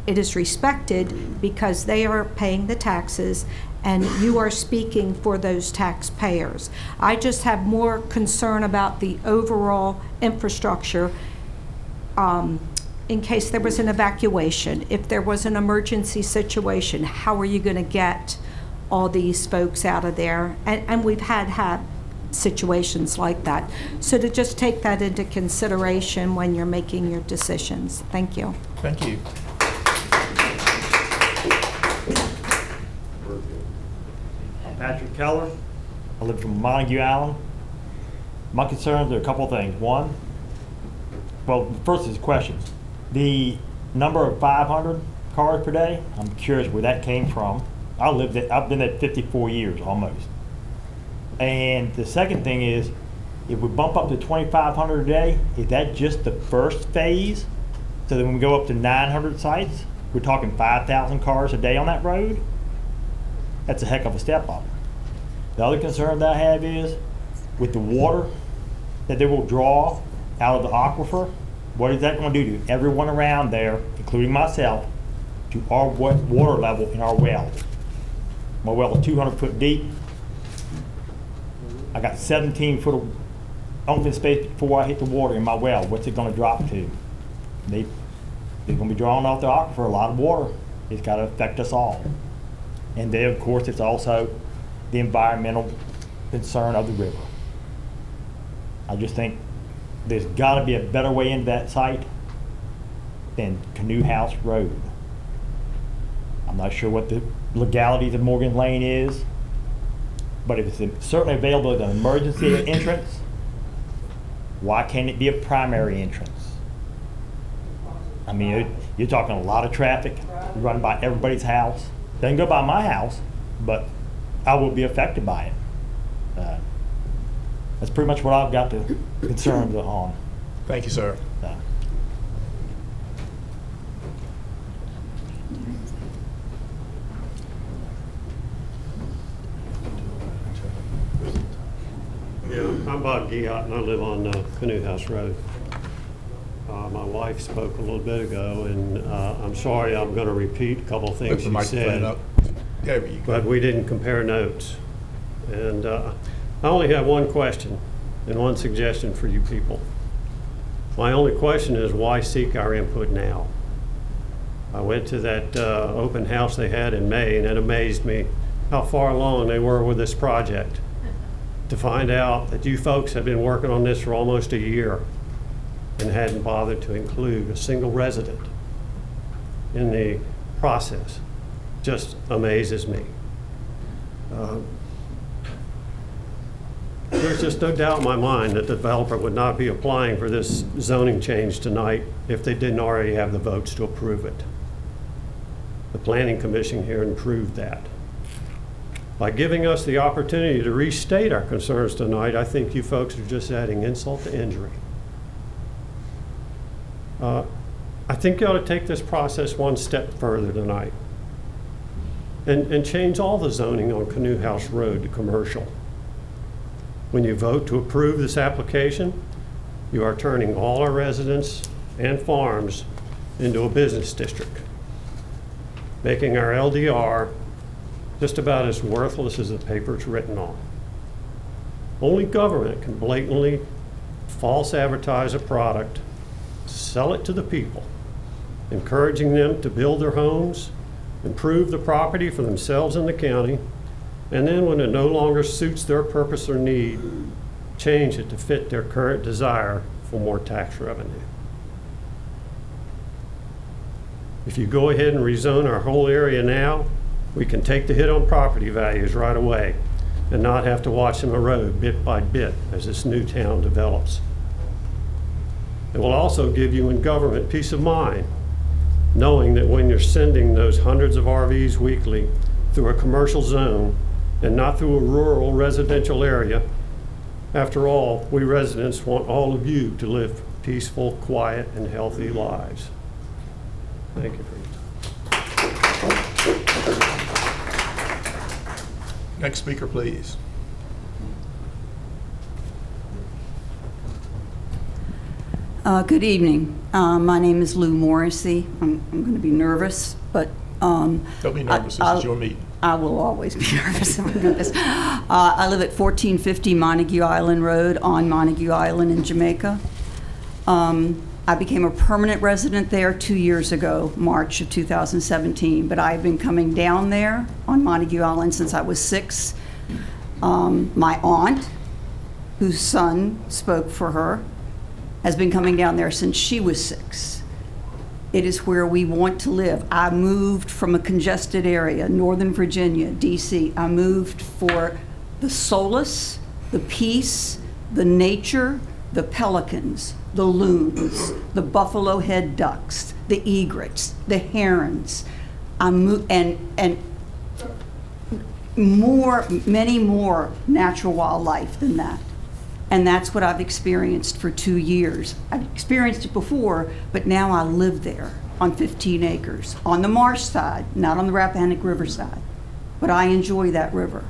it is respected, because they are paying the taxes and you are speaking for those taxpayers. I just have more concern about the overall infrastructure in case there was an evacuation. If there was an emergency situation, how are you going to get all these folks out of there? And we've had situations like that. So to just take that into consideration when you're making your decisions. Thank you. Thank you. Patrick Keller. I live from Montague Island. My concerns are a couple of things. One, well, first is questions. The number of 500 cars per day, I'm curious where that came from. I've been at 54 years almost. And the second thing is, if we bump up to 2,500 a day, is that just the first phase? So then when we go up to 900 sites, we're talking 5,000 cars a day on that road? That's a heck of a step up. The other concern that I have is with the water that they will draw out of the aquifer, what is that going to do to everyone around there, including myself, to our water level in our well? My well is 200 foot deep. I got 17 foot of open space before I hit the water in my well. What's it going to drop to? They're going to be drawing off the aquifer a lot of water. It's got to affect us all. And then, of course, it's also the environmental concern of the river. I just think there's got to be a better way into that site than Canoe House Road. I'm not sure what the legalities of Morgan Lane is, but if it's certainly available as an emergency entrance, why can't it be a primary entrance? I mean, you're talking a lot of traffic run by everybody's house. Doesn't go by my house, but I will be affected by it. That's pretty much what I've got to concerns on. Thank you, sir. Yeah, I'm Bob Geot, and I live on Canoe House Road. My wife spoke a little bit ago, and I'm sorry I'm going to repeat a couple of things she said. Up. There you go. But we didn't compare notes. And I only have one question and one suggestion for you people. My only question is, why seek our input now? I went to that open house they had in May, and it amazed me how far along they were with this project, to find out that you folks have been working on this for almost a year and hadn't bothered to include a single resident in the process. Just amazes me. there's just no doubt in my mind that the developer would not be applying for this zoning change tonight if they didn't already have the votes to approve it. The Planning Commission here improved that. By giving us the opportunity to restate our concerns tonight, I think you folks are just adding insult to injury. I think you ought to take this process one step further tonight and change all the zoning on Canoe House Road to commercial. When you vote to approve this application, you are turning all our residents and farms into a business district, making our LDR just about as worthless as the paper it's written on. Only government can blatantly false advertise a product, sell it to the people, encouraging them to build their homes, improve the property for themselves and the county, and then when it no longer suits their purpose or need, change it to fit their current desire for more tax revenue. If you go ahead and rezone our whole area now, we can take the hit on property values right away and not have to watch them erode bit by bit as this new town develops. It will also give you in government peace of mind, knowing that when you're sending those hundreds of RVs weekly through a commercial zone and not through a rural residential area, after all, we residents want all of you to live peaceful, quiet, and healthy lives. Thank you. Next speaker, please. Good evening. My name is Lou Morrissey. I'm going to be nervous, but don't be nervous. This is your meeting. I will always be nervous. I live at 1450 Montague Island Road on Montague Island in Jamaica. I became a permanent resident there 2 years ago, March of 2017, but I've been coming down there on Montague Island since I was 6. My aunt, whose son spoke for her, has been coming down there since she was 6. It is where we want to live. I moved from a congested area, Northern Virginia, DC. I moved for the solace, the peace, the nature, the pelicans, the loons, the buffalo head ducks, the egrets, the herons. I moved, and many more natural wildlife than that. And that's what I've experienced for 2 years. I've experienced it before, but now I live there on 15 acres, on the marsh side, not on the Rappahannock River side. But I enjoy that river.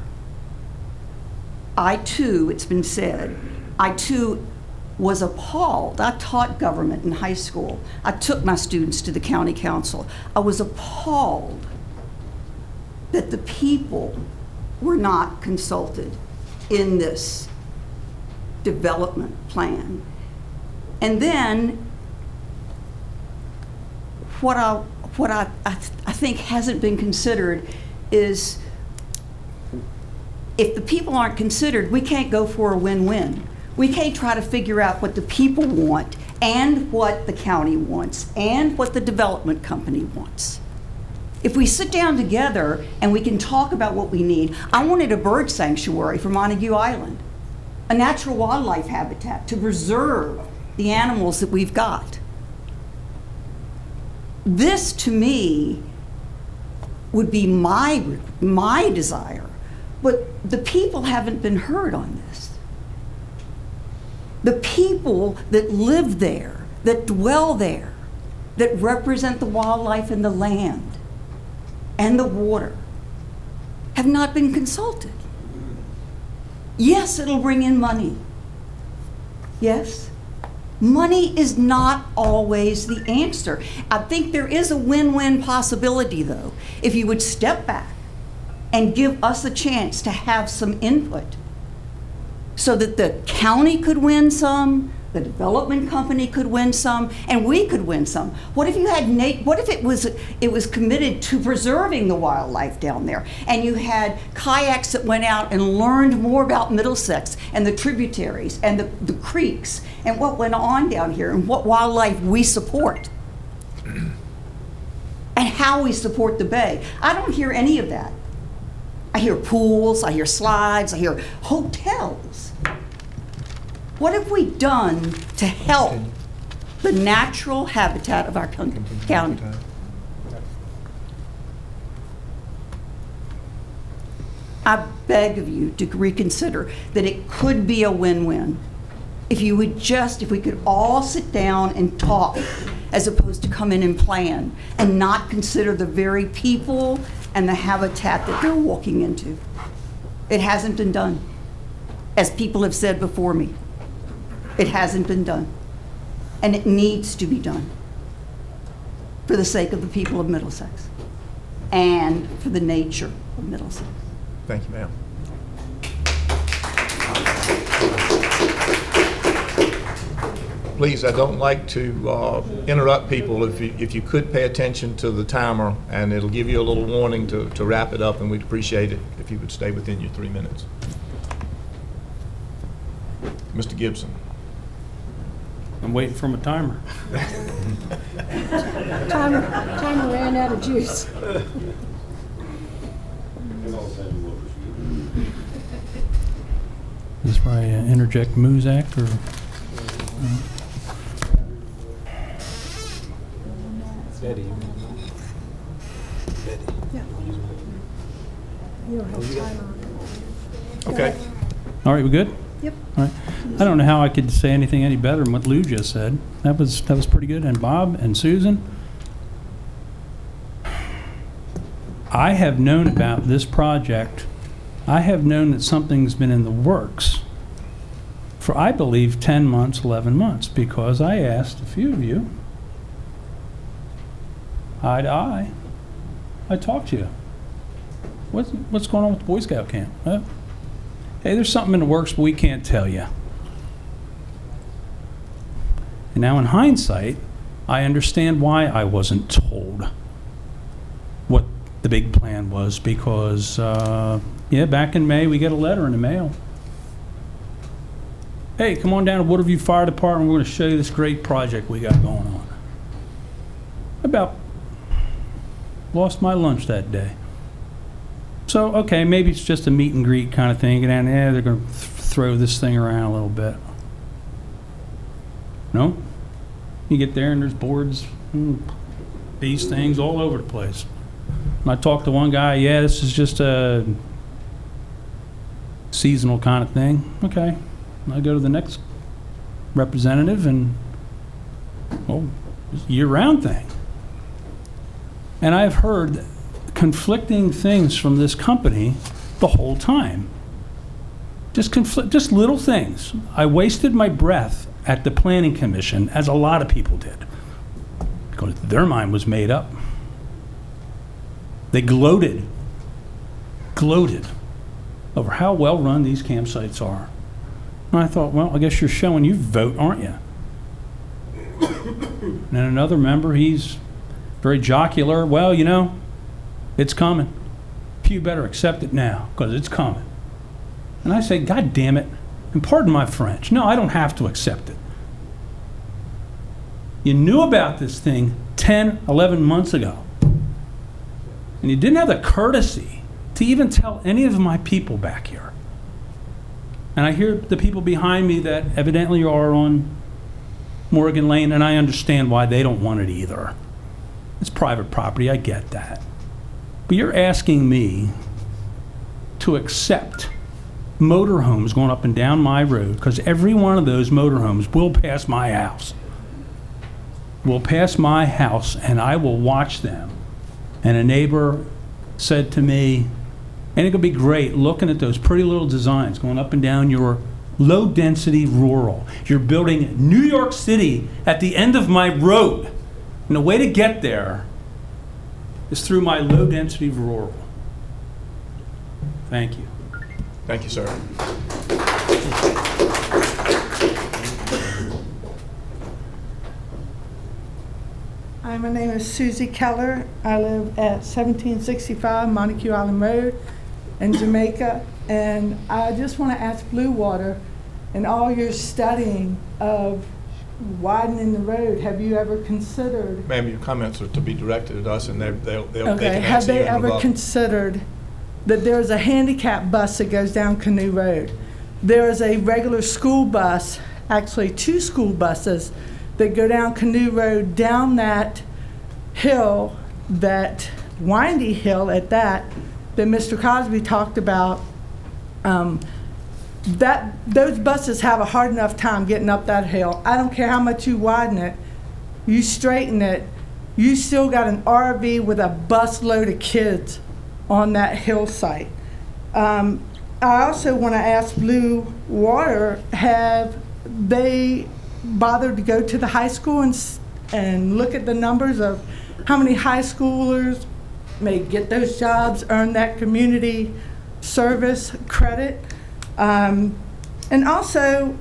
I too, it's been said, I too was appalled. I taught government in high school. I took my students to the county council. I was appalled that the people were not consulted in this development plan. And then what I think hasn't been considered is if the people aren't considered, we can't go for a win-win. We can't try to figure out what the people want and what the county wants and what the development company wants. If we sit down together and we can talk about what we need, I wanted a bird sanctuary for Montague Island, a natural wildlife habitat to preserve the animals that we've got. This, to me, would be my desire, but the people haven't been heard on this. The people that live there, that dwell there, that represent the wildlife and the land and the water, have not been consulted. Yes, it'll bring in money. Yes. Money is not always the answer. I think there is a win-win possibility, though, if you would step back and give us a chance to have some input so that the county could win some, the development company could win some, and we could win some. What if you had what if it was committed to preserving the wildlife down there, and you had kayaks that went out and learned more about Middlesex and the tributaries and the creeks and what went on down here and what wildlife we support and how we support the bay? I don't hear any of that. I hear pools, I hear slides, I hear hotels. What have we done to help the natural habitat of our county? I beg of you to reconsider that it could be a win-win. If we could all sit down and talk as opposed to come in and plan and not consider the very people and the habitat that they're walking into. It hasn't been done. As people have said before me, it hasn't been done. And it needs to be done for the sake of the people of Middlesex and for the nature of Middlesex. Thank you, ma'am. Please, I don't like to interrupt people. If you could pay attention to the timer, and it'll give you a little warning to wrap it up, and we'd appreciate it if you would stay within your 3 minutes. Mr. Gibson. I'm waiting for my timer. Timer ran out of juice. Is this where I interject Moose Act, or? Betty. Yeah. You don't have timer on it. Okay. All right, we good? Yep. All right. I don't know how I could say anything any better than what Lou just said. That was pretty good. And Bob and Susan, I have known about this project. I have known that something's been in the works for, I believe, 10 months, 11 months, because I asked a few of you, eye to eye, I talked to you. What's going on with the Boy Scout camp? Hey, there's something in the works, but we can't tell you. And now in hindsight, I understand why I wasn't told what the big plan was, because, yeah, back in May, we get a letter in the mail. Hey, come on down to Waterview Fire Department, we're going to show you this great project we got going on. About lost my lunch that day. So, okay, maybe it's just a meet and greet kind of thing, and they're going to throw this thing around a little bit. No? You get there and there's boards, these things all over the place. And I talked to one guy, yeah, this is just a seasonal kind of thing. Okay. And I go to the next representative, and, well, it's a year-round thing. And I've heard conflicting things from this company the whole time. Just little things. I wasted my breath at the Planning Commission, as a lot of people did, because their mind was made up. They gloated over how well run these campsites are. And I thought, well, I guess you're showing you vote, aren't you? And another member, he's very jocular. Well, you know, it's coming. You better accept it now, because it's coming. And I say, God damn it, and pardon my French, no, I don't have to accept it. You knew about this thing 10, 11 months ago, and you didn't have the courtesy to even tell any of my people back here. And I hear the people behind me that evidently are on Morgan Lane, and I understand why they don't want it either. It's private property, I get that. But you're asking me to accept motorhomes going up and down my road, because every one of those motorhomes will pass my house. Will pass my house, and I will watch them. And a neighbor said to me, ain't it gonna be great looking at those pretty little designs going up and down your low-density rural. You're building New York City at the end of my road. And the way to get there is through my low-density rural. Thank you. Thank you, sir. Hi, my name is Susie Keller. I live at 1765 Montague Island Road in Jamaica. And I just want to ask Blue Water, in all your studying of widening the road, have you ever considered... Ma'am, your comments are to be directed at us, and they'll okay, have they ever considered that there's a handicap bus that goes down Canoe Road? There is a regular school bus actually 2 school buses that go down Canoe Road, down that hill, that windy hill at that Mr. Cosby talked about. Those buses have a hard enough time getting up that hill. I don't care how much you widen it, you straighten it, you still got an RV with a bus load of kids on that hillside. I also want to ask Blue Water, have they bothered to go to the high school and look at the numbers of how many high schoolers may get those jobs, earn that community service credit? And also,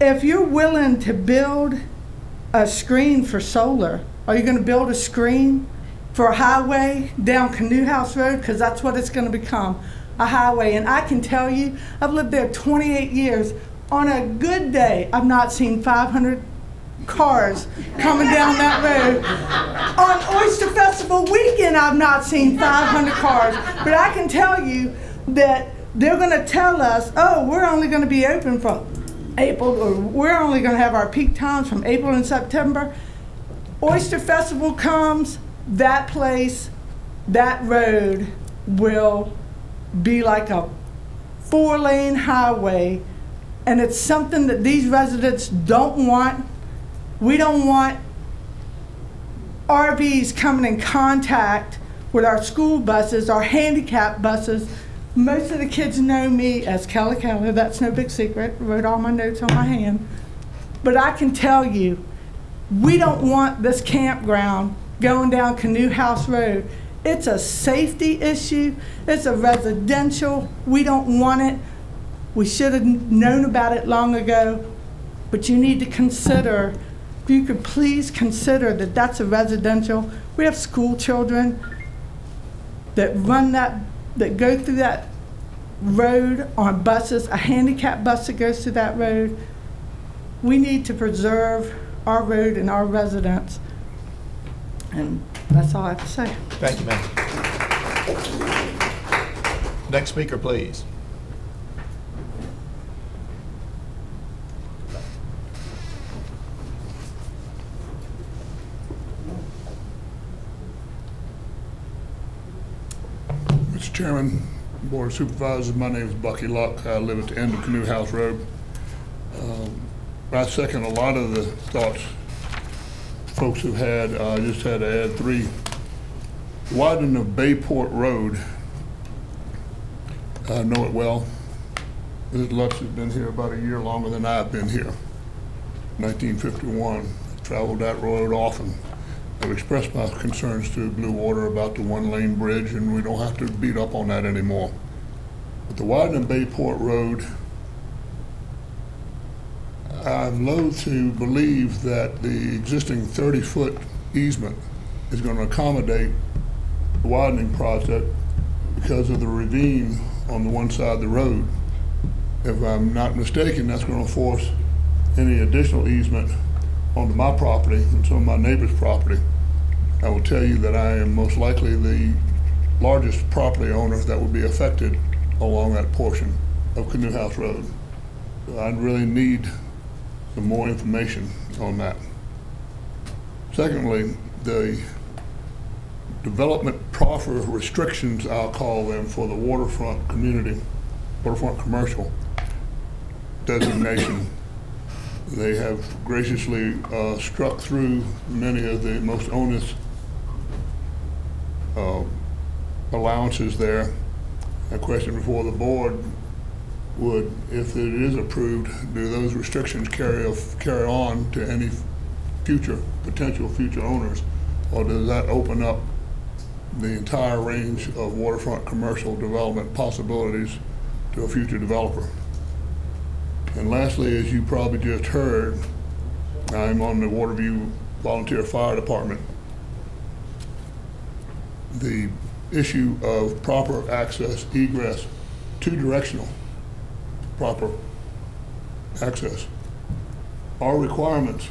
if you're willing to build a screen for solar, are you going to build a screen for a highway down Canoe House Road? Because that's what it's going to become, a highway. And I can tell you, I've lived there 28 years. On a good day, I've not seen 500 cars coming down that road. On Oyster Festival weekend, I've not seen 500 cars. But I can tell you that they're going to tell us, oh, we're only going to be open from April, or we're only going to have our peak times from April and September. Oyster Festival comes, that place, that road will be like a 4-lane highway, and it's something that these residents don't want. We don't want RVs coming in contact with our school buses, our handicap buses. Most of the kids know me as Kelly Keller. That's no big secret. I wrote all my notes on my hand. But I can tell you, we don't want this campground going down Canoe House Road. It's a safety issue. It's a residential. We don't want it. We should have known about it long ago. But you need to consider, if you could please consider that that's a residential. We have school children that run that, that go through that road on buses, a handicap bus that goes through that road. We need to preserve our road and our residents. And that's all I have to say. Thank you, ma'am. Next speaker, please. Mr. Chairman, Board of Supervisors, my name is Bucky Luck. I live at the end of Canoe House Road. I second a lot of the thoughts folks have had. I just had to add 3. Widening of Bayport Road, I know it well. Mrs. Lux has been here about a year longer than I've been here. 1951, traveled that road often. I've expressed my concerns to Blue Water about the 1-lane bridge, and we don't have to beat up on that anymore. But the widening of Bayport Road, I'm loath to believe that the existing 30-foot easement is going to accommodate the widening project because of the ravine on the one side of the road. If I'm not mistaken, that's going to force any additional easement onto my property and some of my neighbor's property. I will tell you that I am most likely the largest property owner that will be affected along that portion of Canoe House Road. So I really need some more information on that. Secondly, the development proffer restrictions, I'll call them, for the waterfront community, waterfront commercial designation. They have graciously struck through many of the most onerous allowances there. A question before the board would, if it is approved, do those restrictions carry on to any potential future owners, or does that open up the entire range of waterfront commercial development possibilities to a future developer? And lastly, as you probably just heard, I'm on the Waterview Volunteer Fire Department. The issue of proper access, egress, 2-directional proper access. Our requirements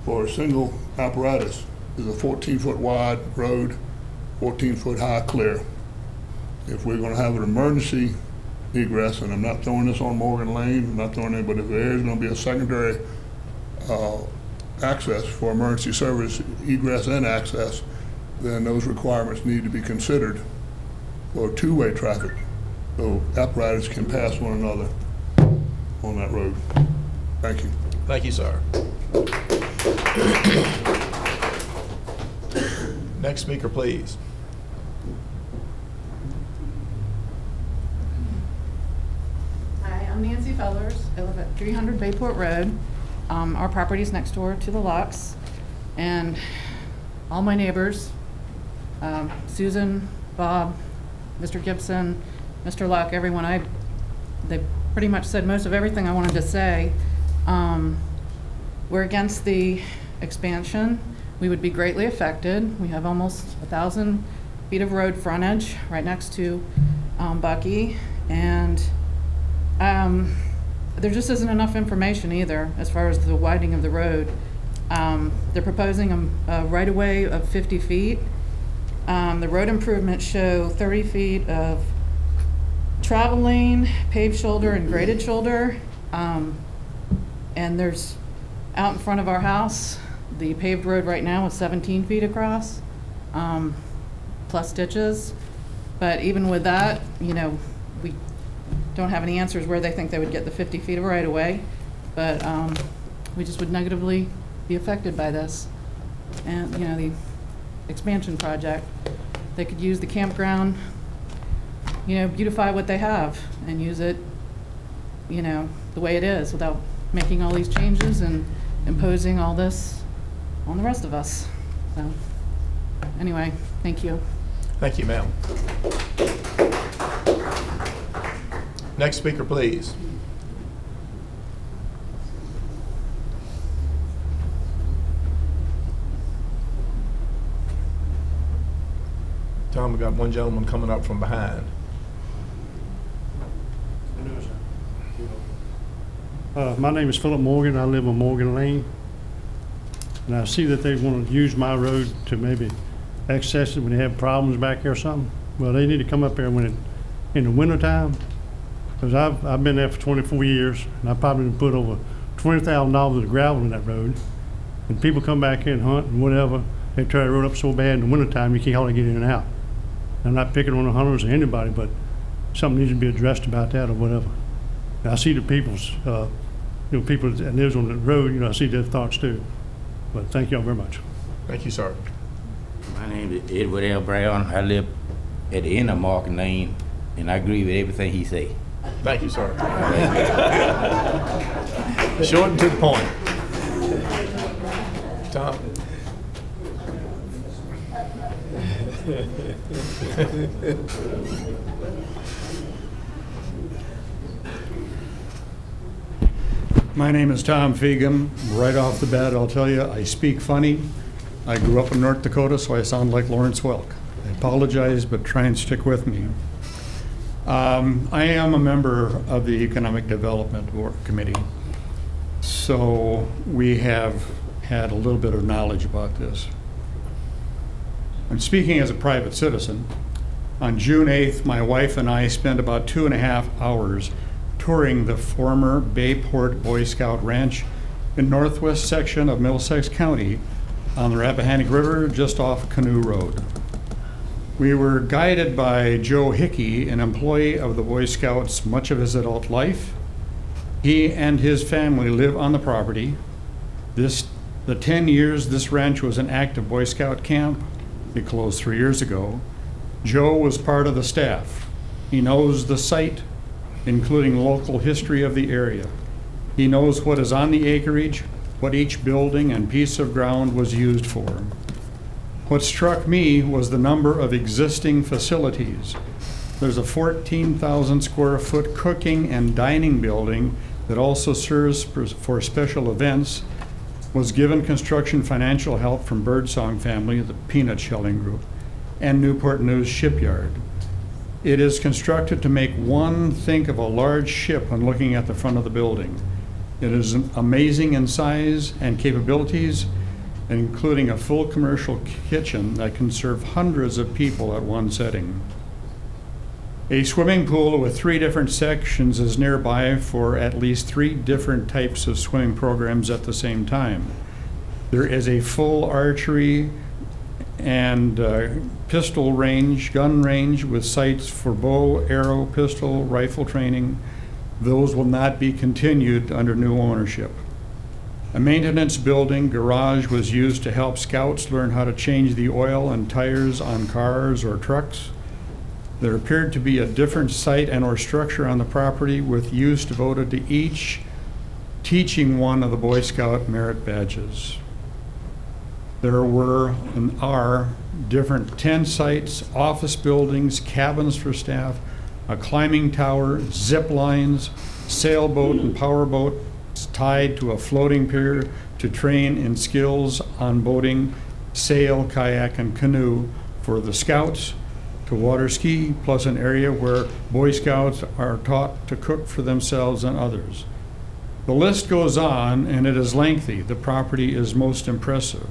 for a single apparatus is a 14-foot wide road, 14-foot high clear. If we're going to have an emergency egress, and I'm not throwing this on Morgan Lane, I'm not throwing it, but if there is gonna be a secondary access for emergency service, egress and access, then those requirements need to be considered for two-way traffic, so apparatus can pass one another on that road. Thank you. Thank you, sir. Next speaker, please. Hi, I'm Nancy Fellers. I live at 300 Bayport Road. Our property is next door to the Lux, and all my neighbors, Susan, Bob, Mr. Gibson, Mr. Luck, everyone, they pretty much said most of everything I wanted to say. We're against the expansion. We would be greatly affected. We have almost 1,000 feet of road frontage right next to Bucky, and there just isn't enough information either as far as the widening of the road. They're proposing a right-of-way of 50 feet. The road improvements show 30 feet of travel lane, paved shoulder, and graded shoulder. And there's, out in front of our house, the paved road right now is 17 feet across, plus ditches. But even with that, you know, we don't have any answers where they think they would get the 50 feet of right-of-way. But we just would negatively be affected by this. And, you know, the expansion project, they could use the campground, you know, beautify what they have and use it, you know, the way it is without making all these changes and imposing all this on the rest of us. So, anyway, thank you. Thank you, ma'am. Next speaker, please. Tom, we got one gentleman coming up from behind. My name is Philip Morgan. I live on Morgan Lane. And I see that they want to use my road to maybe access it when they have problems back there or something. Well, they need to come up there when in the wintertime, because I've been there for 24 years, and I probably put over $20,000 of gravel in that road. And people come back here and hunt and whatever. They tear the road up so bad in the wintertime, you can't hardly get in and out. I'm not picking on the hunters or anybody, but something needs to be addressed about that or whatever. I see the people's, people that lives on the road, I see their thoughts too. But thank you all very much. Thank you, sir. My name is Edward L. Brown. I live at the end of Morgan Lane, and I agree with everything he said. Thank you, sir. Short and to the point. Tom. My name is Tom Feegum. Right off the bat, I'll tell you, I speak funny. I grew up in North Dakota, so I sound like Lawrence Welk. I apologize, but try and stick with me. I am a member of the Economic Development Committee, so we have had a little bit of knowledge about this. I'm speaking as a private citizen. On June 8th, my wife and I spent about 2.5 hours touring the former Bayport Boy Scout Ranch in northwest section of Middlesex County on the Rappahannock River just off Canoe Road. We were guided by Joe Hickey, an employee of the Boy Scouts much of his adult life. He and his family live on the property. The 10 years this ranch was an active Boy Scout camp. It closed 3 years ago. Joe was part of the staff. He knows the site, including local history of the area. He knows what is on the acreage, what each building and piece of ground was used for. What struck me was the number of existing facilities. There's a 14,000 square foot cooking and dining building that also serves for special events, was given construction financial help from Birdsong family, the peanut shelling group, and Newport News Shipyard. It is constructed to make one think of a large ship when looking at the front of the building. It is amazing in size and capabilities, including a full commercial kitchen that can serve hundreds of people at one setting. A swimming pool with 3 different sections is nearby for at least 3 different types of swimming programs at the same time. There is a full archery and pistol range, gun range with sights for bow, arrow, pistol, rifle training. Those will not be continued under new ownership. A maintenance building garage was used to help scouts learn how to change the oil and tires on cars or trucks. There appeared to be a different site and or structure on the property with use devoted to each teaching one of the Boy Scout merit badges. There were and are different tent sites, office buildings, cabins for staff, a climbing tower, zip lines, sailboat and powerboat tied to a floating pier to train in skills on boating, sail, kayak, and canoe for the Scouts, to water ski, plus an area where Boy Scouts are taught to cook for themselves and others. The list goes on, and it is lengthy. The property is most impressive.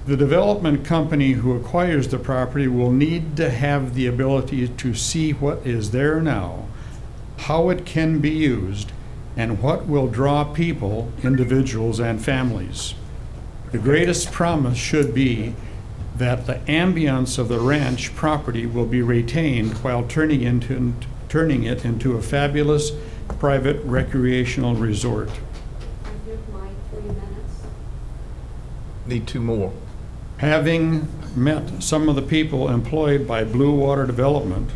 The development company who acquires the property will need to have the ability to see what is there now, how it can be used, and what will draw people, individuals, and families. The greatest promise should be that the ambience of the ranch property will be retained while turning it into a fabulous private recreational resort. I give my 3 minutes. Need 2 more. Having met some of the people employed by Blue Water Development,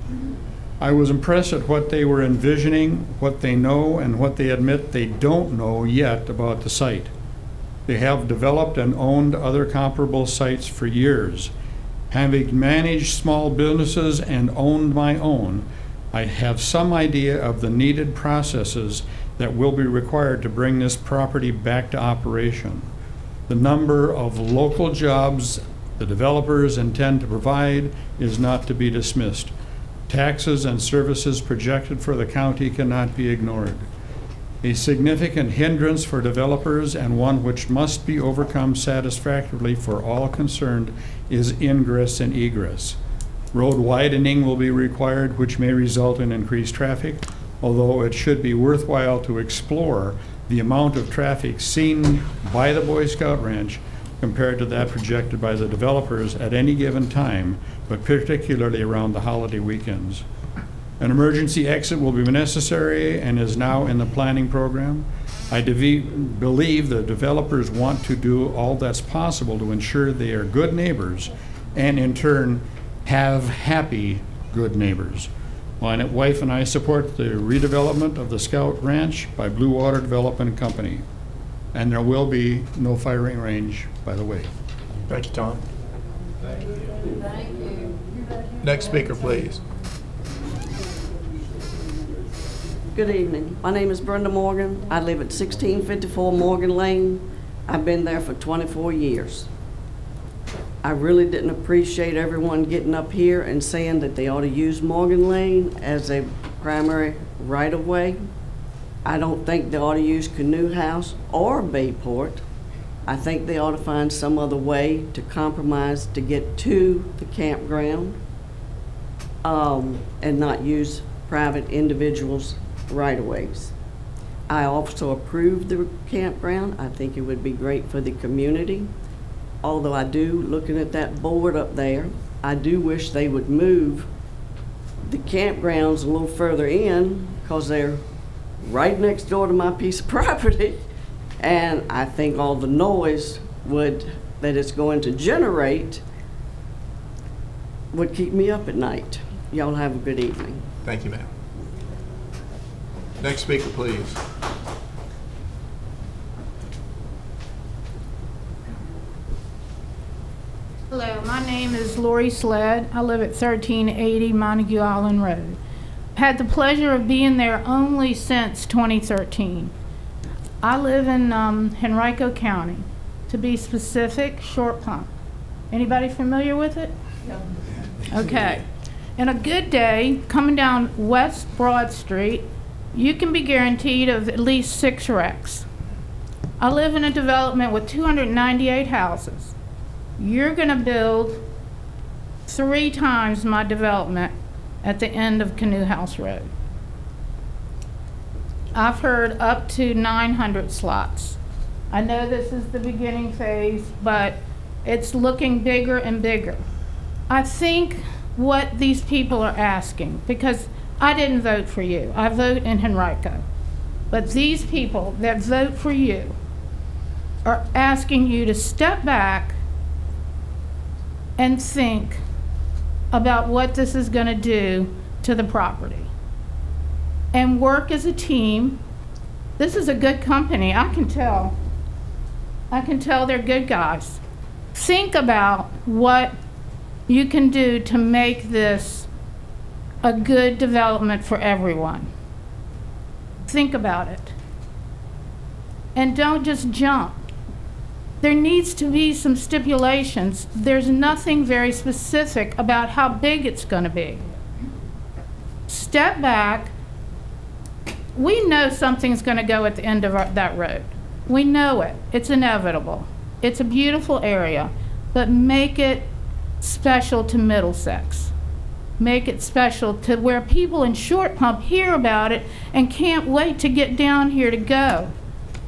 I was impressed at what they were envisioning, what they know, and what they admit they don't know yet about the site. They have developed and owned other comparable sites for years. Having managed small businesses and owned my own, I have some idea of the needed processes that will be required to bring this property back to operation. The number of local jobs the developers intend to provide is not to be dismissed. Taxes and services projected for the county cannot be ignored. A significant hindrance for developers, and one which must be overcome satisfactorily for all concerned, is ingress and egress. Road widening will be required, which may result in increased traffic, although it should be worthwhile to explore the amount of traffic seen by the Boy Scout Ranch compared to that projected by the developers at any given time, but particularly around the holiday weekends. An emergency exit will be necessary and is now in the planning program. I believe the developers want to do all that's possible to ensure they are good neighbors and in turn have happy good neighbors. My wife and I support the redevelopment of the Scout Ranch by Blue Water Development Company. And there will be no firing range, by the way. Thank you, Tom. Next speaker, please. Good evening. My name is Brenda Morgan. I live at 1654 Morgan Lane. I've been there for 24 years. I really didn't appreciate everyone getting up here and saying that they ought to use Morgan Lane as a primary right-of-way. I don't think they ought to use Canoe House or Bayport. I think they ought to find some other way to compromise to get to the campground and not use private individuals' right-of-ways. I also approve the campground. I think it would be great for the community. Although I do, looking at that board up there, I do wish they would move the campgrounds a little further in because they're right next door to my piece of property. And I think all the noise that it's going to generate would keep me up at night. Y'all have a good evening. Thank you, ma'am. Next speaker, please. Hello, my name is Lori Sled. I live at 1380 Montague Island Road. Had the pleasure of being there only since 2013. I live in Henrico County. To be specific, Short Pump. Anybody familiar with it? No. Okay. In a good day, coming down West Broad Street, you can be guaranteed of at least 6 wrecks. I live in a development with 298 houses. You're going to build 3 times my development at the end of Canoe House Road. I've heard up to 900 slots. I know this is the beginning phase, but it's looking bigger and bigger. I think what these people are asking, because I didn't vote for you, I vote in Henrico, but these people that vote for you are asking you to step back and think about what this is going to do to the property and work as a team. This is a good company, I can tell. I can tell they're good guys. Think about what you can do to make this a good development for everyone. Think about it. And don't just jump. There needs to be some stipulations. There's nothing very specific about how big it's going to be. Step back. We know something's going to go at the end of that road. We know it. It's inevitable. It's a beautiful area, but make it special to Middlesex. Make it special to where people in Short Pump hear about it and can't wait to get down here to go.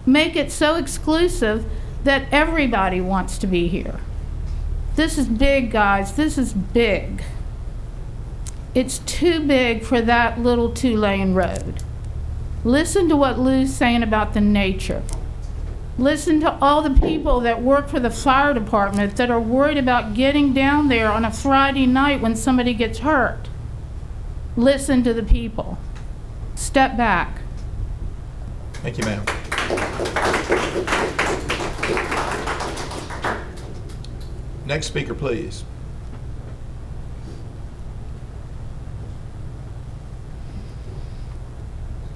Make it so exclusive that everybody wants to be here. This is big, guys. This is big. It's too big for that little 2-lane road. Listen to what Lou's saying about the nature. Listen to all the people that work for the fire department that are worried about getting down there on a Friday night when somebody gets hurt. Listen to the people. Step back. Thank you, ma'am. Next speaker, please.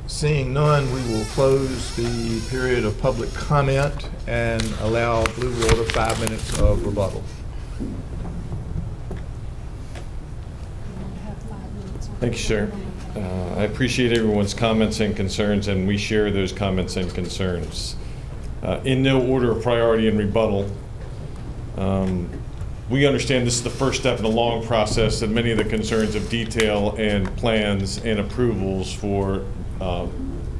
Seeing none, we will close the period of public comment and allow Blue Water 5 minutes of rebuttal. Thank you, sir. I appreciate everyone's comments and concerns, and we share those comments and concerns. In no order of priority and rebuttal, we understand this is the first step in a long process, and many of the concerns of detail and plans and approvals for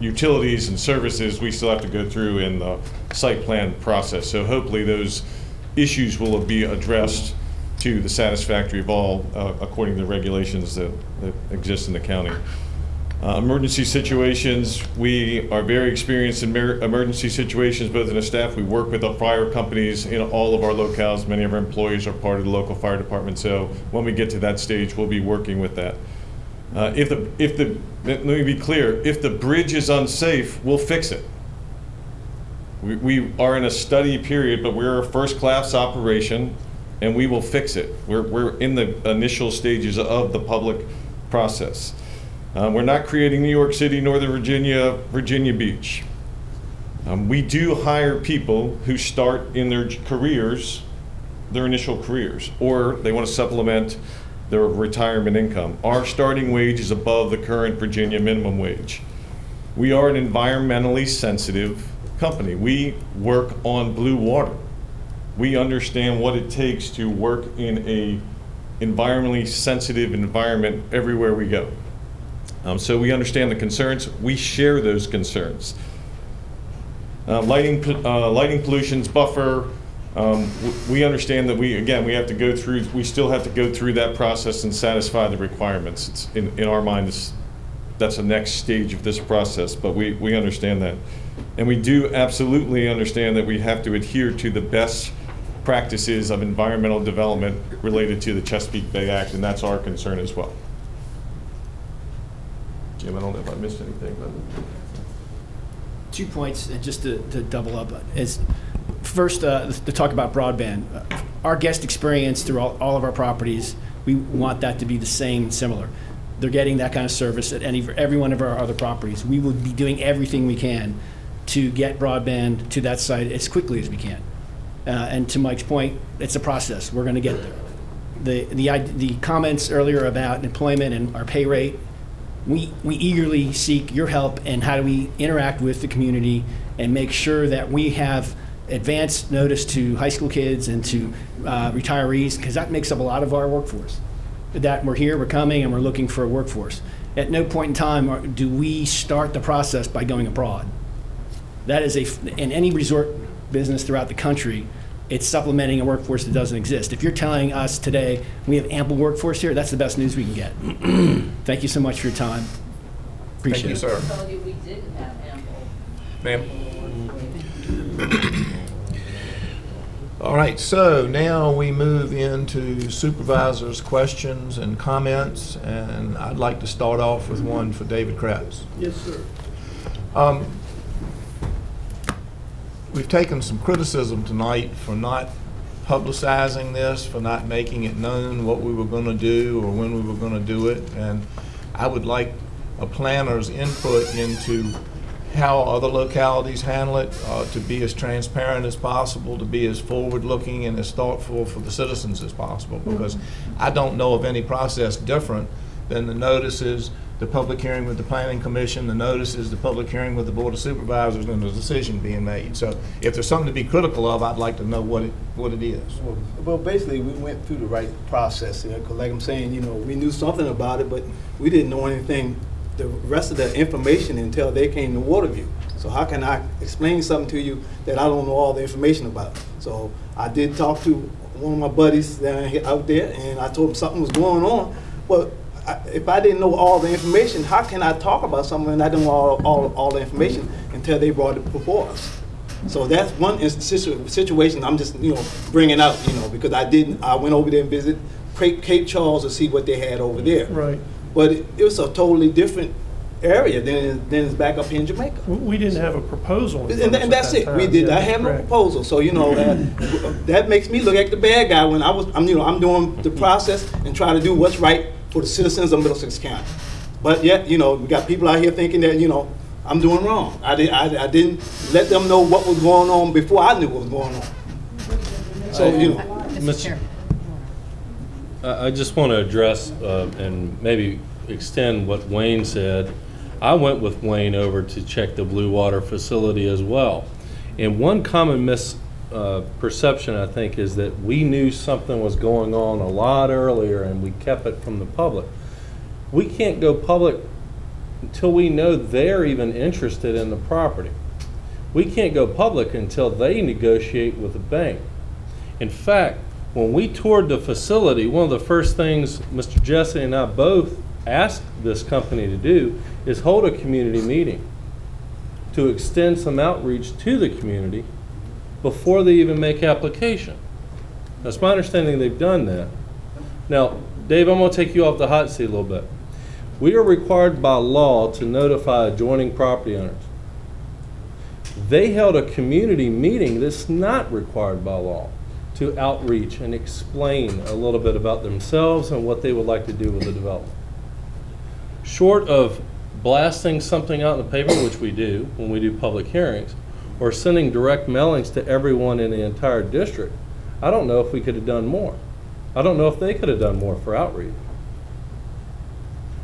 utilities and services we still have to go through in the site plan process. So hopefully those issues will be addressed to the satisfactory of all according to the regulations that exist in the county. Emergency situations, we are very experienced in emergency situations, both in the staff. We work with the fire companies in all of our locales. Many of our employees are part of the local fire department. So when we get to that stage, we'll be working with that. Let me be clear, if the bridge is unsafe, we'll fix it. We are in a study period, but we're a first-class operation, and we will fix it. We're in the initial stages of the public process. We're not creating New York City, Northern Virginia, Virginia Beach. We do hire people who start in their careers, their initial careers, or they want to supplement their retirement income. Our starting wage is above the current Virginia minimum wage. We are an environmentally sensitive company. We work on blue water. We understand what it takes to work in a environmentally sensitive environment everywhere we go. So we understand the concerns. We share those concerns. Lighting pollutions buffer. We understand that we have to go through. We still have to go through that process and satisfy the requirements. It's in our mind, that's the next stage of this process. But we understand that, and we do absolutely understand that we have to adhere to the best practices of environmental development related to the Chesapeake Bay Act, and that's our concern as well. Jim, I don't know if I missed anything, but 2 points, and just to double up is. First, to talk about broadband. Our guest experience through all of our properties, we want that to be the same and similar. They're getting that kind of service at every one of our other properties. We will be doing everything we can to get broadband to that site as quickly as we can. And to Mike's point, it's a process. We're going to get there. The comments earlier about employment and our pay rate, we eagerly seek your help in how do we interact with the community and make sure that we have advance notice to high school kids and to retirees, because that makes up a lot of our workforce. that we're here, we're coming, and we're looking for a workforce. At no point in time do we start the process by going abroad. That is in any resort business throughout the country, it's supplementing a workforce that doesn't exist. If you're telling us today we have ample workforce here, that's the best news we can get. Thank you so much for your time. Appreciate it. Thank you, sir. I told you we didn't have ample. Ma'am. All right, so now we move into supervisors' questions and comments, and I'd like to start off with one for David Kratz. Yes, sir. We've taken some criticism tonight for not publicizing this, for not making it known what we were going to do or when we were going to do it, and I would like a planner's input into how other localities handle it, to be as transparent as possible, to be as forward-looking and as thoughtful for the citizens as possible, because I don't know of any process different than the notices, the public hearing with the Planning Commission, the notices, the public hearing with the Board of Supervisors, and the decision being made. So if there's something to be critical of, I'd like to know what it is. Well, basically, we went through the right process here, because like I'm saying, you know, we knew something about it, but we didn't know anything, the rest of the information, until they came to Waterview. So how can I explain something to you that I don't know all the information about? So I did talk to one of my buddies out there, and I told him something was going on. Well, if I didn't know all the information, how can I talk about something and I don't know all the information until they brought it before us? So that's one situation I'm just, you know, bringing out, you know, because I went over there and visited Cape Charles to see what they had over there. Right. But it was a totally different area than it's back up here in Jamaica. We didn't have a proposal. And that's it. We did not have no proposal. So, you know, that makes me look like the bad guy when I'm doing the process and trying to do what's right for the citizens of Middlesex County. But yet, you know, we got people out here thinking that, you know, I'm doing wrong. I didn't let them know what was going on before I knew what was going on. So, you know. Mr. Chair, I just want to address and maybe extend what Wayne said. I went with Wayne over to check the Blue Water facility as well. And one common misperception, I think, is that we knew something was going on a lot earlier and we kept it from the public. We can't go public until we know they're even interested in the property. We can't go public until they negotiate with the bank. In fact, when we toured the facility, one of the first things Mr. Jesse and I both asked this company to do is hold a community meeting to extend some outreach to the community before they even make application. That's my understanding they've done that. Now, Dave, I'm going to take you off the hot seat a little bit. We are required by law to notify adjoining property owners. They held a community meeting that's not required by law to outreach and explain a little bit about themselves and what they would like to do with the development. Short of blasting something out in the paper, which we do when we do public hearings, or sending direct mailings to everyone in the entire district, I don't know if we could have done more. I don't know if they could have done more for outreach.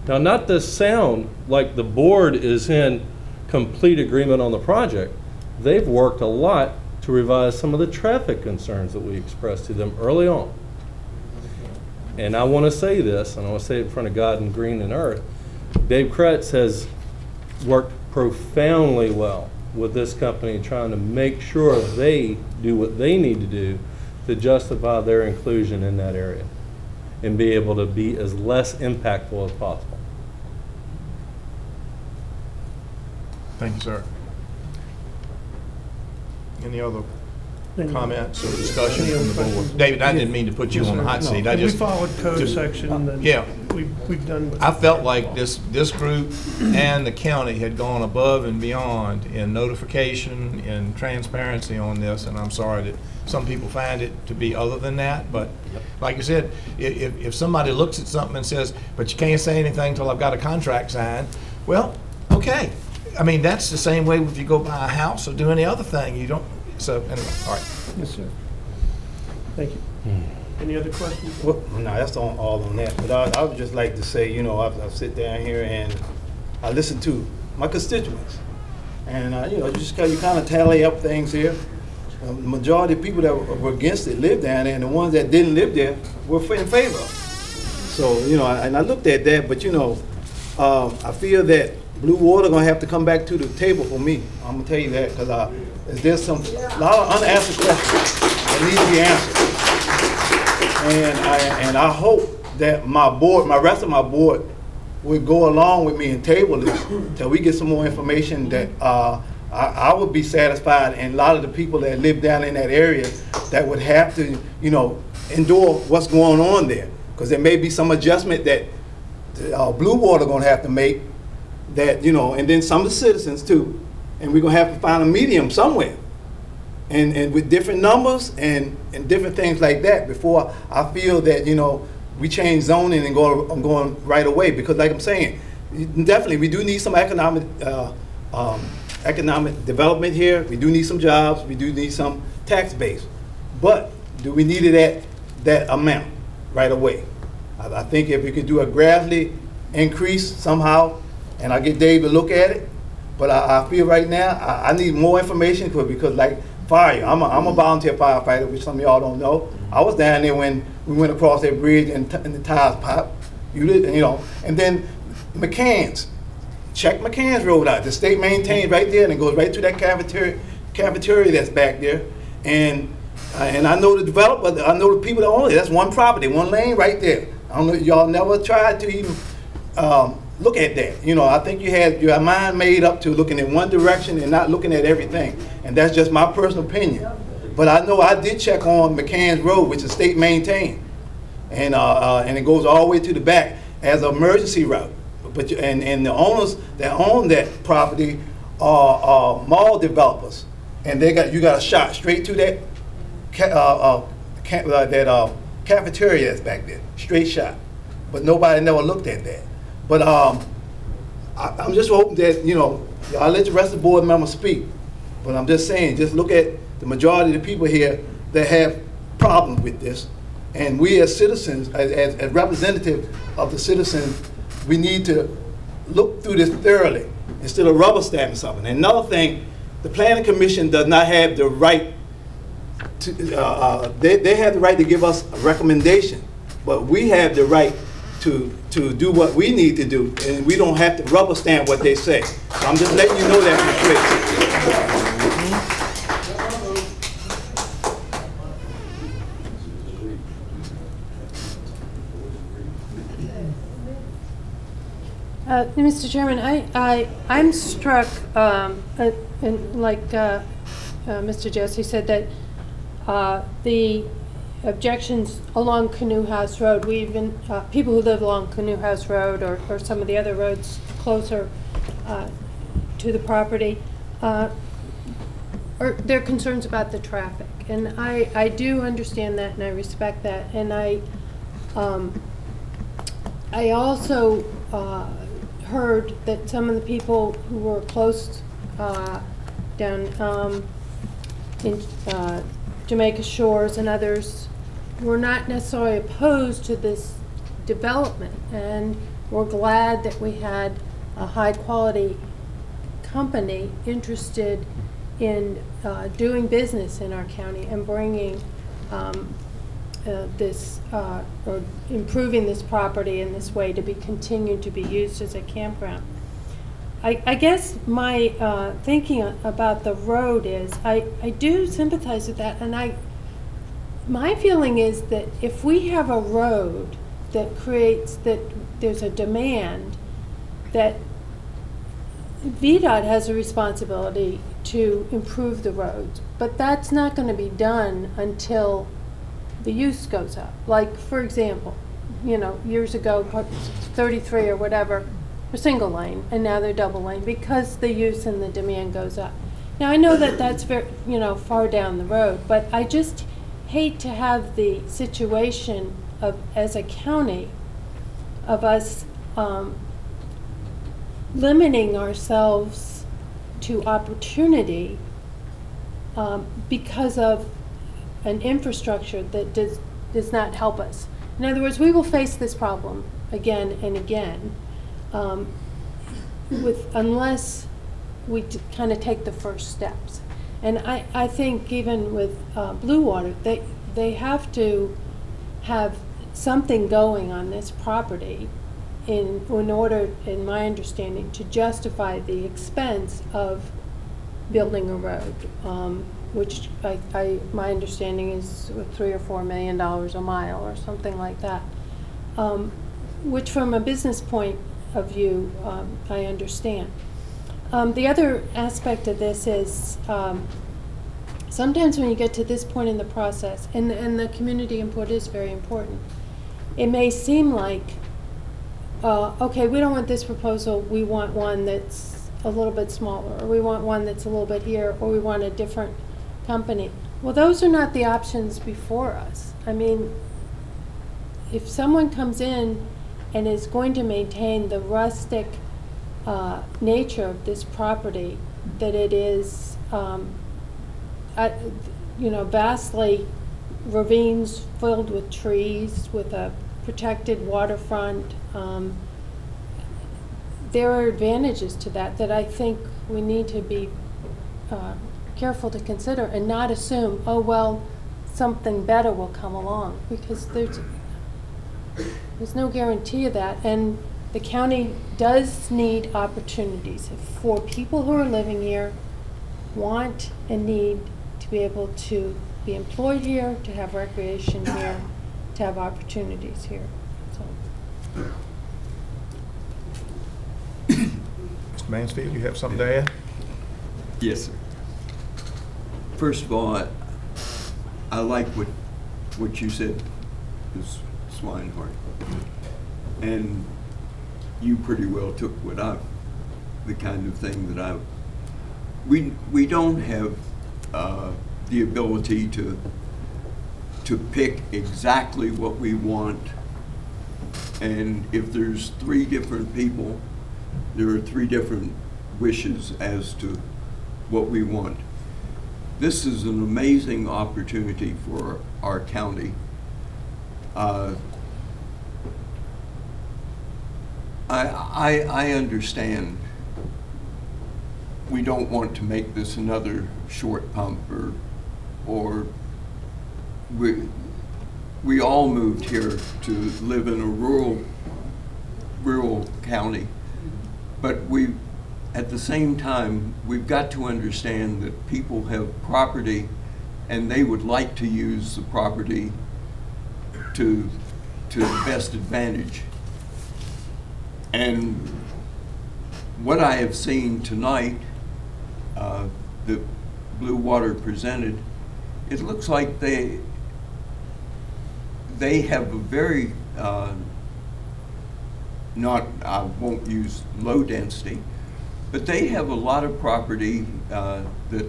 Now, not to sound like the board is in complete agreement on the project, they've worked a lot to revise some of the traffic concerns that we expressed to them early on. And I want to say this, and I want to say it in front of God and green and earth, Dave Kratz has worked profoundly well with this company trying to make sure they do what they need to do to justify their inclusion in that area and be able to be as less impactful as possible. Thank you, sir. Any other comments or discussion from the board? David, I didn't mean to put you on the hot seat. I just we followed code section. And yeah, we've done. I felt like this group and the county had gone above and beyond in notification and transparency on this, and I'm sorry that some people find it to be other than that. But like you said, if somebody looks at something and says, "But you can't say anything until I've got a contract signed," well, okay. I mean, that's the same way if you go buy a house or do any other thing. You don't. So anyway, all right. Yes, sir. Thank you. Any other questions? Well, no, that's all on that. But I would just like to say, you know, I sit down here and I listen to my constituents, and you know, you kind of tally up things here. The majority of people that were against it lived down there, and the ones that didn't live there were in favor. So, you know, and I looked at that, but, you know, I feel that Blue Water gonna have to come back to the table for me. I'm gonna tell you that, because there's a lot of unanswered questions that need to be answered. And I hope that my rest of my board would go along with me and table this till we get some more information that I would be satisfied, and a lot of the people that live down in that area that would have to, you know, endure what's going on there, because there may be some adjustment that Blue Water gonna have to make, that, you know, and then some of the citizens too, and we're gonna have to find a medium somewhere, and with different numbers and different things like that before I feel that, you know, we change zoning and I'm going right away, because like I'm saying, definitely we do need some economic development here. We do need some jobs. We do need some tax base, but do we need it at that amount right away? I think if we could do a gradually increase somehow, and I get Dave to look at it, but I feel right now I need more information, because like fire, I'm a volunteer firefighter, which some of y'all don't know. I was down there when we went across that bridge and the tires popped. You know, and then McCann's. Check McCann's Road out. The state maintains right there, and it goes right to that cafeteria that's back there. And I know the developer, I know the people that own it. That's one property, one lane right there. I don't know, y'all never tried to even look at that. You know, I think you had your mind made up to looking in one direction and not looking at everything. And that's just my personal opinion. But I know I did check on McCann's Road, which is state maintained. And it goes all the way to the back as an emergency route. But and the owners that own that property are mall developers, and you got a shot straight to that cafeteria that's back there, straight shot. But nobody never looked at that. But I'm just hoping that, you know, I'll let the rest of the board members speak. But I'm just saying, just look at the majority of the people here that have problems with this, and we as citizens, as representatives of the citizens, we need to look through this thoroughly instead of rubber stamping something. And another thing, the Planning Commission does not have the right to, they have the right to give us a recommendation, but we have the right to do what we need to do, and we don't have to rubber stamp what they say. So I'm just letting you know that for free. Mr. Chairman, I'm struck, and like Mr. Jesse said, that the objections along Canoe House Road, we even, people who live along Canoe House Road or some of the other roads closer to the property, they're concerns about the traffic. And I do understand that, and I respect that. And I also heard that some of the people who were close down in Jamaica Shores and others were not necessarily opposed to this development, and we're glad that we had a high-quality company interested in doing business in our county and bringing this or improving this property in this way to be continued to be used as a campground. I guess my thinking about the road is I do sympathize with that, and my feeling is that if we have a road that creates that there's a demand, that VDOT has a responsibility to improve the roads, but that's not going to be done until the use goes up. Like, for example, you know, years ago, 33 or whatever, were single lane, and now they're double lane because the use and the demand goes up. Now, I know that that's very, you know, far down the road, but I just hate to have the situation of, as a county, of us limiting ourselves to opportunity because of an infrastructure that does not help us. In other words, we will face this problem again and again unless we kind of take the first steps. And I think even with Blue Water, they have to have something going on this property in order, in my understanding, to justify the expense of building a road, which my understanding is $3 or $4 million a mile or something like that, which from a business point of view, I understand. The other aspect of this is sometimes when you get to this point in the process, and the community input is very important, it may seem like, okay, we don't want this proposal, we want one that's a little bit smaller, or we want one that's a little bit here, or we want a different company. Well, those are not the options before us. I mean, if someone comes in and is going to maintain the rustic nature of this property, that it is, you know, vastly ravines filled with trees, with a protected waterfront. There are advantages to that I think we need to be careful to consider and not assume, oh, well, something better will come along, because there's no guarantee of that. And the county does need opportunities for people who are living here, want and need to be able to be employed here, to have recreation here, to have opportunities here. So. Mr. Mansfield, you have something to add? Yes, sir. First of all, I like what you said, Ms. Swinehart, and you pretty well took the kind of thing that we don't have the ability to pick exactly what we want, and if there's 3 different people, there are 3 different wishes as to what we want. This is an amazing opportunity for our county. I understand we don't want to make this another short pump, or we all moved here to live in a rural county, but at the same time, we've got to understand that people have property and they would like to use the property to the best advantage. And what I have seen tonight, the Blue Water presented, it looks like they have a very, I won't use low density, but they have a lot of property that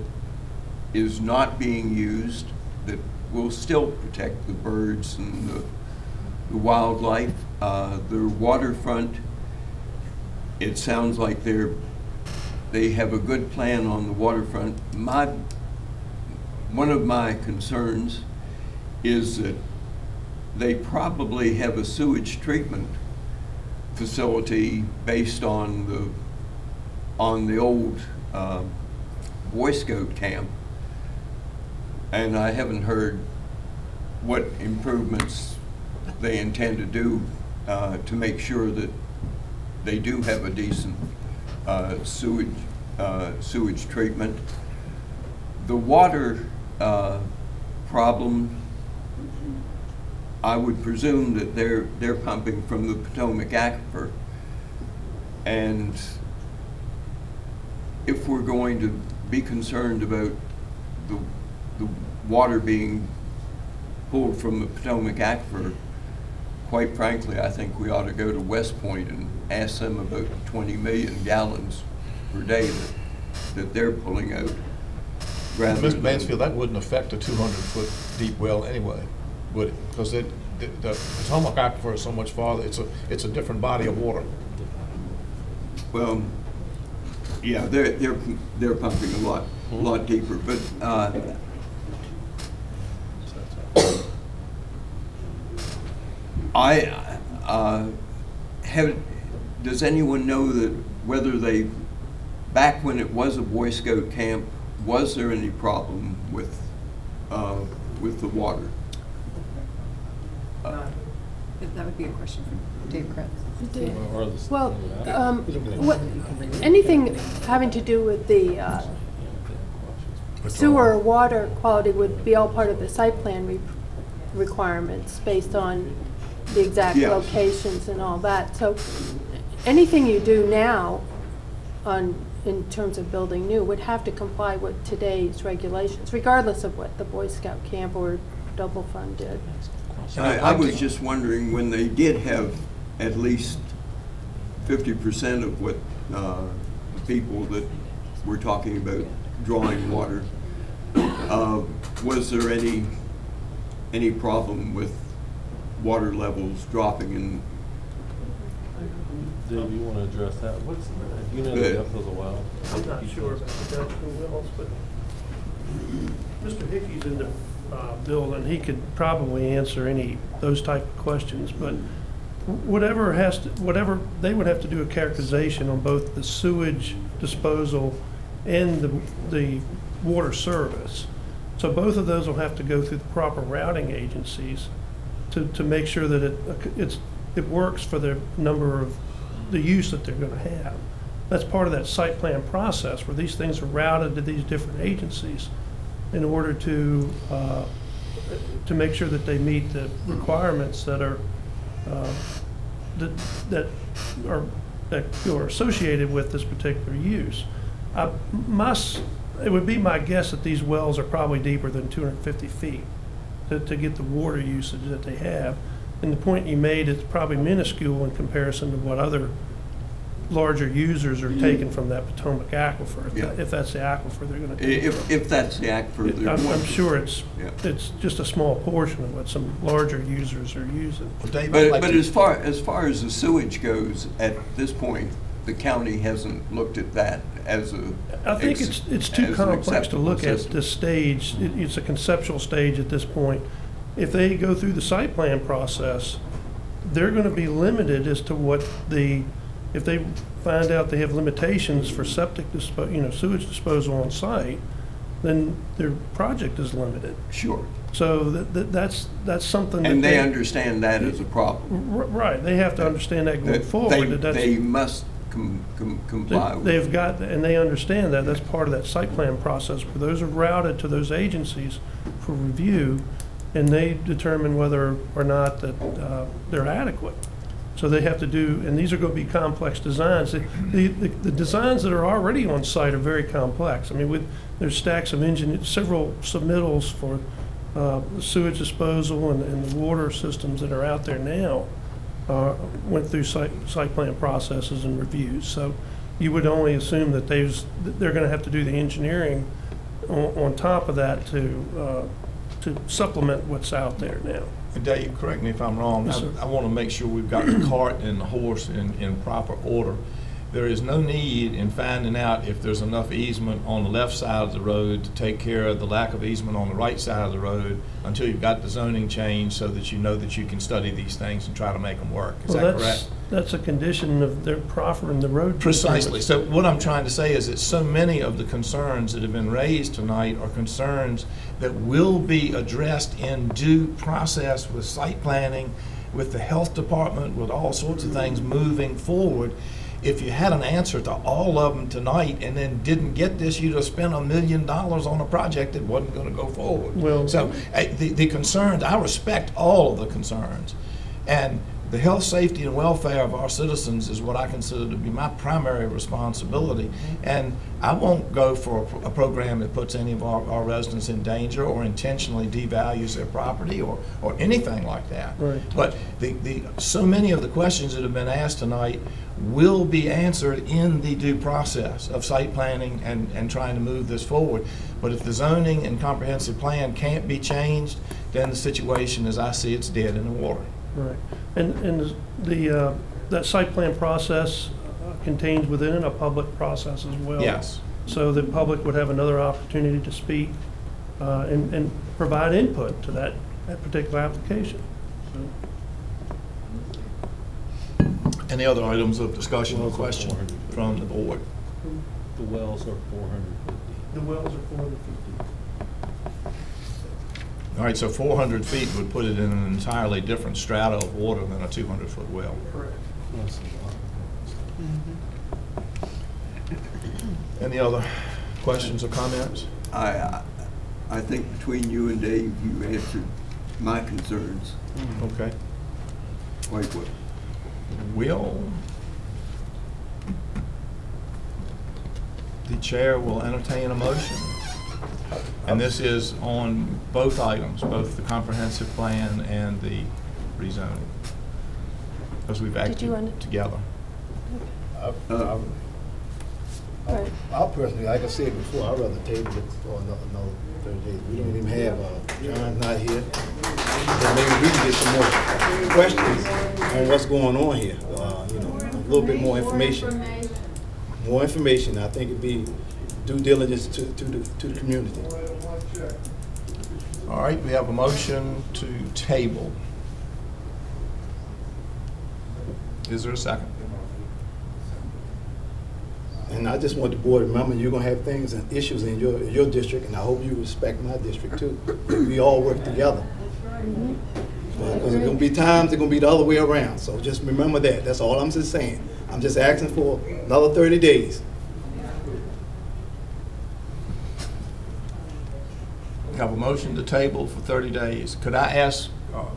is not being used, that will still protect the birds and the wildlife. Their waterfront, it sounds like they have a good plan on the waterfront. One of my concerns is that they probably have a sewage treatment facility based on the old Boy Scout camp, and I haven't heard what improvements they intend to do to make sure that they do have a decent sewage treatment. The water problem, I would presume that they're pumping from the Potomac Aquifer, and if we're going to be concerned about the water being pulled from the Potomac Aquifer, quite frankly, I think we ought to go to West Point and ask them about the 20 million gallons per day that they're pulling out. Mr. Mansfield, that wouldn't affect a 200-foot deep well anyway, would it? Because the Potomac Aquifer is so much farther. It's a different body of water. Well, yeah, they're pumping a lot deeper, but does anyone know that whether back when it was a Boy Scout camp, was there any problem with the water? That would be a question for Dave Kretz. Well, anything having to do with the sewer or water quality would be all part of the site plan requirements based on the exact locations and all that. So anything you do now in terms of building new would have to comply with today's regulations, regardless of what the Boy Scout camp or Double Fund did. I was just wondering, when they did have at least 50% of what the people that we're talking about drawing water, was there any problem with water levels dropping? And Dave, you want to address that? You know the depth of the well? I'm not sure about the depth of the wells, but Mr. Hickey's in the building. He could probably answer those type of questions. But whatever they would have to do a characterization on both the sewage disposal and the water service. So both of those will have to go through the proper routing agencies to make sure that it works for the number of the use that they're going to have. That's part of that site plan process where these things are routed to these different agencies in order to make sure that they meet the requirements that are that are associated with this particular use. It would be my guess that these wells are probably deeper than 250 feet to get the water usage that they have. And the point you made is probably minuscule in comparison to what other larger users are taking from that Potomac aquifer, if that's the aquifer they're going to take. If that's the aquifer, I'm sure it's just a small portion of what some larger users are using. But as far as the sewage goes, at this point, the county hasn't looked at that as a. I think it's too complex to look at this stage. It's a conceptual stage at this point. If they go through the site plan process, they're going to be limited as to what if they find out they have limitations for sewage disposal on site, then their project is limited. Sure. So that's something. And they understand that as a problem. Right. They have to understand that going forward. They must comply with. They've got, and they understand that. That's part of that site plan process where those are routed to those agencies for review, and they determine whether or not that they're adequate. So they have to do, and these are going to be complex designs. The designs that are already on site are very complex. I mean, there's stacks of several submittals for sewage disposal and the water systems that are out there now went through site plan processes and reviews. So you would only assume that they're going to have to do the engineering on top of that to supplement what's out there now. Dave, correct me if I'm wrong. Yes, I want to make sure we've got the cart and the horse in proper order. There is no need in finding out if there's enough easement on the left side of the road to take care of the lack of easement on the right side of the road until you've got the zoning changed so that you know that you can study these things and try to make them work. Is that correct? That's a condition of their proffering the road. Precisely. So what I'm trying to say is that so many of the concerns that have been raised tonight are concerns that will be addressed in due process with site planning, with the health department, with all sorts of things moving forward. If you had an answer to all of them tonight and then didn't get this, you'd have spent $1 million on a project that wasn't going to go forward. Well, so the concerns, I respect all of the concerns. And the health, safety, and welfare of our citizens is what I consider to be my primary responsibility. And I won't go for a program that puts any of our residents in danger or intentionally devalues their property or anything like that. Right. But so many of the questions that have been asked tonight will be answered in the due process of site planning and trying to move this forward. But if the zoning and comprehensive plan can't be changed, then the situation, as I see, it's dead in the water. Right, and that site plan process contains within it a public process as well. Yes. So the public would have another opportunity to speak and provide input to that particular application. So. Any other items of discussion or question from the board? The wells are 450. The wells are 450. All right, so 400 feet would put it in an entirely different strata of water than a 200-foot well. Correct. Any other questions or comments? I think between you and Dave, you answered my concerns. Okay. Quite well. Will, the chair will entertain a motion. And this is on both items, both the comprehensive plan and the rezoning, because we've acted together. I personally, like I said before, I'd rather table it for another 30 days. We don't even have, John's not here. But maybe we can get some more questions on what's going on here. You know, a little bit more information. More information, I think it'd be due diligence to the community. All right, we have a motion to table. Is there a second? And I just want the board to remember, you're gonna have things and issues in your district, and I hope you respect my district too. We all work together. Because there's gonna be times it's gonna be the other way around. So just remember that. That's all I'm just saying. I'm just asking for another 30 days. We have a motion to table for 30 days. Could I ask,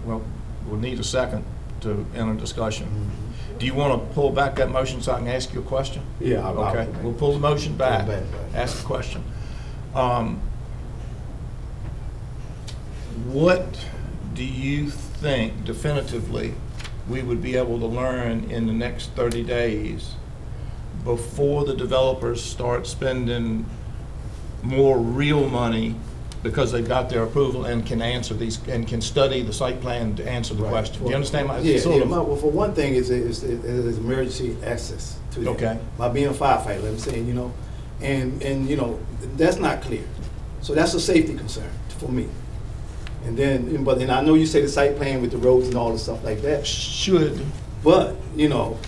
well, we'll need a second to enter discussion. Do you want to pull back that motion so I can ask you a question? Yeah. Okay, we'll pull the motion back. Ask a question. What do you think definitively we would be able to learn in the next 30 days before the developers start spending more real money because they've got their approval and can answer these and can study the site plan to answer the question? Do you understand my well, for one thing, it's emergency access to that. Okay. By being a firefighter, I'm saying, you know, and you know, that's not clear. So that's a safety concern for me. And then, but then I know you say the site plan with the roads and all the stuff like that. Should. But, you know,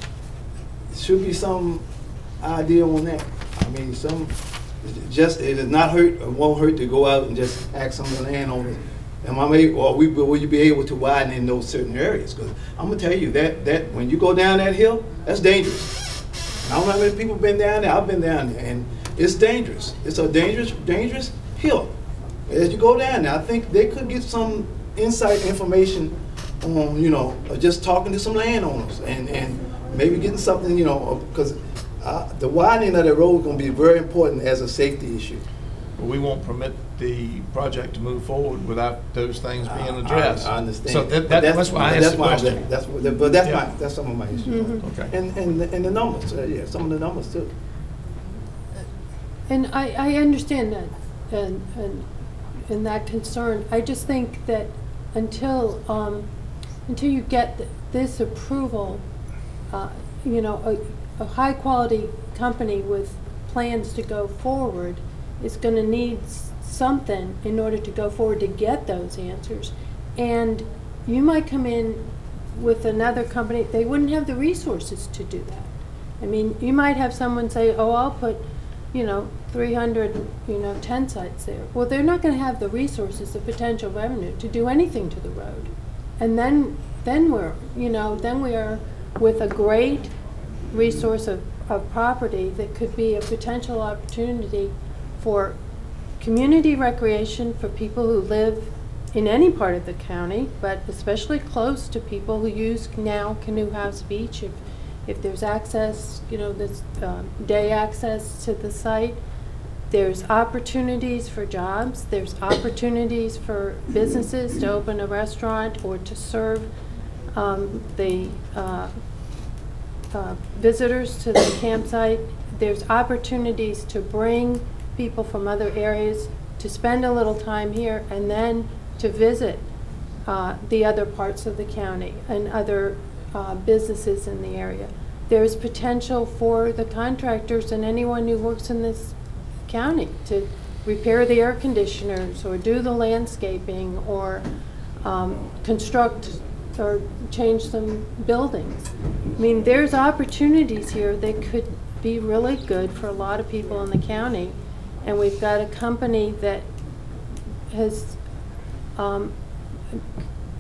should be some idea on that. I mean, it is not hurt, it won't hurt to go out and just ask some of the landowners, will you be able to widen in those certain areas? Because I'm gonna tell you that when you go down that hill, that's dangerous. I don't know how many people have been down there. I've been down there, and it's dangerous. It's a dangerous hill. As you go down there, I think they could get some insight information on, you know, just talking to some landowners and maybe getting something, you know, because the widening of the road is going to be very important as a safety issue. Well, we won't permit the project to move forward without those things being addressed. I understand. So that's why I asked the question. That's some of my issues. Okay. And the numbers, yeah, some of the numbers too. And I understand that and that concern. I just think that until you get this approval, you know, a high quality company with plans to go forward is going to need something in order to go forward to get those answers. And you might come in with another company, they wouldn't have the resources to do that. I mean, you might have someone say, oh, I'll put, you know, 300, you know, 10 sites there. Well, they're not going to have the resources, the potential revenue to do anything to the road. And then we are with a great resource of property that could be a potential opportunity for community recreation for people who live in any part of the county, but especially close to people who use now Canoe House Beach. If there's access, you know, this day access to the site, there's opportunities for jobs, there's opportunities for businesses to open a restaurant or to serve the visitors to the campsite. There's opportunities to bring people from other areas to spend a little time here and then to visit the other parts of the county and other businesses in the area. There's potential for the contractors and anyone who works in this county to repair the air conditioners or do the landscaping or construct or change some buildings. I mean, there's opportunities here that could be really good for a lot of people in the county, and we've got a company that has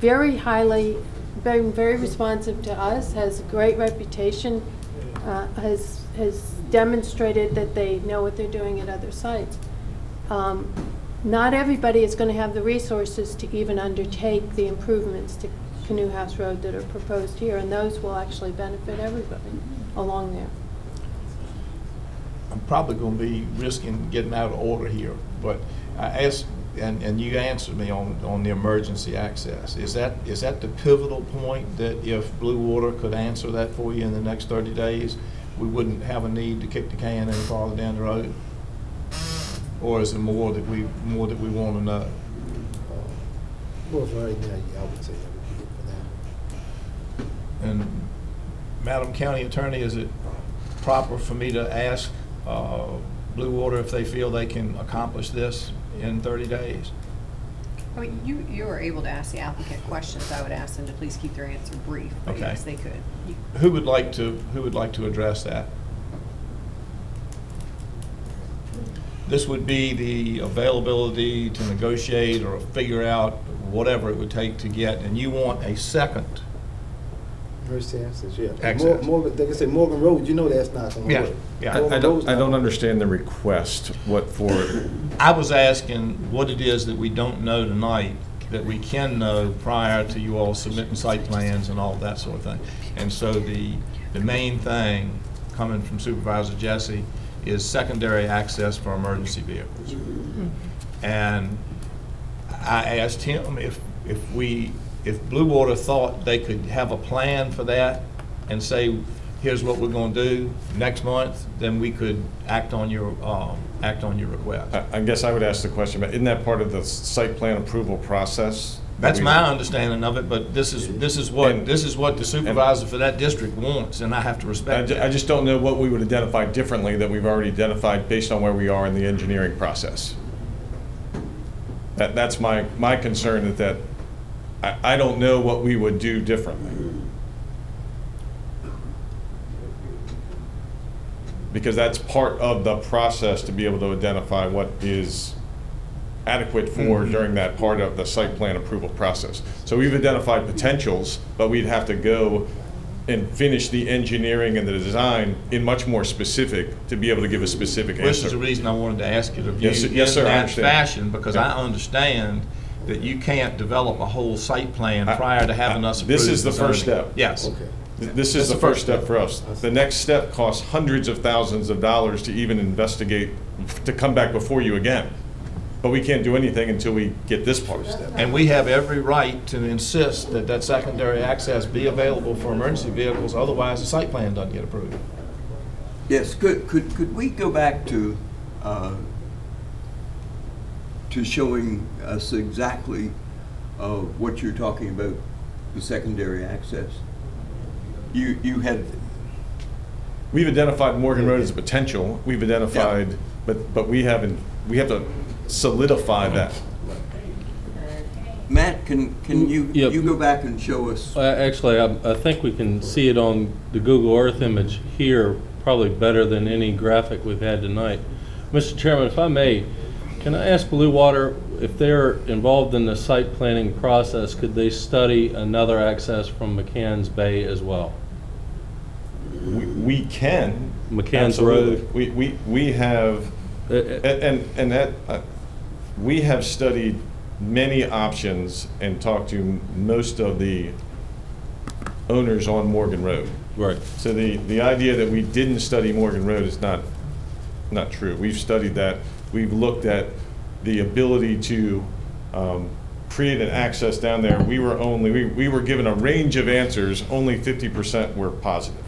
very highly, very responsive to us, has a great reputation, has demonstrated that they know what they're doing at other sites. Not everybody is going to have the resources to even undertake the improvements to Canoe House Road that are proposed here, and those will actually benefit everybody along there. I'm probably going to be risking getting out of order here, but I asked, and you answered me on the emergency access. Is that the pivotal point, that if Blue Water could answer that for you in the next 30 days, we wouldn't have a need to kick the can any farther down the road? Or is it more that we want to know? Well, for right now, yeah, I would say that would be it for now. And Madam County Attorney, is it proper for me to ask Blue Water if they feel they can accomplish this in 30 days? I mean, you are able to ask the applicant questions. I would ask them to please keep their answer brief, but Okay. yes, they could. Who would like to address that? This would be the availability to negotiate or figure out whatever it would take to get, and you want a second. Emergency access, yeah. Access. Like I said, Morgan Road, you know that's not going to work. Yeah. I don't understand the request. What for? I was asking what it is that we don't know tonight that we can know prior to you all submitting site plans and all that sort of thing. And so the main thing coming from Supervisor Jesse is secondary access for emergency vehicles. And I asked him if Blue Water thought they could have a plan for that and say, here's what we're going to do next month, then we could act on your request. I guess I would ask the question, but isn't that part of the site plan approval process? That's my understanding of it, but this is what the supervisor for that district wants, and I have to respect that. I just don't know what we would identify differently that we've already identified based on where we are in the engineering process. That's my concern, is that I don't know what we would do differently. Because that's part of the process to be able to identify what is adequate for during that part of the site plan approval process. So we've identified potentials, but we'd have to go and finish the engineering and the design in much more specific to be able to give a specific answer. This is the reason I wanted to ask you to view yes, sir, in I that understand. fashion, because I understand that you can't develop a whole site plan prior to having us approve. This is the first zoning. step. Yes. Okay. This is the first step for us. The next step costs hundreds of thousands of dollars to even investigate, to come back before you again. But we can't do anything until we get this part. And we have every right to insist that that secondary access be available for emergency vehicles, otherwise the site plan doesn't get approved. Yes, could we go back to showing us exactly what you're talking about, the secondary access? You had... We've identified Morgan Road as a potential. We've identified, but we have to solidify that. Matt, can you go back and show us? Actually, I think we can see it on the Google Earth image here probably better than any graphic we've had tonight. Mr. Chairman, if I may, can I ask Blue Water, if they're involved in the site planning process, could they study another access from McCann's Bay as well? We can. McCann's Absolutely. Road. We have, we have studied many options and talked to most of the owners on Morgan Road. Right. So the idea that we didn't study Morgan Road is not true. We've studied that. We've looked at the ability to create an access down there. We were given a range of answers. Only 50% were positive.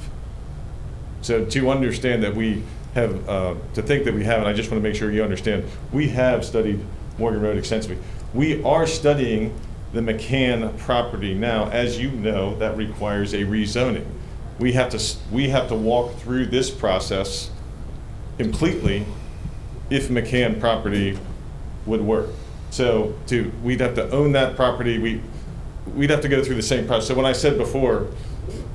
So to understand that we have, to think that we haven't, I just want to make sure you understand, we have studied Morgan Road extensively. We are studying the McCann property now. As you know, that requires a rezoning. We have to walk through this process completely if McCann property would work. So we'd have to own that property. We'd have to go through the same process. So when I said before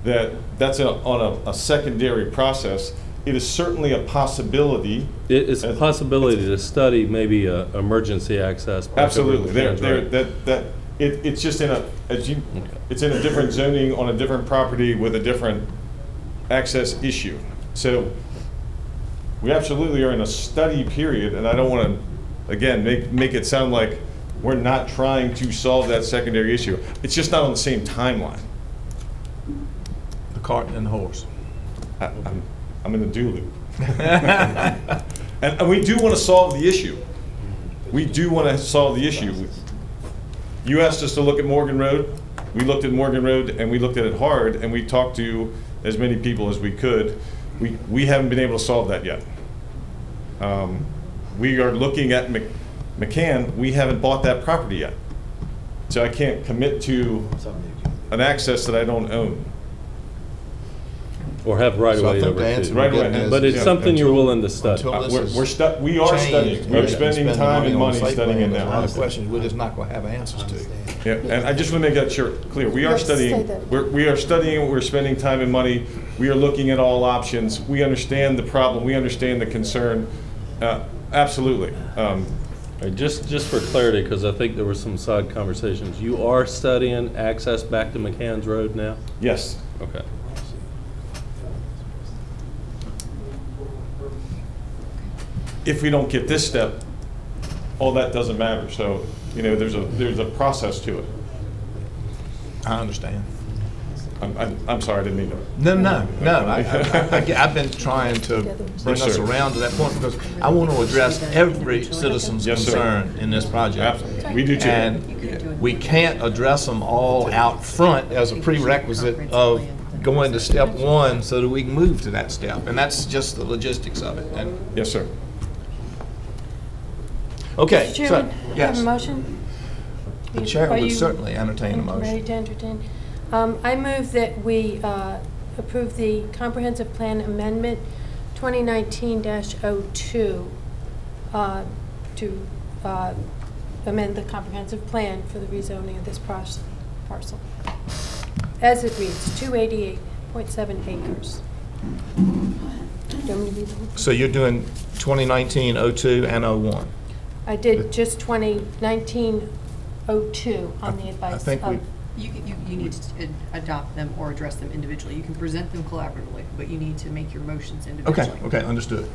that that's on a secondary process, it is certainly a possibility. It's a possibility to study maybe emergency access. back over Absolutely. McCann's Road. It's just in a, it's in a different zoning on a different property with a different access issue. So we absolutely are in a study period, and I don't want to, again, make it sound like we're not trying to solve that secondary issue. It's just not on the same timeline. The cart and the horse. I'm in the do loop. and we do want to solve the issue. We do want to solve the issue. You asked us to look at Morgan Road. We looked at Morgan Road, and we looked at it hard, and we talked to as many people as we could. We haven't been able to solve that yet. We are looking at McCann. We haven't bought that property yet. So I can't commit to an access that I don't own. Or have right away over to. Right away. But it's something you're willing to study. We are studying. We're spending time and money studying it now. There's a lot of questions we're just not going to have answers to. Yeah, and I just want to make that clear. We are studying. We are studying. We're spending time and money. We are looking at all options. We understand the problem. We understand the concern. Absolutely. Just for clarity, because I think there were some side conversations. You are studying access back to McCann's Road now? Yes. Okay. If we don't get this step, all that doesn't matter. So, you know, there's a process to it. I understand. I'm sorry, I didn't mean to. No. I've been trying to bring us around to that point because I want to address every citizen's concern in this project. Absolutely. We do too. And we can't address them all out front as a prerequisite of going to step one so that we can move to that step. And that's just the logistics of it. And yes, sir. Okay. Mr. Chairman, so, have yes. a motion? The chair would you certainly entertain a motion. Ready to entertain? I move that we approve the comprehensive plan amendment 2019-02 to amend the comprehensive plan for the rezoning of this parcel. As it reads, 288.7 acres. So you're doing 2019-02 and 01? I did just 2019-02 on the advice of... You need to adopt them or address them individually. You can present them collaboratively, but you need to make your motions individually. Okay, understood.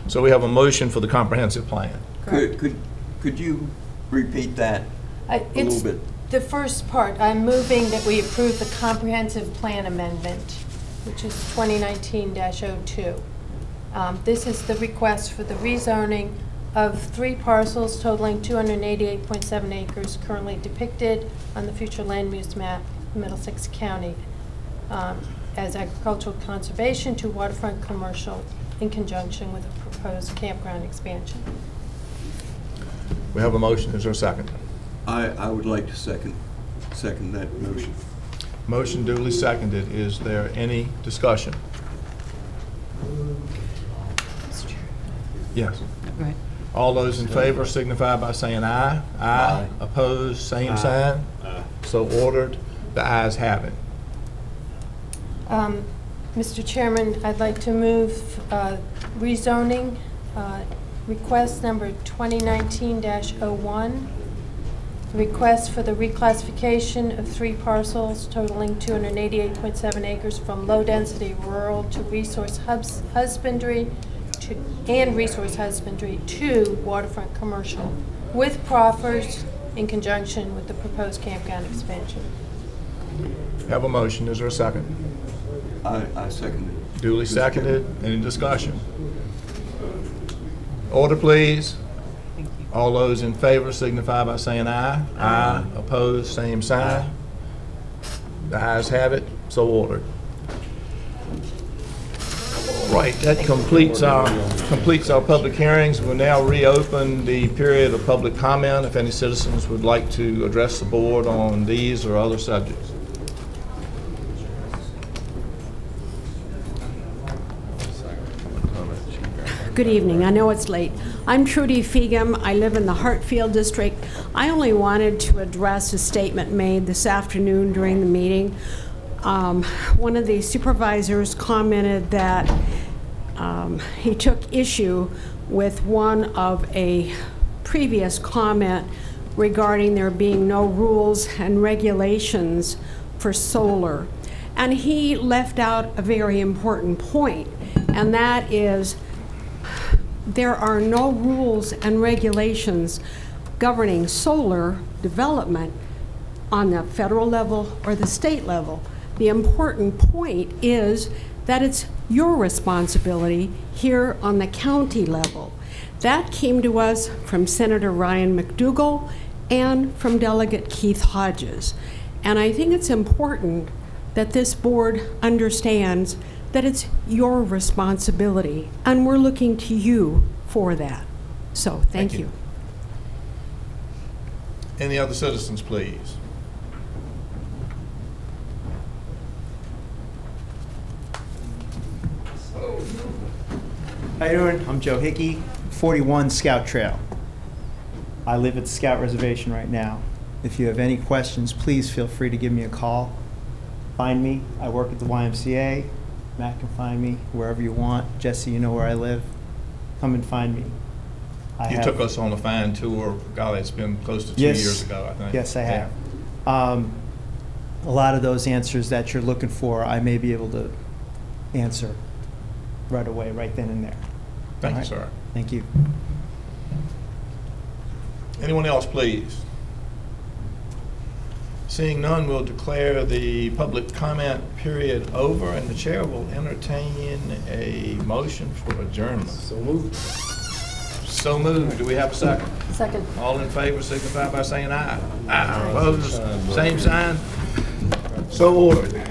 So we have a motion for the comprehensive plan. Could you repeat that a little bit? The first part, I'm moving that we approve the comprehensive plan amendment, which is 2019-02. This is the request for the rezoning of 3 parcels totaling 288.7 acres currently depicted on the future land use map in Middlesex County as agricultural conservation to waterfront commercial in conjunction with a proposed campground expansion. We have a motion. Is there a second? I would like to second that motion. Motion duly seconded. Is there any discussion? Yes. Go ahead. All those in favor signify by saying aye. Aye. Opposed, same sign. So ordered. The ayes have it. Mr. Chairman, I'd like to move rezoning request number 2019-01. Request for the reclassification of 3 parcels totaling 288.7 acres from low-density rural to resource husbandry to waterfront commercial with proffers in conjunction with the proposed campground expansion. Have a motion. Is there a second? I second it. Duly seconded. Any discussion? Order, please. All those in favor signify by saying aye. Aye. Opposed, same sign. The ayes have it. So ordered. Right, that completes our public hearings. We'll now reopen the period of public comment if any citizens would like to address the board on these or other subjects. Good evening. I know it's late. I'm Trudy Feegum. I live in the Hartfield district. I only wanted to address a statement made this afternoon during the meeting. One of the supervisors commented that he took issue with one of a previous comment regarding there being no rules and regulations for solar. And he left out a very important point, and that is there are no rules and regulations governing solar development on the federal level or the state level. The important point is that it's your responsibility here on the county level. That came to us from Senator Ryan McDougall and from Delegate Keith Hodges. And I think it's important that this board understands that it's your responsibility, and we're looking to you for that. So, thank you. Any other citizens, please? How you doing? I'm Joe Hickey, 41 Scout Trail. I live at the Scout Reservation right now. If you have any questions, please feel free to give me a call. Find me. I work at the YMCA. Matt can find me wherever you want. Jesse, you know where I live. Come and find me. You took us on a fine tour. Golly, it's been close to 2 years ago, I think. Yes, I have. A lot of those answers that you're looking for, I may be able to answer right away, right then and there. Thank you, sir. Thank you. Anyone else, please? Seeing none, we'll declare the public comment period over, and the chair will entertain a motion for adjournment. So moved. So moved. Do we have a second? Second. All in favor signify by saying aye. Aye. Opposed? Same sign. So ordered.